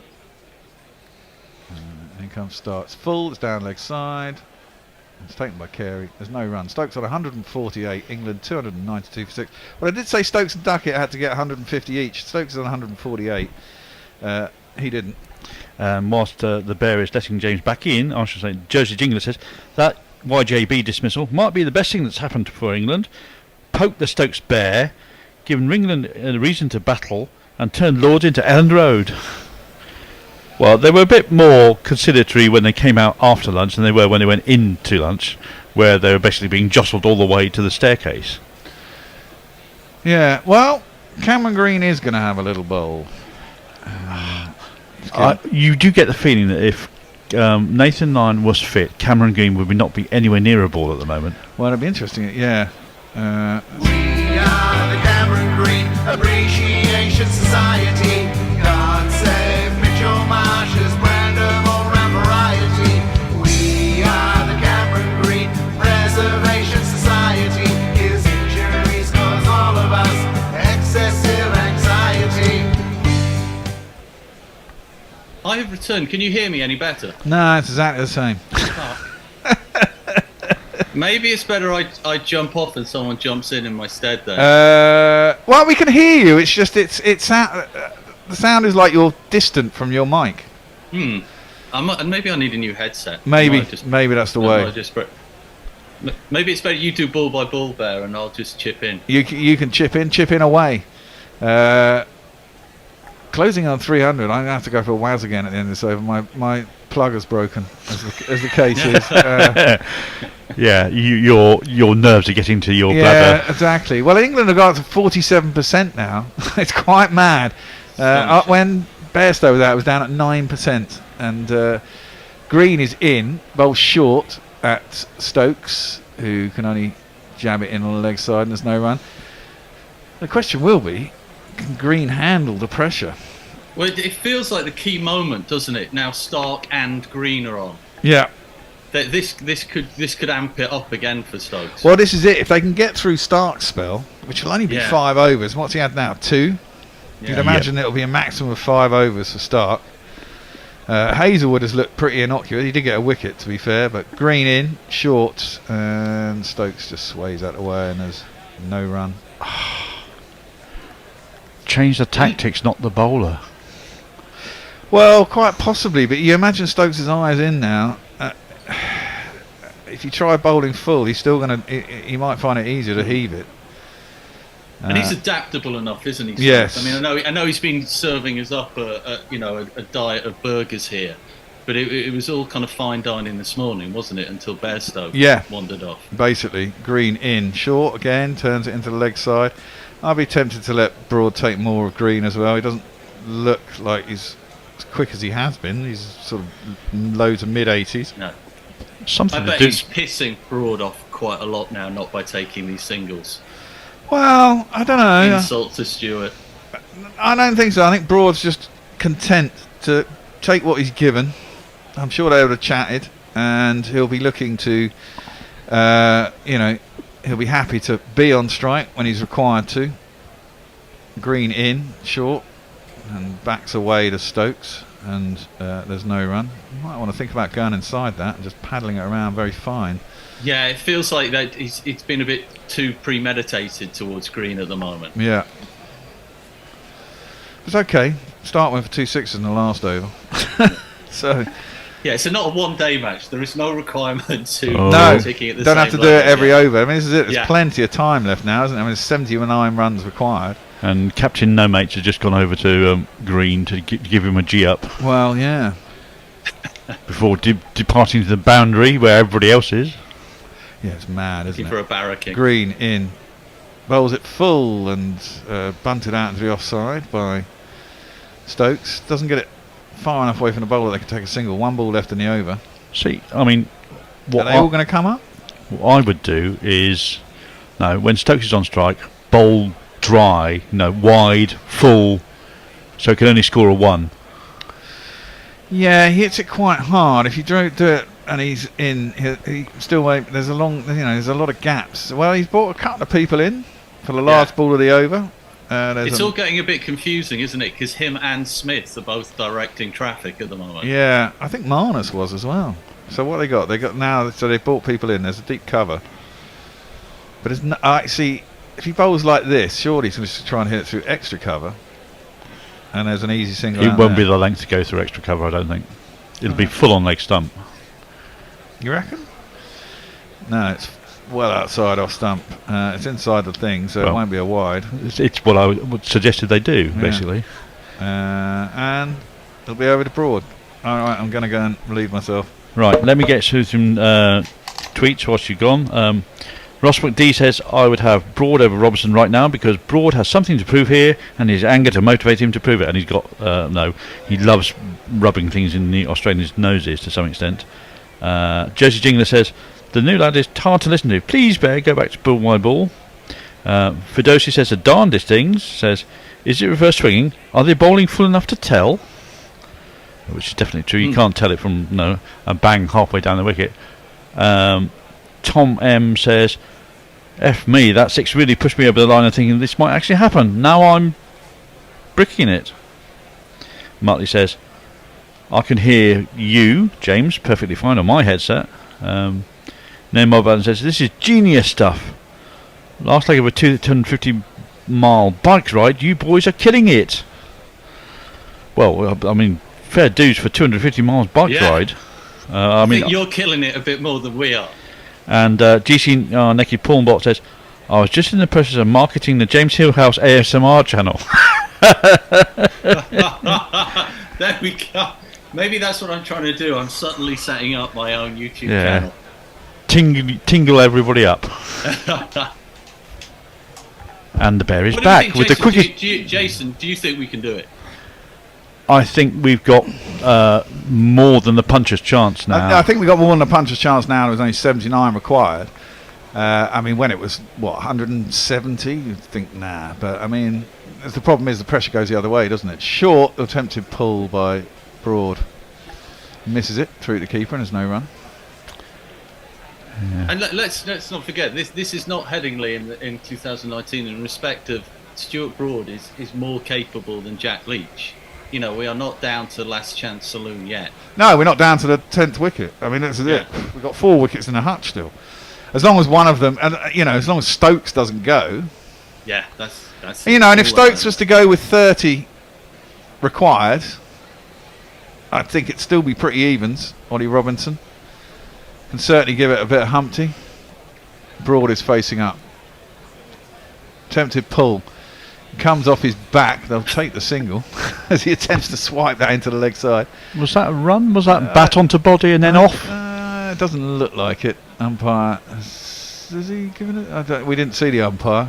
In comes Stark's full, it's down leg side. It's taken by Carey. There's no run. Stokes on 148, England 292 for 6. Well, I did say Stokes and Duckett had to get 150 each. Stokes is on 148. He didn't. Whilst the Bear is letting James back in, I should say, Jersey Jingler says that YJB dismissal might be the best thing that's happened for England. Poke the Stokes Bear, given England a reason to battle, and turned Lords into Elland Road. Well, they were a bit more conciliatory when they came out after lunch than they were when they went into lunch, where they were basically being jostled all the way to the staircase. Yeah, well, Cameron Green is going to have a little bowl. You do get the feeling that if Nathan Lyon was fit, Cameron Green would not be anywhere near a ball at the moment. Well, it'd be interesting, yeah. We are the Cameron Green Appreciation Society. God save Mitchell Marsh's brand of all-round variety. We are the Cameron Green Preservation Society. His injuries cause all of us excessive anxiety. I have returned. Can you hear me any better? No, it's exactly the same. Maybe it's better I jump off and someone jumps in my stead then. Well, we can hear you. It's just the sound is like you're distant from your mic. And maybe I need a new headset. Maybe that's the way. Maybe it's better you do ball by ball, Bear, and I'll just chip in. You can chip in away. Closing on 300. I'm gonna have to go for a Waz again at the end of this over. My plug has broken, as the case is. Yeah, your nerves are getting to your Yeah, bladder. exactly. Well, England have got to 47% now. It's quite mad. When Bairstow was out, it was down at 9%. And Green is in, bowls short at Stokes, who can only jab it in on the leg side, and there's no run. The question will be, can Green handle the pressure? Well, it feels like the key moment, doesn't it? Now Stark and Green are on. Yeah. This could amp it up again for Stokes. Well, this is it. If they can get through Stark's spell, which will only be 5 overs. What's he had now? 2? You'd imagine it'll be a maximum of 5 overs for Stark. Hazelwood has looked pretty innocuous. He did get a wicket, to be fair, but Green in, short, and Stokes just sways out of the way, and there's no run. Change the tactics, not the bowler. Well, quite possibly, but you imagine Stokes' eyes in now. If you try bowling full, he's still going to. He might find it easier to heave it. And he's adaptable enough, isn't he? Yes. I mean, I know he's been serving us up a diet of burgers here, but it was all kind of fine dining this morning, wasn't it? Until Bairstow wandered off. Basically, Green in, short again, turns it into the leg side. I'd be tempted to let Broad take more of Green as well. He doesn't look like he's as quick as he has been. He's sort of low to mid 80s. No. Something I bet he's pissing Broad off quite a lot now, not by taking these singles. Well, I don't know. Insult to Stewart. I don't think so. I think Broad's just content to take what he's given. I'm sure they would have chatted, and he'll be looking to, he'll be happy to be on strike when he's required to. Green in, short, and backs away to Stokes, and there's no run. You might want to think about going inside that and just paddling it around very fine. Yeah, it feels like that it's been a bit too premeditated towards Green at the moment. Yeah. It's okay. Start went for 2 sixes in the last over. So. Yeah, it's not a one-day match. There is no requirement to no, taking it the don't same have to do it every level. over. I mean, this is it. There's plenty of time left now, isn't there? I mean, there's 79 runs required. And Captain No Mates has just gone over to Green to give him a G up. Well, yeah. Before departing to the boundary where everybody else is. Yeah, it's mad, isn't Looking it? for a barracking. Green in. Bowls it full and bunted out into the offside by Stokes. Doesn't get it far enough away from the bowler they can take a single. 1 ball left in the over. See, I mean, what are they all going to come up? What I would do is, when Stokes is on strike, bowl dry, wide, full, so he can only score a 1. Yeah, he hits it quite hard. If you do it and he's in, he still wait. There's a lot of gaps. Well, he's brought a couple of people in for the last ball of the over. It's all getting a bit confusing, isn't it? Because him and Smith are both directing traffic at the moment. Yeah, I think Marnus was as well. So what they got? They got now. So they brought people in. There's a deep cover, but it's not. See, if he bowls like this, surely he's going to try and hit it through extra cover. And there's an easy single. It won't be the length to go through extra cover, I don't think. It'll be full on leg stump. You reckon? No, it's well outside off stump. It's inside the thing, so it won't be a wide. It's what I would suggested they do, basically. And it'll be over to Broad. All right, I'm going to go and relieve myself. Right, let me get through some tweets whilst you're gone. Ross McD says, I would have Broad over Robertson right now because Broad has something to prove here and his anger to motivate him to prove it. And he's got, he loves rubbing things in the Australians' noses to some extent. Josie Jingler says, the new lad is hard to listen to. Please, Bear, go back to Bull My Ball. Fidosi says, the darndest things. Says, is it reverse swinging? Are they bowling full enough to tell? Which is definitely true. You can't tell it from a bang halfway down the wicket. Tom M says, F me, that 6 really pushed me over the line and thinking this might actually happen. Now I'm bricking it. Martley says, I can hear you, James, perfectly fine on my headset. Name Mobile says, this is genius stuff. Last leg of a 250-mile bike ride, you boys are killing it. Well, I mean, fair dues for 250 miles bike ride. I think you're killing it a bit more than we are. And GC Neki Pawnbot says, I was just in the process of marketing the James Hill House ASMR channel. There we go. Maybe that's what I'm trying to do. I'm subtly setting up my own YouTube channel. Tingle everybody up. And the bear is What do you back think, with Jason? the quickest. Jason, do you think we can do it? I think we've got more than the puncher's chance now. I think we got more than the puncher's chance now. There was only 79 required. I mean, when it was 170, you'd think nah. But I mean, the problem is the pressure goes the other way, doesn't it? Short attempted pull by Broad, misses it through the keeper, and there's no run. Yeah. And let's not forget this is not Headingley in 2019. In respect of Stuart Broad is more capable than Jack Leach. You know, we are not down to last chance saloon yet. No, we're not down to the 10th wicket. I mean, that's it. We've got 4 wickets in the hutch still. As long as one of them, and as long as Stokes doesn't go. Yeah, that's. And if Stokes was to go with 30 required, I think it'd still be pretty evens. Ollie Robinson can certainly give it a bit of Humpty. Broad is facing up. Attempted pull. Comes off his back. They'll take the single as he attempts to swipe that into the leg side. Was that a run? Was that bat onto body and then off? It doesn't look like it. Umpire, has he given it? We didn't see the umpire.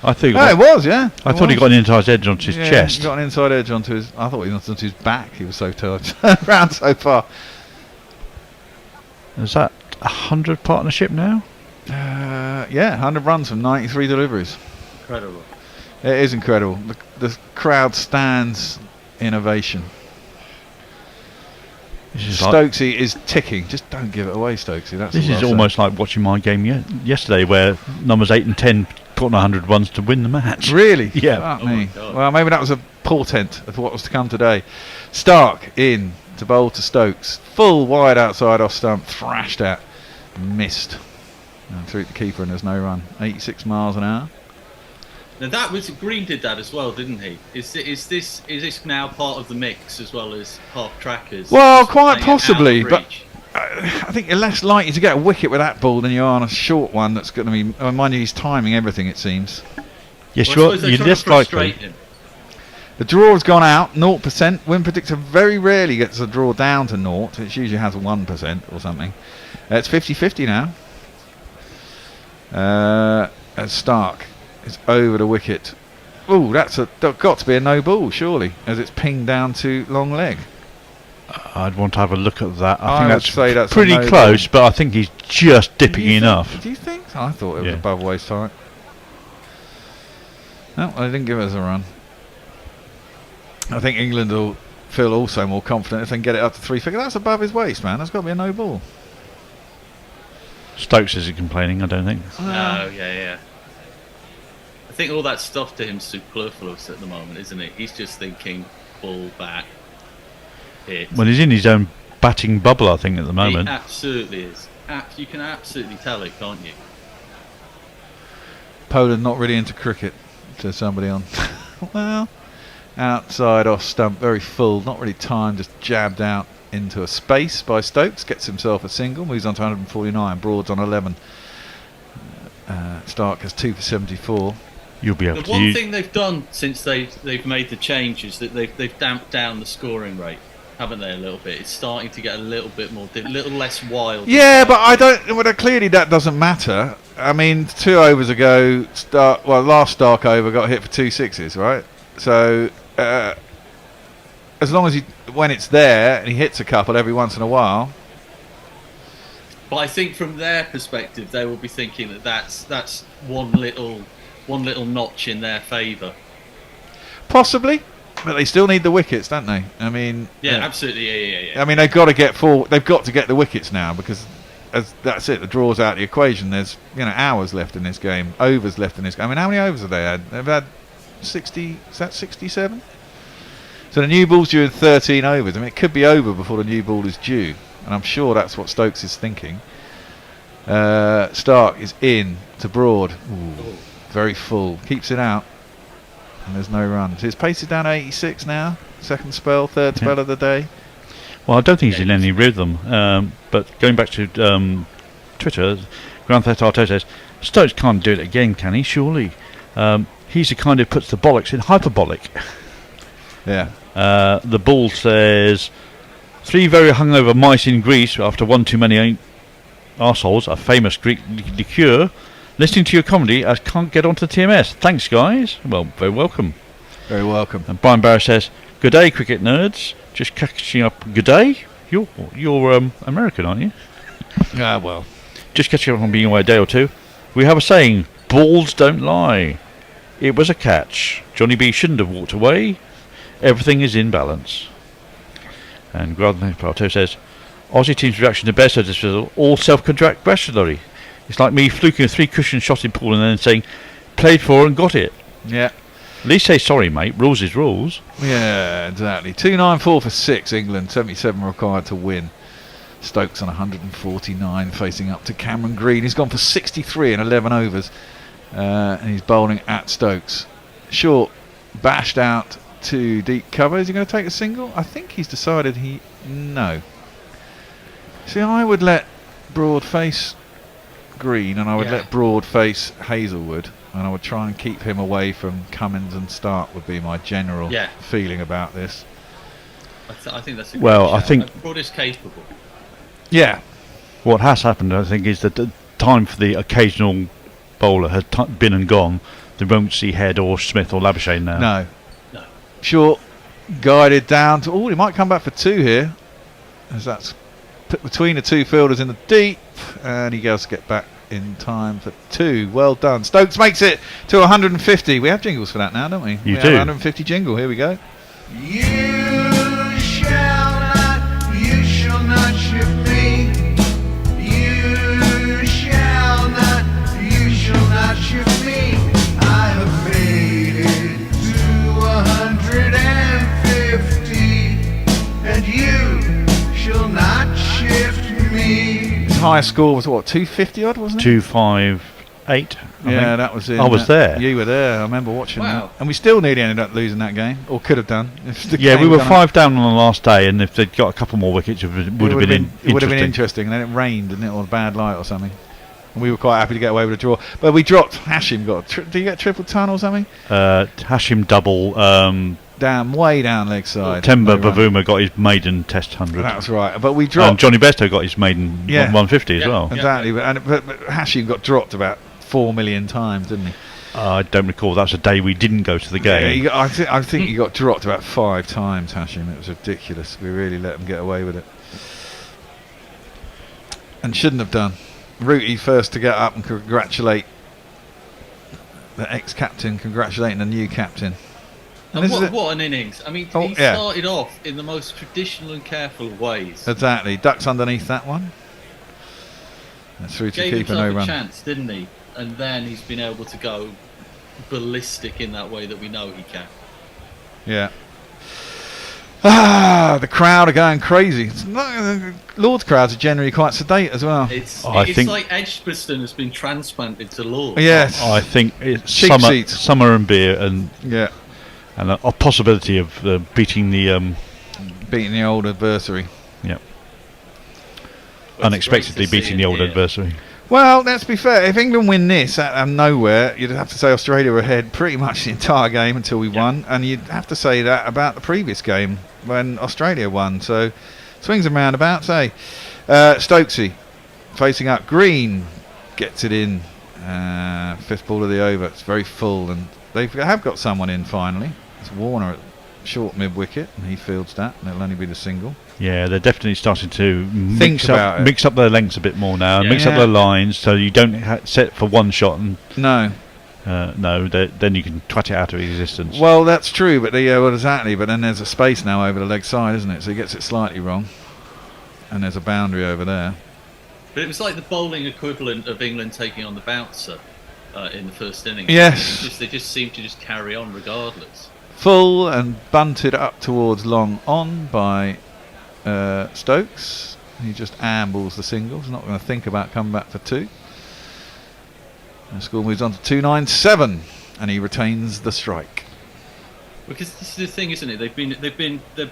I think. It was, yeah. I thought he got an inside edge onto his chest. He got an inside edge onto his. I thought he was onto his back. He was so turned around so far. Is that 100 partnership now? 100 runs from 93 deliveries. Incredible. It is incredible. The crowd stands in ovation. Stokesy is ticking. Just don't give it away, Stokesy. This is almost like watching my game yesterday, where numbers 8 and 10 put on 100 runs to win the match. Really? Yeah. Fuck me. Well, maybe that was a portent of what was to come today. Stark in to bowl to Stokes. Full wide outside off stump. Thrashed at. Missed. And through the keeper, and there's no run. 86 miles an hour. Now that was Green did that as well, didn't he? Is this now part of the mix as well as half trackers? Well, quite possibly, but I think you're less likely to get a wicket with that ball than you are on a short one that's going to be. Mind you, he's timing everything, it seems. Yes, you're less likely. The draw has gone out, 0%. Win predictor very rarely gets a draw down to 0. It usually has a 1% or something. It's 50-50 now. As Stark is over the wicket. Oh, that's got to be a no ball, surely, as it's pinged down to long leg. I'd want to have a look at that. I think that's pretty close, but I think he's just dipping enough. Do you think? I thought it was above waist height. No, they didn't give us a run. I think England will feel also more confident if they can get it up to 3 figure. That's above his waist, man. That's got to be a no ball. Stokes isn't complaining, I don't think. No, yeah. I think all that stuff to him's superfluous at the moment, isn't it? He's just thinking ball back, hit. Well, he's in his own batting bubble, I think, at the moment. He absolutely is. You can absolutely tell it, can't you? Poland not really into cricket, says somebody on. Well, outside off stump, very full, not really timed, just jabbed out into a space by Stokes, gets himself a single, moves on to 149, Broad's on 11. Stark has 2 for 74. You'll be able the one thing they've done since they've made the change is that they've damped down the scoring rate, haven't they, a little bit? It's starting to get a little bit more, a little less wild. Yeah, but I don't. Well, clearly that doesn't matter. I mean, 2 overs ago, last Stark over got hit for 2 sixes, right? So as long as when it's there and he hits a couple every once in a while. But I think from their perspective, they will be thinking that that's one little notch in their favour. Possibly, but they still need the wickets, don't they? I mean, yeah, absolutely, yeah. I mean, they've got to get They've got to get the wickets now because that's it. The draw's out of the equation. There's hours left in this game, overs left in this game. I mean, how many overs have they had? They've had 60. Is that 67? So the new ball's due in 13 overs. I mean, it could be over before the new ball is due, and I'm sure that's what Stokes is thinking. Stark is in to Broad. Ooh, very full. Keeps it out. And there's no run. So his pace is down to 86 now. Second spell, third spell of the day. Well, I don't think he's in any rhythm. But going back to Twitter, Grand Theft Auto says, Stokes can't do it again, can he? Surely. He's the kind who puts the bollocks in hyperbolic. Yeah. The Bull says 3 very hungover mice in Greece after one too many arseholes, a famous Greek liqueur. Listening to your comedy, I can't get onto TMS. Thanks, guys. Well, very welcome. Very welcome. And Brian Barrow says, "Good day, cricket nerds. Just catching up. Good day. You're American, aren't you?" Ah, well. Just catching up on being away a day or two. We have a saying: balls don't lie. It was a catch. Johnny B shouldn't have walked away. Everything is in balance. And Gradon Plateau says, Aussie team's reaction to Bear's dismissal, all self-congratulatory. It's like me fluking a 3-cushion shot in pool and then saying, played for and got it. Yeah. At least say sorry, mate. Rules is rules. Yeah, exactly. 294 for 6, England. 77 required to win. Stokes on 149, facing up to Cameron Green. He's gone for 63 in 11 overs. And he's bowling at Stokes. Short, bashed out to deep cover. Is he going to take a single? I think he's decided no. See, I would let Broad face Green, and I would let Broad face Hazelwood, and I would try and keep him away from Cummins and Stark, would be my general feeling about this. I think that's a well, good I think Broad is capable. Yeah. What has happened, I think, is that the time for the occasional bowler has been and gone. They won't see Head or Smith or Labuschagne now. No. Short, guided down to... Oh, he might come back for 2 here, as that's put between the 2 fielders in the deep, and he goes to get back in time for 2. Well done. Stokes makes it to 150. We have jingles for that now, don't we? You we do. Have 150 jingle. Here we go. You shall not shift me. You shall not shift me. I have made it to 150, and you shall not shift me. His highest score was what, 250 odd, wasn't it? 258. Yeah, that was it. I was there. You were there. I remember watching that. And we still nearly ended up losing that game, or could have done. Yeah, we were 5 down on the last day, and if they'd got a couple more wickets, it would have been interesting. It would have been interesting, and then it rained, didn't it, or a bad light or something. And we were quite happy to get away with a draw. But we dropped Hashim. Did you get triple ton or something? Hashim double. Way down leg side. Temba Bavuma got his maiden Test 100. That's right. But we dropped. And Johnny Besto got his maiden 150 as well. Exactly. But Hashim got dropped about 4 million times, didn't he? I don't recall. That was a day we didn't go to the game. Yeah, I think he got dropped about 5 times, Hashim. It was ridiculous. We really let him get away with it. And shouldn't have done. Rooty first to get up and congratulate the ex-captain, congratulating the new captain. And what an innings. I mean, he started off in the most traditional and careful of ways. Exactly. Ducks underneath that one. That's through to keep no run. A chance, didn't he? And then he's been able to go ballistic in that way that we know he can. Yeah. The crowd are going crazy. Lord's crowds are generally quite sedate as well. It's like Edgbaston has been transplanted to Lord's. Yes. I think it's Cheap summer and beer and a possibility of beating the old adversary. Yeah. Unexpectedly beating the old adversary. Well, let's be fair. If England win this out of nowhere, you'd have to say Australia were ahead pretty much the entire game until we won, and you'd have to say that about the previous game when Australia won. So, swings and roundabouts, eh? Stokesy facing up. Green gets it in. 5th ball of the over. It's very full, and they have got someone in finally. It's Warner at short mid-wicket, and he fields that, and it'll only be the single. Yeah, they're definitely starting to mix up their lengths a bit more now, mix up their lines, so you don't set for one shot and then you can twat it out of existence. Well, that's true, but exactly. But then there's a space now over the leg side, isn't it? So he gets it slightly wrong, and there's a boundary over there. But it was like the bowling equivalent of England taking on the bouncer in the first innings. Yes, they just seem to just carry on regardless. Full and bunted up towards long on by Stokes. He just ambles the singles, not going to think about coming back for 2. The score moves on to 297, and he retains the strike. Because this is the thing, isn't it?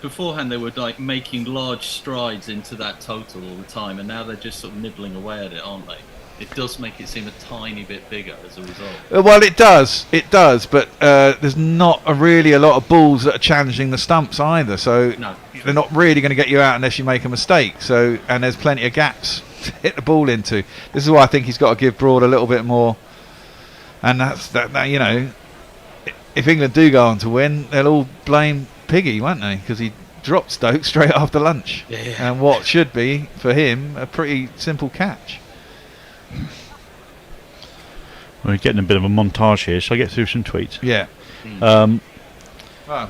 Beforehand they were like making large strides into that total all the time, and now they're just sort of nibbling away at it, aren't they? it does make it seem a tiny bit bigger as a result. Well, it does, but there's not really a lot of balls that are challenging the stumps either, so No. they're not really going to get you out unless you make a mistake. So, and there's plenty of gaps to hit the ball into. This is why I think he's got to give Broad a little bit more. And that's that. You know, if England do go on to win, they'll all blame Piggy, won't they? Because he dropped Stokes straight after lunch, and what should be for him a pretty simple catch. We're getting a bit of a montage here. Shall I get through some tweets? Yeah. Well,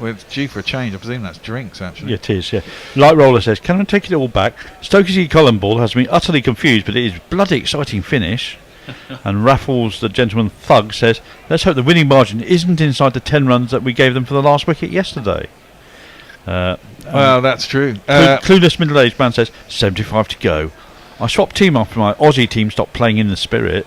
we're due for a change. I presume that's drinks, actually. Yeah, it is, yeah. Light Roller says, can I take it all back? Stokes Colin ball has me utterly confused, but it is bloody exciting finish. And Raffles, the gentleman thug, says, let's hope the winning margin isn't inside the 10 runs that we gave them for the last wicket yesterday. Well, that's true. Clueless middle-aged man says, 75 to go. I swapped team after my Aussie team stopped playing in the spirit.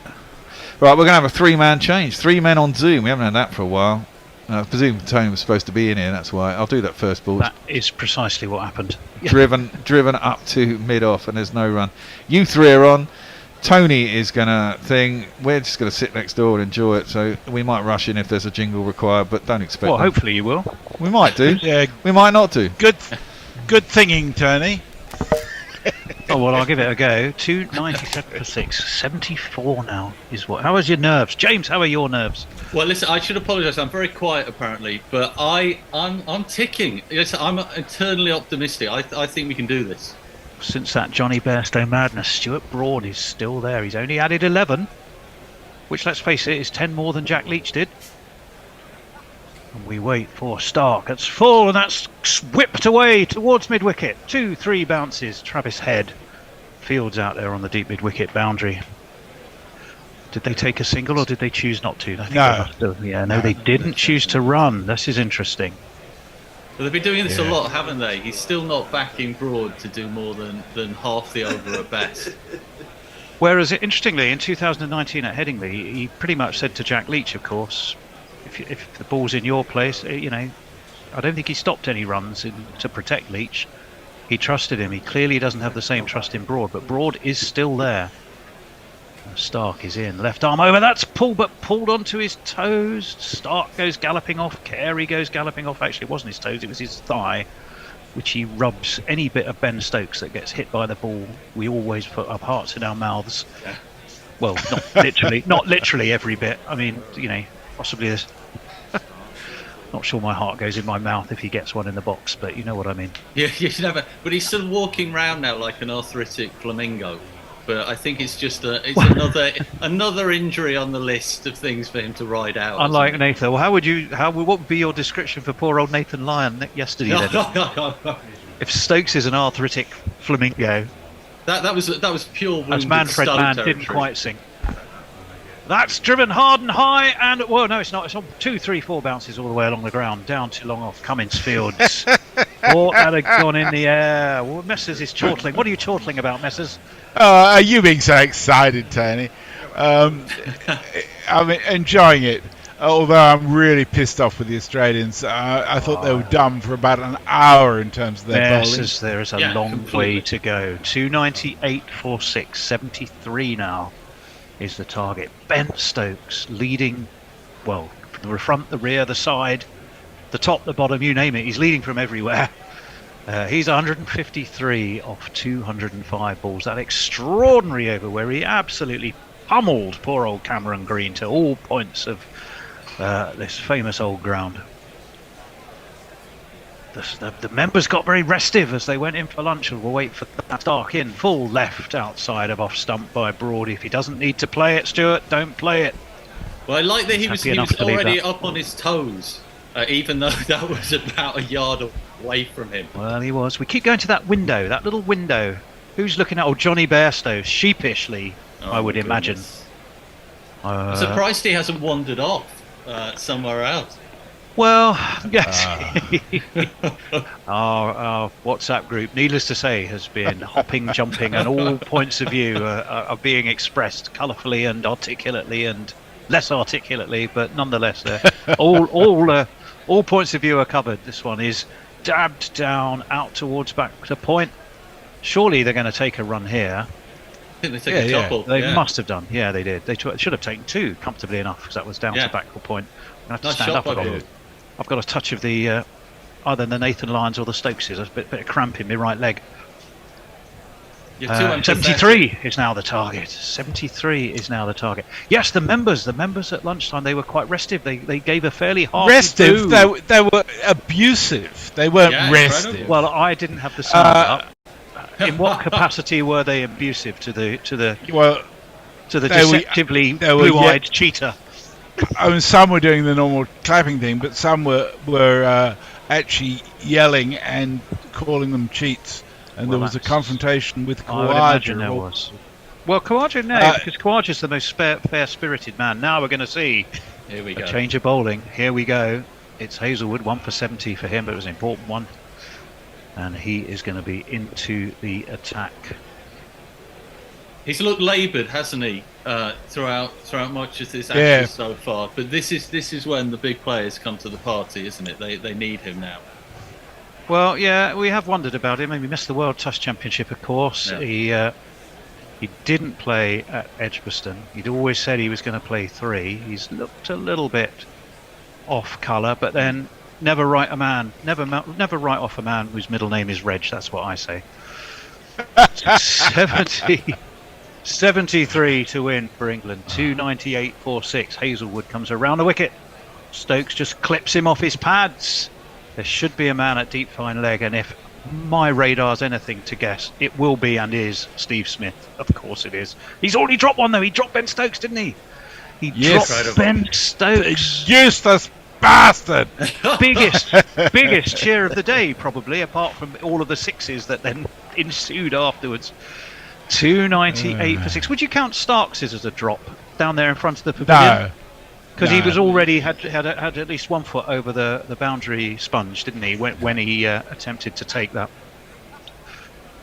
Right, we're going to have a 3-man change. 3 men on Zoom. We haven't had that for a while. I presume Tony was supposed to be in here, that's why. I'll do that first ball. That is precisely what happened. driven up to mid-off, and there's no run. You 3 are on. Tony is going to thing. We're just going to sit next door and enjoy it, so we might rush in if there's a jingle required, but don't expect Well, them. hopefully you will. We might do. Yeah. We might not do. Good thinging, Tony. Oh, well, I'll give it a go. 297 for 6. 74 now is what. How is your nerves? James, how are your nerves? Well, listen, I should apologise. I'm very quiet apparently, but I'm ticking. Listen, I'm eternally optimistic. I think we can do this. Since that Johnny Bairstow madness, Stuart Broad is still there. He's only added 11, which, let's face it, is 10 more than Jack Leach did. And we wait for Stark. It's full, and that's whipped away towards mid-wicket. 2-3 bounces. Travis Head. Fields out there on the deep mid-wicket boundary. Did they take a single, or did they choose not to? I think No. they must have. Yeah, no, they didn't choose to run. This is interesting. But they've been doing this a lot, haven't they? He's still not backing Broad to do more than half the over at best. Whereas, interestingly, in 2019 at Headingley, he pretty much said to Jack Leach, of course, if the ball's in your place, you know, I don't think he stopped any runs to protect Leach. He trusted him. He clearly doesn't have the same trust in Broad, but Broad is still there. Stark is in. Left arm over. That's pulled onto his toes. Stark goes galloping off. Carey goes galloping off. Actually, it wasn't his toes, it was his thigh, which he rubs. Any bit of Ben Stokes that gets hit by the ball, we always put our hearts in our mouths. Yeah. Well, not literally every bit. I mean, you know, possibly there's... Not sure my heart goes in my mouth if he gets one in the box, but you know what I mean. Yeah, you never. But he's still walking around now like an arthritic flamingo. But I think it's just another injury on the list of things for him to ride out. Unlike Nathan, well, what would be your description for poor old Nathan Lyon yesterday then? If Stokes is an arthritic flamingo, that was pure wounded as Manfred Stoke Mann territory. didn't quite sing. That's driven hard and high, and well, no, it's not. It's on 2, 3, 4 bounces all the way along the ground, down to long off Cummins Fields. Or that had gone in the air. Well, Messers is chortling. What are you chortling about, Messers? Are you being so excited, Tony? I'm enjoying it. Although I'm really pissed off with the Australians. I thought they were dumb for about an hour in terms of their bowling. There is a long way to go. 298 for 6, 73 now is the target. Ben Stokes leading, well, from the front, the rear, the side, the top, the bottom, you name it. He's leading from everywhere. He's 153 off 205 balls. That extraordinary over where he absolutely pummeled poor old Cameron Green to all points of this famous old ground. The members got very restive as they went in for lunch, and we'll wait for that Stark in full left outside of off stump by Broad. If he doesn't need to play it, Stuart, don't play it. Well, I like that he was enough to leave already that. up on his toes, even though that was about a yard away from him. Well, he was. We keep going to that window, that little window. Who's looking at old Johnny Bairstow sheepishly, I would imagine. I'm surprised he hasn't wandered off somewhere else. Well, yes. Our WhatsApp group, needless to say, has been hopping, jumping, and all points of view are being expressed colourfully and articulately and less articulately, but nonetheless, all points of view are covered. This one is dabbed down out towards back to point. Surely they're going to take a run here. think they took a couple. They must have done. Yeah, they did. They should have taken 2 comfortably enough because that was down to backward point. I'm going to have to stand up. I've got a touch of the either the Nathan Lyons or the Stokeses. A bit of cramp in my right leg. 73 is now the target. 73 is now the target. Yes, the members at lunchtime, they were quite restive. They gave a fairly hard restive. They were abusive. They weren't restive. Incredible. Well, I didn't have the sound up. In what capacity were they abusive to the deceptively blue-eyed cheetah? I mean, some were doing the normal clapping thing, but some were actually yelling and calling them cheats. And there was a confrontation with Khawaja. I would imagine there was. Well, Khawaja, no, because Khawaja's the most fair-spirited man. Now we're going to see a change of bowling. Here we go. It's Hazelwood, 1 for 70 for him, but it was an important one. And he is going to be into the attack. He's looked laboured, hasn't he, throughout much of this action so far? But this is when the big players come to the party, isn't it? They need him now. Well, yeah, we have wondered about him. He missed the World Test Championship, of course. Yeah. He didn't play at Edgbaston. He'd always said he was going to play 3. He's looked a little bit off colour, but then never write write off a man whose middle name is Reg. That's what I say. 73 to win for England. 298.46. Hazelwood comes around the wicket. Stokes just clips him off his pads. There should be a man at deep fine leg, and if my radar's anything to guess, it will be and is Steve Smith. Of course it is. He's already dropped one though. He dropped Ben Stokes, didn't he? He dropped Ben Stokes. Useless bastard. biggest cheer of the day, probably, apart from all of the 6s that then ensued afterwards. 298 for 6. Would you count Starks's as a drop down there in front of the pavilion? No. Because he was already had at least 1 foot over the boundary sponge, didn't he? When he attempted to take that.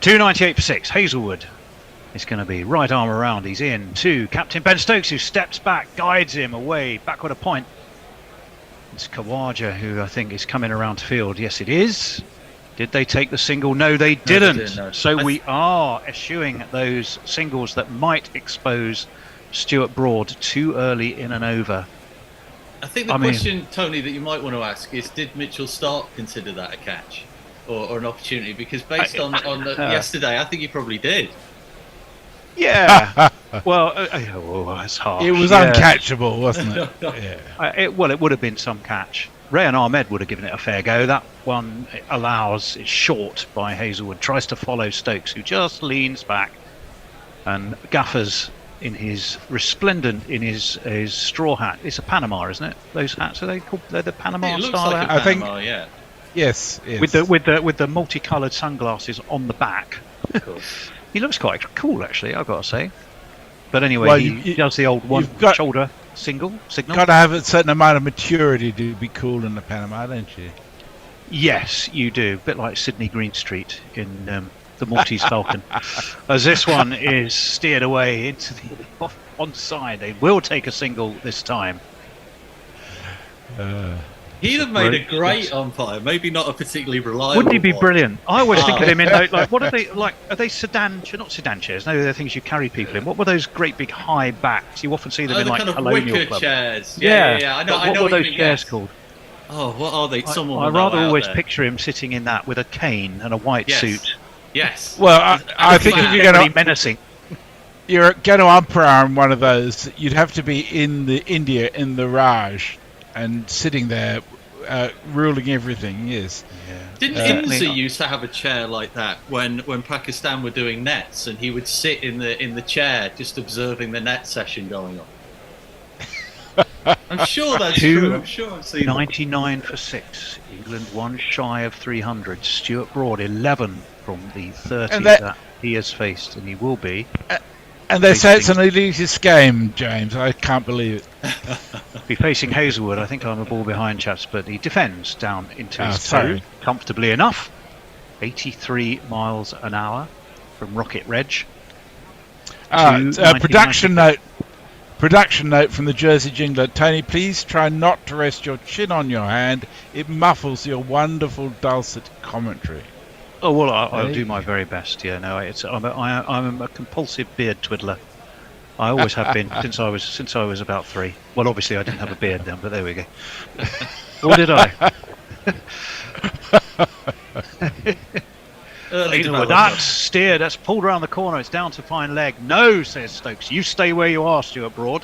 298 for 6. Hazelwood is going to be right arm around. He's in to Captain Ben Stokes, who steps back, guides him away backward a point. It's Khawaja who I think is coming around field. Yes, it is. Did they take the single? No, they didn't. They didn't, no. So we are eschewing those singles that might expose Stuart Broad too early in an over. I think the question, Tony, that you might want to ask is: did Mitchell Starc consider that a catch or an opportunity? Because based on yesterday, I think he probably did. Yeah. Well, it's harsh. It was uncatchable, wasn't it? Yeah. It would have been some catch. Rayan Ahmed would have given it a fair go. That one it's short by Hazelwood. Tries to follow Stokes, who just leans back, and Gaffers in his resplendent in his straw hat. It's a Panama, isn't it? Those hats, are they called? They're the Panama style like hat. I think. Yeah. Yes. With the multicoloured sunglasses on the back. Of course. He looks quite cool, actually, I've got to say. But anyway, he does the old shoulder signal. Got to have a certain amount of maturity to be cool in the Panama, don't you? Yes, you do. A bit like Sydney Greenstreet in the Maltese Falcon. As this one is steered away into the onside. They will take a single this time. He'd have made a great umpire, maybe not a particularly reliable. Wouldn't he be brilliant? I always think of him in like what are they like? Are they sedan? Not sedan chairs. No, they're things you carry people in. What were those great big high backs? You often see them in like kind of colonial wicker clubs. chairs. Yeah. I know. What were those chairs called? Oh, what are they? I rather always picture him sitting in that with a cane and a white suit. Yes. Well, I think if you're going to menacing. You're going to umpire on one of those. You'd have to be in India in the Raj and sitting there. Ruling everything, yes. Yeah. Didn't Imzi used to have a chair like that when Pakistan were doing nets, and he would sit in the chair just observing the net session going on? I'm sure that's true. I'm sure I've seen 99 for 6. England 1 shy of 300. Stuart Broad 11 from the 30 that he has faced, and he will be. And they say it's an elitist game, James. I can't believe it. Be facing Hazelwood. I think I'm a ball behind, chaps, but he defends down into his toe comfortably enough. 83 miles an hour from Rocket Reg. Production note from the Jersey Jingler. Tony, please try not to rest your chin on your hand. It muffles your wonderful dulcet commentary. Oh well, I'll do my very best. Yeah, no, I'm a compulsive beard twiddler. I always have been since I was about 3. Well, obviously I didn't have a beard then, but there we go. Or did I? That's steer. That's pulled around the corner. It's down to fine leg. No, says Stokes. You stay where you are, Stuart Broad,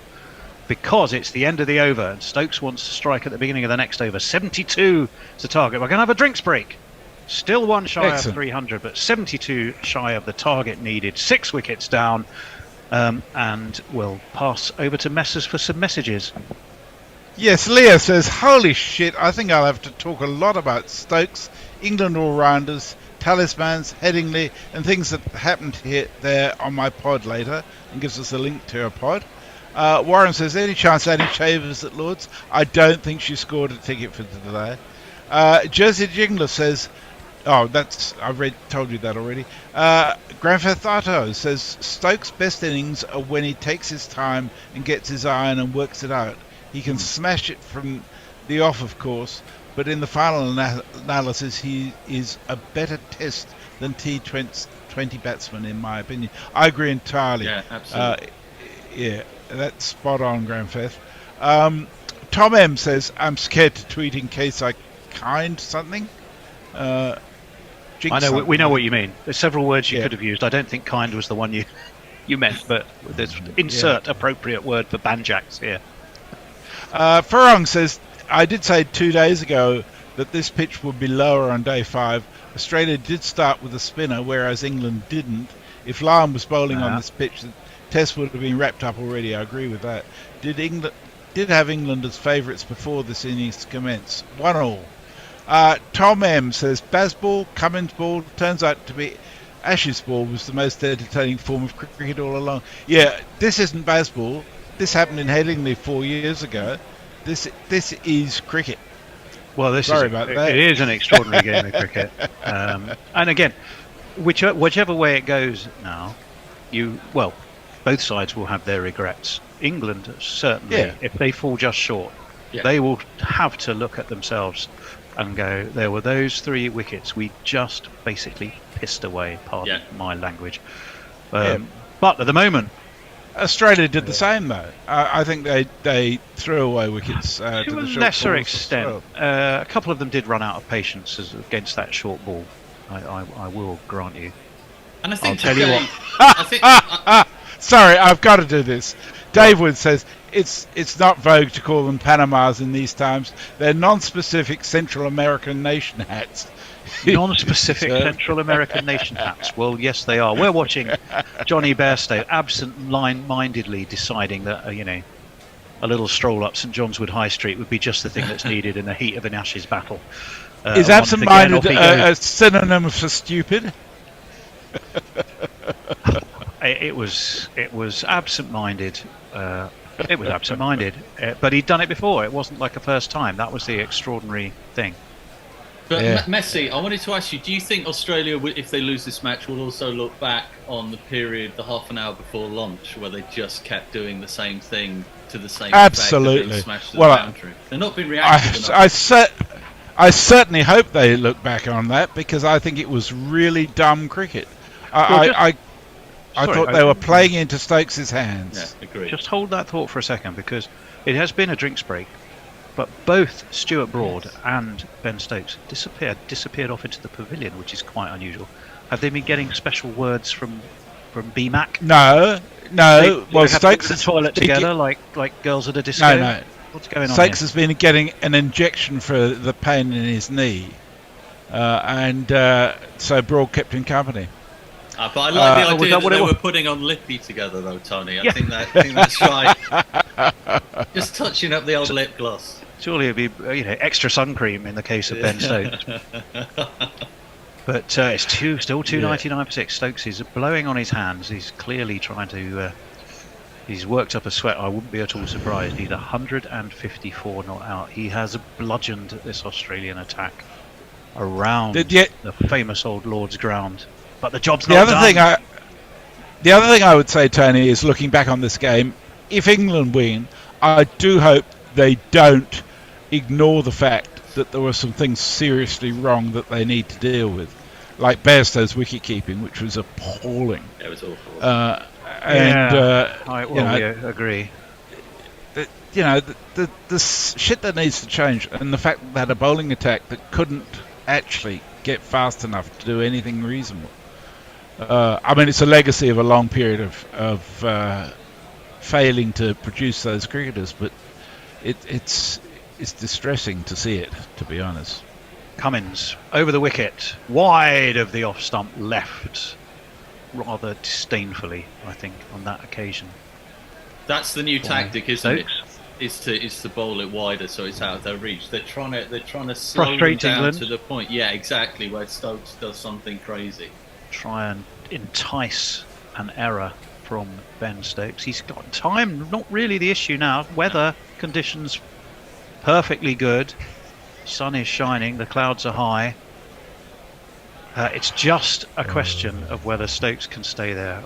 because it's the end of the over, and Stokes wants to strike at the beginning of the next over. 72 is the target. We're going to have a drinks break. Still one shy of 300, but 72 shy of the target needed. 6 wickets down, and we'll pass over to Messers for some messages. Yes, Leah says, holy shit, I think I'll have to talk a lot about Stokes, England all-rounders, talismans, Headingley, and things that happened there on my pod later, and gives us a link to her pod. Warren says, any chance Annie Shavers at Lord's? I don't think she scored a ticket for today. Jersey Jingler says, I've told you that already. Grand Theft Auto says, Stokes' best innings are when he takes his time and gets his iron and works it out. He can smash it from the off, of course, but in the final analysis, he is a better test than T20 batsman, in my opinion. I agree entirely. Yeah, absolutely. Yeah, that's spot on, Grand Theft. Tom M says, I'm scared to tweet in case I kind something. I know, we know what you mean. There's several words you could have used. I don't think kind was the one you meant, but there's insert appropriate word for banjaks here. Farong says, I did say 2 days ago that this pitch would be lower on day 5. Australia did start with a spinner, whereas England didn't. If Lyon was bowling on this pitch, the test would have been wrapped up already. I agree with that. Did have England as favourites before this innings commence. 1-1. Tom M says, Bazball, Cummins ball, turns out to be Ashes ball was the most entertaining form of cricket all along. Yeah, this isn't Bazball. This happened in Headingley 4 years ago. This is cricket. Well, It is an extraordinary game of cricket. And again, whichever way it goes now, both sides will have their regrets. England, certainly, if they fall just short, they will have to look at themselves and go, there were those 3 wickets we just basically pissed away, pardon my language. But at the moment, Australia did the same, though. I think they threw away wickets to a lesser extent. A couple of them did run out of patience against that short ball. I will grant you. And I think I'll tell you what. Sorry, I've got to do this. Dave Wood says it's not vogue to call them Panamas in these times. They're non-specific Central American nation hats. Non-specific Central American nation hats. Well, yes, they are. We're watching Johnny Bairstow absent-mindedly deciding that a little stroll up St John's Wood High Street would be just the thing that's needed in the heat of an Ashes battle. Is absent-minded a synonym for stupid? It was absent-minded. It was absent-minded, but he'd done it before. It wasn't like a first time. That was the extraordinary thing. But Messi, I wanted to ask you, do you think Australia, if they lose this match, will also look back on the period, the half an hour before lunch, where they just kept doing the same thing to the same Absolutely. Smashed to the boundary? They're not been reactive enough. I certainly hope they look back on that, because I think it was really dumb cricket. I thought they were playing into Stokes' hands. Yeah, agreed. Just hold that thought for a second, because it has been a drinks break. But both Stuart Broad and Ben Stokes disappeared off into the pavilion, which is quite unusual. Have they been getting special words from BMAC? No. Well, Stokes is in the toilet together, like girls at a disco. No. What's going on? Stokes has been getting an injection for the pain in his knee, and so Broad kept him company. But I like the idea that they were putting on Lippy together, though, Tony. I think that's right. Just touching up the old lip gloss. Surely it'd be extra sun cream in the case of Ben Stokes. But it's still 299 for 6. Stokes is blowing on his hands. He's clearly trying to. He's worked up a sweat. I wouldn't be at all surprised. He's 154 not out. He has bludgeoned this Australian attack around the famous old Lord's ground. But the job's not done. The other thing I would say, Tony, is looking back on this game, if England win, I do hope they don't ignore the fact that there were some things seriously wrong that they need to deal with. like Bairstow's wicket keeping, which was appalling. It was awful. I agree. The shit that needs to change, and the fact that they had a bowling attack that couldn't actually get fast enough to do anything reasonable. I mean, it's a legacy of a long period of failing to produce those cricketers, but it's distressing to see it, to be honest. Cummins over the wicket, wide of the off stump left, rather disdainfully, I think, on that occasion. That's the new tactic, isn't it? Is to bowl it wider so it's out of their reach. They're trying to slow them down to the point. Yeah, exactly, where Stokes does something crazy. Try and entice an error from Ben Stokes. He's got time, not really the issue now. Weather conditions perfectly good. Sun is shining, the clouds are high. It's just a question of whether Stokes can stay there.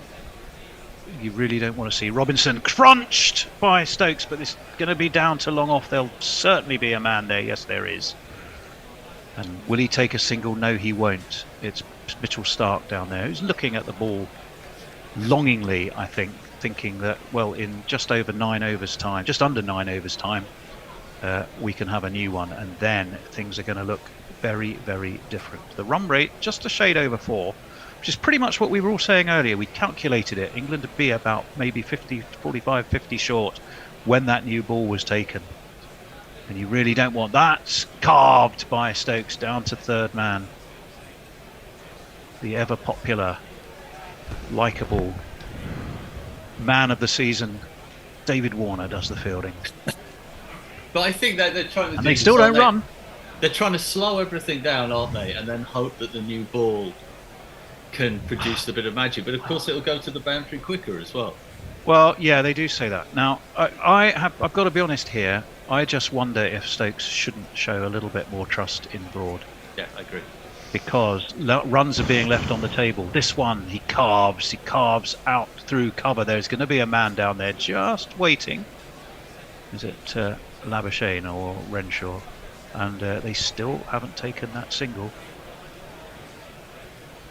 You really don't want to see Robinson crunched by Stokes, but it's going to be down to long off. There'll certainly be a man there. Yes, there is. And will he take a single? No, he won't. It's Mitchell Starc down there who's looking at the ball longingly, I think, thinking that, well, in just over 9 overs time, just under 9 overs time, we can have a new one, and then things are going to look very, very different. The run rate just a shade over 4, which is pretty much what we were all saying earlier. We calculated it. England would be about maybe 45, 50 short when that new ball was taken. And you really don't want that. Carved by Stokes down to third man. The ever popular, likeable man of the season, David Warner, does the fielding. But I think that they're trying to. And they still don't run. They're trying to slow everything down, aren't they? And then hope that the new ball can produce a bit of magic. But of course, it'll go to the boundary quicker as well. Well, yeah, they do say that. Now, I've got to be honest here. I just wonder if Stokes shouldn't show a little bit more trust in Broad. Yeah, I agree. Because runs are being left on the table. This one, he carves out through cover. There's going to be a man down there just waiting. Is it Labuschagne or Renshaw? And they still haven't taken that single.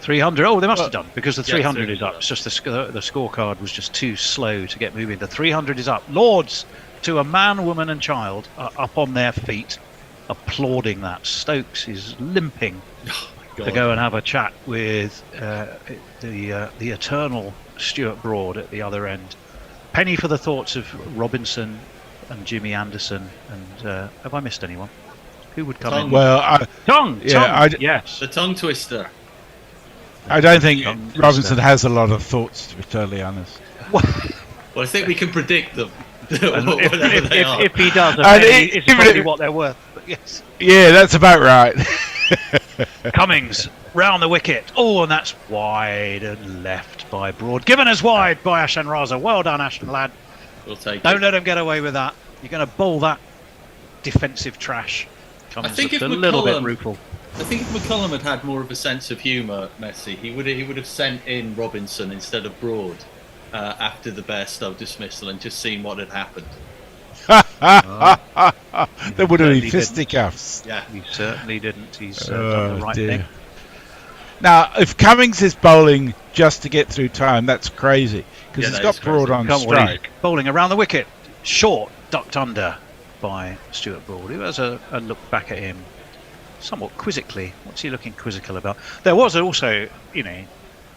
300. Oh, they must have done, because the 300 is up. It's just the scorecard was just too slow to get moving. The 300 is up. Lords to a man, woman and child are up on their feet, applauding that. Stokes is limping to go and have a chat with the eternal Stuart Broad at the other end. Penny for the thoughts of Robinson and Jimmy Anderson. And have I missed anyone? Who would come in? Well, Tongue. Yes, the tongue twister. I don't think Robinson has a lot of thoughts, to be totally honest. Well, I think we can predict them. If he does, it's probably what they're worth. But yes. Yeah, that's about right. Cummings round the wicket. Oh, and that's wide and left by Broad. Given as wide by Ashan Raza. Well done, Ashan lad. We'll take Don't let him get away with that. You're going to bowl that defensive trash. Cummings looked a little bit rueful. I think if McCullum had had more of a sense of humour, Messi, he would have sent in Robinson instead of Broad after the Bairstow dismissal and just seen what had happened. There would have been fisticuffs. Yeah, he certainly didn't. He's done the right thing. Now, if Cummings is bowling just to get through time, that's crazy, because he's got Broad on strike. Bowling around the wicket, short, ducked under by Stuart Broad, who has a look back at him somewhat quizzically. What's he looking quizzical about? There was also,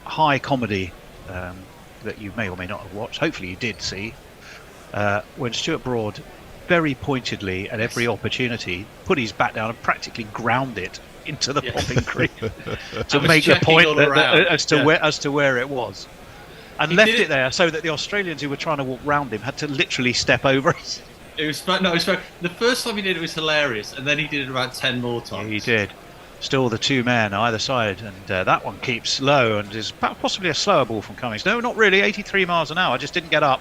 high comedy that you may or may not have watched. Hopefully you did see when Stuart Broad very pointedly at every opportunity put his bat down and practically ground it into the popping crease to make a point as to where it was, and he left it there so that the Australians who were trying to walk round him had to literally step over it. It was the first time he did it was hilarious, and then he did it about 10 more times. He did. Still the two men either side, and that one keeps low and is possibly a slower ball from Cummings. No, not really. 83 miles an hour. Just didn't get up.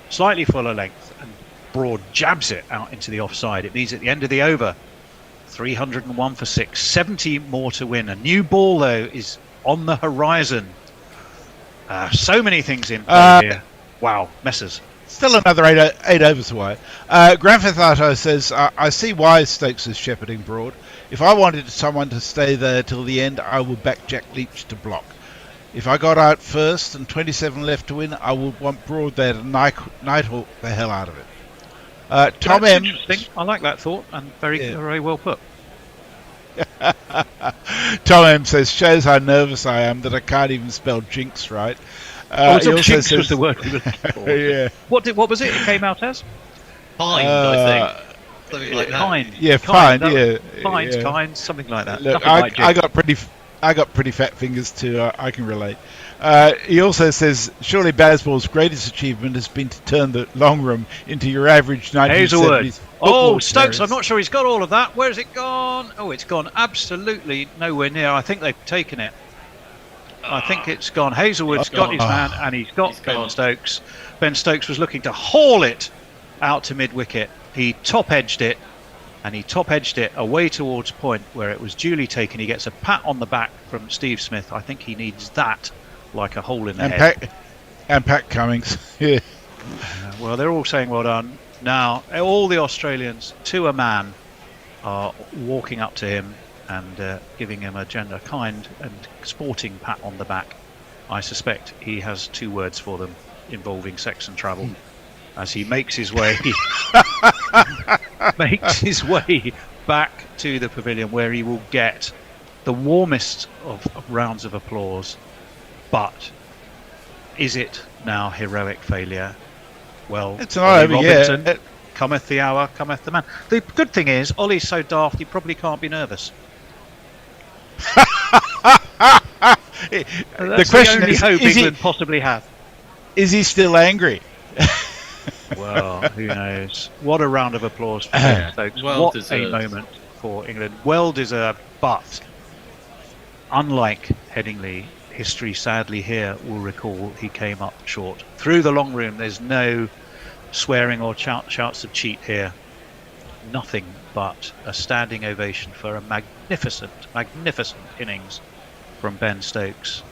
Slightly fuller length, and Broad jabs it out into the offside. It means at the end of the over, 301 for 6, 70 more to win. A new ball though is on the horizon. So many things in play here. Wow, Messers. Still another eight overs away. Grand Theft Auto says, I see why Stokes is shepherding Broad. If I wanted someone to stay there till the end, I would back Jack Leach to block. If I got out first and 27 left to win, I would want Broad there to nighthawk the hell out of it. Tom That's M. interesting. I like that thought, and very well put. Tom M says, shows how nervous I am that I can't even spell jinx right. So he also jinx says, was the word we were looking for. Yeah. What was it? It came out as? Kind, I think. Something like that. Kind. Yeah, kind, fine. Yeah, Kind, yeah. kind, something like that. Look, Nothing like I jinx. got pretty fat fingers too. I can relate. He also says, surely Bazball's greatest achievement has been to turn the long room into your average 1970s. Hazelwood. football Oh, Stokes, terrace. I'm not sure he's got all of that. Where's it gone? Oh, it's gone absolutely nowhere near. I think they've taken it. I think it's gone. Hazelwood's got his man, and he's got Ben Stokes. Ben Stokes was looking to haul it out to mid-wicket. He top-edged it, and he top-edged it away towards point where it was duly taken. He gets a pat on the back from Steve Smith. I think he needs that like a hole in the head. Pat Cummings. Yeah. Well, they're all saying well done. Now, all the Australians, to a man, are walking up to him and giving him a kind and sporting pat on the back. I suspect he has 2 words for them involving sex and travel as he makes his way back to the pavilion where he will get the warmest of rounds of applause. But is it now heroic failure? Well, it's not over Robinson, yet. Cometh the hour, cometh the man. The good thing is, Ollie's so daft, he probably can't be nervous. The question the only is, hope is England possibly have. Is he still angry? Well, who knows? What a round of applause for Ben Stokes. Well what deserved. a moment for England. Well deserved, but unlike Headingley, history sadly here will recall he came up short. Through the long room, there's no swearing or shouts of cheat here. Nothing but a standing ovation for a magnificent innings from Ben Stokes.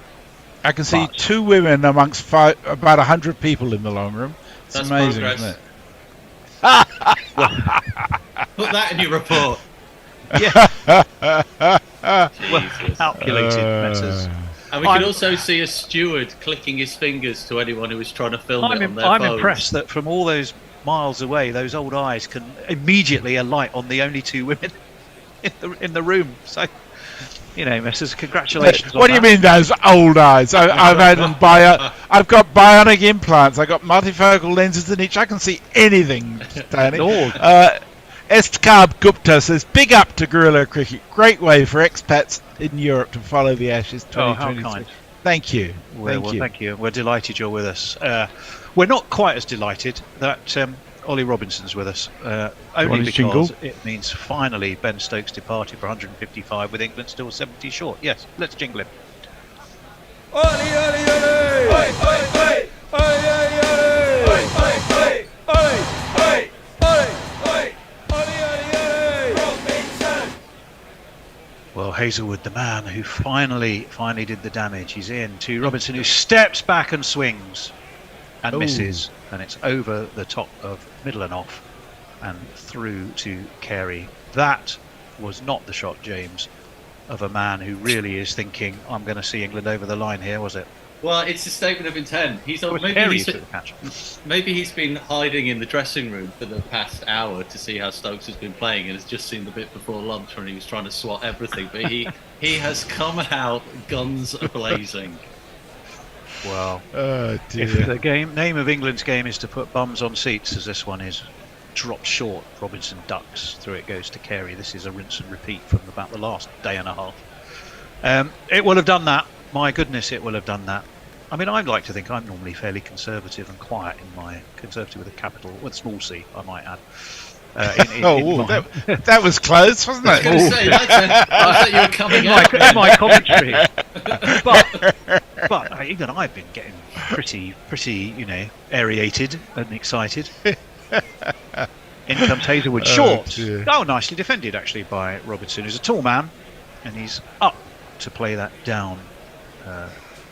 I can see 2 women amongst about 100 people in the long room. It's That's amazing, progress. isn't it? Put that in your report. Calculated messes. And we can also see a steward clicking his fingers to anyone who was trying to film it on their I'm phones. impressed that from all those miles away, those old eyes can immediately alight on the only 2 women in the room. So, you know, Messrs, congratulations. What do you mean those old eyes? I've had them I've got bionic implants. I've got multifocal lenses in each. I can see anything, Danny. Estkab Gupta says, big up to guerrilla cricket. Great way for expats in Europe to follow the Ashes 2023. how kind. Thank you. Thank you. We're delighted you're with us. We're not quite as delighted that Ollie Robinson's with us, only because jingle? it means finally Ben Stokes departed for 155 with England still 70 short. Yes, let's jingle him. Ollie, Ollie, Ollie! Oi, oi, oi! Oi, oi, oi! Oi, oi, oi! Oi, oi, oi! Oi, Ollie, Ollie, Ollie! Robinson! Well, Hazelwood, the man who finally did the damage, he's in to Robinson, who steps back and swings and misses, and it's over the top of middle and off and through to Carey. That was not the shot, James, of a man who really is thinking, I'm going to see England over the line here, was it? Well, it's a statement of intent. Maybe he's been hiding in the dressing room for the past hour to see how Stokes has been playing, and has just seen the bit before lunch when he was trying to swat everything. But he has come out guns a-blazing. Well, Oh, dear. if the name of England's game is to put bums on seats, as this one is, dropped short, Robinson ducks, through it goes to Carey. This is a rinse and repeat from about the last day and a half. It will have done that. My goodness, it will have done that. I mean, I'd like to think I'm normally fairly conservative and quiet in my conservative with a capital, with a small c, I might add. That was close, wasn't it? I was going to say, I thought you were coming out. In my commentary. But even I've been getting pretty, aerated and excited. In comes Hazelwood, short. Dear. Nicely defended actually by Robinson, who's a tall man, and he's up to play that down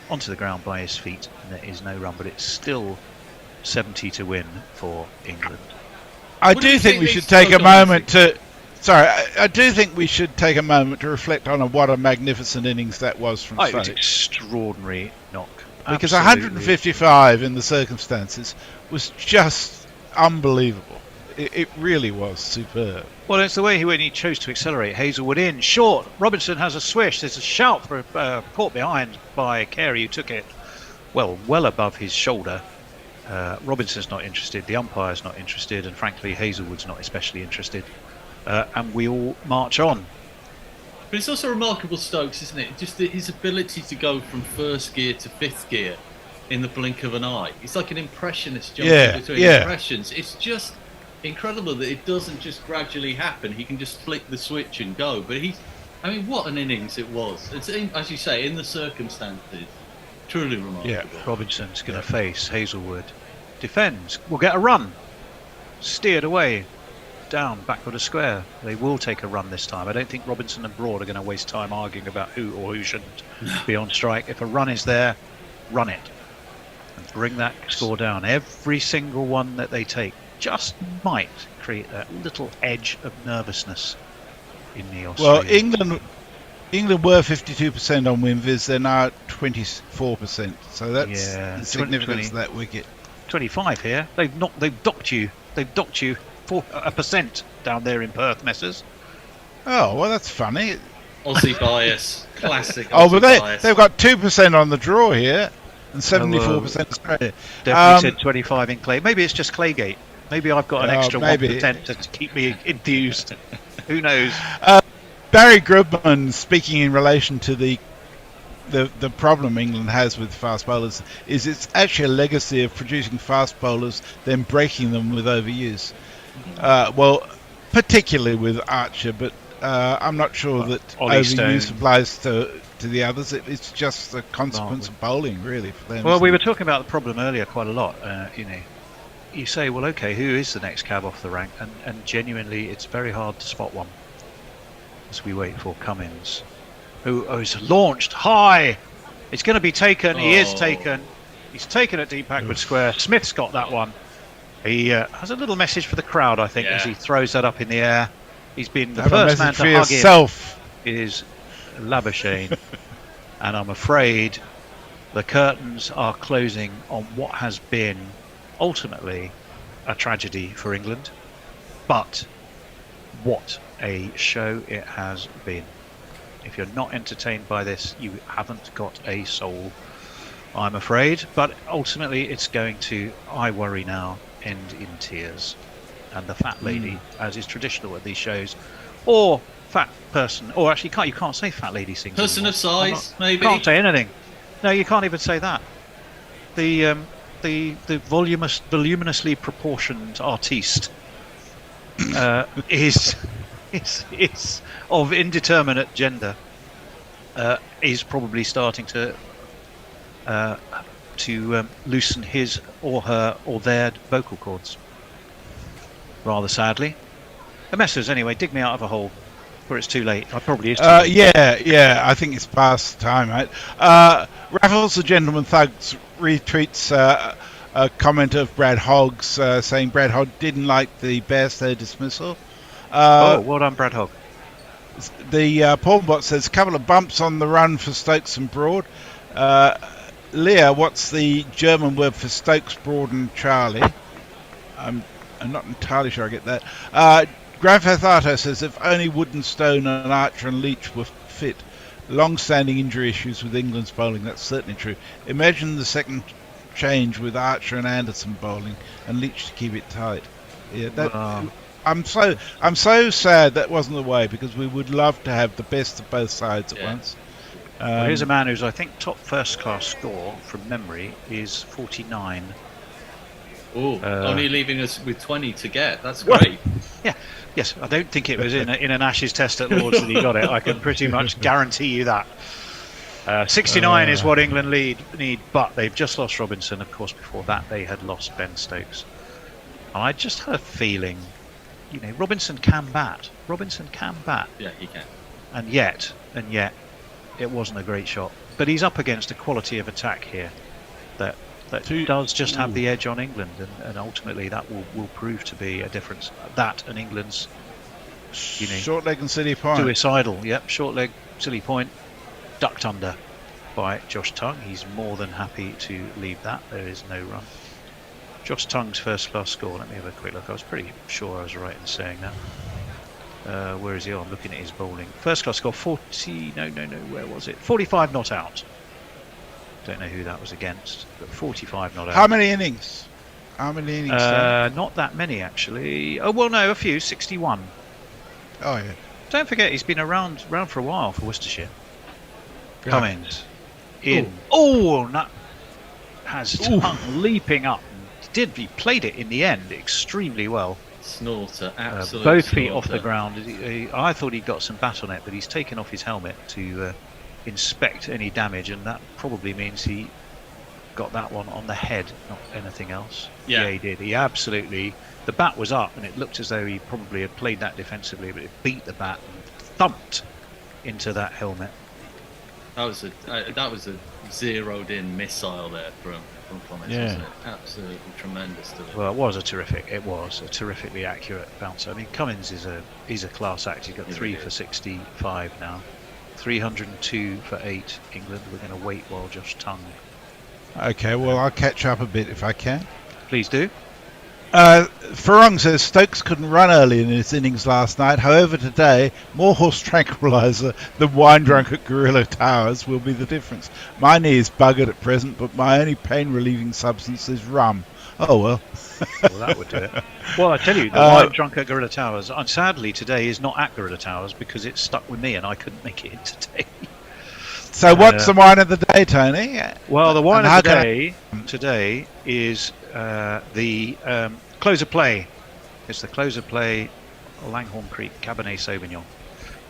onto the ground by his feet. And there is no run, but it's still 70 to win for England. I do think we should take a moment to. Sorry, I do think we should take a moment to reflect on what a magnificent innings that was from It was Stokes. extraordinary knock. Because Absolutely. 155 in the circumstances was just unbelievable. It really was superb. Well, it's the way he chose to accelerate. Hazelwood in, short. Robinson has a swish. There's a shout for caught behind by Carey, who took it well above his shoulder. Robinson's not interested, the umpire's not interested, and frankly, Hazelwood's not especially interested. And we all march on. But it's also remarkable, Stokes, isn't it? Just his ability to go from first gear to fifth gear in the blink of an eye. It's like an impressionist jumping between impressions. It's just incredible that it doesn't just gradually happen. He can just flick the switch and go. But what an innings it was. It's, as you say, in the circumstances, truly remarkable. Yeah, Robinson's going to face Hazelwood. Defends. Will get a run. Steered away. Down, backward a square. They will take a run this time. I don't think Robinson and Broad are going to waste time arguing about who or who shouldn't be on strike. If a run is there, run it. And bring that score down. Every single one that they take just might create that little edge of nervousness in the Australian. Well, England were 52% on WinViz. They're now at 24%. So that's the significance of that wicket. 25 here. They've docked you. They've docked you for 1% down there in Perth, Messrs. Oh, well, that's funny. Aussie bias, classic. But bias. they've got 2% on the draw here, and 74% Australia. Definitely said 25 in Clay. Maybe it's just Claygate. Maybe I've got an extra 1% to keep me enthused. Who knows? Barry Grubman, speaking in relation to the problem England has with fast bowlers, is it's actually a legacy of producing fast bowlers, then breaking them with overuse. Particularly with Archer, but I'm not sure that Ollie overuse Stone. applies to the others. It's just a consequence of bowling, really, for them. Well, isn't we it? were talking about the problem earlier quite a lot. You say, well, okay, who is the next cab off the rank? And genuinely, it's very hard to spot one as we wait for Cummins, who is launched high. It's going to be taken. He is taken. He's taken at deep backward square. Smith's got that one. He has a little message for the crowd, I think, as he throws that up in the air. He's been the Have a first man message to for hug yourself. him. It is Labuschagne. And I'm afraid the curtains are closing on what has been ultimately a tragedy for England. But what a show it has been. If you're not entertained by this, you haven't got a soul, I'm afraid. But ultimately, it's going to, I worry now, end in tears. And the fat lady, as is traditional at these shows, or fat person, or actually you can't say fat lady sings. Person anymore. of size, maybe. Can't say anything. No, you can't even say that. The voluminously proportioned artiste is of indeterminate gender. Is probably starting to loosen his or her or their vocal cords. Rather sadly. The Messers, anyway, dig me out of a hole, for it's too late. I probably is too late. I think it's past time, mate. Raffles, the Gentleman Thugs, retweets a comment of Brad Hogg's saying Brad Hogg didn't like the Bairstow dismissal. Well done, Brad Hogg. The Pornbot says a couple of bumps on the run for Stokes and Broad. Leah, what's the German word for Stokes, Broad and Charlie? I'm not entirely sure I get that. Grandfath Arto says if only Wood and Stone and Archer and Leach were fit. Long-standing injury issues with England's bowling, that's certainly true. Imagine the second change with Archer and Anderson bowling and Leach to keep it tight. Yeah, I'm so sad that wasn't the way, because we would love to have the best of both sides at once. Well, here's a man who's, I think, top first-class score from memory is 49. Only leaving us with 20 to get. That's great. Yeah. Yes, I don't think it was in an Ashes test at Lords that he got it. I can pretty much guarantee you that. 69 is what England need, but they've just lost Robinson. Of course, before that they had lost Ben Stokes. And I just had a feeling, Robinson can bat. Yeah, he can. And yet, it wasn't a great shot. But he's up against a quality of attack here that that does just have the edge on England, and ultimately that will prove to be a difference. That and England's, short leg and silly point. Suicidal, yep, short leg, silly point, ducked under by Josh Tongue. He's more than happy to leave that. There is no run. Josh Tongue's first class score, let me have a quick look. I was pretty sure I was right in saying that. Where is he? Oh, I'm looking at his bowling. First class score 40, no, where was it? 45 not out. Don't know who that was against, but 45 not out. How many innings? Not that many, actually. Oh, well, no, a few. 61. Oh, yeah. Don't forget, he's been around for a while for Worcestershire. Cummins. In. Oh, that has Tongue leaping up. He played it in the end extremely well. Snorter, absolutely. Both feet off the ground. I thought he'd got some bat on it, but he's taken off his helmet to inspect any damage, and that probably means he got that one on the head, not anything else. Yeah, he did. He absolutely. The bat was up, and it looked as though he probably had played that defensively, but it beat the bat and thumped into that helmet. That was a zeroed-in missile there from Cummins, wasn't it? Absolutely tremendous to it. Well, it was a terrifically accurate bouncer. I mean, Cummins is a class act. He's got 3 for 65 now. 302 for 8 England. We're going to wait while Josh Tongue. Okay, well, I'll catch up a bit if I can. Please do. Farong says Stokes couldn't run early in his innings last night. However, today, more horse tranquilizer than wine drunk at Gorilla Towers will be the difference. My knee is buggered at present, but my only pain-relieving substance is rum. Oh, well. Well, that would do it. Well, I tell you, the wine drunk at Gorilla Towers, sadly today is not at Gorilla Towers because it's stuck with me and I couldn't make it in today. So what's the wine of the day, Tony? Well, the wine of the day today is the Close of Play. It's the Close of Play Langhorne Creek Cabernet Sauvignon.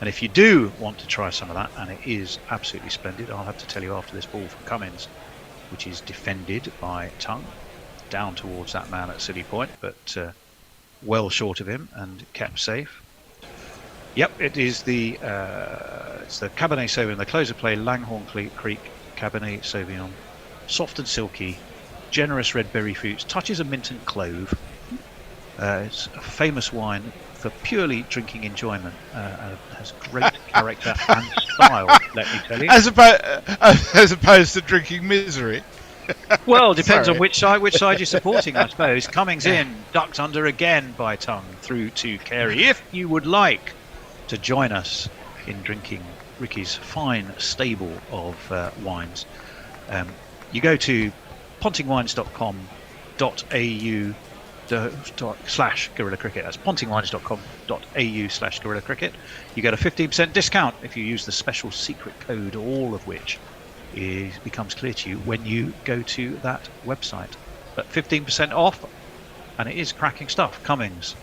And if you do want to try some of that, and it is absolutely splendid, I'll have to tell you after this ball from Cummins, which is defended by Tongue, down towards that man at Silly Point, but well short of him and kept safe. Yep, it is the Cabernet Sauvignon, the Close of Play Langhorne Creek Cabernet Sauvignon, soft and silky, generous red berry fruits, touches of mint and clove. It's a famous wine for purely drinking enjoyment. Has great character and style, let me tell you. As opposed to drinking misery. Well, depends on which side you're supporting, I suppose. Cummings in, ducked under again by Tongue through to Carey. If you would like to join us in drinking Ricky's fine stable of wines, you go to pontingwines.com.au/Gorilla Cricket. That's pontingwines.com.au/Gorilla Cricket. You get a 15% discount if you use the special secret code, all of which becomes clear to you when you go to that website. But 15% off, and it is cracking stuff. Cummings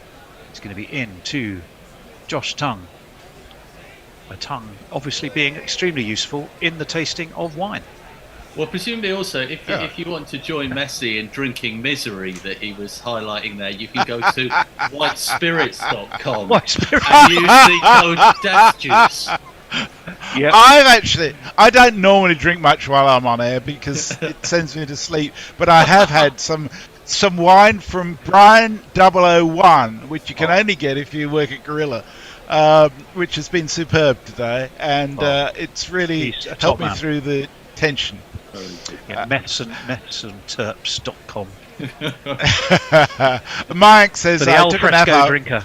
is going to be in to Josh Tongue. A Tongue obviously being extremely useful in the tasting of wine. Well, presumably also, if you want to join Messi in drinking misery that he was highlighting there, you can go to whitespirits.com and use the code DeathJuice. Yep. I don't normally drink much while I'm on air because it sends me to sleep, but I have had some wine from Brian 001, which you can only get if you work at Gorilla, which has been superb today, and it's really helped me through the tension. Yeah, medicineterps.com. Mike says I took a nap drinker.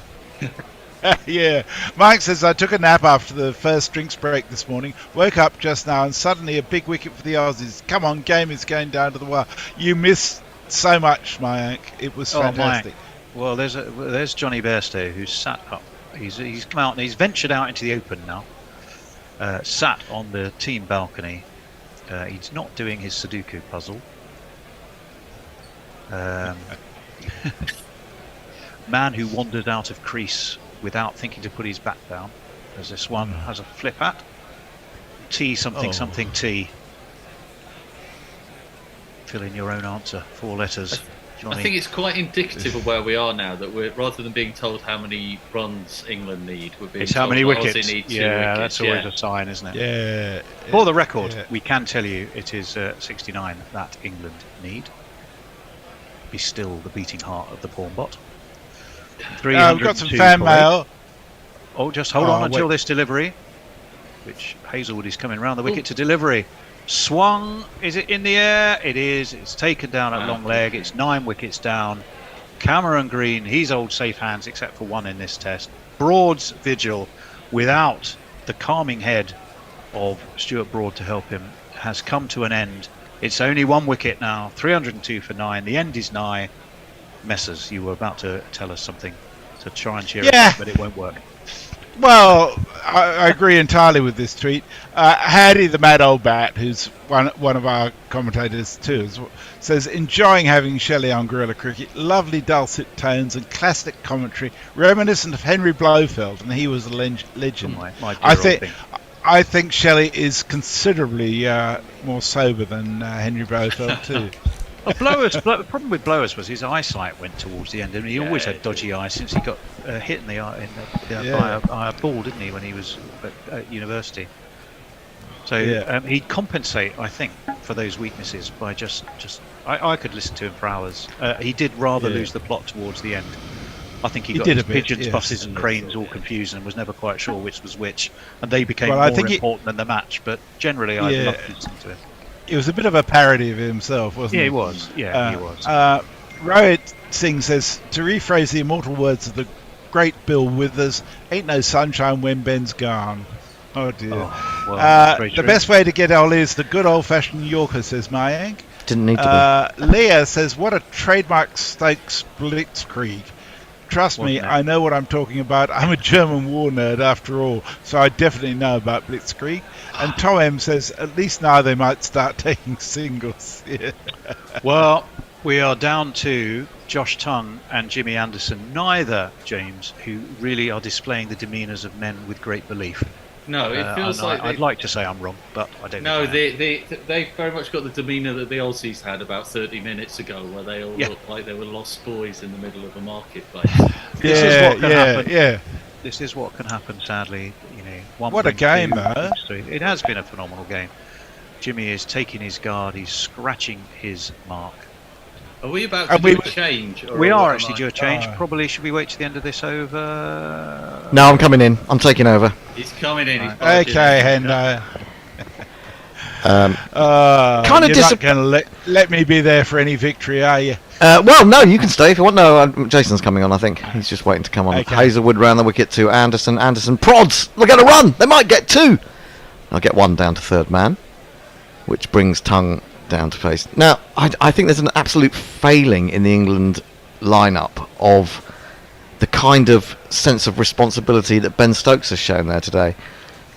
Yeah, Mike says I took a nap after the first drinks break this morning, woke up just now and suddenly a big wicket for the Aussies. Come on, game is going down to the wire. You missed so much, Mike. It was fantastic. Well, there's Johnny Bairstow who's sat up. He's come out and he's ventured out into the open now. Sat on the team balcony. He's not doing his Sudoku puzzle. Man who wandered out of crease without thinking to put his bat down, as this one has a flip at. T something something T. Fill in your own answer. 4 letters. Johnny. I think it's quite indicative of where we are now, that we're, rather than being told how many runs England need, we're being told how many wickets. Aussie need 2 yeah, wickets. That's always a sign, isn't it? Yeah. For the record, we can tell you it is 69 that England need. be still the beating heart of the pawn bot. We've got some fan mail. Oh, just hold on until wait. this delivery, which Hazelwood is coming round the wicket to delivery. Swung, is it in the air? It is. It's taken down at long leg. It's 9 wickets down. Cameron Green, he's old safe hands except for one in this test. Broad's vigil, without the calming head of Stuart Broad to help him, has come to an end. It's only 1 wicket now, 302 for 9. The end is nigh. Messers, you were about to tell us something to try and cheer us up, but it won't work. Well, I agree entirely with this tweet. Hardy the Mad Old Bat, who's one of our commentators too, says, enjoying having Shelley on Guerrilla Cricket. Lovely dulcet tones and classic commentary, reminiscent of Henry Blofeld, and he was a legend. I think Shelley is considerably more sober than Henry Blofeld too. Well, the problem with Blowers was his eyesight went towards the end, and he always had dodgy eyes since he got hit in the eye by a ball, didn't he, when he was at university? So he'd compensate, I think, for those weaknesses by just. I could listen to him for hours. He did rather lose the plot towards the end. I think he got his pigeons, buses, and cranes all confused and was never quite sure which was which, and they became more important than the match. But generally, I loved listening to him. It was a bit of a parody of himself, wasn't it? Yeah, he was. Yeah, he was. Rohit Singh says, to rephrase the immortal words of the great Bill Withers, ain't no sunshine when Ben's gone. Oh dear. The best way to get Ollie is the good old-fashioned Yorker, says Mayank. Didn't need to be. Leah says, what a trademark Stokes blitzkrieg. Trust me, I know what I'm talking about. I'm a German war nerd after all, so I definitely know about blitzkrieg. And Tom M says, at least now they might start taking singles. Yeah. Well, we are down to Josh Tongue and Jimmy Anderson, neither, James, who really are displaying the demeanours of men with great belief. No, it feels like I'd like to say I'm wrong, but I don't. No, they very much got the demeanour that the Aussies had about 30 minutes ago, where they all looked like they were lost boys in the middle of a marketplace. This is what can happen. This is what can happen. Sadly, what a game, though! It has been a phenomenal game. Jimmy is taking his guard. He's scratching his mark. Are we about to do a change? We are actually due a change. Probably should we wait to the end of this over? No, I'm coming in. I'm taking over. He's coming in. Okay, Hendo. Kind of you're not going to let me be there for any victory, are you? Well, no, you can stay if you want. No, Jason's coming on, I think. He's just waiting to come on. Okay. Hazelwood round the wicket to Anderson. Anderson prods. They're going to run. They might get 2. I'll get 1 down to third man, which brings Tongue down to face. Now, I think there's an absolute failing in the England lineup of the kind of sense of responsibility that Ben Stokes has shown there today.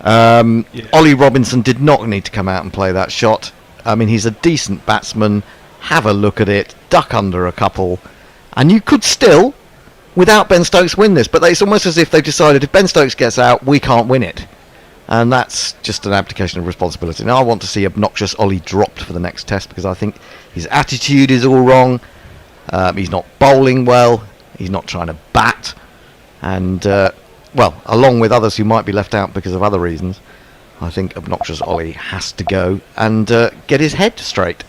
Ollie Robinson did not need to come out and play that shot. I mean, he's a decent batsman. Have a look at it, duck under a couple, and you could still, without Ben Stokes, win this. But it's almost as if they've decided if Ben Stokes gets out, we can't win it. And that's just an abdication of responsibility. Now I want to see obnoxious Ollie dropped for the next test, because I think his attitude is all wrong. He's not bowling well. He's not trying to bat. And, well, along with others who might be left out because of other reasons, I think obnoxious Ollie has to go and get his head straight.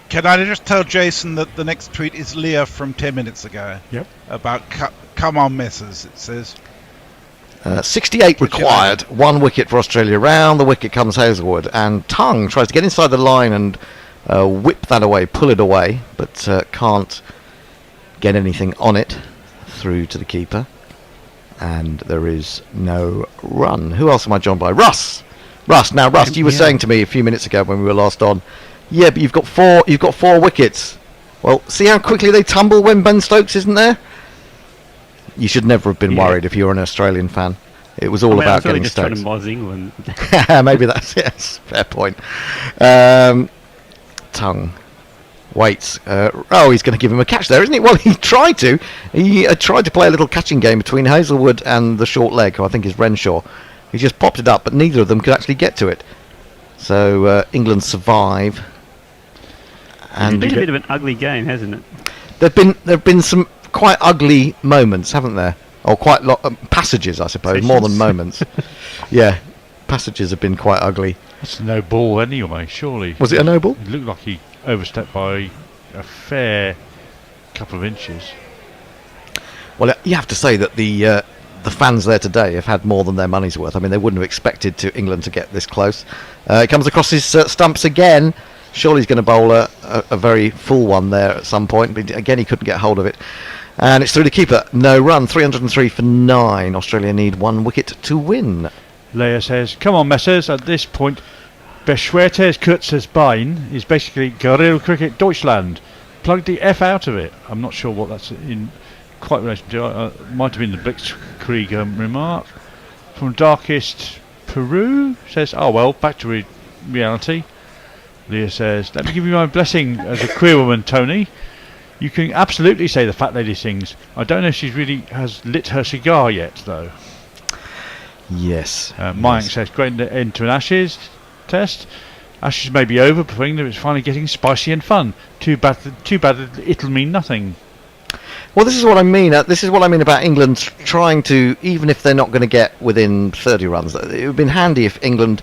Can I just tell Jason that the next tweet is Leah from 10 minutes ago? Yep. About come on, Messers, it says. 68 required, 1 wicket for Australia. Round the wicket comes Hazelwood, and Tongue tries to get inside the line and whip that away, pull it away, but can't get anything on it through to the keeper. And there is no run. Who else am I joined by? Russ! Now, Russ, you were saying to me a few minutes ago when we were last on, yeah, but you've got 4 wickets. Well, see how quickly they tumble when Ben Stokes isn't there? You should never have been worried if you're an Australian fan. It was all about getting Stokes. Was England. Maybe that's fair point. Tongue waits. He's going to give him a catch there, isn't he? Well, he tried to. He tried to play a little catching game between Hazelwood and the short leg, who I think is Renshaw. He just popped it up, but neither of them could actually get to it. So England survive. And it's been a bit of an ugly game, hasn't it? There've been some quite ugly moments, haven't there? Or quite passages, I suppose, more than moments. Yeah, passages have been quite ugly. That's a no ball anyway, surely. Was it a no ball? It looked like he overstepped by a fair couple of inches. Well, you have to say that the fans there today have had more than their money's worth. I mean, they wouldn't have expected England to get this close. It comes across his stumps again. Surely he's going to bowl a very full one there at some point, but again he couldn't get hold of it. And it's through the keeper. No run. 303 for 9. Australia need 1 wicket to win. Leia says, "Come on, Messers. At this point, beschwertes kurzes Bein is basically Guerrero Cricket Deutschland. Plug the F out of it." I'm not sure what that's in quite relation to. Might have been the Blitzkrieg remark. From Darkest Peru says, "Oh well, back to reality." Leah says, "Let me give you my blessing as a queer woman, Tony. You can absolutely say the fat lady sings. I don't know if she really has lit her cigar yet, though." Yes. Mayank says, "Great end to an Ashes test. Ashes may be over, but for England it's finally getting spicy and fun. Too bad that it'll mean nothing." Well, this is what I mean. This is what I mean about England trying to, even if they're not going to get within 30 runs. It would have been handy if England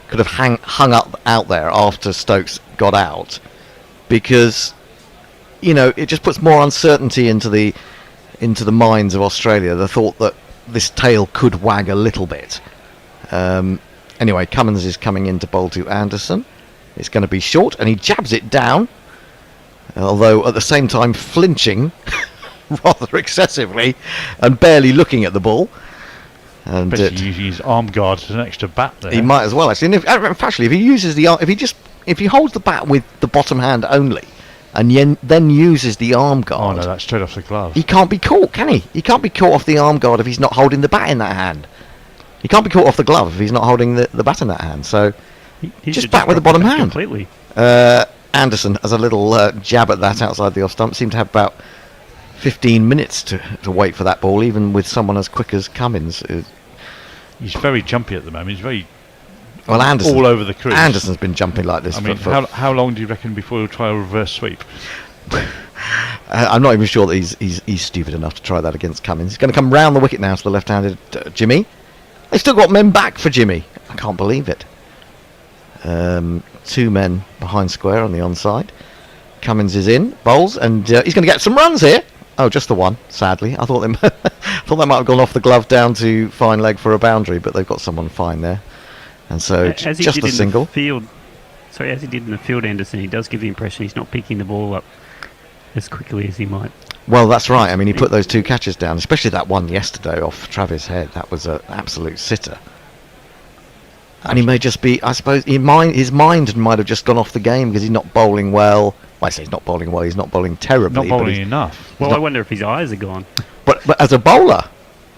could have hung up out there after Stokes got out, because it just puts more uncertainty into the minds of Australia. The thought that this tail could wag a little bit. Anyway, Cummins is coming in to bowl to Anderson. It's going to be short, and he jabs it down, although at the same time flinching rather excessively and barely looking at the ball. And basically using his arm guard as an extra bat there. He might as well actually. And actually, if he uses if he holds the bat with the bottom hand only, and then uses the arm guard. Oh no, that's straight off the glove. He can't be caught, can he? He can't be caught off the arm guard if he's not holding the bat in that hand. He can't be caught off the glove if he's not holding the bat in that hand. So he just bat with the bottom hand. Completely. Anderson has a little jab at that outside the off stump. Seemed to have about 15 minutes to wait for that ball, even with someone as quick as Cummins. He's very jumpy at the moment. He's very Anderson, all over the crease. Anderson's been jumping like this. I mean, how long do you reckon before he'll try a reverse sweep? I'm not even sure that he's stupid enough to try that against Cummins. He's going to come round the wicket now to the left-handed Jimmy. They've still got men back for Jimmy. I can't believe it. 2 men behind square on the onside. Cummins is in, bowls, and he's going to get some runs here. Oh, just the one, sadly. I thought they might have gone off the glove down to fine leg for a boundary, but they've got someone fine there. And so as just a single. As he did in the field, Anderson, he does give the impression he's not picking the ball up as quickly as he might. Well, that's right. I mean, he put those 2 catches down, especially that one yesterday off Travis Head. That was an absolute sitter. And he may just be, I suppose, his mind might have just gone off the game because he's not bowling well. Well, I say he's not bowling well. He's not bowling terribly. Not bowling enough. Well, I wonder if his eyes are gone. But as a bowler,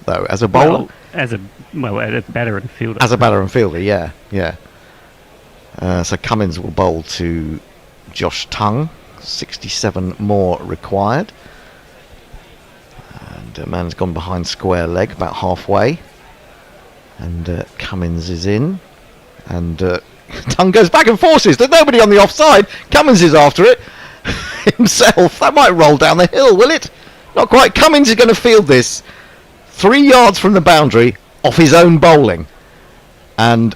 though, as a bowler, as a batter and fielder. As a batter and fielder, yeah. So Cummins will bowl to Josh Tongue. 67 more required. And man's gone behind square leg, about halfway. And Cummins is in. And Tongue goes back and forces. There's nobody on the offside. Cummins is after it himself. That might roll down the hill, will it? Not quite. Cummins is going to field this 3 yards from the boundary off his own bowling. And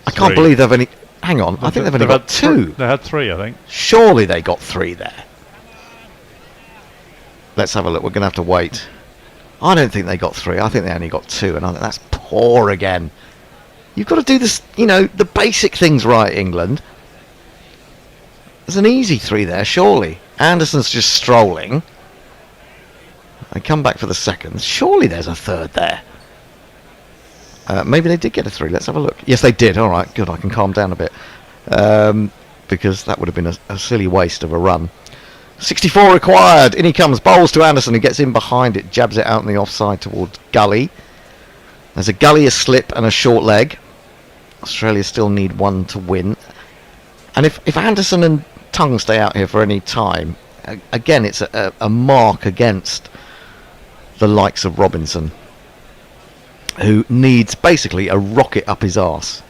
I can't believe they've only... Hang on, I think they've only got 2. They had 3, I think. Surely they got 3 there. Let's have a look. We're going to have to wait. I don't think they got 3. I think they only got 2. And I think that's poor again. You've got to do this, the basic things right, England. There's an easy 3 there, surely. Anderson's just strolling. They come back for the second. Surely there's a 3rd there. Maybe they did get a 3. Let's have a look. Yes, they did. All right, good. I can calm down a bit. Because that would have been a silly waste of a run. 64 required. In he comes. Bowls to Anderson. He gets in behind it. Jabs it out in the offside towards Gully. There's a Gully, a slip, and a short leg. Australia still need 1 to win. And if Anderson and Tongue stay out here for any time, again, it's a mark against the likes of Robinson, who needs basically a rocket up his arse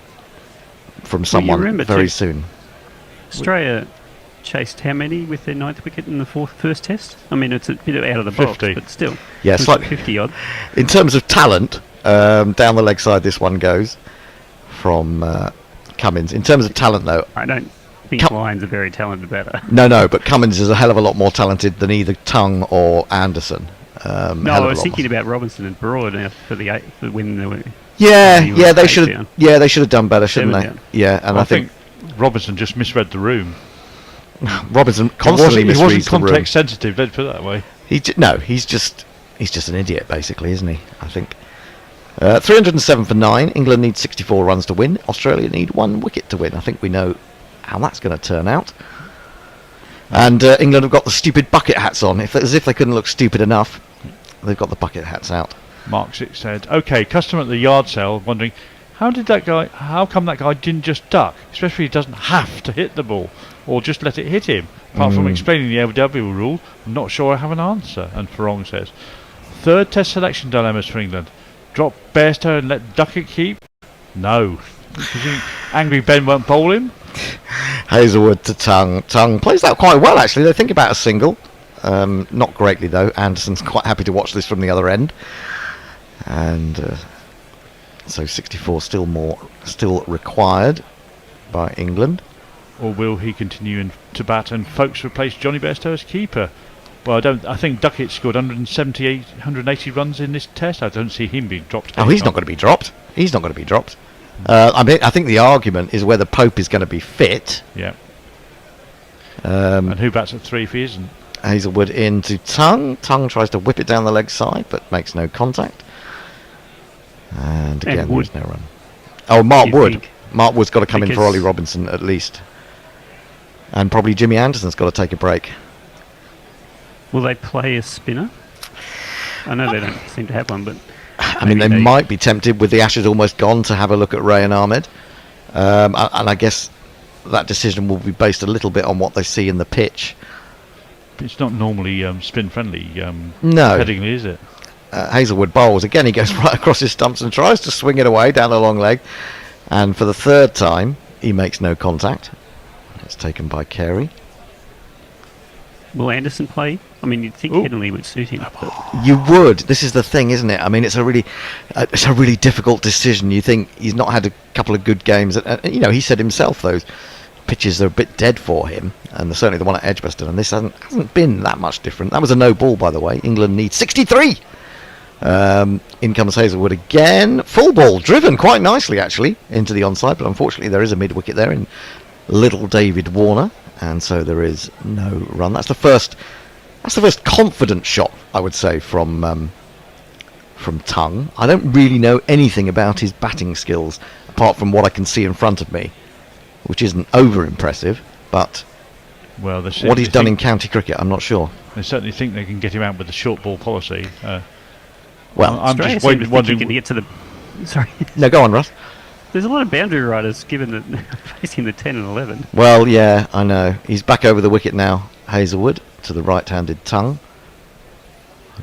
from someone very soon. Australia chased how many with their 9th wicket in the first test? I mean, it's a bit out of the box, 50. but still. Yeah, slightly 50 odd. In terms of talent, down the leg side this one goes from Cummins. In terms of talent, though, I don't I think Lyon's a very talented batter. No, but Cummins is a hell of a lot more talented than either Tongue or Anderson. No, I was thinking about Robinson and Broad now for when they were. Yeah, they should have. Yeah, they should have done better, shouldn't they? Down. Yeah, and I think Robinson just misread the room. Robinson constantly he misreads wasn't the room. context sensitive. Let's put it that way. He's just an idiot, basically, isn't he? I think. 307 for 9. England needs 64 runs to win. Australia need 1 wicket to win. I think we know how that's going to turn out. And England have got the stupid bucket hats on, as if they couldn't look stupid enough. They've got the bucket hats out. Mark 6 said, "Okay, customer at the yard sale wondering how come that guy didn't just duck, especially if he doesn't have to hit the ball, or just let it hit him. Apart from explaining the LW rule, I'm not sure I have an answer." And Farong says, "Third test selection dilemmas for England. Drop Bairstow and let Duckett keep? No. You think Angry Ben won't bowl him?" Hazelwood to Tongue. Tongue plays that quite well, actually. They think about a single. Not greatly, though. Anderson's quite happy to watch this from the other end. And so 64 still required by England. Or will he continue to bat and Folkes replace Johnny Bairstow as keeper? Well, I think Duckett scored 180 runs in this test. I don't see him being dropped. Oh, he's not going to be dropped. He's not going to be dropped. I think the argument is whether Pope is going to be fit. Yeah. And who bats at 3 if he isn't? Hazelwood into Tongue. Tongue tries to whip it down the leg side, but makes no contact. And again, there's no run. Oh, Mark Wood. Mark Wood's got to come in for Ollie Robinson at least. And probably Jimmy Anderson's got to take a break. Will they play a spinner? I know they don't seem to have one, but I mean, they might be tempted with the Ashes almost gone to have a look at Ray and Ahmed. And I guess that decision will be based a little bit on what they see in the pitch. It's not normally spin friendly. No. Headingley, is it? Hazelwood bowls again. He goes right across his stumps and tries to swing it away down the long leg, and for the third time he makes no contact. It's taken by Carey. Will Anderson play? I mean, you'd think Headingley would suit him. You would. This is the thing, isn't it? I mean, it's a really difficult decision. You think he's not had a couple of good games. He said himself those pitches are a bit dead for him, and certainly the one at Edgbaston. And this hasn't been that much different. That was a no ball, by the way. England needs 63. In comes Hazelwood again. Full ball, driven quite nicely actually into the onside, but unfortunately there is a mid wicket there in little David Warner, and so there is no run. That's the first confident shot, I would say, from Tongue. I don't really know anything about his batting skills apart from what I can see in front of me, which isn't over impressive, but what he's done in county cricket, I'm not sure. They certainly think they can get him out with the short ball policy. I'm just wondering to get to the. Sorry. No, go on, Russ. There's a lot of boundary riders facing the 10 and 11. Well, yeah, I know. He's back over the wicket now, Hazelwood, to the right-handed Tongue.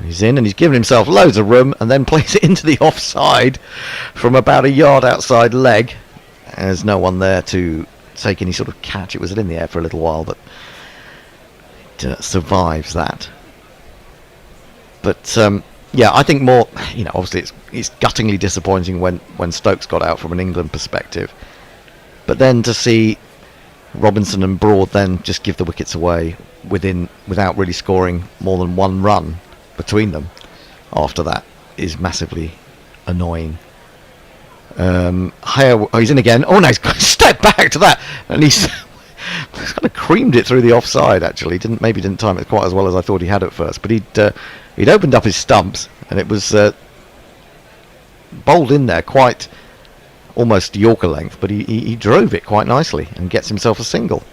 He's in and he's given himself loads of room and then plays it into the offside from about a yard outside leg. There's no one there to take any sort of catch. It was in the air for a little while, but it survives that. But yeah, I think more, obviously it's guttingly disappointing when Stokes got out from an England perspective. But then to see Robinson and Broad then just give the wickets away without really scoring more than one run between them after that is massively annoying. He's in again. Oh no, he's got to step back to that, and he's kind of creamed it through the offside. Actually, didn't time it quite as well as I thought he had at first, but he'd opened up his stumps and it was bowled in there quite almost Yorker length, but he drove it quite nicely and gets himself a single.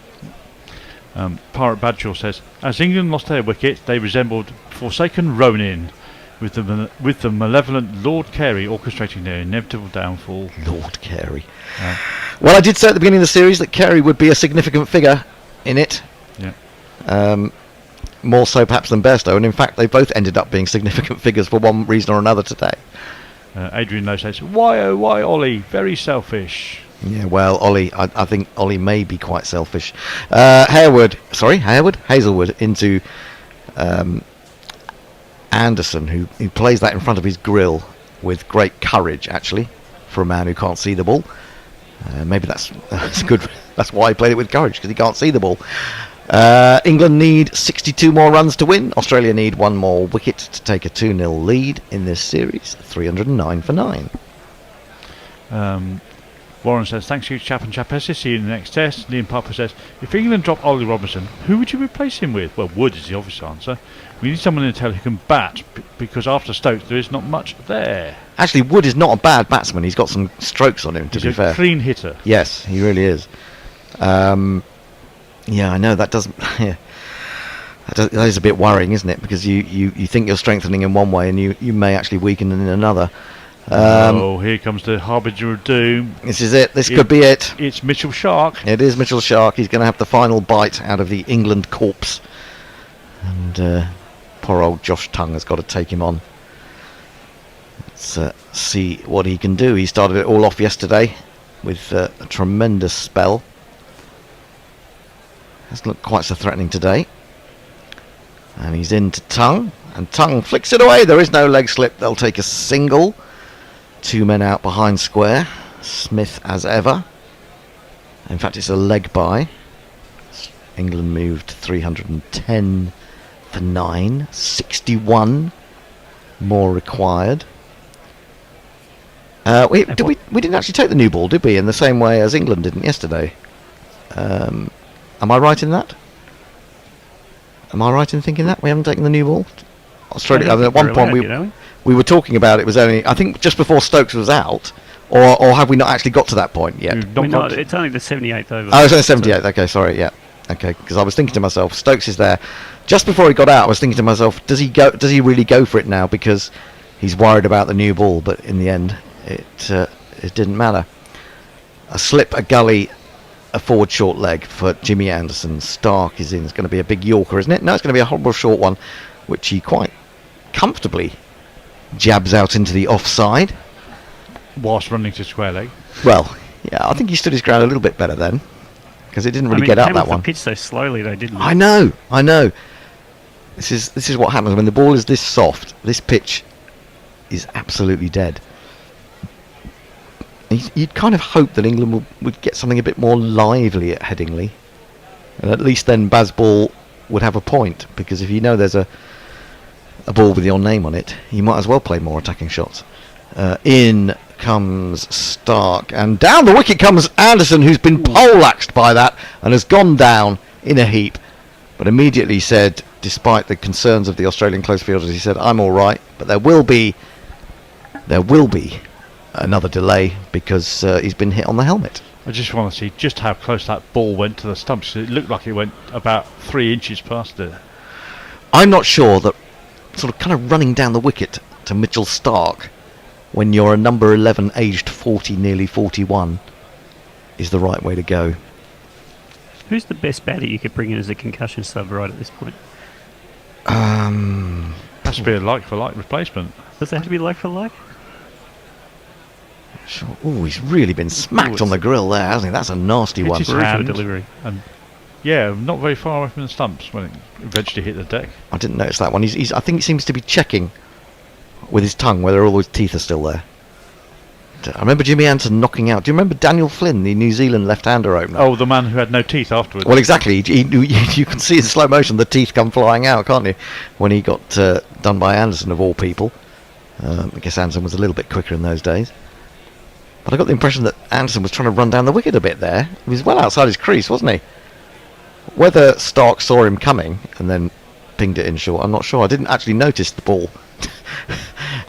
Pirate Badshaw says, as England lost their wicket, they resembled Forsaken Ronin, with the malevolent Lord Carey orchestrating their inevitable downfall. Lord Carey. Well, I did say at the beginning of the series that Carey would be a significant figure in it. Yeah. More so perhaps than Bairstow, and in fact they both ended up being significant figures for one reason or another today. Adrian Lowe says, why Ollie? Very selfish. Yeah, well, Ollie, I think Ollie may be quite selfish. Hazelwood into Anderson, who plays that in front of his grill with great courage, actually, for a man who can't see the ball. Maybe that's good. That's why he played it with courage, because he can't see the ball. England need 62 more runs to win. Australia need 1 more wicket to take a 2-0 lead in this series. 309 for 9. Warren says, thanks you, Chap and Chapessi. See you in the next test. Liam Papa says, if England drop Ollie Robinson, who would you replace him with? Well, Wood is the obvious answer. We need someone in the tail who can bat, because after Stokes there is not much there. Actually, Wood is not a bad batsman. He's got some strokes on him, to be fair. He's a clean hitter. Yes, he really is. Yeah, I know that doesn't. Yeah, that is a bit worrying, isn't it? Because you think you're strengthening in one way, and you may actually weaken in another. Here comes the harbinger of doom. This is it. This could be it. It's Mitchell Shark. It is Mitchell Shark. He's going to have the final bite out of the England corpse, and poor old Josh Tongue has got to take him on. Let's see what he can do. He started it all off yesterday with a tremendous spell. Hasn't looked quite so threatening today. And he's into Tongue, and Tongue flicks it away. There is no leg slip. They'll take a single. 2 men out behind square. Smith as ever. In fact, it's a leg by. England moved 310 for 9. 61 more required. We didn't actually take the new ball, did we? In the same way as England didn't yesterday. Am I right in that? Am I right in thinking that we haven't taken the new ball? Australia. I mean, at one point we were talking about it was only, I think, just before Stokes was out, or have we not actually got to that point yet? It's only the 78th over. Oh, it's only 78th. Okay, sorry. Yeah. Okay, because I was thinking to myself, Stokes is there. Just before he got out, I was thinking to myself, does he really go for it now because he's worried about the new ball? But in the end, it didn't matter. A slip, a gully, a forward short leg for Jimmy Anderson. Stark is in. It's going to be a big Yorker, isn't it? No, it's going to be a horrible short one, which he quite comfortably jabs out into the offside. Whilst running to square leg. Well, yeah, I think he stood his ground a little bit better then, because it didn't really get out that one. The pitch so slowly, though, didn't it? I know. This is what happens when the ball is this soft. This pitch is absolutely dead. You'd kind of hope that England would get something a bit more lively at Headingley, and at least then Bazball would have a point, because if you know there's a ball with your name on it, you might as well play more attacking shots. In comes Stark, and down the wicket comes Anderson, who's been poleaxed by that and has gone down in a heap, but immediately said, despite the concerns of the Australian close fielders, he said, I'm all right, but there will be another delay because he's been hit on the helmet. I just want to see just how close that ball went to the stumps. It looked like it went about 3 inches past it. I'm not sure that sort of kind of running down the wicket to Mitchell Stark when you're a number 11 aged 40, nearly 41 is the right way to go. Who's the best batter you could bring in as a concussion sub right at this point? Has to be a like-for-like replacement. Does it have to be like-for-like? Sure. Oh, he's really been smacked on the grill there, hasn't he? That's a nasty one. His hand, delivery. And yeah, not very far away from the stumps when it eventually hit the deck. I didn't notice that one. I think he seems to be checking with his tongue whether all his teeth are still there. I remember Jimmy Anderson knocking out. Do you remember Daniel Flynn, the New Zealand left-hander opener? Oh, the man who had no teeth afterwards. Well, exactly. You can see in slow motion the teeth come flying out, can't you? When he got done by Anderson, of all people. I guess Anderson was a little bit quicker in those days. But I got the impression that Anderson was trying to run down the wicket a bit there. He was well outside his crease, wasn't he? Whether Stark saw him coming and then pinged it in short, I'm not sure. I didn't actually notice the ball.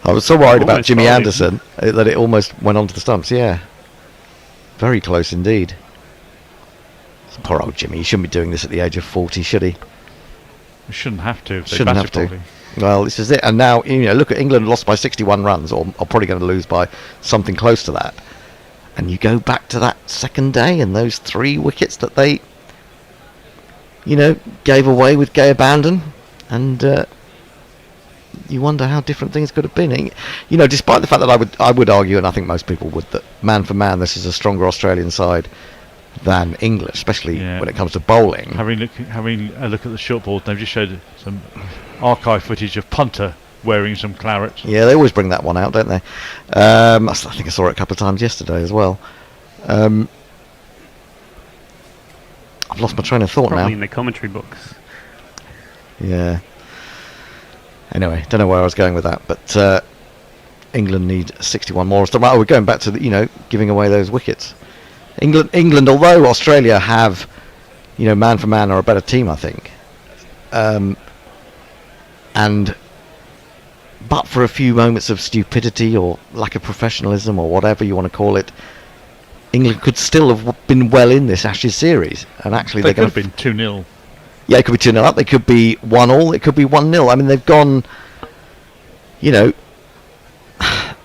I was so worried about Jimmy Anderson that it almost went onto the stumps. Yeah, very close indeed. Poor old Jimmy. He shouldn't be doing this at the age of 40, should he? He shouldn't have to. Shouldn't have to. Well, this is it. And now, look at England lost by 61 runs, or are probably going to lose by something close to that. And you go back to that second day and those 3 wickets that they, gave away with gay abandon, and you wonder how different things could have been. Despite the fact that I would argue, and I think most people would, that man for man, this is a stronger Australian side than England, especially when it comes to bowling. Having a look at the short ball, they've just showed some archive footage of Punter wearing some claret. Yeah, they always bring that one out, don't they? I think I saw it a couple of times yesterday as well. I've lost my train of thought Probably now. in the commentary books. Yeah. Anyway, don't know where I was going with that, but England need 61 more. So, we're going back to the, giving away those wickets. England, although Australia have, man for man, are a better team, I think. And but for a few moments of stupidity or lack of professionalism or whatever you want to call it, England could still have been well in this Ashes series. And actually, they they're could have been 2-0. Yeah, it could be 2-0 up. They could be 1-1. It could be 1-0. I mean, they've gone. They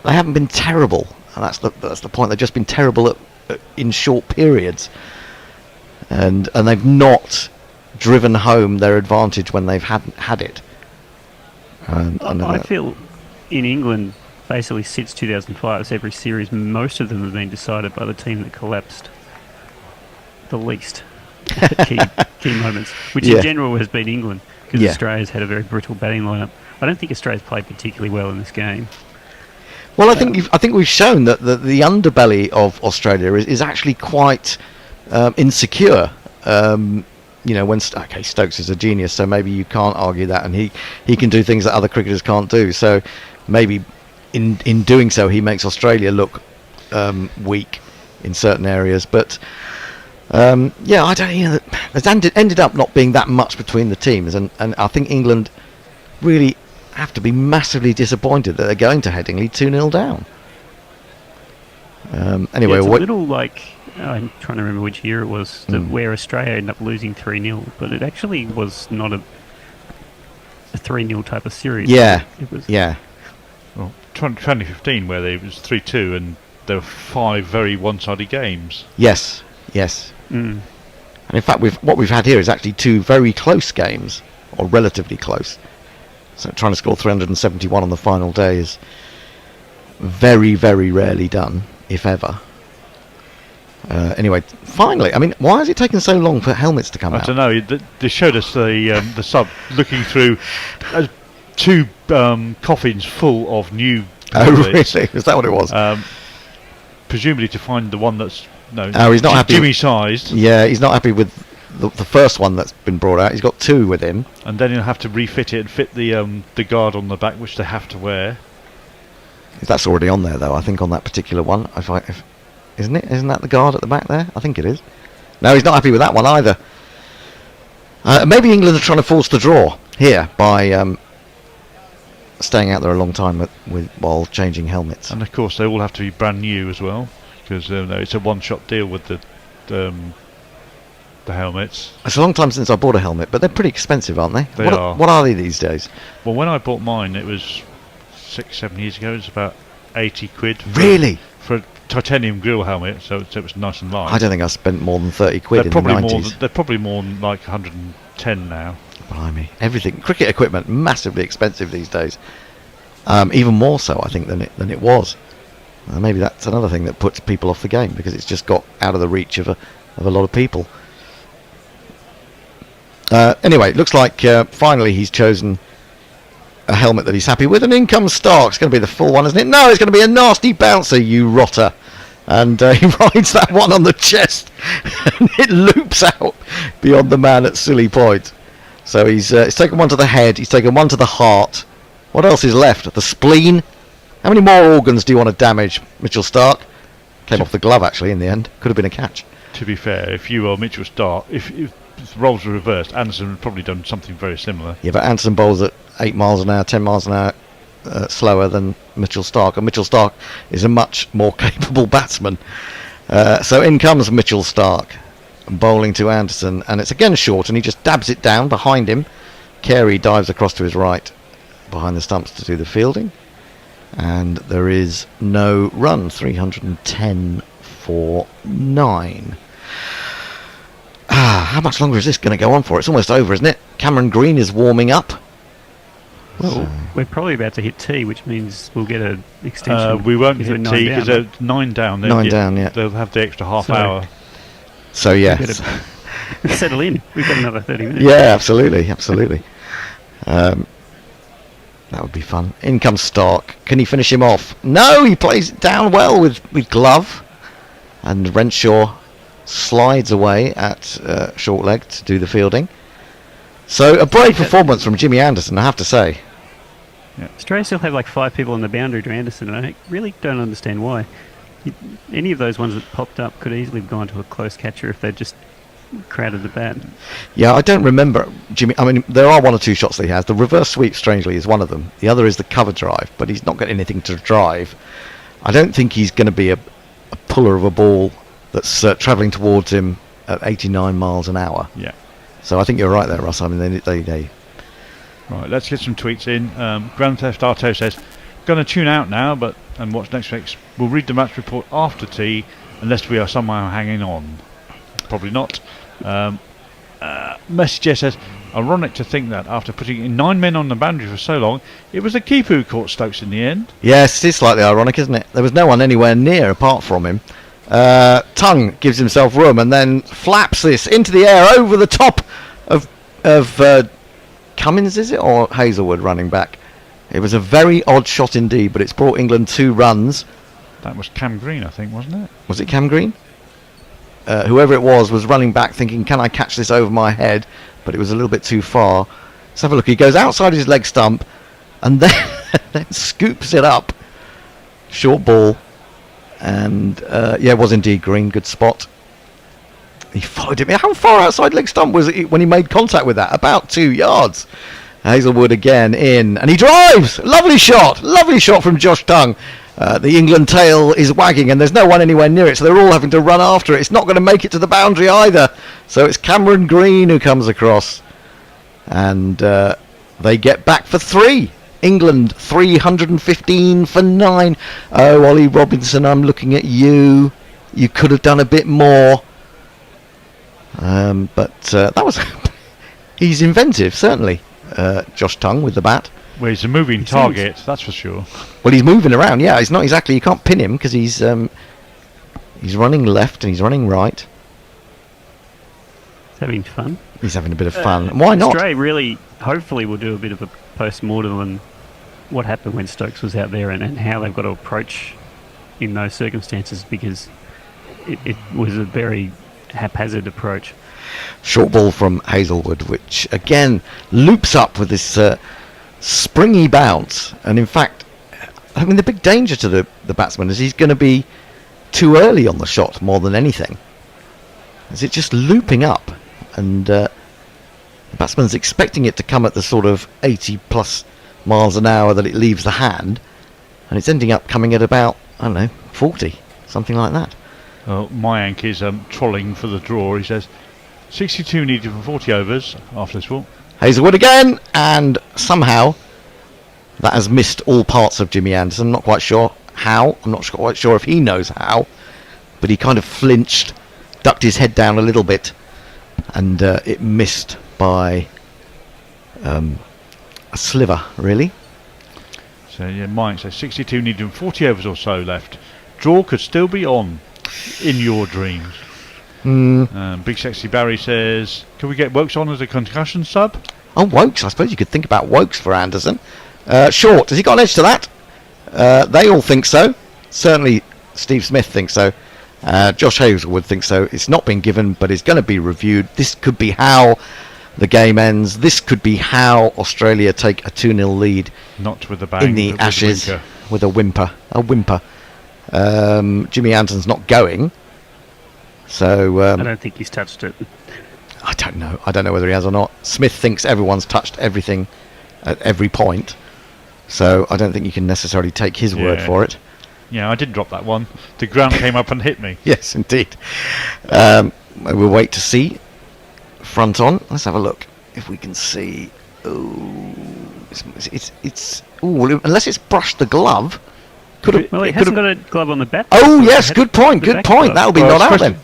haven't been terrible, and that's the point. They've just been terrible in short periods, and they've not driven home their advantage when they've had it. I feel in England, basically since 2005, every series, most of them have been decided by the team that collapsed the least at key moments, which in general has been England, because Australia's had a very brittle batting lineup. I don't think Australia's played particularly well in this game. Well, I think we've shown that the underbelly of Australia is actually quite insecure. When Stokes is a genius, so maybe you can't argue that, and he can do things that other cricketers can't do. So maybe in doing so, he makes Australia look weak in certain areas. But I don't. There's ended up not being that much between the teams, and I think England really have to be massively disappointed that they're going to Headingley 2-0 down. Anyway, it's a little like, I'm trying to remember which year it was, where Australia ended up losing 3-0, but it actually was not a 3-0 type of series. Yeah, it was. Yeah. Well, 2015, where it was 3-2, and there were 5 very one-sided games. Yes. And in fact, what we've had here is actually 2 very close games, or relatively close. So trying to score 371 on the final day is very, very rarely done, if ever. Anyway, finally, I mean, why has it taken so long for helmets to come out? I don't know. They showed us the sub looking through 2 coffins full of new helmets. Oh, really? Is that what it was? Presumably to find the one that's he's not happy. Jimmy sized. Yeah, he's not happy with the first one that's been brought out. He's got 2 with him, and then he'll have to refit it and fit the guard on the back, which they have to wear. That's already on there, though. I think on that particular one, isn't it? Isn't that the guard at the back there? I think it is. No, he's not happy with that one either. Maybe England are trying to force the draw here by staying out there a long time while changing helmets. And of course, they all have to be brand new as well, because it's a one-shot deal with the helmets. It's a long time since I bought a helmet, but they're pretty expensive, aren't they? They are. What are they these days? Well, when I bought mine, it was 6-7 years ago. It was about 80 quid. Really? For a titanium grill helmet, so it was nice and light. I don't think I spent more than 30 quid in the 90s. They're probably more than like 110 now. Blimey. Everything. Cricket equipment, massively expensive these days. Even more so, I think, than it was. Maybe that's another thing that puts people off the game, because it's just got out of the reach of a lot of people. Anyway, it looks like finally he's chosen a helmet that he's happy with, and in comes Stark. It's going to be the full one, isn't it? No, it's going to be a nasty bouncer, you rotter. And he rides that one on the chest, and it loops out beyond the man at silly point. So he's taken one to the head, he's taken one to the heart. What else is left? The spleen? How many more organs do you want to damage, Mitchell Stark? Came off the glove, actually, in the end. Could have been a catch. To be fair, if you were Mitchell Stark, if the roles were reversed, Anderson would probably done something very similar. Yeah, but Anderson bowls at 8 miles an hour, 10 miles an hour slower than Mitchell Stark, and Mitchell Stark is a much more capable batsman. So in comes Mitchell Stark, bowling to Anderson, and it's again short, and he just dabs it down behind him. Carey dives across to his right behind the stumps to do the fielding, and there is no run. 310 for 9. How much longer is this going to go on for? It's almost over, isn't it? Cameron Green is warming up. Well, we're probably about to hit tea, which means we'll get an extension. We won't hit tea because they're 9 down. 9 down, yeah. They'll have the extra half hour. So yeah, settle in. We've got another 30 minutes. Yeah, absolutely. That would be fun. In comes Stark. Can he finish him off? No, he plays it down well with glove. and Renshaw slides away at short leg to do the fielding. So a brave performance from Jimmy Anderson, I have to say. Yeah. Australia still have like 5 people on the boundary to Anderson, and I really don't understand why. Any of those ones that popped up could easily have gone to a close catcher if they'd just crowded the bat. Yeah, I don't remember Jimmy. I mean, there are 1 or 2 shots that he has. The reverse sweep, strangely, is one of them. The other is the cover drive, but he's not got anything to drive. I don't think he's going to be a puller of a ball that's travelling towards him at 89 miles an hour. Yeah. So I think you're right there, Russ. I mean, they Right, let's get some tweets in. Grand Theft Auto says, going to tune out now, and watch next week's. We'll read the match report after tea, unless we are somehow hanging on. Probably not. Messenger says, ironic to think that after putting in 9 men on the boundary for so long, it was the keeper who caught Stokes in the end. Yes, it is slightly ironic, isn't it? There was no one anywhere near apart from him. Tongue gives himself room and then flaps this into the air over the top of Cummins, is it, or Hazelwood running back? It was a very odd shot indeed, but it's brought England 2 runs. That was Cam Green, I think, wasn't it? Was it Cam Green? Whoever it was running back thinking, can I catch this over my head? But it was a little bit too far. Let's have a look. He goes outside his leg stump and then scoops it up. Short ball. And it was indeed Green. Good spot. He followed him. How far outside leg stump was it when he made contact with that? About 2 yards. Hazelwood again in. And he drives! Lovely shot from Josh Tongue. The England tail is wagging and there's no one anywhere near it, so they're all having to run after it. It's not going to make it to the boundary either. So it's Cameron Green who comes across. And they get back for 3. England 315 for 9. Oh, Ollie Robinson, I'm looking at you. You could have done a bit more. But that was... He's inventive, certainly. Josh Tongue with the bat. Well, he's a moving target, that's for sure. Well, he's moving around, yeah. He's not exactly... You can't pin him because he's running left and he's running right. He's having fun. He's having a bit of fun. Why not? Australia really, hopefully, will do a bit of a post-mortem on what happened when Stokes was out there and how they've got to approach in those circumstances, because it was a very haphazard approach. Short ball from Hazelwood, which again loops up with this springy bounce. And in fact, I mean, the big danger to the batsman is he's going to be too early on the shot more than anything. Is it just looping up? And the batsman's expecting it to come at the sort of 80 plus miles an hour that it leaves the hand, and it's ending up coming at about, I don't know, 40, something like that. Well, Mayank is trolling for the draw. He says 62 needed for 40 overs after this ball. Hazelwood again, and somehow that has missed all parts of Jimmy Anderson. I'm not quite sure how. I'm not quite sure if he knows how, but he kind of flinched, ducked his head down a little bit, and it missed by a sliver, really. So yeah, Mike says 62 needed 40 overs or so left. Draw could still be on in your dreams. Big Sexy Barry says, can we get Wokes on as a concussion sub? Oh, Wokes, I suppose you could think about Wokes for Anderson. Short, has he got an edge to that? They all think so. Certainly Steve Smith thinks so. Josh Hazelwood thinks so. It's not been given, but it's going to be reviewed. This could be how the game ends. This could be how Australia take a 2-0 lead. Not with a bang, in the Ashes with a whimper. Jimmy Anderson's not going. So I don't think he's touched it. I don't know whether he has or not. Smith thinks everyone's touched everything at every point. So I don't think you can necessarily take his word for it. Yeah, I did drop that one. The ground came up and hit me. Yes, indeed. We'll wait to see. Front on. Let's have a look if we can see. It's unless it's brushed the glove. Well, he hasn't got a glove on the bat. Oh yes, good point. That'll be not out then.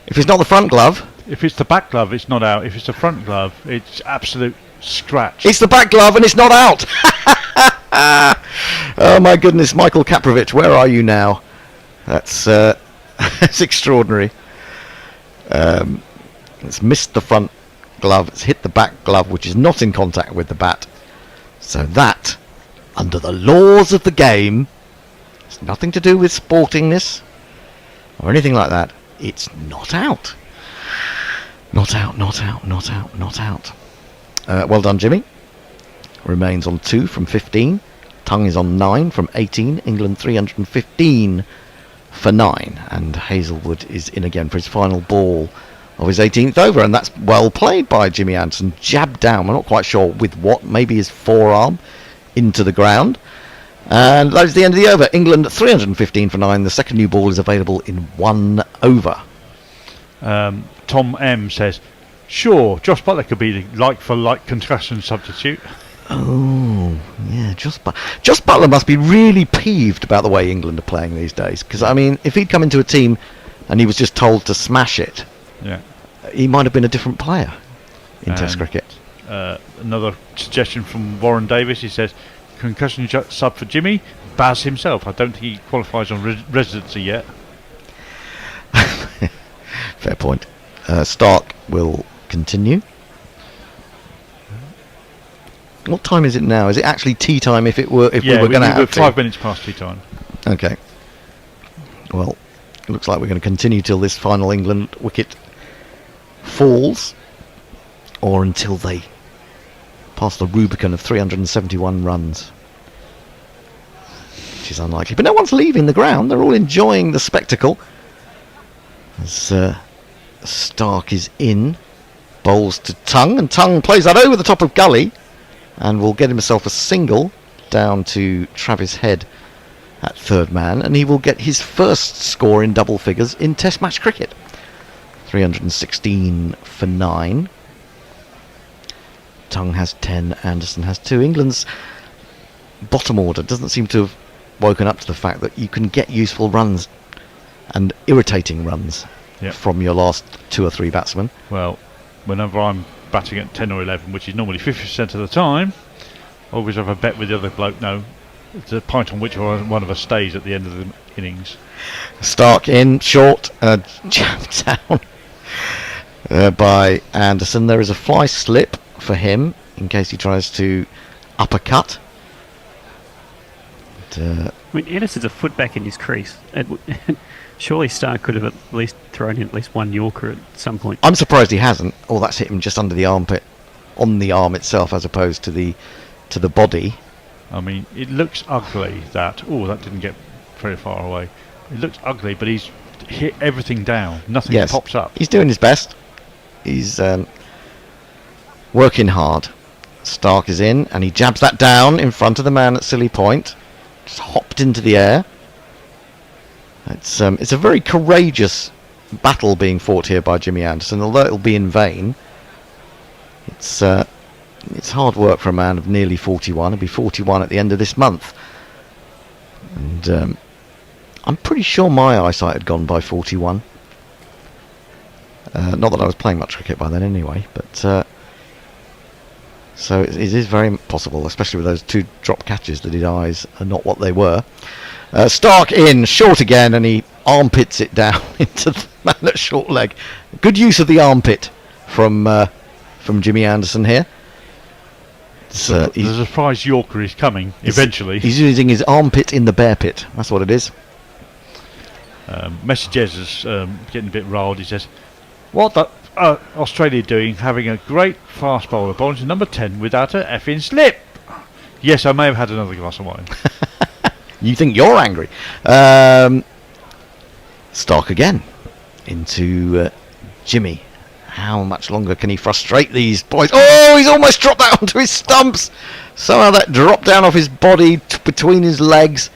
If it's not the front glove. If it's the back glove, it's not out. If it's the front glove, it's absolute scratch. It's the back glove and it's not out. Oh my goodness, Michael Kaprovich, where are you now? That's that's extraordinary. It's missed the front glove. It's hit the back glove, which is not in contact with the bat. So that, under the laws of the game, it's nothing to do with sportingness. or anything like that, it's not out. Not out, not out, not out, not out. Well done, Jimmy. Remains on 2 from 15. Tongue is on 9 from 18. England 315 for 9. And Hazelwood is in again for his final ball of his 18th over. And that's well played by Jimmy Anderson. Jabbed down, we're not quite sure with what. Maybe his forearm into the ground. And that is the end of the over. England 315 for 9. The second new ball is available in 1 over. Tom M says, sure, Josh Butler could be the like-for-like concussion substitute. Oh, yeah, Josh Butler must be really peeved about the way England are playing these days. Because, I mean, if he'd come into a team and he was just told to smash it, he might have been a different player in Test cricket. Another suggestion from Warren Davis, he says, concussion sub for Jimmy, Baz himself. I don't think he qualifies on residency yet. Fair point. Stark will continue. What time is it now? Is it actually tea time if we were going to have 5 minutes past tea time. Okay. Well, it looks like we're going to continue till this final England wicket falls, or until they pass the Rubicon of 371 runs, which is unlikely. But no one's leaving the ground. They're all enjoying the spectacle. As Stark is in, bowls to Tongue, and Tongue plays that over the top of Gully, and will get himself a single down to Travis Head at third man, and he will get his first score in double figures in Test match cricket. 316 for 9. Tongue has 10, Anderson has 2. England's bottom order doesn't seem to have woken up to the fact that you can get useful runs and irritating runs from your last 2 or 3 batsmen. Well, whenever I'm batting at 10 or 11, which is normally 50% of the time, I always have a bet with the other bloke. No, it's a point on which one of us stays at the end of the innings. Stark in, short, jabbed down by Anderson. There is a fly slip for him in case he tries to uppercut. I mean, Anderson's a foot back in his crease. Surely Stark could have at least thrown in at least one Yorker at some point. I'm surprised he hasn't. Oh, that's hit him just under the armpit, on the arm itself, as opposed to the body. I mean, it looks ugly. That didn't get very far away. It looks ugly, but he's hit everything down. Nothing pops up. He's doing his best. He's working hard. Stark is in, and he jabs that down in front of the man at Silly Point. Just hopped into the air. It's a very courageous battle being fought here by Jimmy Anderson, although it'll be in vain. It's hard work for a man of nearly 41. He'll be 41 at the end of this month. And I'm pretty sure my eyesight had gone by 41. Not that I was playing much cricket by then anyway, but so it is very possible, especially with those 2 drop catches, that his eyes are not what they were. Stark in, short again, and he armpits it down into the man at short leg. Good use of the armpit from Jimmy Anderson here. There's a surprise Yorker is coming eventually. He's using his armpit in the bear pit. That's what it is. Messages is getting a bit riled. He says, "What the Australia doing? Having a great fast bowler bowling to number 10 without a effing slip." Yes, I may have had another glass of wine. You think you're angry? Stark again into Jimmy. How much longer can he frustrate these boys? Oh, he's almost dropped that onto his stumps. Somehow that dropped down off his body between his legs,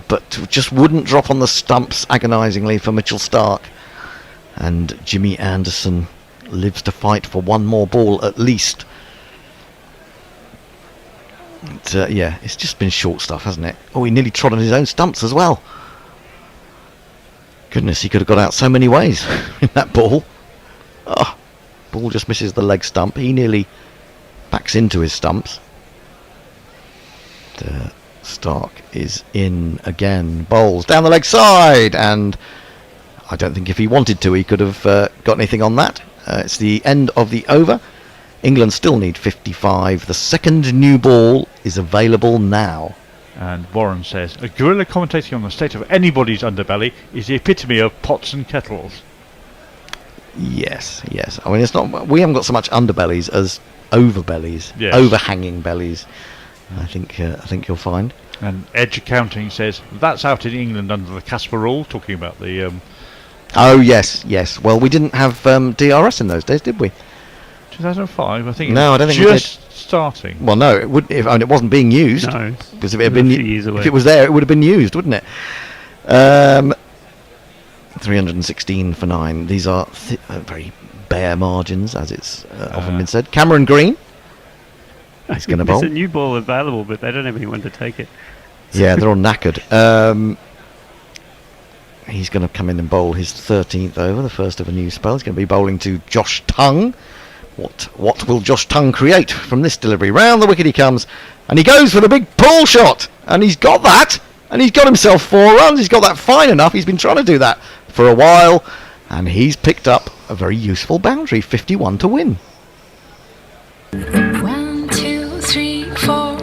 but just wouldn't drop on the stumps agonisingly for Mitchell Stark. And Jimmy Anderson lives to fight for one more ball at least. It's just been short stuff, hasn't it? Oh, he nearly trod on his own stumps as well. Goodness, he could have got out so many ways in that ball. Oh, ball just misses the leg stump. He nearly backs into his stumps. Stark is in again. Bowls down the leg side, and I don't think if he wanted to, he could have got anything on that. It's the end of the over. England still need 55. The second new ball is available now. And Warren says, a gorilla commentating on the state of anybody's underbelly is the epitome of pots and kettles. Yes. I mean, it's not. We haven't got so much underbellies as overbellies, Yes. overhanging bellies. I think you'll find. And Edge Accounting says, that's out in England under the Casper rule, talking about the... Oh, yes. Well, we didn't have DRS in those days, did we? 2005, I think. No, I don't think we did. Starting. Well, no, it would. It wasn't being used. No, because if it had been, a few years away. if it was there, it would have been used, wouldn't it? 316 for 9. These are very bare margins, as it's often been said. Cameron Green. He's going to bowl. There's a new ball available, but they don't have anyone to take it. Yeah, they're all knackered. He's going to come in and bowl his 13th over, the first of a new spell. He's going to be bowling to Josh Tongue. What will Josh Tongue create from this delivery? Round the wicket he comes, and he goes for the big pull shot, and he's got that, and he's got himself 4 runs. He's got that fine enough. He's been trying to do that for a while, and he's picked up a very useful boundary, 51 to win. 1, 2, 3, 4.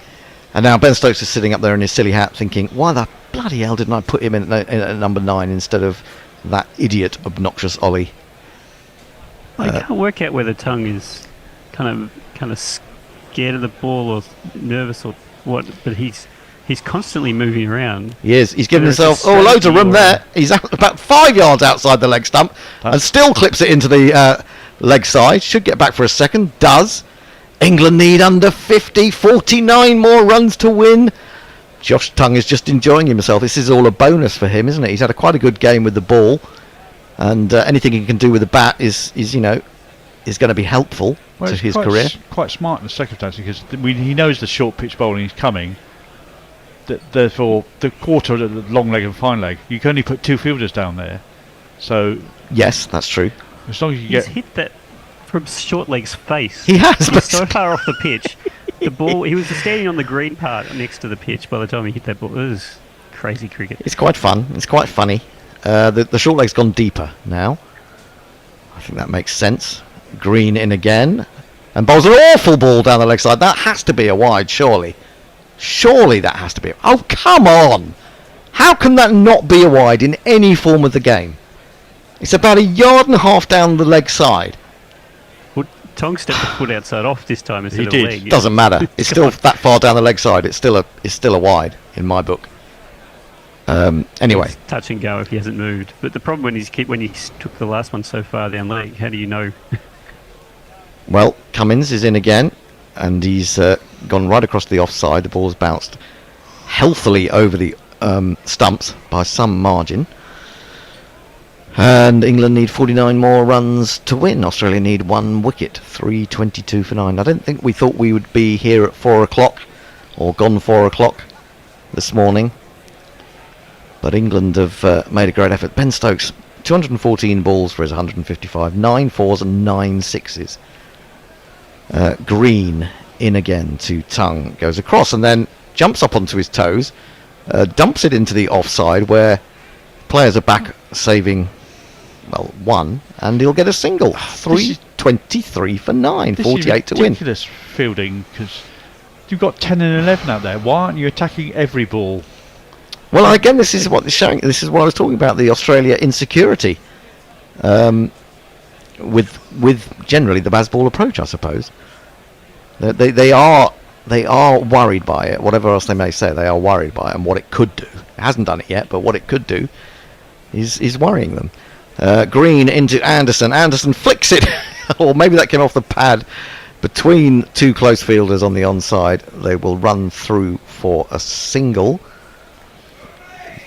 And now Ben Stokes is sitting up there in his silly hat thinking, why the bloody hell didn't I put him in at number 9 instead of that idiot, obnoxious Ollie? I can't work out whether Tongue is kind of scared of the ball or nervous or what, but he's constantly moving around. He is. He's given Whether it's himself a loads of room strategy there. He's about 5 yards outside the leg stump and still clips it into the leg side. Should get back for a second. Does. England need under 50. 49 more runs to win. Josh Tongue is just enjoying himself. This is all a bonus for him, isn't it? He's had quite a good game with the ball. And anything he can do with the bat is going to be helpful to his career. Quite smart in the circumstances because he knows the short pitch bowling is coming. Therefore, the quarter, the long leg and fine leg, you can only put 2 fielders down there. So yes, that's true. As long as you He's get hit that from Shortleg's face. He has, He's so far off the pitch. The ball. He was standing on the green part next to the pitch by the time he hit that ball. It was crazy cricket. It's quite fun. It's quite funny. The short leg's gone deeper now. I think that makes sense. Green in again. And bowls an awful ball down the leg side. That has to be a wide, surely. Surely that has to be. Oh, come on! How can that not be a wide in any form of the game? It's about 1.5 yards down the leg side. Well, Tongue stepped the foot outside off this time instead of He did. leg. Doesn't matter. It's still that far down the leg side. It's still a wide in my book. Anyway, It's touch and go if he hasn't moved. But the problem when he took the last one so far down leg, how do you know? well, Cummins is in again, and he's gone right across the offside. The ball's bounced healthily over the stumps by some margin. And England need 49 more runs to win. Australia need 1 wicket, 3:22 for 9. I don't think we thought we would be here at 4 o'clock, or gone 4 o'clock this morning. But England have made a great effort. Ben Stokes, 214 balls for his 155, 9 fours and 9 sixes. Green in again to Tongue, goes across and then jumps up onto his toes, dumps it into the offside where players are back saving, 1, and he'll get a single. 3:23 for 9, 48 to win. ridiculous fielding because you've got 10 and 11 out there. Why aren't you attacking every ball? Well, again, this is what it's showing. This is what I was talking about, the Australia insecurity with generally the Bazball approach, I suppose. They are worried by it. Whatever else they may say, they are worried by it and what it could do. It hasn't done it yet, but what it could do is worrying them. Green into Anderson. Anderson flicks it, or maybe that came off the pad between 2 close fielders on the onside. They will run through for a single.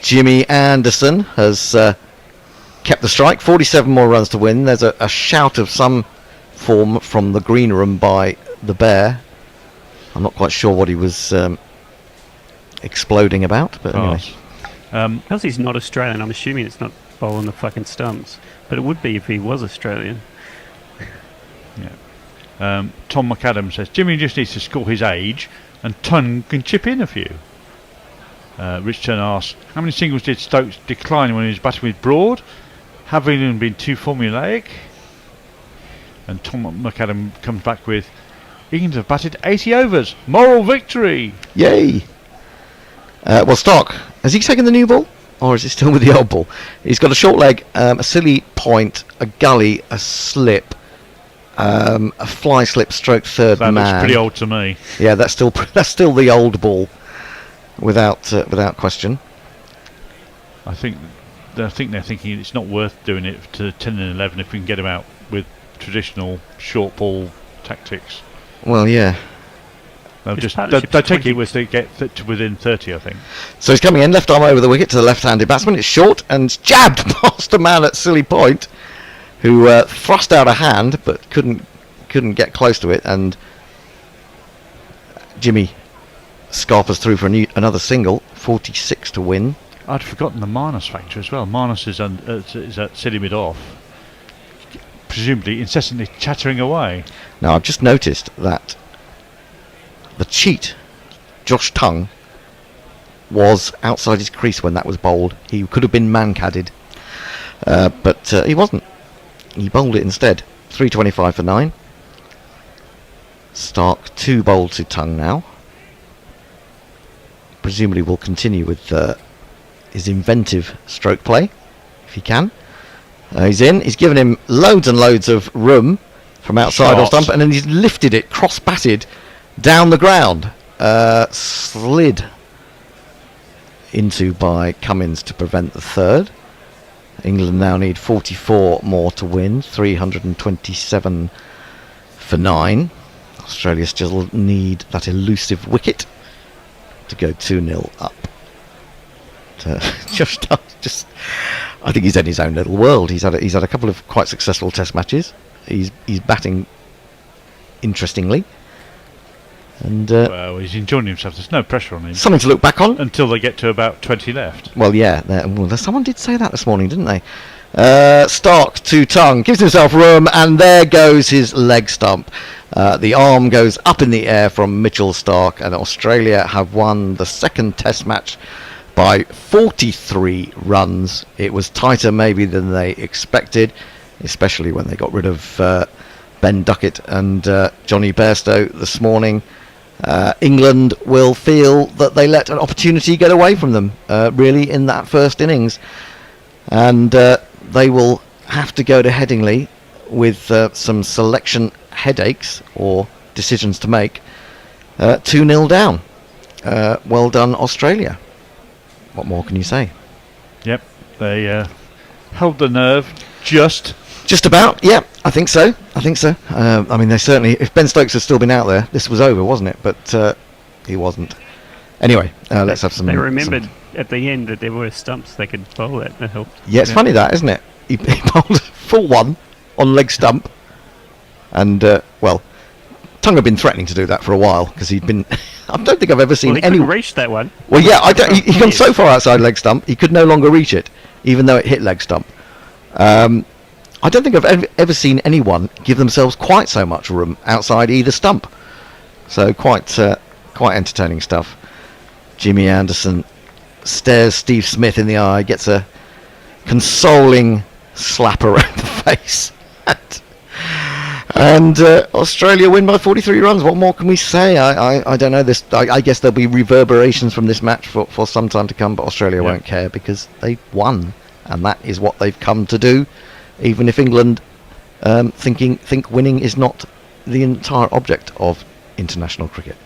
Jimmy Anderson has kept the strike. 47 more runs to win. There's a shout of some form from the green room by the Bear. I'm not quite sure what he was exploding about, but anyway. Because he's not Australian, I'm assuming it's not bowling the fucking stumps. But it would be if he was Australian. Yeah. Tom McAdam says Jimmy just needs to score his age, and Tongue can chip in a few. Rich Turner asks, how many singles did Stokes decline when he was batting with Broad? Have England been too formulaic? And Tom McAdam comes back with, England have batted 80 overs. Moral victory! Yay! Well, Stark, has he taken the new ball? Or is he still with the old ball? He's got a short leg, a silly point, a gully, a slip, a fly slip stroke third That man. looks pretty old to me. Yeah, that's still the old ball, without question. I think they're thinking it's not worth doing it to 10 and 11 if we can get him out with traditional short ball tactics. Well, yeah. They'll His just partnership's they'll take 20. it with to get to within 30, I think. So he's coming in, left arm over the wicket to the left-handed batsman. It's short and it's jabbed past a man at silly point, who thrust out a hand but couldn't get close to it, and Jimmy scarpers through for another single, 46 to win. I'd forgotten the Marnus factor as well. Marnus is at silly mid off, presumably incessantly chattering away. Now I've just noticed that the cheat, Josh Tongue, was outside his crease when that was bowled. He could have been man-cadded, but he wasn't. He bowled it instead. 325 for 9. Stark 2 bowled to Tongue now. Presumably will continue with his inventive stroke play, if he can. He's in. He's given him loads and loads of room from outside off stump, and then he's lifted it cross-batted down the ground. Slid into by Cummins to prevent the third. England now need 44 more to win. 327 for 9. Australia still need that elusive wicket to go 2-0 up. Just, I think he's in his own little world. He's had a couple of quite successful Test matches. He's batting interestingly, and well, he's enjoying himself. There's no pressure on him. Something to look back on until they get to about 20 left. Well, yeah. Someone did say that this morning, didn't they? Stark to Tongue, gives himself room, and there goes his leg stump. The arm goes up in the air from Mitchell Stark, and Australia have won the second Test match by 43 runs. It was tighter maybe than they expected, especially when they got rid of Ben Duckett and Johnny Bairstow this morning. England will feel that they let an opportunity get away from them, really, in that first innings. And they will have to go to Headingley with some selection headaches or decisions to make. 2-0 down. Well done, Australia. What more can you say? Yep, they held the nerve just about. Yeah, I think so. I mean, they certainly, if Ben Stokes had still been out there, this was over, wasn't it? But he wasn't. Anyway, let's have some. They remembered at the end that there were stumps they could bowl at. That helped. Yeah, it's funny that, isn't it? He bowled full one on leg stump, and well, Tongue had been threatening to do that for a while because he'd been. I don't think I've ever seen he couldn't reach that one. Well, yeah, he gone so far outside leg stump he could no longer reach it, even though it hit leg stump. I don't think I've ever seen anyone give themselves quite so much room outside either stump. So quite entertaining stuff. Jimmy Anderson stares Steve Smith in the eye, gets a consoling slap around the face. And Australia win by 43 runs. What more can we say? I don't know. I guess there'll be reverberations from this match for some time to come, but Australia won't care because they won, and that is what they've come to do. Even if England think winning is not the entire object of international cricket.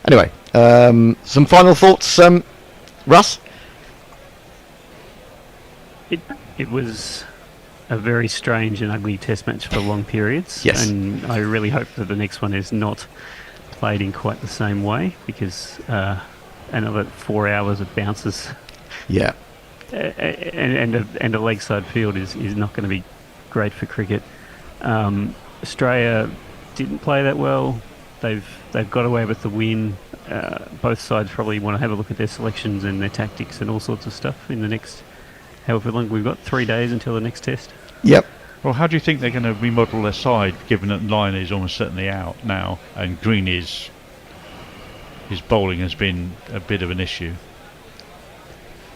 Anyway, some final thoughts, Russ? It was a very strange and ugly Test match for long periods. Yes. And I really hope that the next one is not played in quite the same way, because another 4 hours of bounces. Yeah. And a leg side field is not going to be great for cricket. Australia didn't play that well. They've got away with the win. Both sides probably want to have a look at their selections and their tactics and all sorts of stuff in the next however long. We've got 3 days until the next Test. Yep. Well, how do you think they're going to remodel their side, given that Lyon is almost certainly out now and Green his bowling has been a bit of an issue?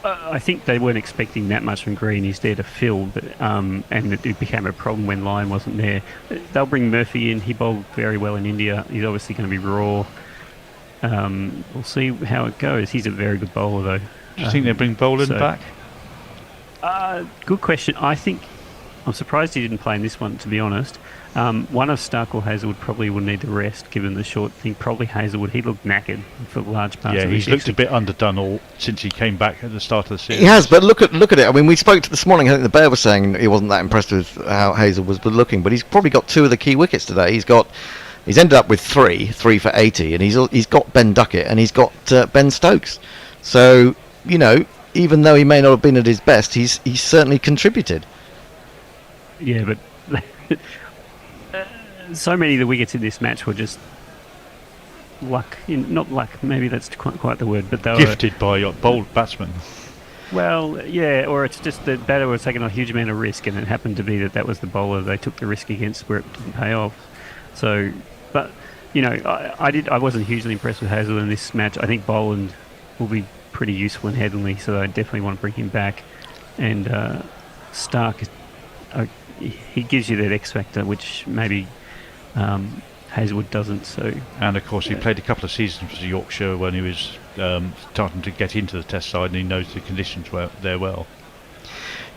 I think they weren't expecting that much from Green. He's there to fill, but, and it became a problem when Lyon wasn't there. They'll bring Murphy in. He bowled very well in India. He's obviously going to be raw. We'll see how it goes. He's a very good bowler, though. Do you think they'll bring Boland back? Good question. I'm surprised he didn't play in this one, to be honest. One of Stark or Hazelwood probably will need the rest, given the short thing. Probably Hazelwood. He looked knackered for large parts of he's looked a bit underdone since he came back at the start of the series. He has, but look at it. I mean, we spoke to this morning. I think the Bear was saying he wasn't that impressed with how Hazel was looking, but he's probably got 2 of the key wickets today. He's ended up with 3 for 80, and he's got Ben Duckett and he's got Ben Stokes. So even though he may not have been at his best, he's certainly contributed. Yeah, but so many of the wickets in this match were just luck. Not luck, maybe that's quite the word, but they were gifted by your bold batsman. Well, yeah, or it's just that batter was taking a huge amount of risk, and it happened to be that was the bowler they took the risk against where it didn't pay off. So, but I wasn't hugely impressed with Hazel in this match. I think Boland will be pretty useful in Headingley, so I definitely want to bring him back. And Stark, he gives you that X factor, which maybe Hazelwood doesn't. So, and of course, he played a couple of seasons for Yorkshire when he was starting to get into the Test side, and he knows the conditions there well.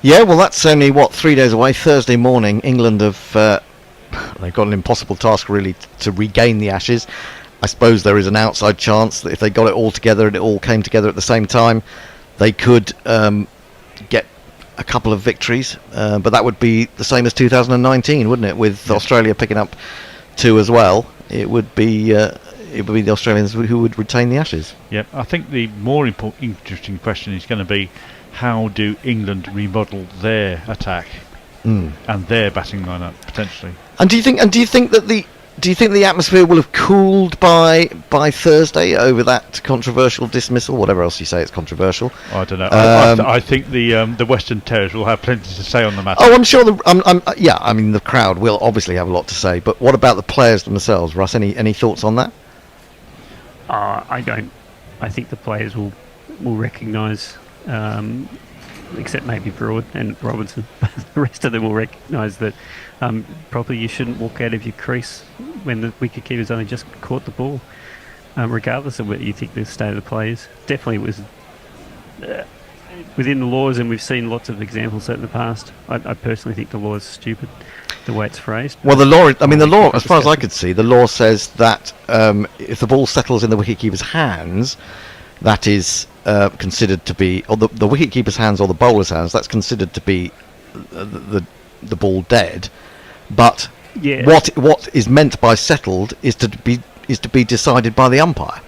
Yeah, well, that's only 3 days away. Thursday morning, England have they've got an impossible task really to regain the Ashes. I suppose there is an outside chance that if they got it all together and it all came together at the same time, they could get a couple of victories, but that would be the same as 2019, wouldn't it? With Australia picking up 2 as well, it would be the Australians who would retain the Ashes. Yeah, I think the more interesting question is going to be how do England remodel their attack and their batting lineup potentially? And do you think that the atmosphere will have cooled by Thursday over that controversial dismissal, whatever else you say it's controversial? I don't know. I think the Western Terriers will have plenty to say on the matter. Oh, I'm sure. I mean, the crowd will obviously have a lot to say. But what about the players themselves, Russ? Any thoughts on that? I don't. I think the players will recognise, except maybe Broad and Robinson. The rest of them will recognise that probably you shouldn't walk out of your crease when the wicketkeeper's only just caught the ball, regardless of what you think the state of the play is. Definitely it was within the laws, and we've seen lots of examples in the past. I personally think the law is stupid, the way it's phrased. Well, the law, as far as I could see, the law says that if the ball settles in the wicketkeeper's hands, that is considered to be, or the wicketkeeper's hands or the bowler's hands, that's considered to be the ball dead. But what is meant by settled is to be decided by the umpire.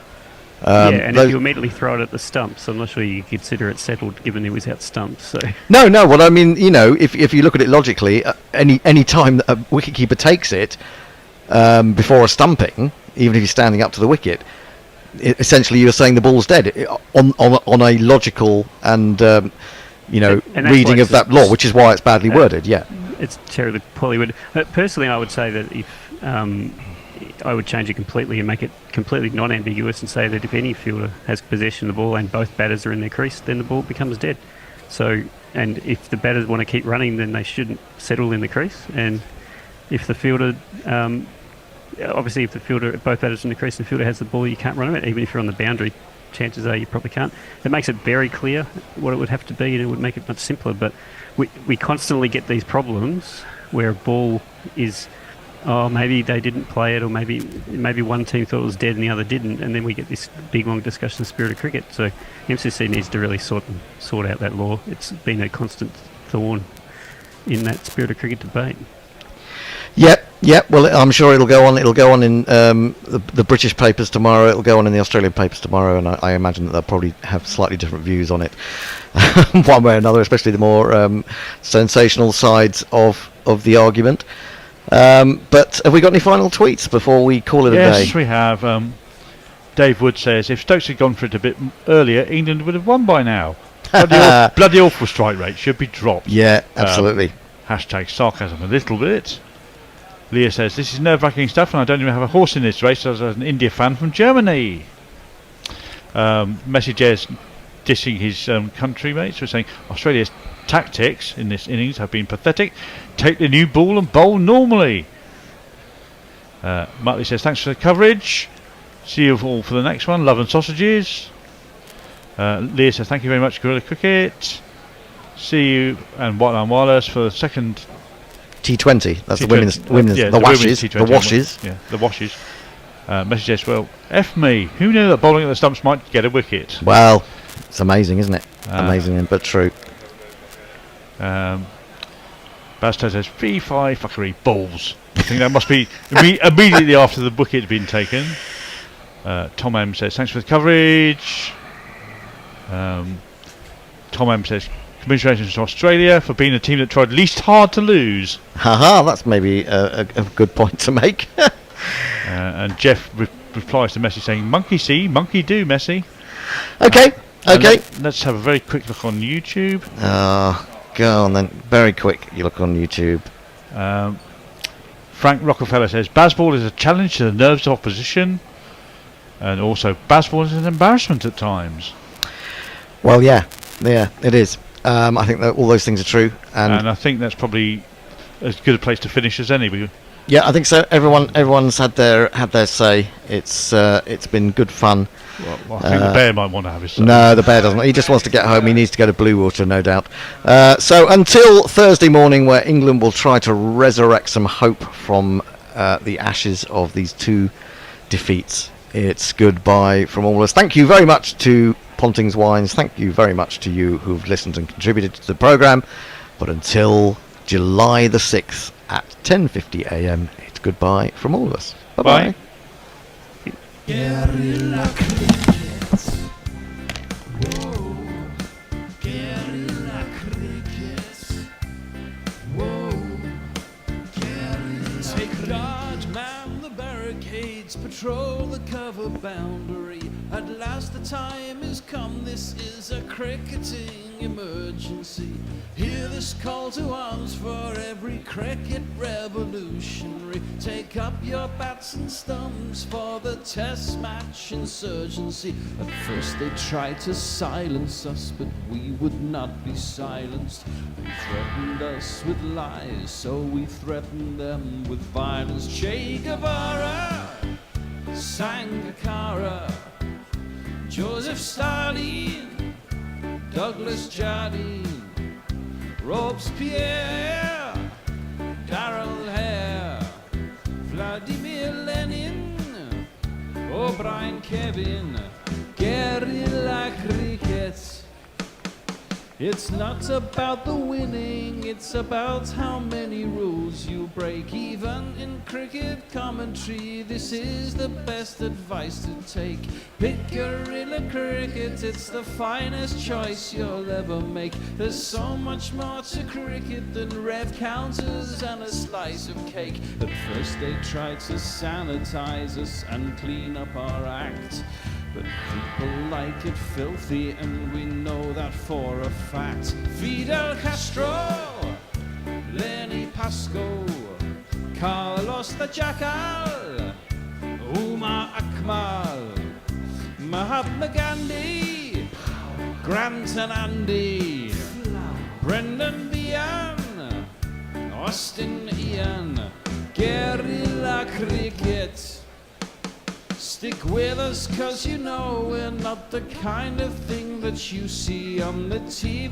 And if you immediately throw it at the stumps, I'm not sure you consider it settled, given he was out stumps. So no. What I mean, if you look at it logically, any time that a wicketkeeper takes it before a stumping, even if he's standing up to the wicket, essentially you're saying the ball's dead on a logical and reading of that law, which is why it's badly worded. Yeah, it's terribly poorly worded. Personally, I would say that if I would change it completely and make it completely non-ambiguous and say that if any fielder has possession of the ball and both batters are in their crease, then the ball becomes dead. So, and if the batters want to keep running, then they shouldn't settle in the crease. And if the fielder, obviously, if both batters are in the crease and the fielder has the ball, you can't run it. Even if you're on the boundary, chances are you probably can't. It makes it very clear what it would have to be, and it would make it much simpler. But we constantly get these problems where a ball is, maybe they didn't play it, or maybe one team thought it was dead and the other didn't, and then we get this big long discussion of spirit of cricket. So MCC needs to really sort out that law. It's been a constant thorn in that spirit of cricket debate. Yep. Well, I'm sure it'll go on. It'll go on in the British papers tomorrow. It'll go on in the Australian papers tomorrow, and I imagine that they'll probably have slightly different views on it, one way or another, especially the more sensational sides of the argument. But have we got any final tweets before we call it a day? Yes, we have. Dave Wood says, if Stokes had gone for it a bit earlier, England would have won by now. Bloody awful strike rate should be dropped. Yeah, absolutely. Hashtag sarcasm a little bit. Leah says, this is nerve-wracking stuff, and I don't even have a horse in this race as an India fan from Germany. Messages dissing his country mates, were saying Australia's tactics in this innings have been pathetic. Take the new ball and bowl normally. Martley says, thanks for the coverage. See you all for the next one. Love and sausages. Leah says thank you very much, Gorilla Cricket. See you and Whiteline Wireless for the second T20. That's T20. the women's Yeah, the washes. T20 The washes. Yeah, the washes. Message as well. F me. Who knew that bowling at the stumps might get a wicket? Well, it's amazing, isn't it? Amazing, but true. Basto says fee-fi fuckery balls. I think that must be immediately after the wicket had been taken. Tom M says thanks for the coverage. Tom M says congratulations to Australia for being a team that tried least hard to lose. Haha, that's maybe a good point to make. And Jeff replies to Messi saying monkey see, monkey do, Messi. Okay. Let's have a very quick look on YouTube. Go on then. Very quick. You look on YouTube. Frank Rockefeller says Bazball is a challenge to the nerves of opposition, and also Bazball is an embarrassment at times. Well, yeah, it is. I think that all those things are true, and I think that's probably as good a place to finish as any. Yeah, I think so. Everyone's had their say. It's been good fun. Well, I think the bear might want to have his say. No, the bear doesn't. He just wants to get home. He needs to go to Bluewater, no doubt. So until Thursday morning, where England will try to resurrect some hope from the ashes of these two defeats, it's goodbye from all of us. Thank you very much to Pontings Wines. Thank you very much to you who've listened and contributed to the programme. But until July the 6th at 10:50 a.m, it's goodbye from all of us. Bye-bye. Guerrilla crickets. Whoa. Guerrilla crickets. Whoa. Guerrilla. Take guard, man the barricades, patrol the cover boundary. At last the time has come, this is a cricketing emergency. Hear this call to arms for every cricket revolutionary. Take up your bats and stumps for the test match insurgency. At first they tried to silence us, but we would not be silenced. They threatened us with lies, so we threatened them with violence. Che Guevara, Sangakkara, Joseph Stalin, Douglas Jardine, Robespierre, Darrell Hare, Vladimir Lenin, O'Brien Kevin, Guerrilla cricket. It's not about the winning, it's about how many rules you break. Even in cricket commentary, this is the best advice to take. Pick guerrilla cricket, it's the finest choice you'll ever make. There's so much more to cricket than rev counters and a slice of cake. At first they tried to sanitize us and clean up our act, but people like it filthy, and we know that for a fact. Fidel Castro, Lenny Pascoe, Carlos the Jackal, Umar Akmal, Mahatma Gandhi, Grant and Andy, Brendan Behan, Austin Ian, Guerrilla cricket. Stick with us, cause you know we're not the kind of thing that you see on the TV.